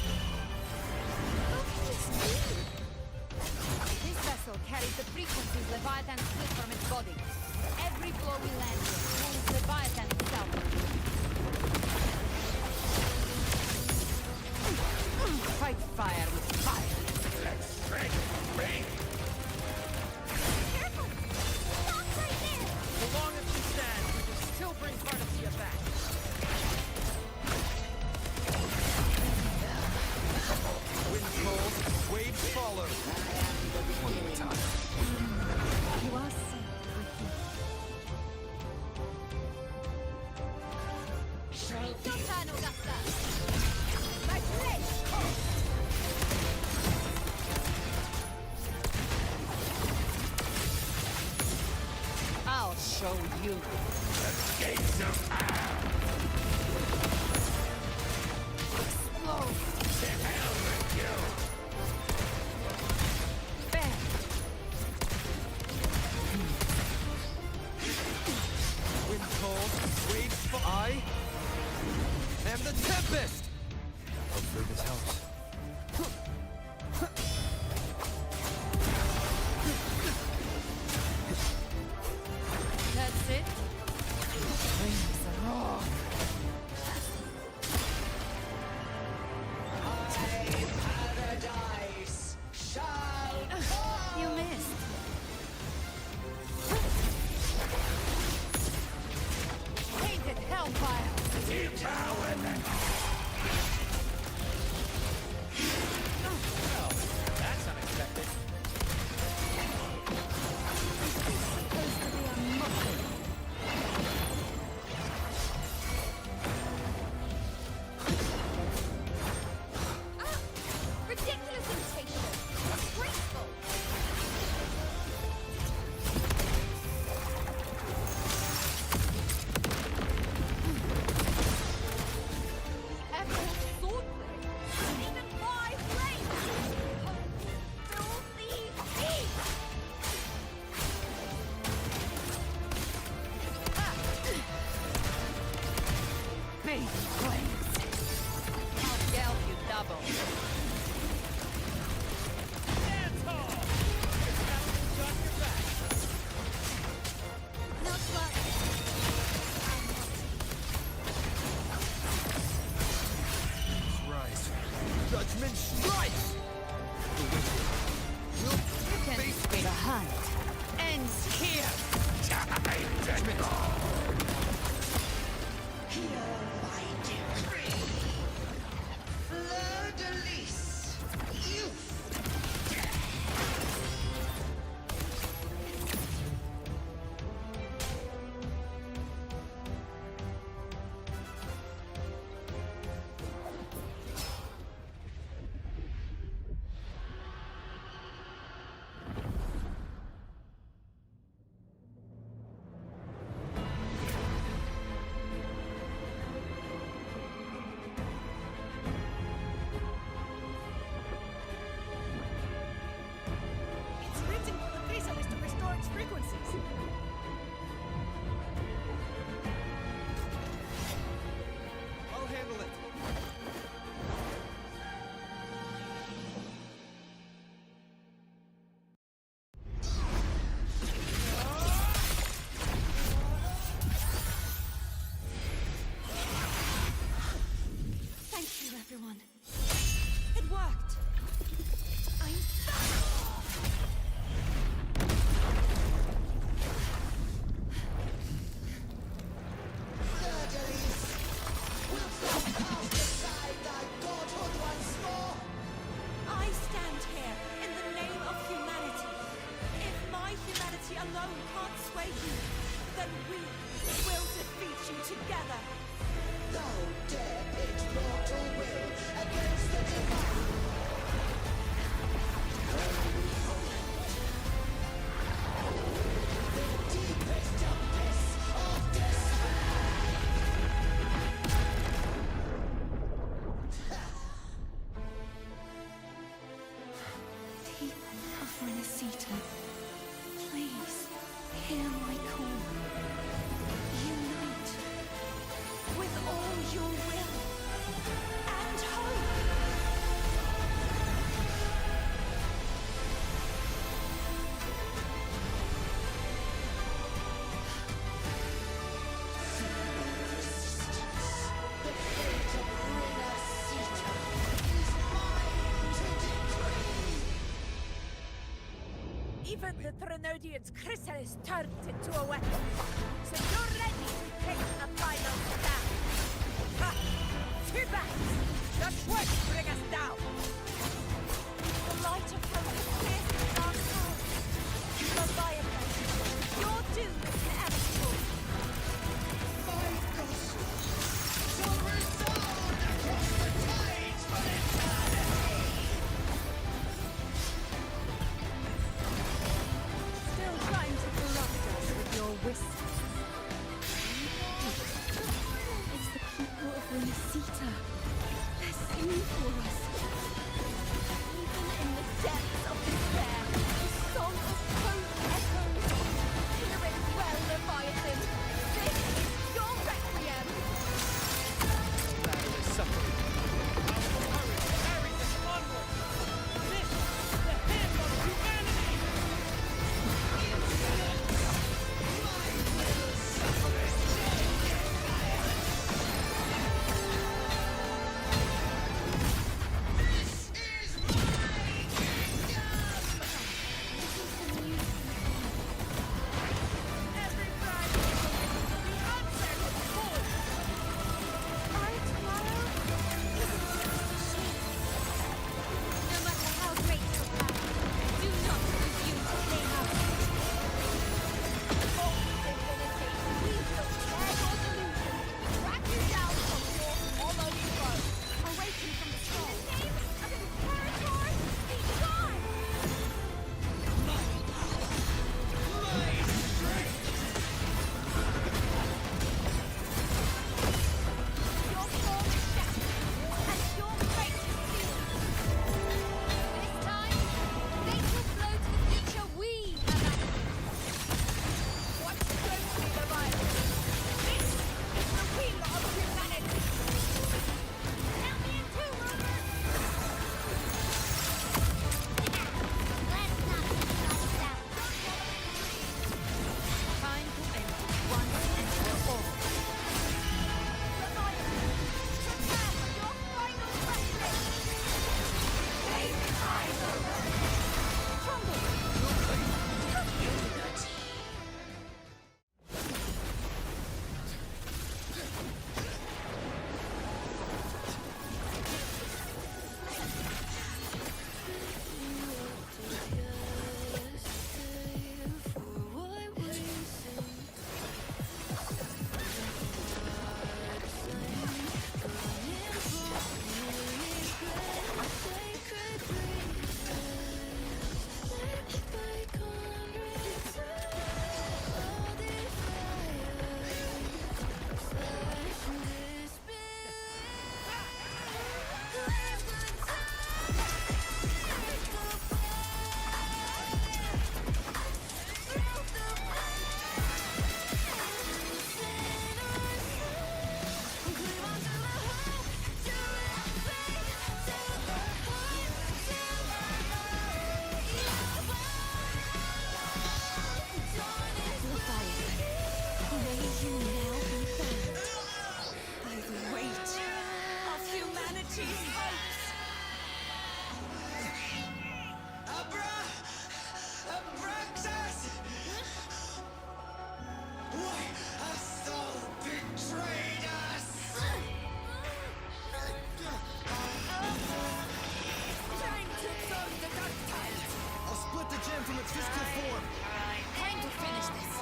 This vessel carries the frequencies Leviathan split from its body. Every blow we land with wounds Leviathan itself. Fight fire with fire. Let's strength me! Careful! Stop right there! So long as we stand, we can still bring Carnacia back. Wind rolls, waves follow. One more time. You are safe with me. Soprano Gasta! My flesh! I'll show you. The gates of hell! Explode! To hell with you! Bang! Wind cold, waves fall. I am the Tempest! Hopefully this helps. That's it? Wings are raw. Paradise shall come. You missed. Painted hellfire! Devour them! That's unexpected. Supposed to be a mockery. Ridiculous imitation! Graceful! Emerald swordplay! Even my flame! Filthy beast! Big flames! I'll geld you double. Stand tall! Your captain's got your back. Vermin strikes! The wicked will face The hunt ends here! Time to go! Hear my decree! Fleur-de-lis! Youth! It's written for the chrysalis to restore its frequencies. I'll handle it. Thank you, everyone. It worked. I'm back. Fleur-de-lis! Wilt thou cast aside thy godhood once more? I stand here in the name of humanity. If my humanity alone can't sway you, then we will defeat you together. Thou dare pit mortal will against the divine. The deepest abyss of despair. People of Rinacita, please hear my call. Unite with all your will and hope. The fate of Rinacita is mine to decree. Even the Trinodian's chrysalis turned into a weapon. So you're ready to take a final stand. Ha! Two backs! That won't bring us down! The light of hope has pierced the dark cloud. Leviathan, your doom is inevitable. My gospel shall resound across the tides for eternity. Still trying to corrupt us with your whispers. It's the people of Rinacita. They're singing for us. Even in the depths of despair, the song of hope echoes. Hear it well, Leviathan. This is your requiem. Battle is suffering. Our courage carries us onward. This is the hymn of humanity. these heights! Abraxas! Why hast thou betrayed us? Time to absorb the dark tide! I'll split the gem from its physical form. Time to finish this!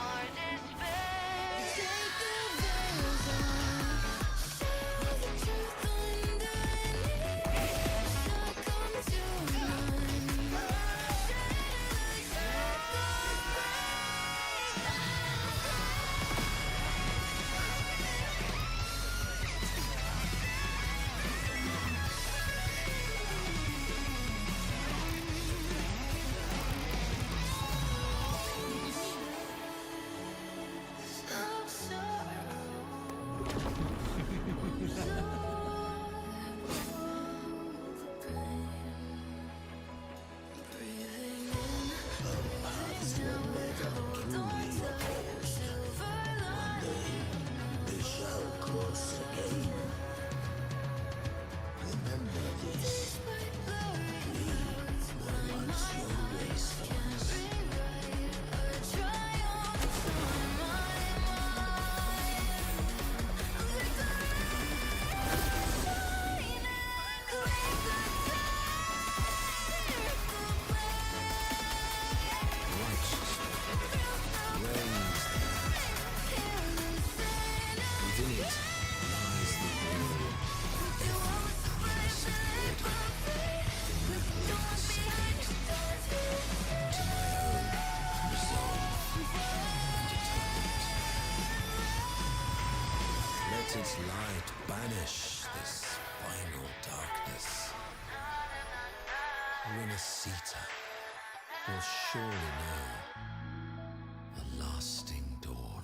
Let its light banish this final darkness. Rinacita will surely know a lasting dawn.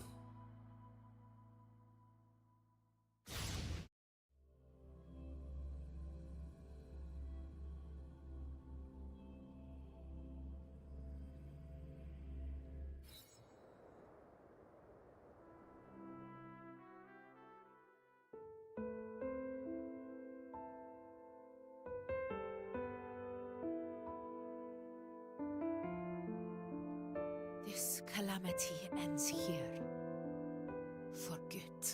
This calamity ends here. For good.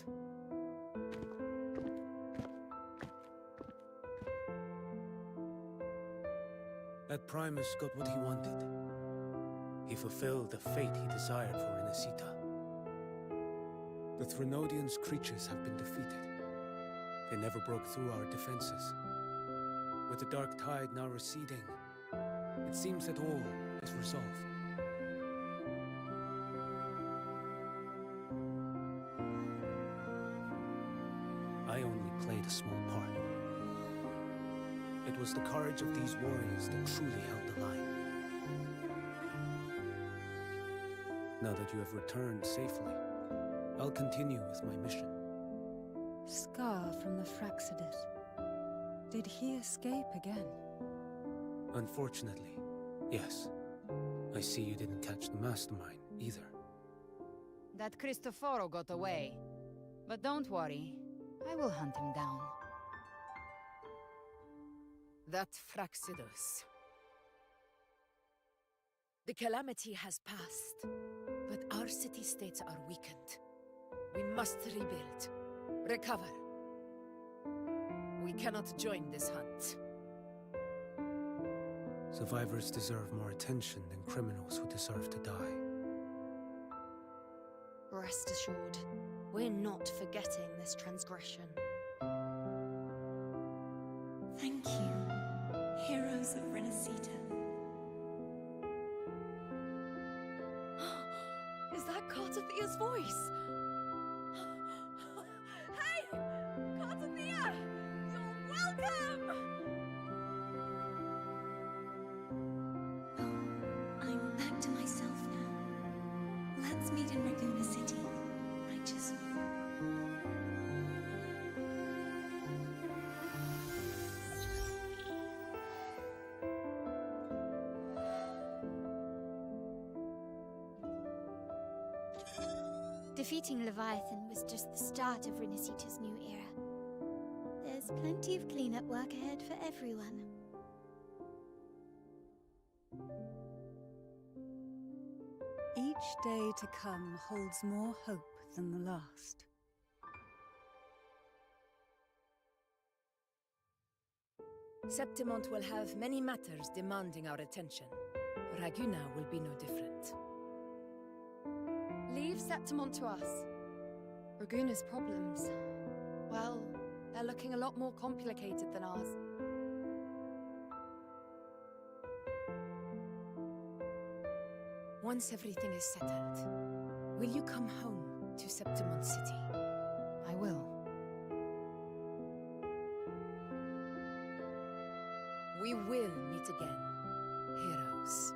That Primus got what he wanted. He fulfilled the fate he desired for Rinacita. The Threnodians' creatures have been defeated. They never broke through our defenses. With the dark tide now receding, it seems that all is resolved. I only played a small part. It was the courage of these warriors that truly held the line. Now that you have returned safely, I'll continue with my mission. Scar from the Fraxidus. Did he escape again? Unfortunately, yes. I see you didn't catch the mastermind, either. That Cristoforo got away. But don't worry, I will hunt him down. That Fraxidus. The calamity has passed, but our city-states are weakened. We must rebuild, recover. We cannot join this hunt. Survivors deserve more attention than criminals who deserve to die. Rest assured, we're not forgetting this transgression. Thank you, heroes of Rinacita. Is that Cartathia's voice? Hey! Cartathia! You're welcome! I'm back to myself now. Let's meet in Raguna City, righteous one. Defeating Leviathan was just the start of Rinacita's new era. There's plenty of cleanup work ahead for everyone. Each day to come holds more hope than the last. Septimont will have many matters demanding our attention. Raguna will be no different. Leave Septimont to us. Raguna's problems, well, they're looking a lot more complicated than ours. Once everything is settled, will you come home to Septimont City? I will. We will meet again, heroes.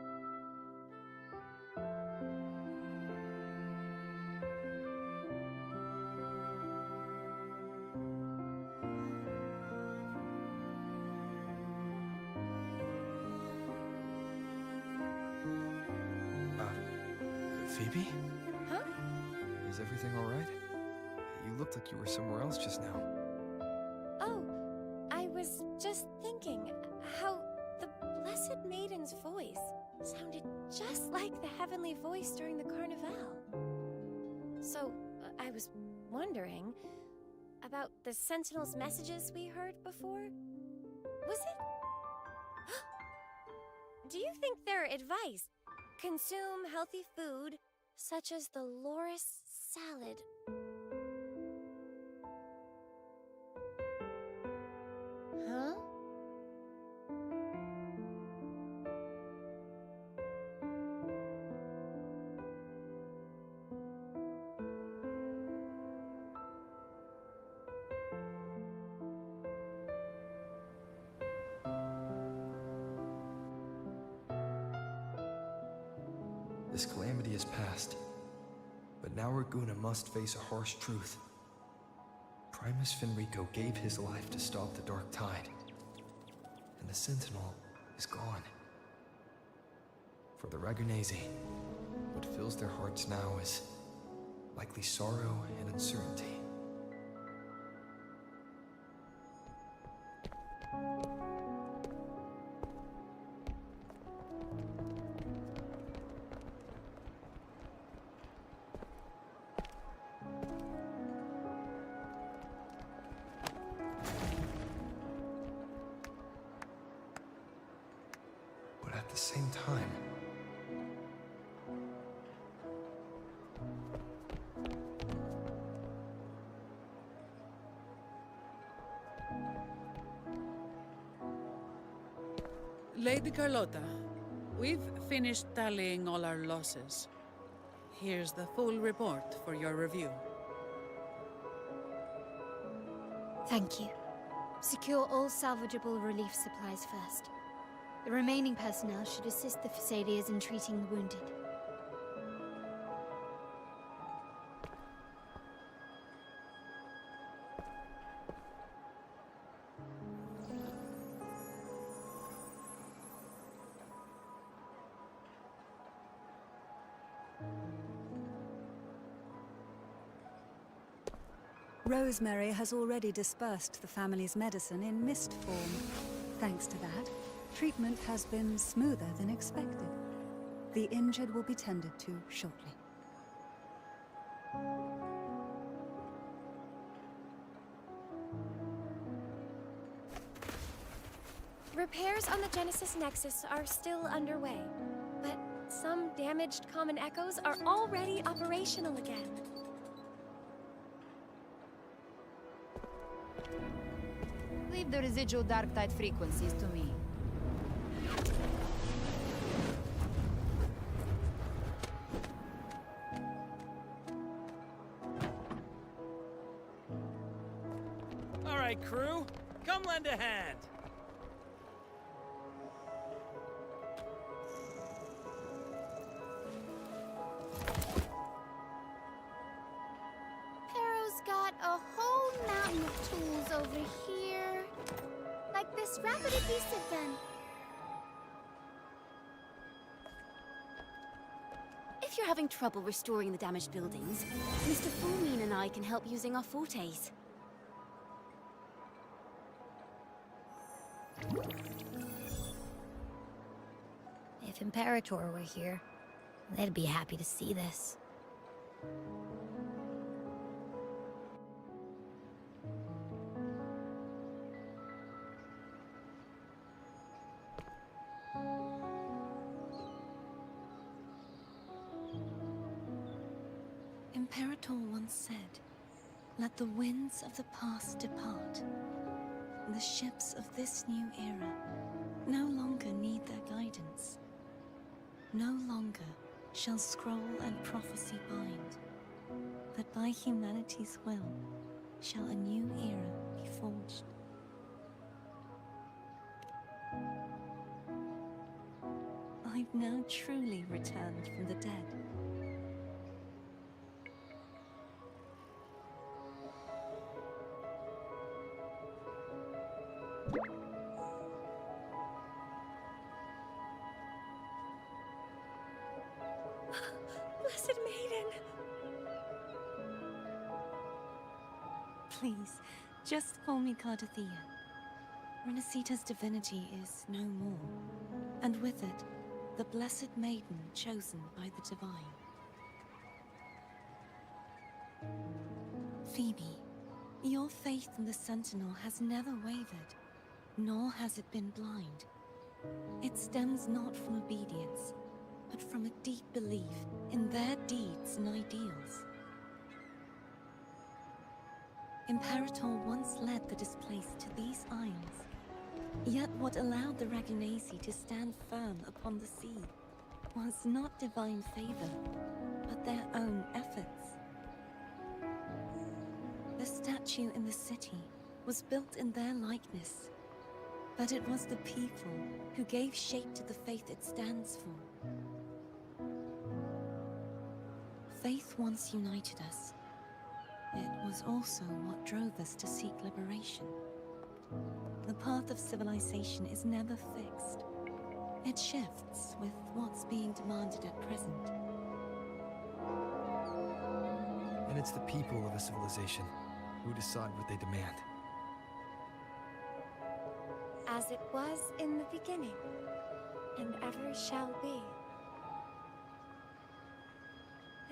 Phoebe? Huh? Is everything all right? You looked like you were somewhere else just now. Oh, I was just thinking how the Blessed Maiden's voice sounded just like the heavenly voice during the Carnival. So, I was wondering about the Sentinel's messages we heard before. Was it? Do you think their advice? Consume healthy food, such as the loris salad. Huh? This calamity is past, but now Raguna must face a harsh truth. Primus Fenrico gave his life to stop the Dark Tide, and the Sentinel is gone. For the Ragunesi, what fills their hearts now is likely sorrow and uncertainty. But at the same time, Lady Carlotta, we've finished tallying all our losses. Here's the full report for your review. Thank you. Secure all salvageable relief supplies first. The remaining personnel should assist the Phasaeliers in treating the wounded. Rosemary has already dispersed the family's medicine in mist form. Thanks to that, treatment has been smoother than expected. The injured will be tended to shortly. Repairs on the Genesis Nexus are still underway, but some damaged common echoes are already operational again. Leave the residual dark tide frequencies to me. All right, crew, come lend a hand. Pero's got a whole mountain of tools over here. Like this rapid adhesive gun. If you're having trouble restoring the damaged buildings, Mr. Fulmin and I can help using our fortes. If Imperator were here, they'd be happy to see this. Imperator once said, "Let the winds of the past depart. The ships of this new era no longer need their guidance. No longer shall scroll and prophecy bind, but by humanity's will shall a new era be forged." I've now truly returned from the dead. Blessed Maiden! Please, just call me Cardathea. Rinacita's divinity is no more, and with it, the Blessed Maiden chosen by the Divine. Phoebe, your faith in the Sentinel has never wavered, nor has it been blind. It stems not from obedience, but from a deep belief in their deeds and ideals. Imperator once led the displaced to these isles. Yet what allowed the Ragunasi to stand firm upon the sea was not divine favor, but their own efforts. The statue in the city was built in their likeness, but it was the people who gave shape to the faith it stands for. Faith once united us. It was also what drove us to seek liberation. The path of civilization is never fixed. It shifts with what's being demanded at present. And it's the people of a civilization who decide what they demand. As it was in the beginning, and ever shall be.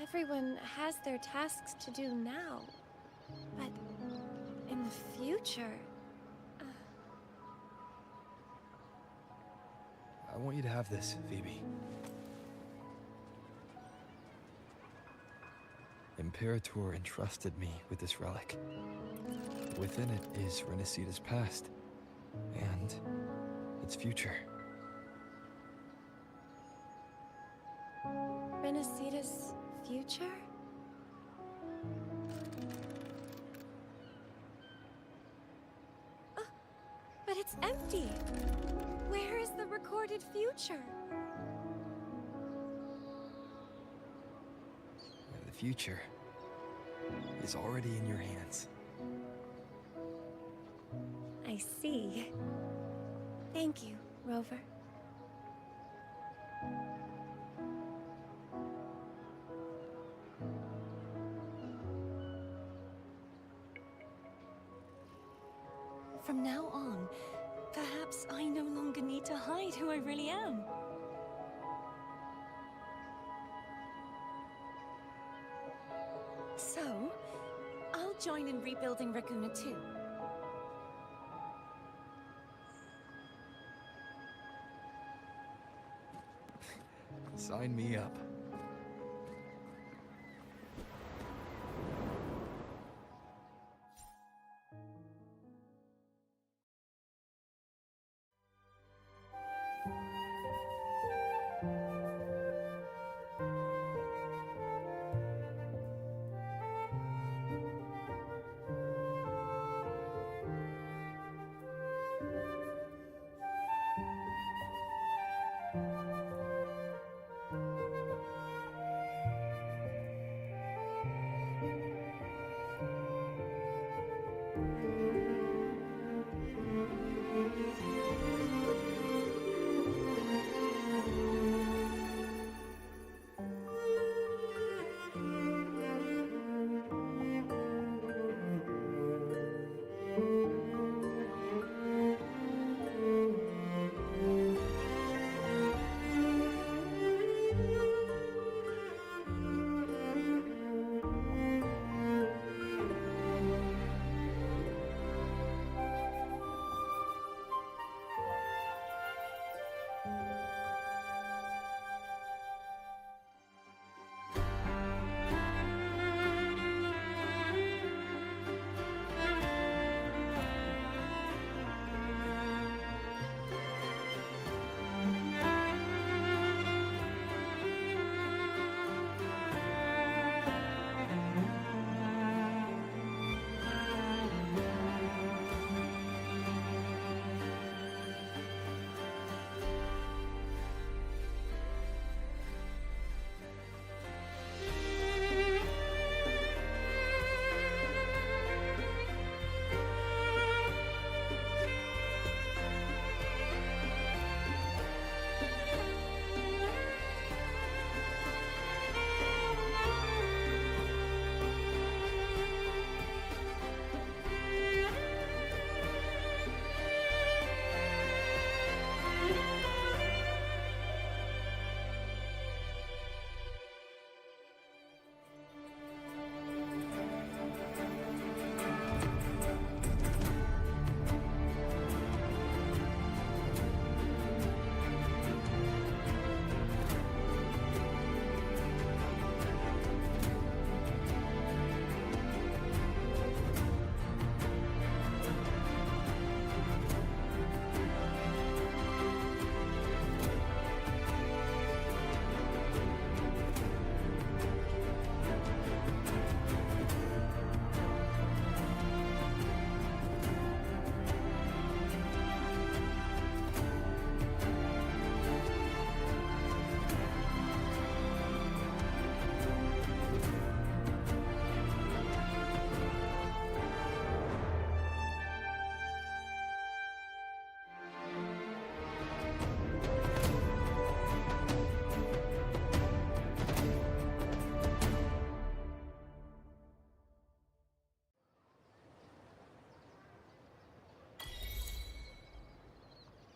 Everyone has their tasks to do now, but in the future... I want you to have this, Phoebe. Imperator entrusted me with this relic. Within it is Rinacita's past, and its future. Rinacita's future? Oh, but it's empty! Where is the recorded future? The future is already in your hands. I see. Thank you, Rover. From now on, perhaps I no longer need to hide who I really am. So, I'll join in rebuilding Raguna too. Sign me up.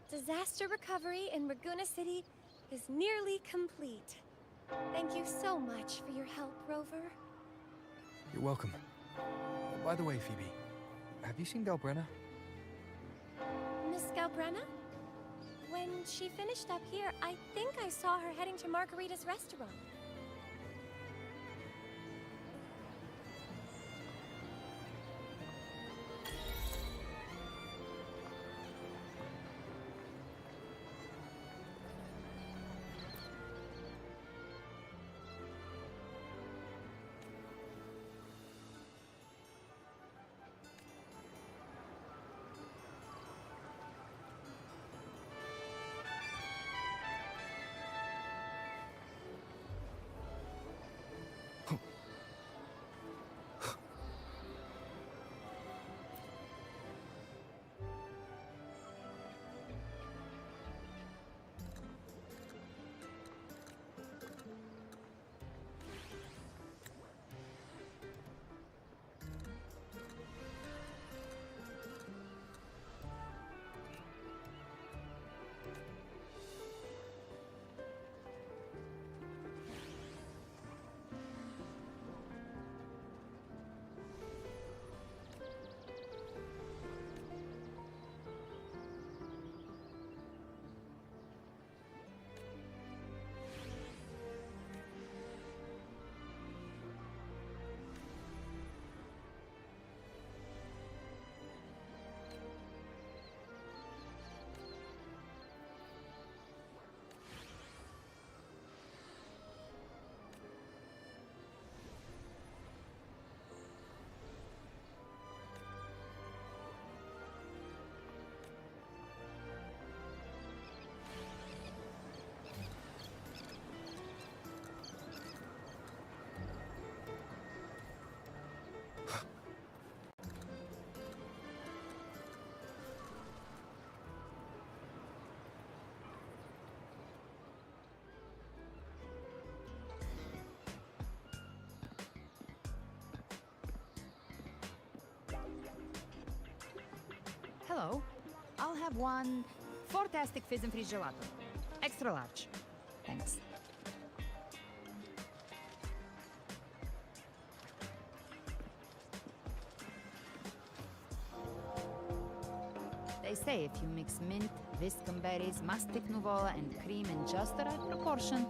Disaster recovery in Raguna City is nearly complete. Thank you so much for your help, Rover. You're welcome. By the way, Phoebe, have you seen Galbrenna? Miss Galbrenna? When she finished up here, I think I saw her heading to Margarita's restaurant. Hello. I'll have one fantastic fizz and freeze gelato. Extra large. Thanks. They say if you mix mint, viscum berries, mastic nuvola, and cream in just the right proportion,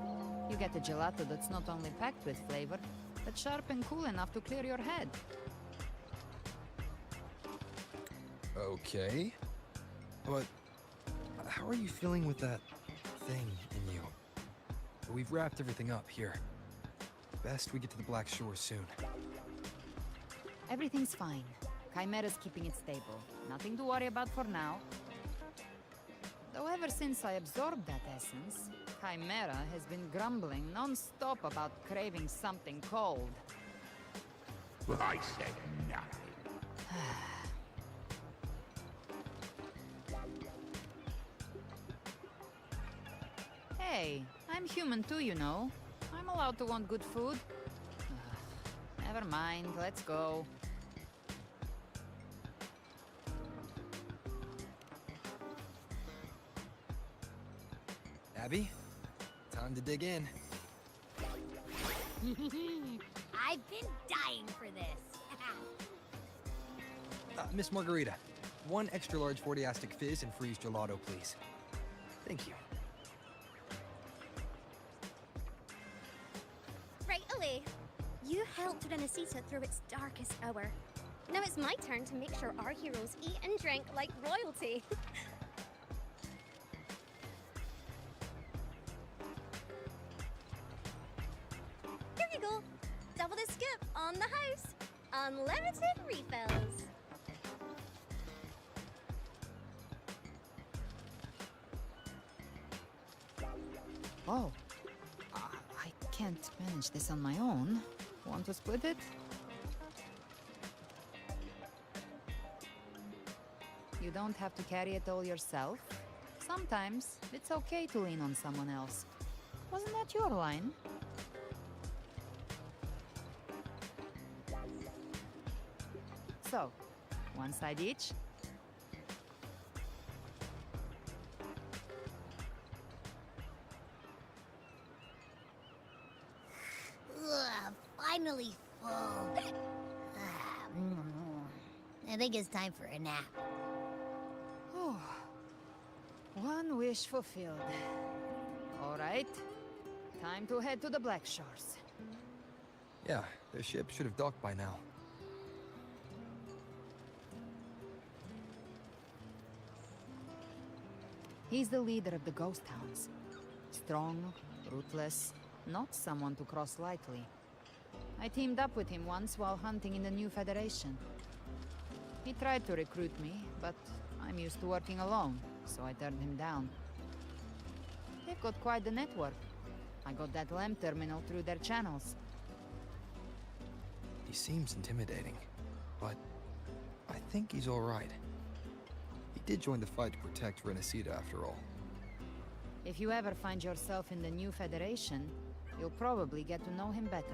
you get a gelato that's not only packed with flavor, but sharp and cool enough to clear your head. Okay. But how are you feeling with that thing in you? We've wrapped everything up here. Best we get to the Black Shore soon. Everything's fine. Chimera's keeping it stable. Nothing to worry about for now. Though ever since I absorbed that essence, Chimera has been grumbling non-stop about craving something cold. I said nothing. Hey, I'm human too, you know. I'm allowed to want good food. Never mind, let's go. Abby, time to dig in. I've been dying for this. Miss Margarita, one extra large 40-astic fizz and freeze gelato, please. Thank you. Right away. You helped Rinacita through its darkest hour. Now it's my turn to make sure our heroes eat and drink like royalty. Here you go. Double the scoop on the house. Unlimited refills. Oh. I can't manage this on my own. Want to split it? You don't have to carry it all yourself. Sometimes it's okay to lean on someone else. Wasn't that your line? So, one side each? finally full. I think it's time for a nap. Oh, one wish fulfilled. All right, time to head to the Black Shores. Yeah, the ship should have docked by now. He's the leader of the Ghost Hounds. Strong, ruthless, not someone to cross lightly. I teamed up with him once while hunting in the New Federation. He tried to recruit me, but I'm used to working alone, so I turned him down. They've got quite the network. I got that LEM terminal through their channels. He seems intimidating, but I think he's all right. He did join the fight to protect Rinacita after all. If you ever find yourself in the New Federation, you'll probably get to know him better.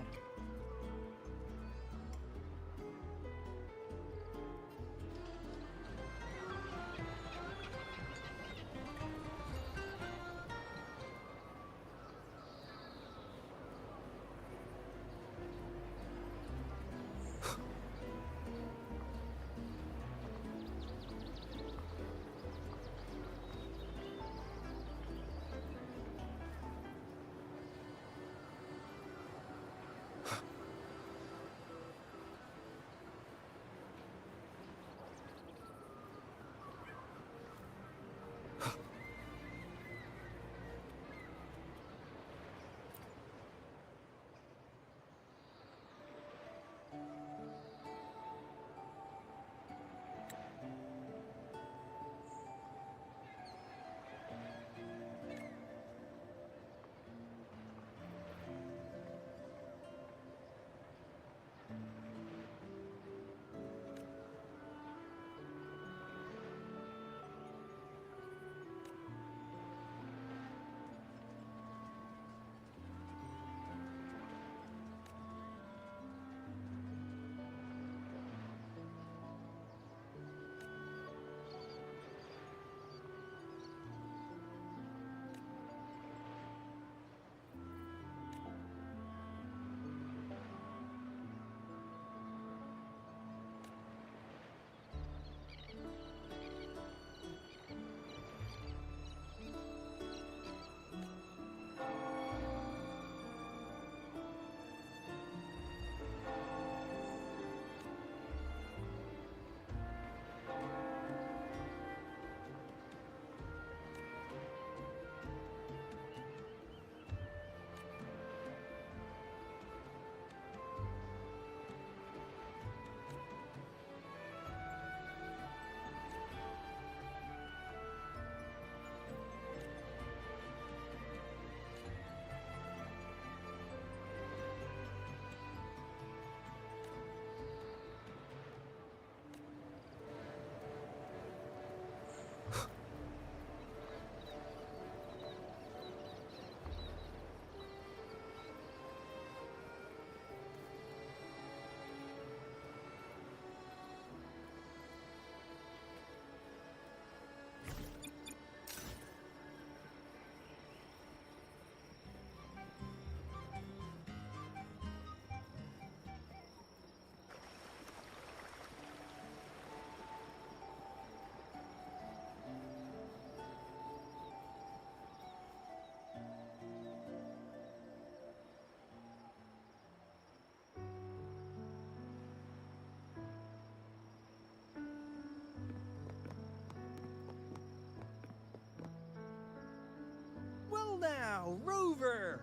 Well now, Rover!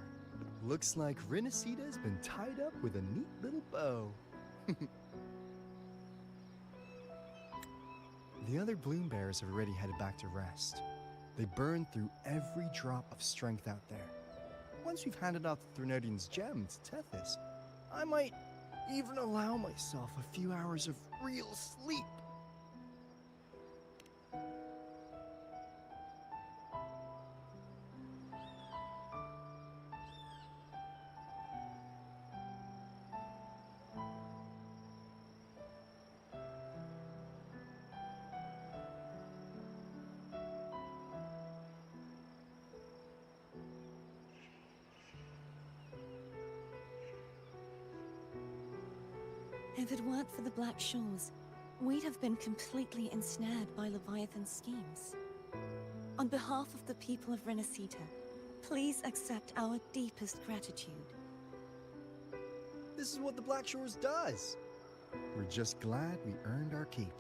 Looks like Rinacita's been tied up with a neat little bow. The other Bloom Bearers have already headed back to rest. They burned through every drop of strength out there. Once we've handed out the Threnodian's gem to Tethys, I might even allow myself a few hours of real sleep. If it weren't for the Black Shores, we'd have been completely ensnared by Leviathan's schemes. On behalf of the people of Rinacita, please accept our deepest gratitude. This is what the Black Shores does. We're just glad we earned our keep.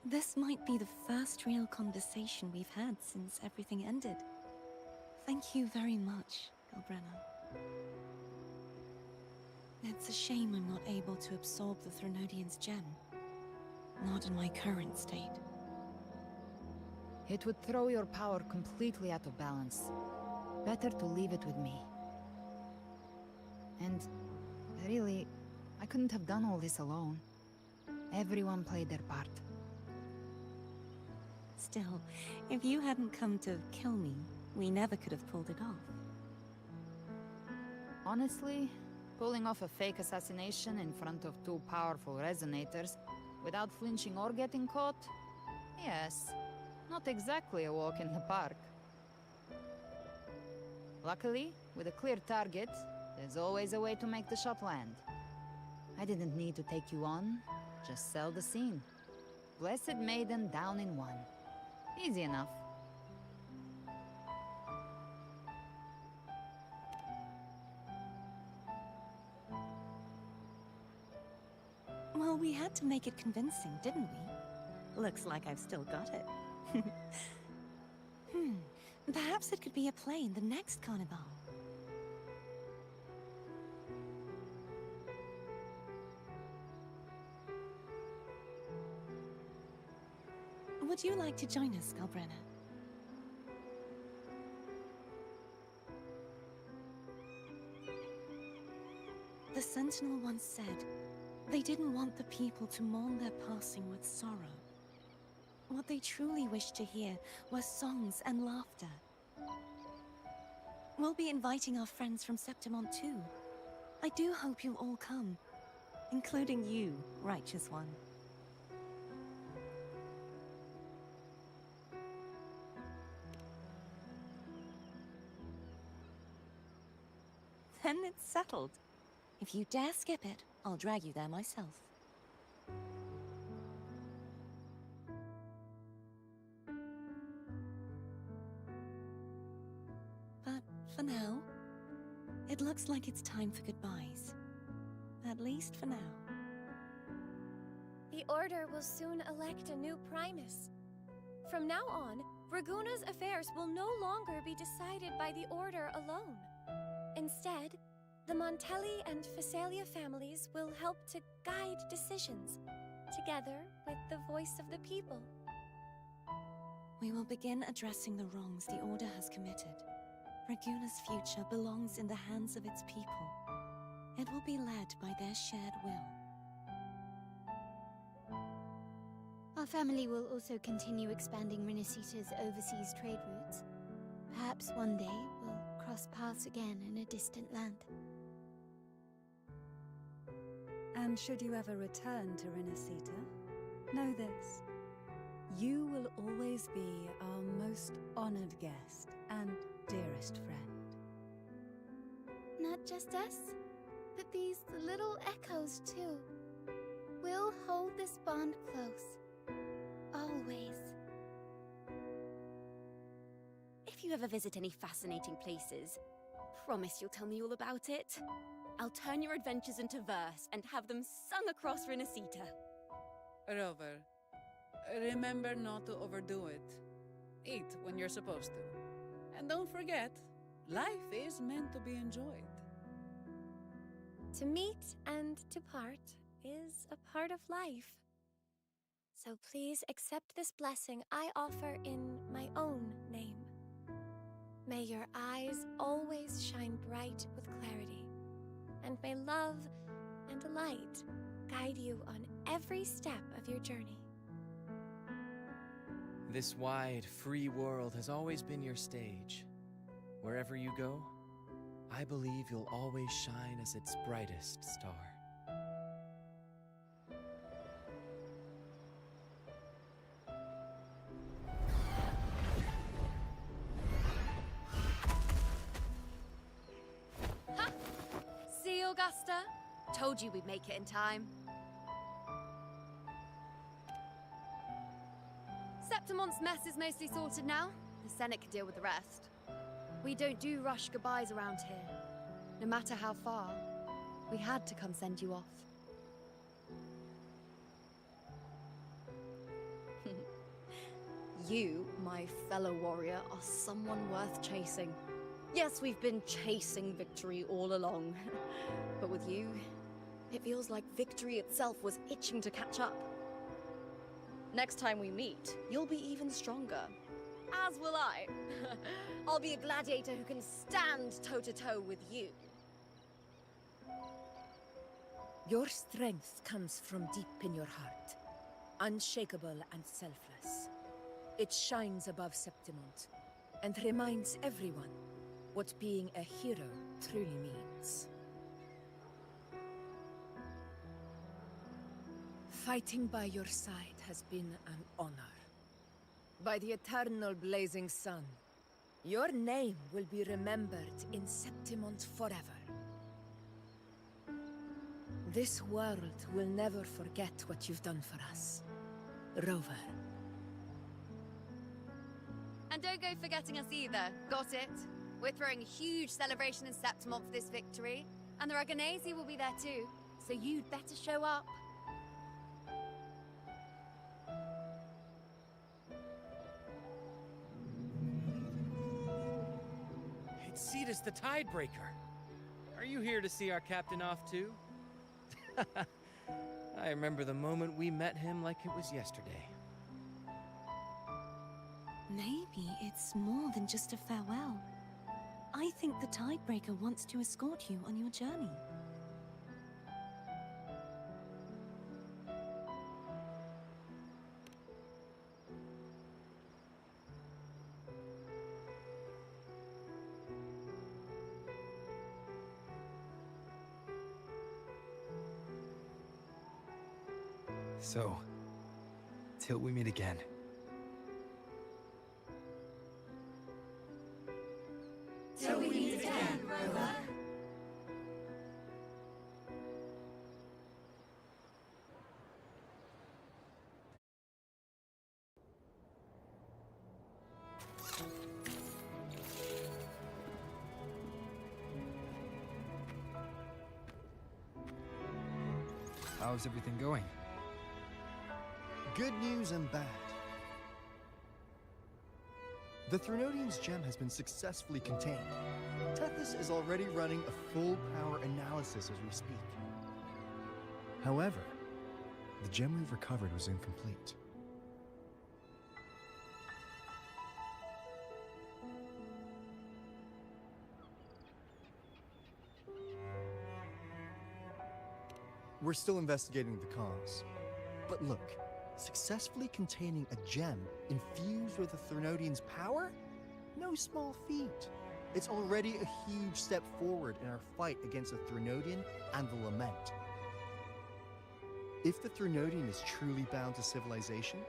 This might be the first real conversation we've had since everything ended. Thank you very much, Galbrenna. It's a shame I'm not able to absorb the Threnodian's gem. Not in my current state. It would throw your power completely out of balance. Better to leave it with me. And really, I couldn't have done all this alone. Everyone played their part. Still, if you hadn't come to kill me, we never could have pulled it off. Honestly, pulling off a fake assassination in front of two powerful resonators without flinching or getting caught? Yes, not exactly a walk in the park. Luckily, with a clear target, there's always a way to make the shot land. I didn't need to take you on, just sell the scene. Blessed Maiden down in one. Easy enough. Well, we had to make it convincing, didn't we? Looks like I've still got it. Perhaps it could be a play in the next carnival. Would you like to join us, Galbrenna? The Sentinel once said, they didn't want the people to mourn their passing with sorrow. What they truly wished to hear were songs and laughter. We'll be inviting our friends from Septimont too. I do hope you'll all come, including you, Righteous One. Then it's settled. If you dare skip it, I'll drag you there myself. But for now, it looks like it's time for goodbyes. At least for now. The Order will soon elect a new Primus. From now on, Raguna's affairs will no longer be decided by the Order alone. Instead, the Montelli and Phasalia families will help to guide decisions, together with the voice of the people. We will begin addressing the wrongs the Order has committed. Raguna's future belongs in the hands of its people. It will be led by their shared will. Our family will also continue expanding Rinacita's overseas trade routes. Perhaps one day we'll cross paths again in a distant land. And should you ever return to Rinacita, know this. You will always be our most honored guest and dearest friend. Not just us, but these little echoes too. We'll hold this bond close. Always. If you ever visit any fascinating places, promise you'll tell me all about it. I'll turn your adventures into verse and have them sung across Rinacita. Rover, remember not to overdo it. Eat when you're supposed to. And don't forget, life is meant to be enjoyed. To meet and to part is a part of life. So please accept this blessing I offer in my own name. May your eyes always shine bright with clarity, and may love and light guide you on every step of your journey. This wide, free world has always been your stage. Wherever you go, I believe you'll always shine as its brightest star. faster. Told you we'd make it in time. Septimon's mess is mostly sorted now. The Senate can deal with the rest. We don't do rush goodbyes around here. No matter how far, we had to come send you off. You, my fellow warrior, are someone worth chasing. Yes, we've been chasing victory all along. But with you, it feels like victory itself was itching to catch up. Next time we meet, you'll be even stronger. As will I. I'll be a gladiator who can stand toe-to-toe with you. Your strength comes from deep in your heart, unshakable and selfless. It shines above Septimont, and reminds everyone what being a hero truly means. Fighting by your side has been an honor. By the eternal blazing sun, your name will be remembered in Septimont forever. This world will never forget what you've done for us, Rover. And don't go forgetting us either. Got it? We're throwing a huge celebration in Septimont for this victory. And the Raganesi will be there too. So you'd better show up. Rinacita's the Tidebreaker. Are you here to see our captain off too? I remember the moment we met him like it was yesterday. Maybe it's more than just a farewell. I think the Tidebreaker wants to escort you on your journey. So, till we meet again. Till we meet again, Rover. How's everything going? Good news and bad. The Threnodian's gem has been successfully contained. Tethys is already running a full power analysis as we speak. However, the gem we've recovered was incomplete. We're still investigating the cause. But look, successfully containing a gem infused with the Threnodian's power? No small feat. It's already a huge step forward in our fight against the Threnodian and the Lament. If the Threnodian is truly bound to civilization,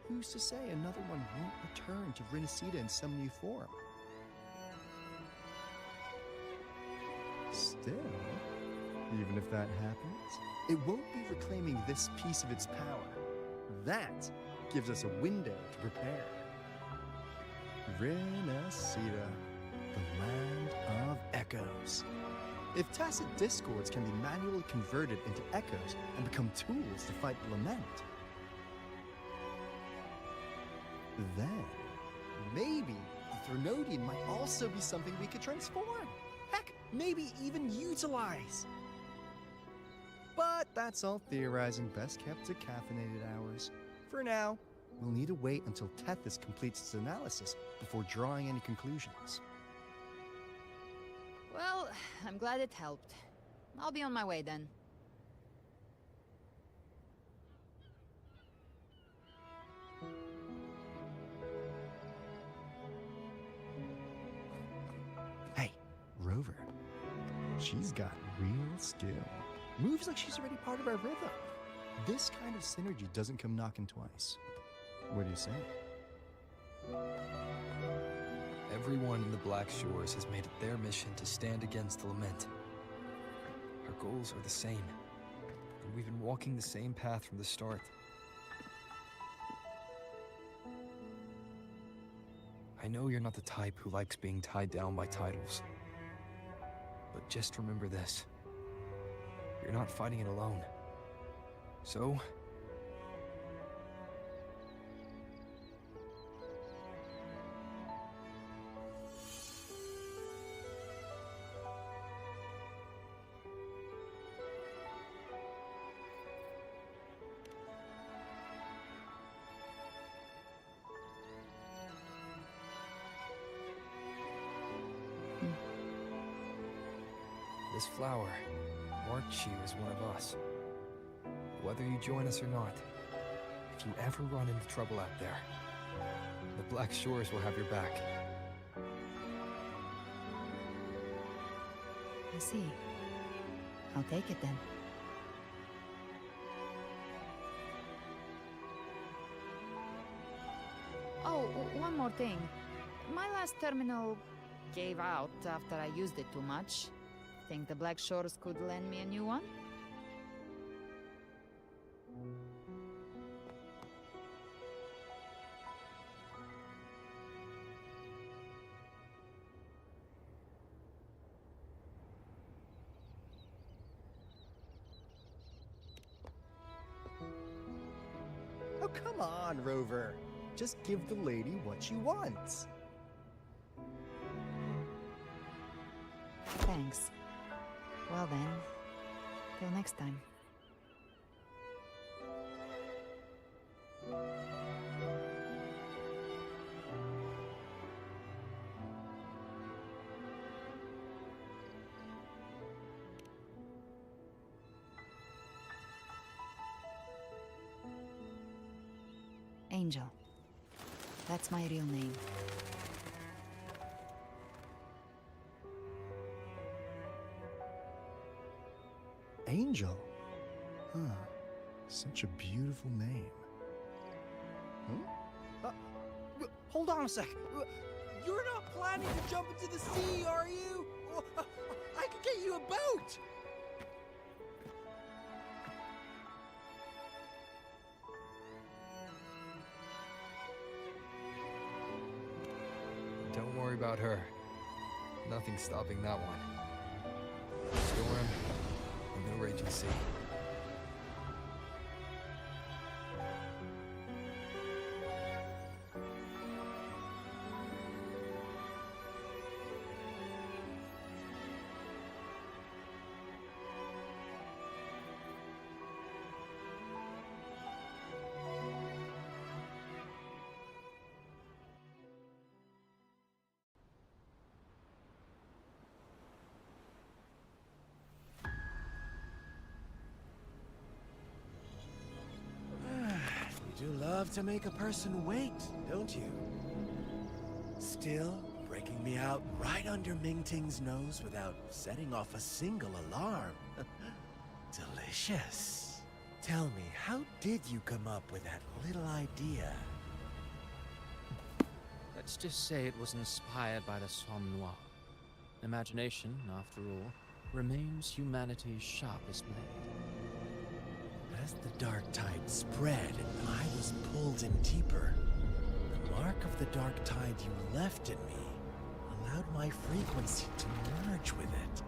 who's to say another one won't return to Rinacita in some new form? Still, even if that happens, it won't be reclaiming this piece of its power. That gives us a window to prepare. Rinacita, the land of echoes. If tacit discords can be manually converted into echoes and become tools to fight the Lament, then maybe the Threnodian might also be something we could transform. Heck, maybe even utilize. But that's all theorizing best kept to caffeinated hours. For now, we'll need to wait until Tethys completes its analysis before drawing any conclusions. Well, I'm glad it helped. I'll be on my way then. Hey, Rover. She's got real skill. Moves like she's already part of our rhythm. This kind of synergy doesn't come knocking twice. What do you say? Everyone in the Black Shores has made it their mission to stand against the Lament. goals are the same. And we've been walking the same path from the start. I know you're not the type who likes being tied down by titles. But just remember this. You're not fighting it alone. So... This flower marks you as one of us. Whether you join us or not, if you ever run into trouble out there, the Black Shores will have your back. I see. I'll take it then. Oh, one more thing. My last terminal gave out after I used it too much. Think the Black Shores could lend me a new one? Oh, come on, Rover. Just give the lady what she wants. Thanks. Well then, till next time. Angel. That's my real name. Angel? Huh. Such a beautiful name. Hold on a sec. You're not planning to jump into the sea, are you? I could get you a boat! Don't worry about her. Nothing's stopping that one. Storm, and no raging sea. You love to make a person wait, don't you? Still breaking me out right under Mingting's nose without setting off a single alarm. Delicious. Tell me, how did you come up with that little idea? Let's just say it was inspired by the Somme Noir. Imagination, after all, remains humanity's sharpest blade. As the dark tide spread and I was pulled in deeper, the mark of the dark tide you left in me allowed my frequency to merge with it.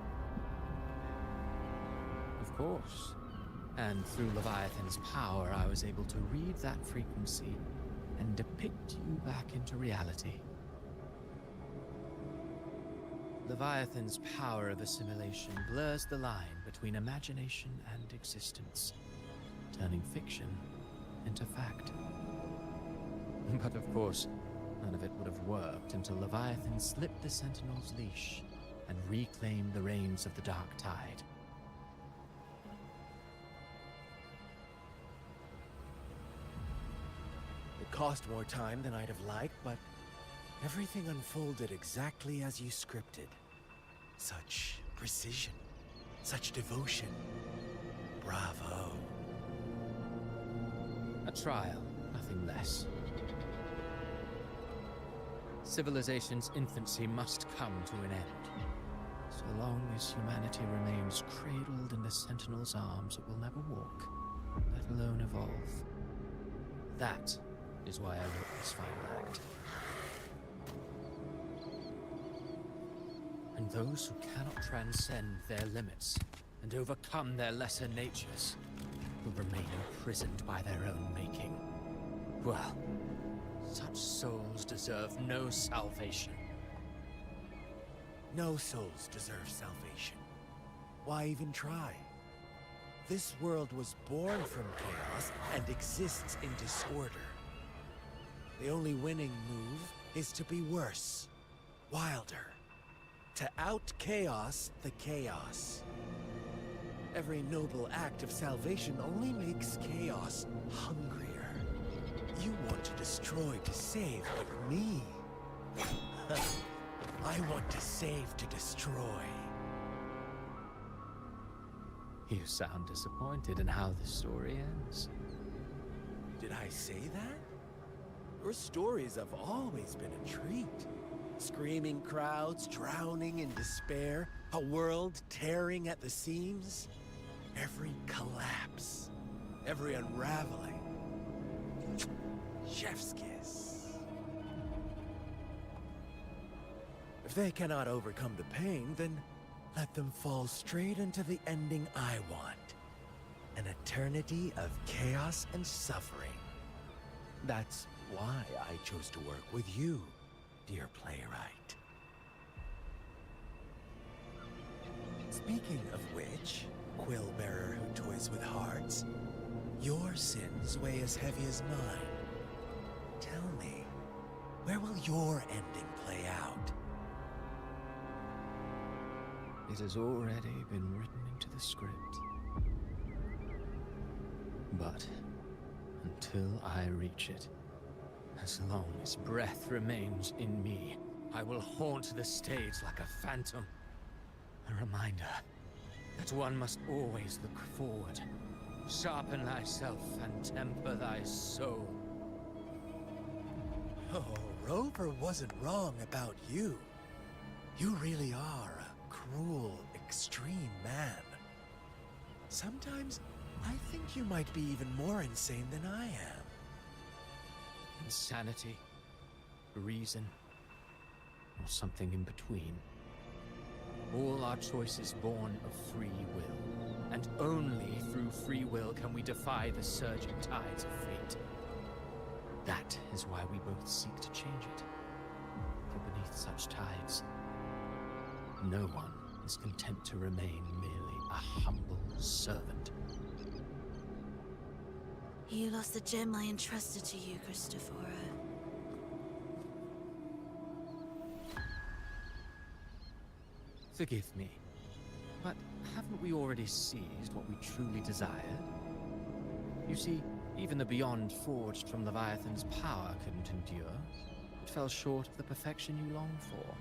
Of course. And through Leviathan's power, I was able to read that frequency and depict you back into reality. Leviathan's power of assimilation blurs the line between imagination and existence, turning fiction into fact. But of course, none of it would have worked until Leviathan slipped the Sentinel's leash and reclaimed the reins of the Dark Tide. It cost more time than I'd have liked, but everything unfolded exactly as you scripted. Such precision, such devotion. Bravo. A trial, nothing less. Civilization's infancy must come to an end. So So long as humanity remains cradled in the Sentinel's arms, it will never walk, let alone evolve. That is why I wrote this final act. And those who cannot transcend their limits and overcome their lesser natures will remain imprisoned by their own making. Well, such souls deserve no salvation. No souls deserve salvation. Why even try? This world was born from chaos and exists in disorder. The only winning move is to be worse, wilder, to out-chaos the chaos. Every noble act of salvation only makes chaos hungrier. You want to destroy to save, but me? I want to save to destroy. You sound disappointed in how the story ends. Did I say that? Your stories have always been a treat. Screaming crowds drowning in despair, a world tearing at the seams. Every collapse, every unraveling. Chef's kiss. If they cannot overcome the pain, then let them fall straight into the ending I want. An eternity of chaos and suffering. That's why I chose to work with you, dear playwright. Speaking of which, quill bearer who toys with hearts, your sins weigh as heavy as mine. Tell me, where will your ending play out? It has already been written into the script. But until I reach it, as long as breath remains in me, I will haunt the stage like a phantom. A reminder that one must always look forward. Sharpen thyself and temper thy soul. Oh, Rover wasn't wrong about you. You really are a cruel, extreme man. Sometimes I think you might be even more insane than I am. Insanity, reason, or something in between. All our choices born of free will, and only through free will can we defy the surging tides of fate. That is why we both seek to change it. For beneath such tides, no one is content to remain merely a humble servant. You lost the gem I entrusted to you, Cristoforo. Forgive me, but haven't we already seized what we truly desired? You see, even the Beyond forged from Leviathan's power couldn't endure. It fell short of the perfection you longed for.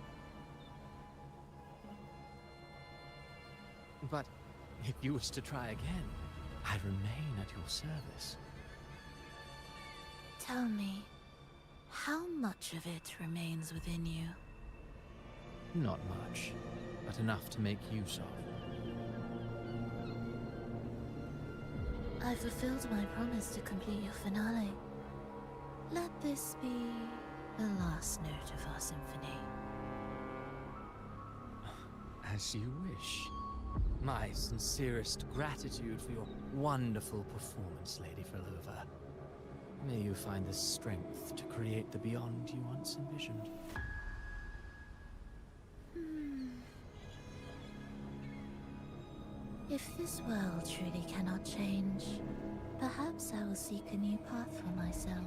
But if you wish to try again, I remain at your service. Tell me, how much of it remains within you? Not much, but enough to make use of. I fulfilled my promise to complete your finale. Let this be the last note of our symphony. As you wish. My sincerest gratitude for your wonderful performance, Lady Filova. May you find the strength to create the Beyond you once envisioned. If this world truly cannot change, perhaps I will seek a new path for myself.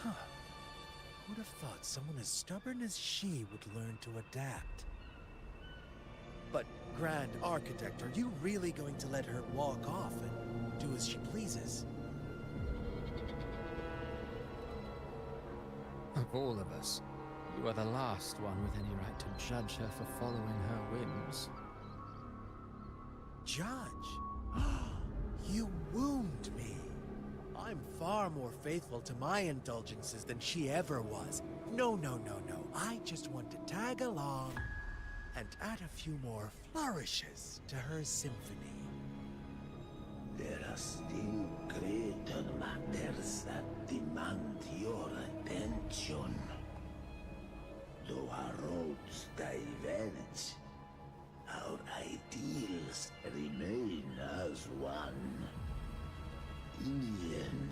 Huh. Who'd have thought someone as stubborn as she would learn to adapt? But, Grand Architect, are you really going to let her walk off and do as she pleases? Of all of us, you are the last one with any right to judge her for following her whims. Judge? You wound me. I'm far more faithful to my indulgences than she ever was. No. I just want to tag along and add a few more flourishes to her symphony. There are still greater matters that demand your attention. Though our roads diverge, our ideals remain as one. In the end,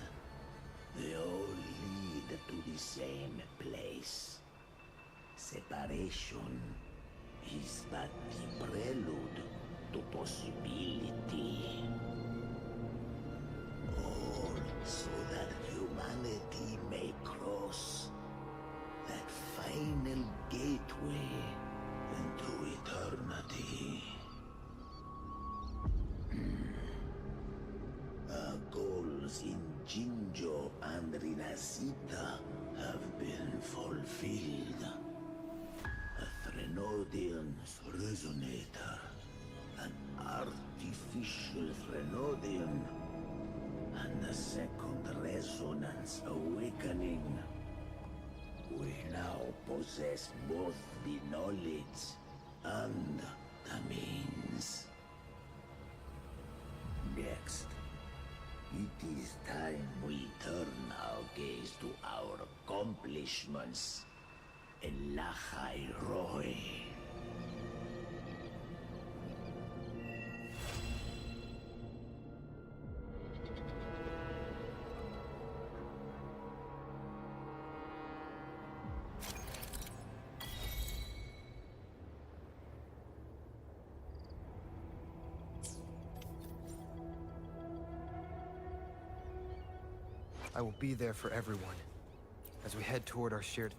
they all lead to the same place. Separation is but the prelude to possibility. All so that humanity may cross that final gateway into eternity. Our goals in Jinjo and Rinacita have been fulfilled. A Threnodian's resonator, an artificial Threnodian, and a second resonance awakening. We now possess both the knowledge and the means. Next, it is time we turn our gaze to our accomplishments in Lahai Roy. I will be there for everyone as we head toward our shared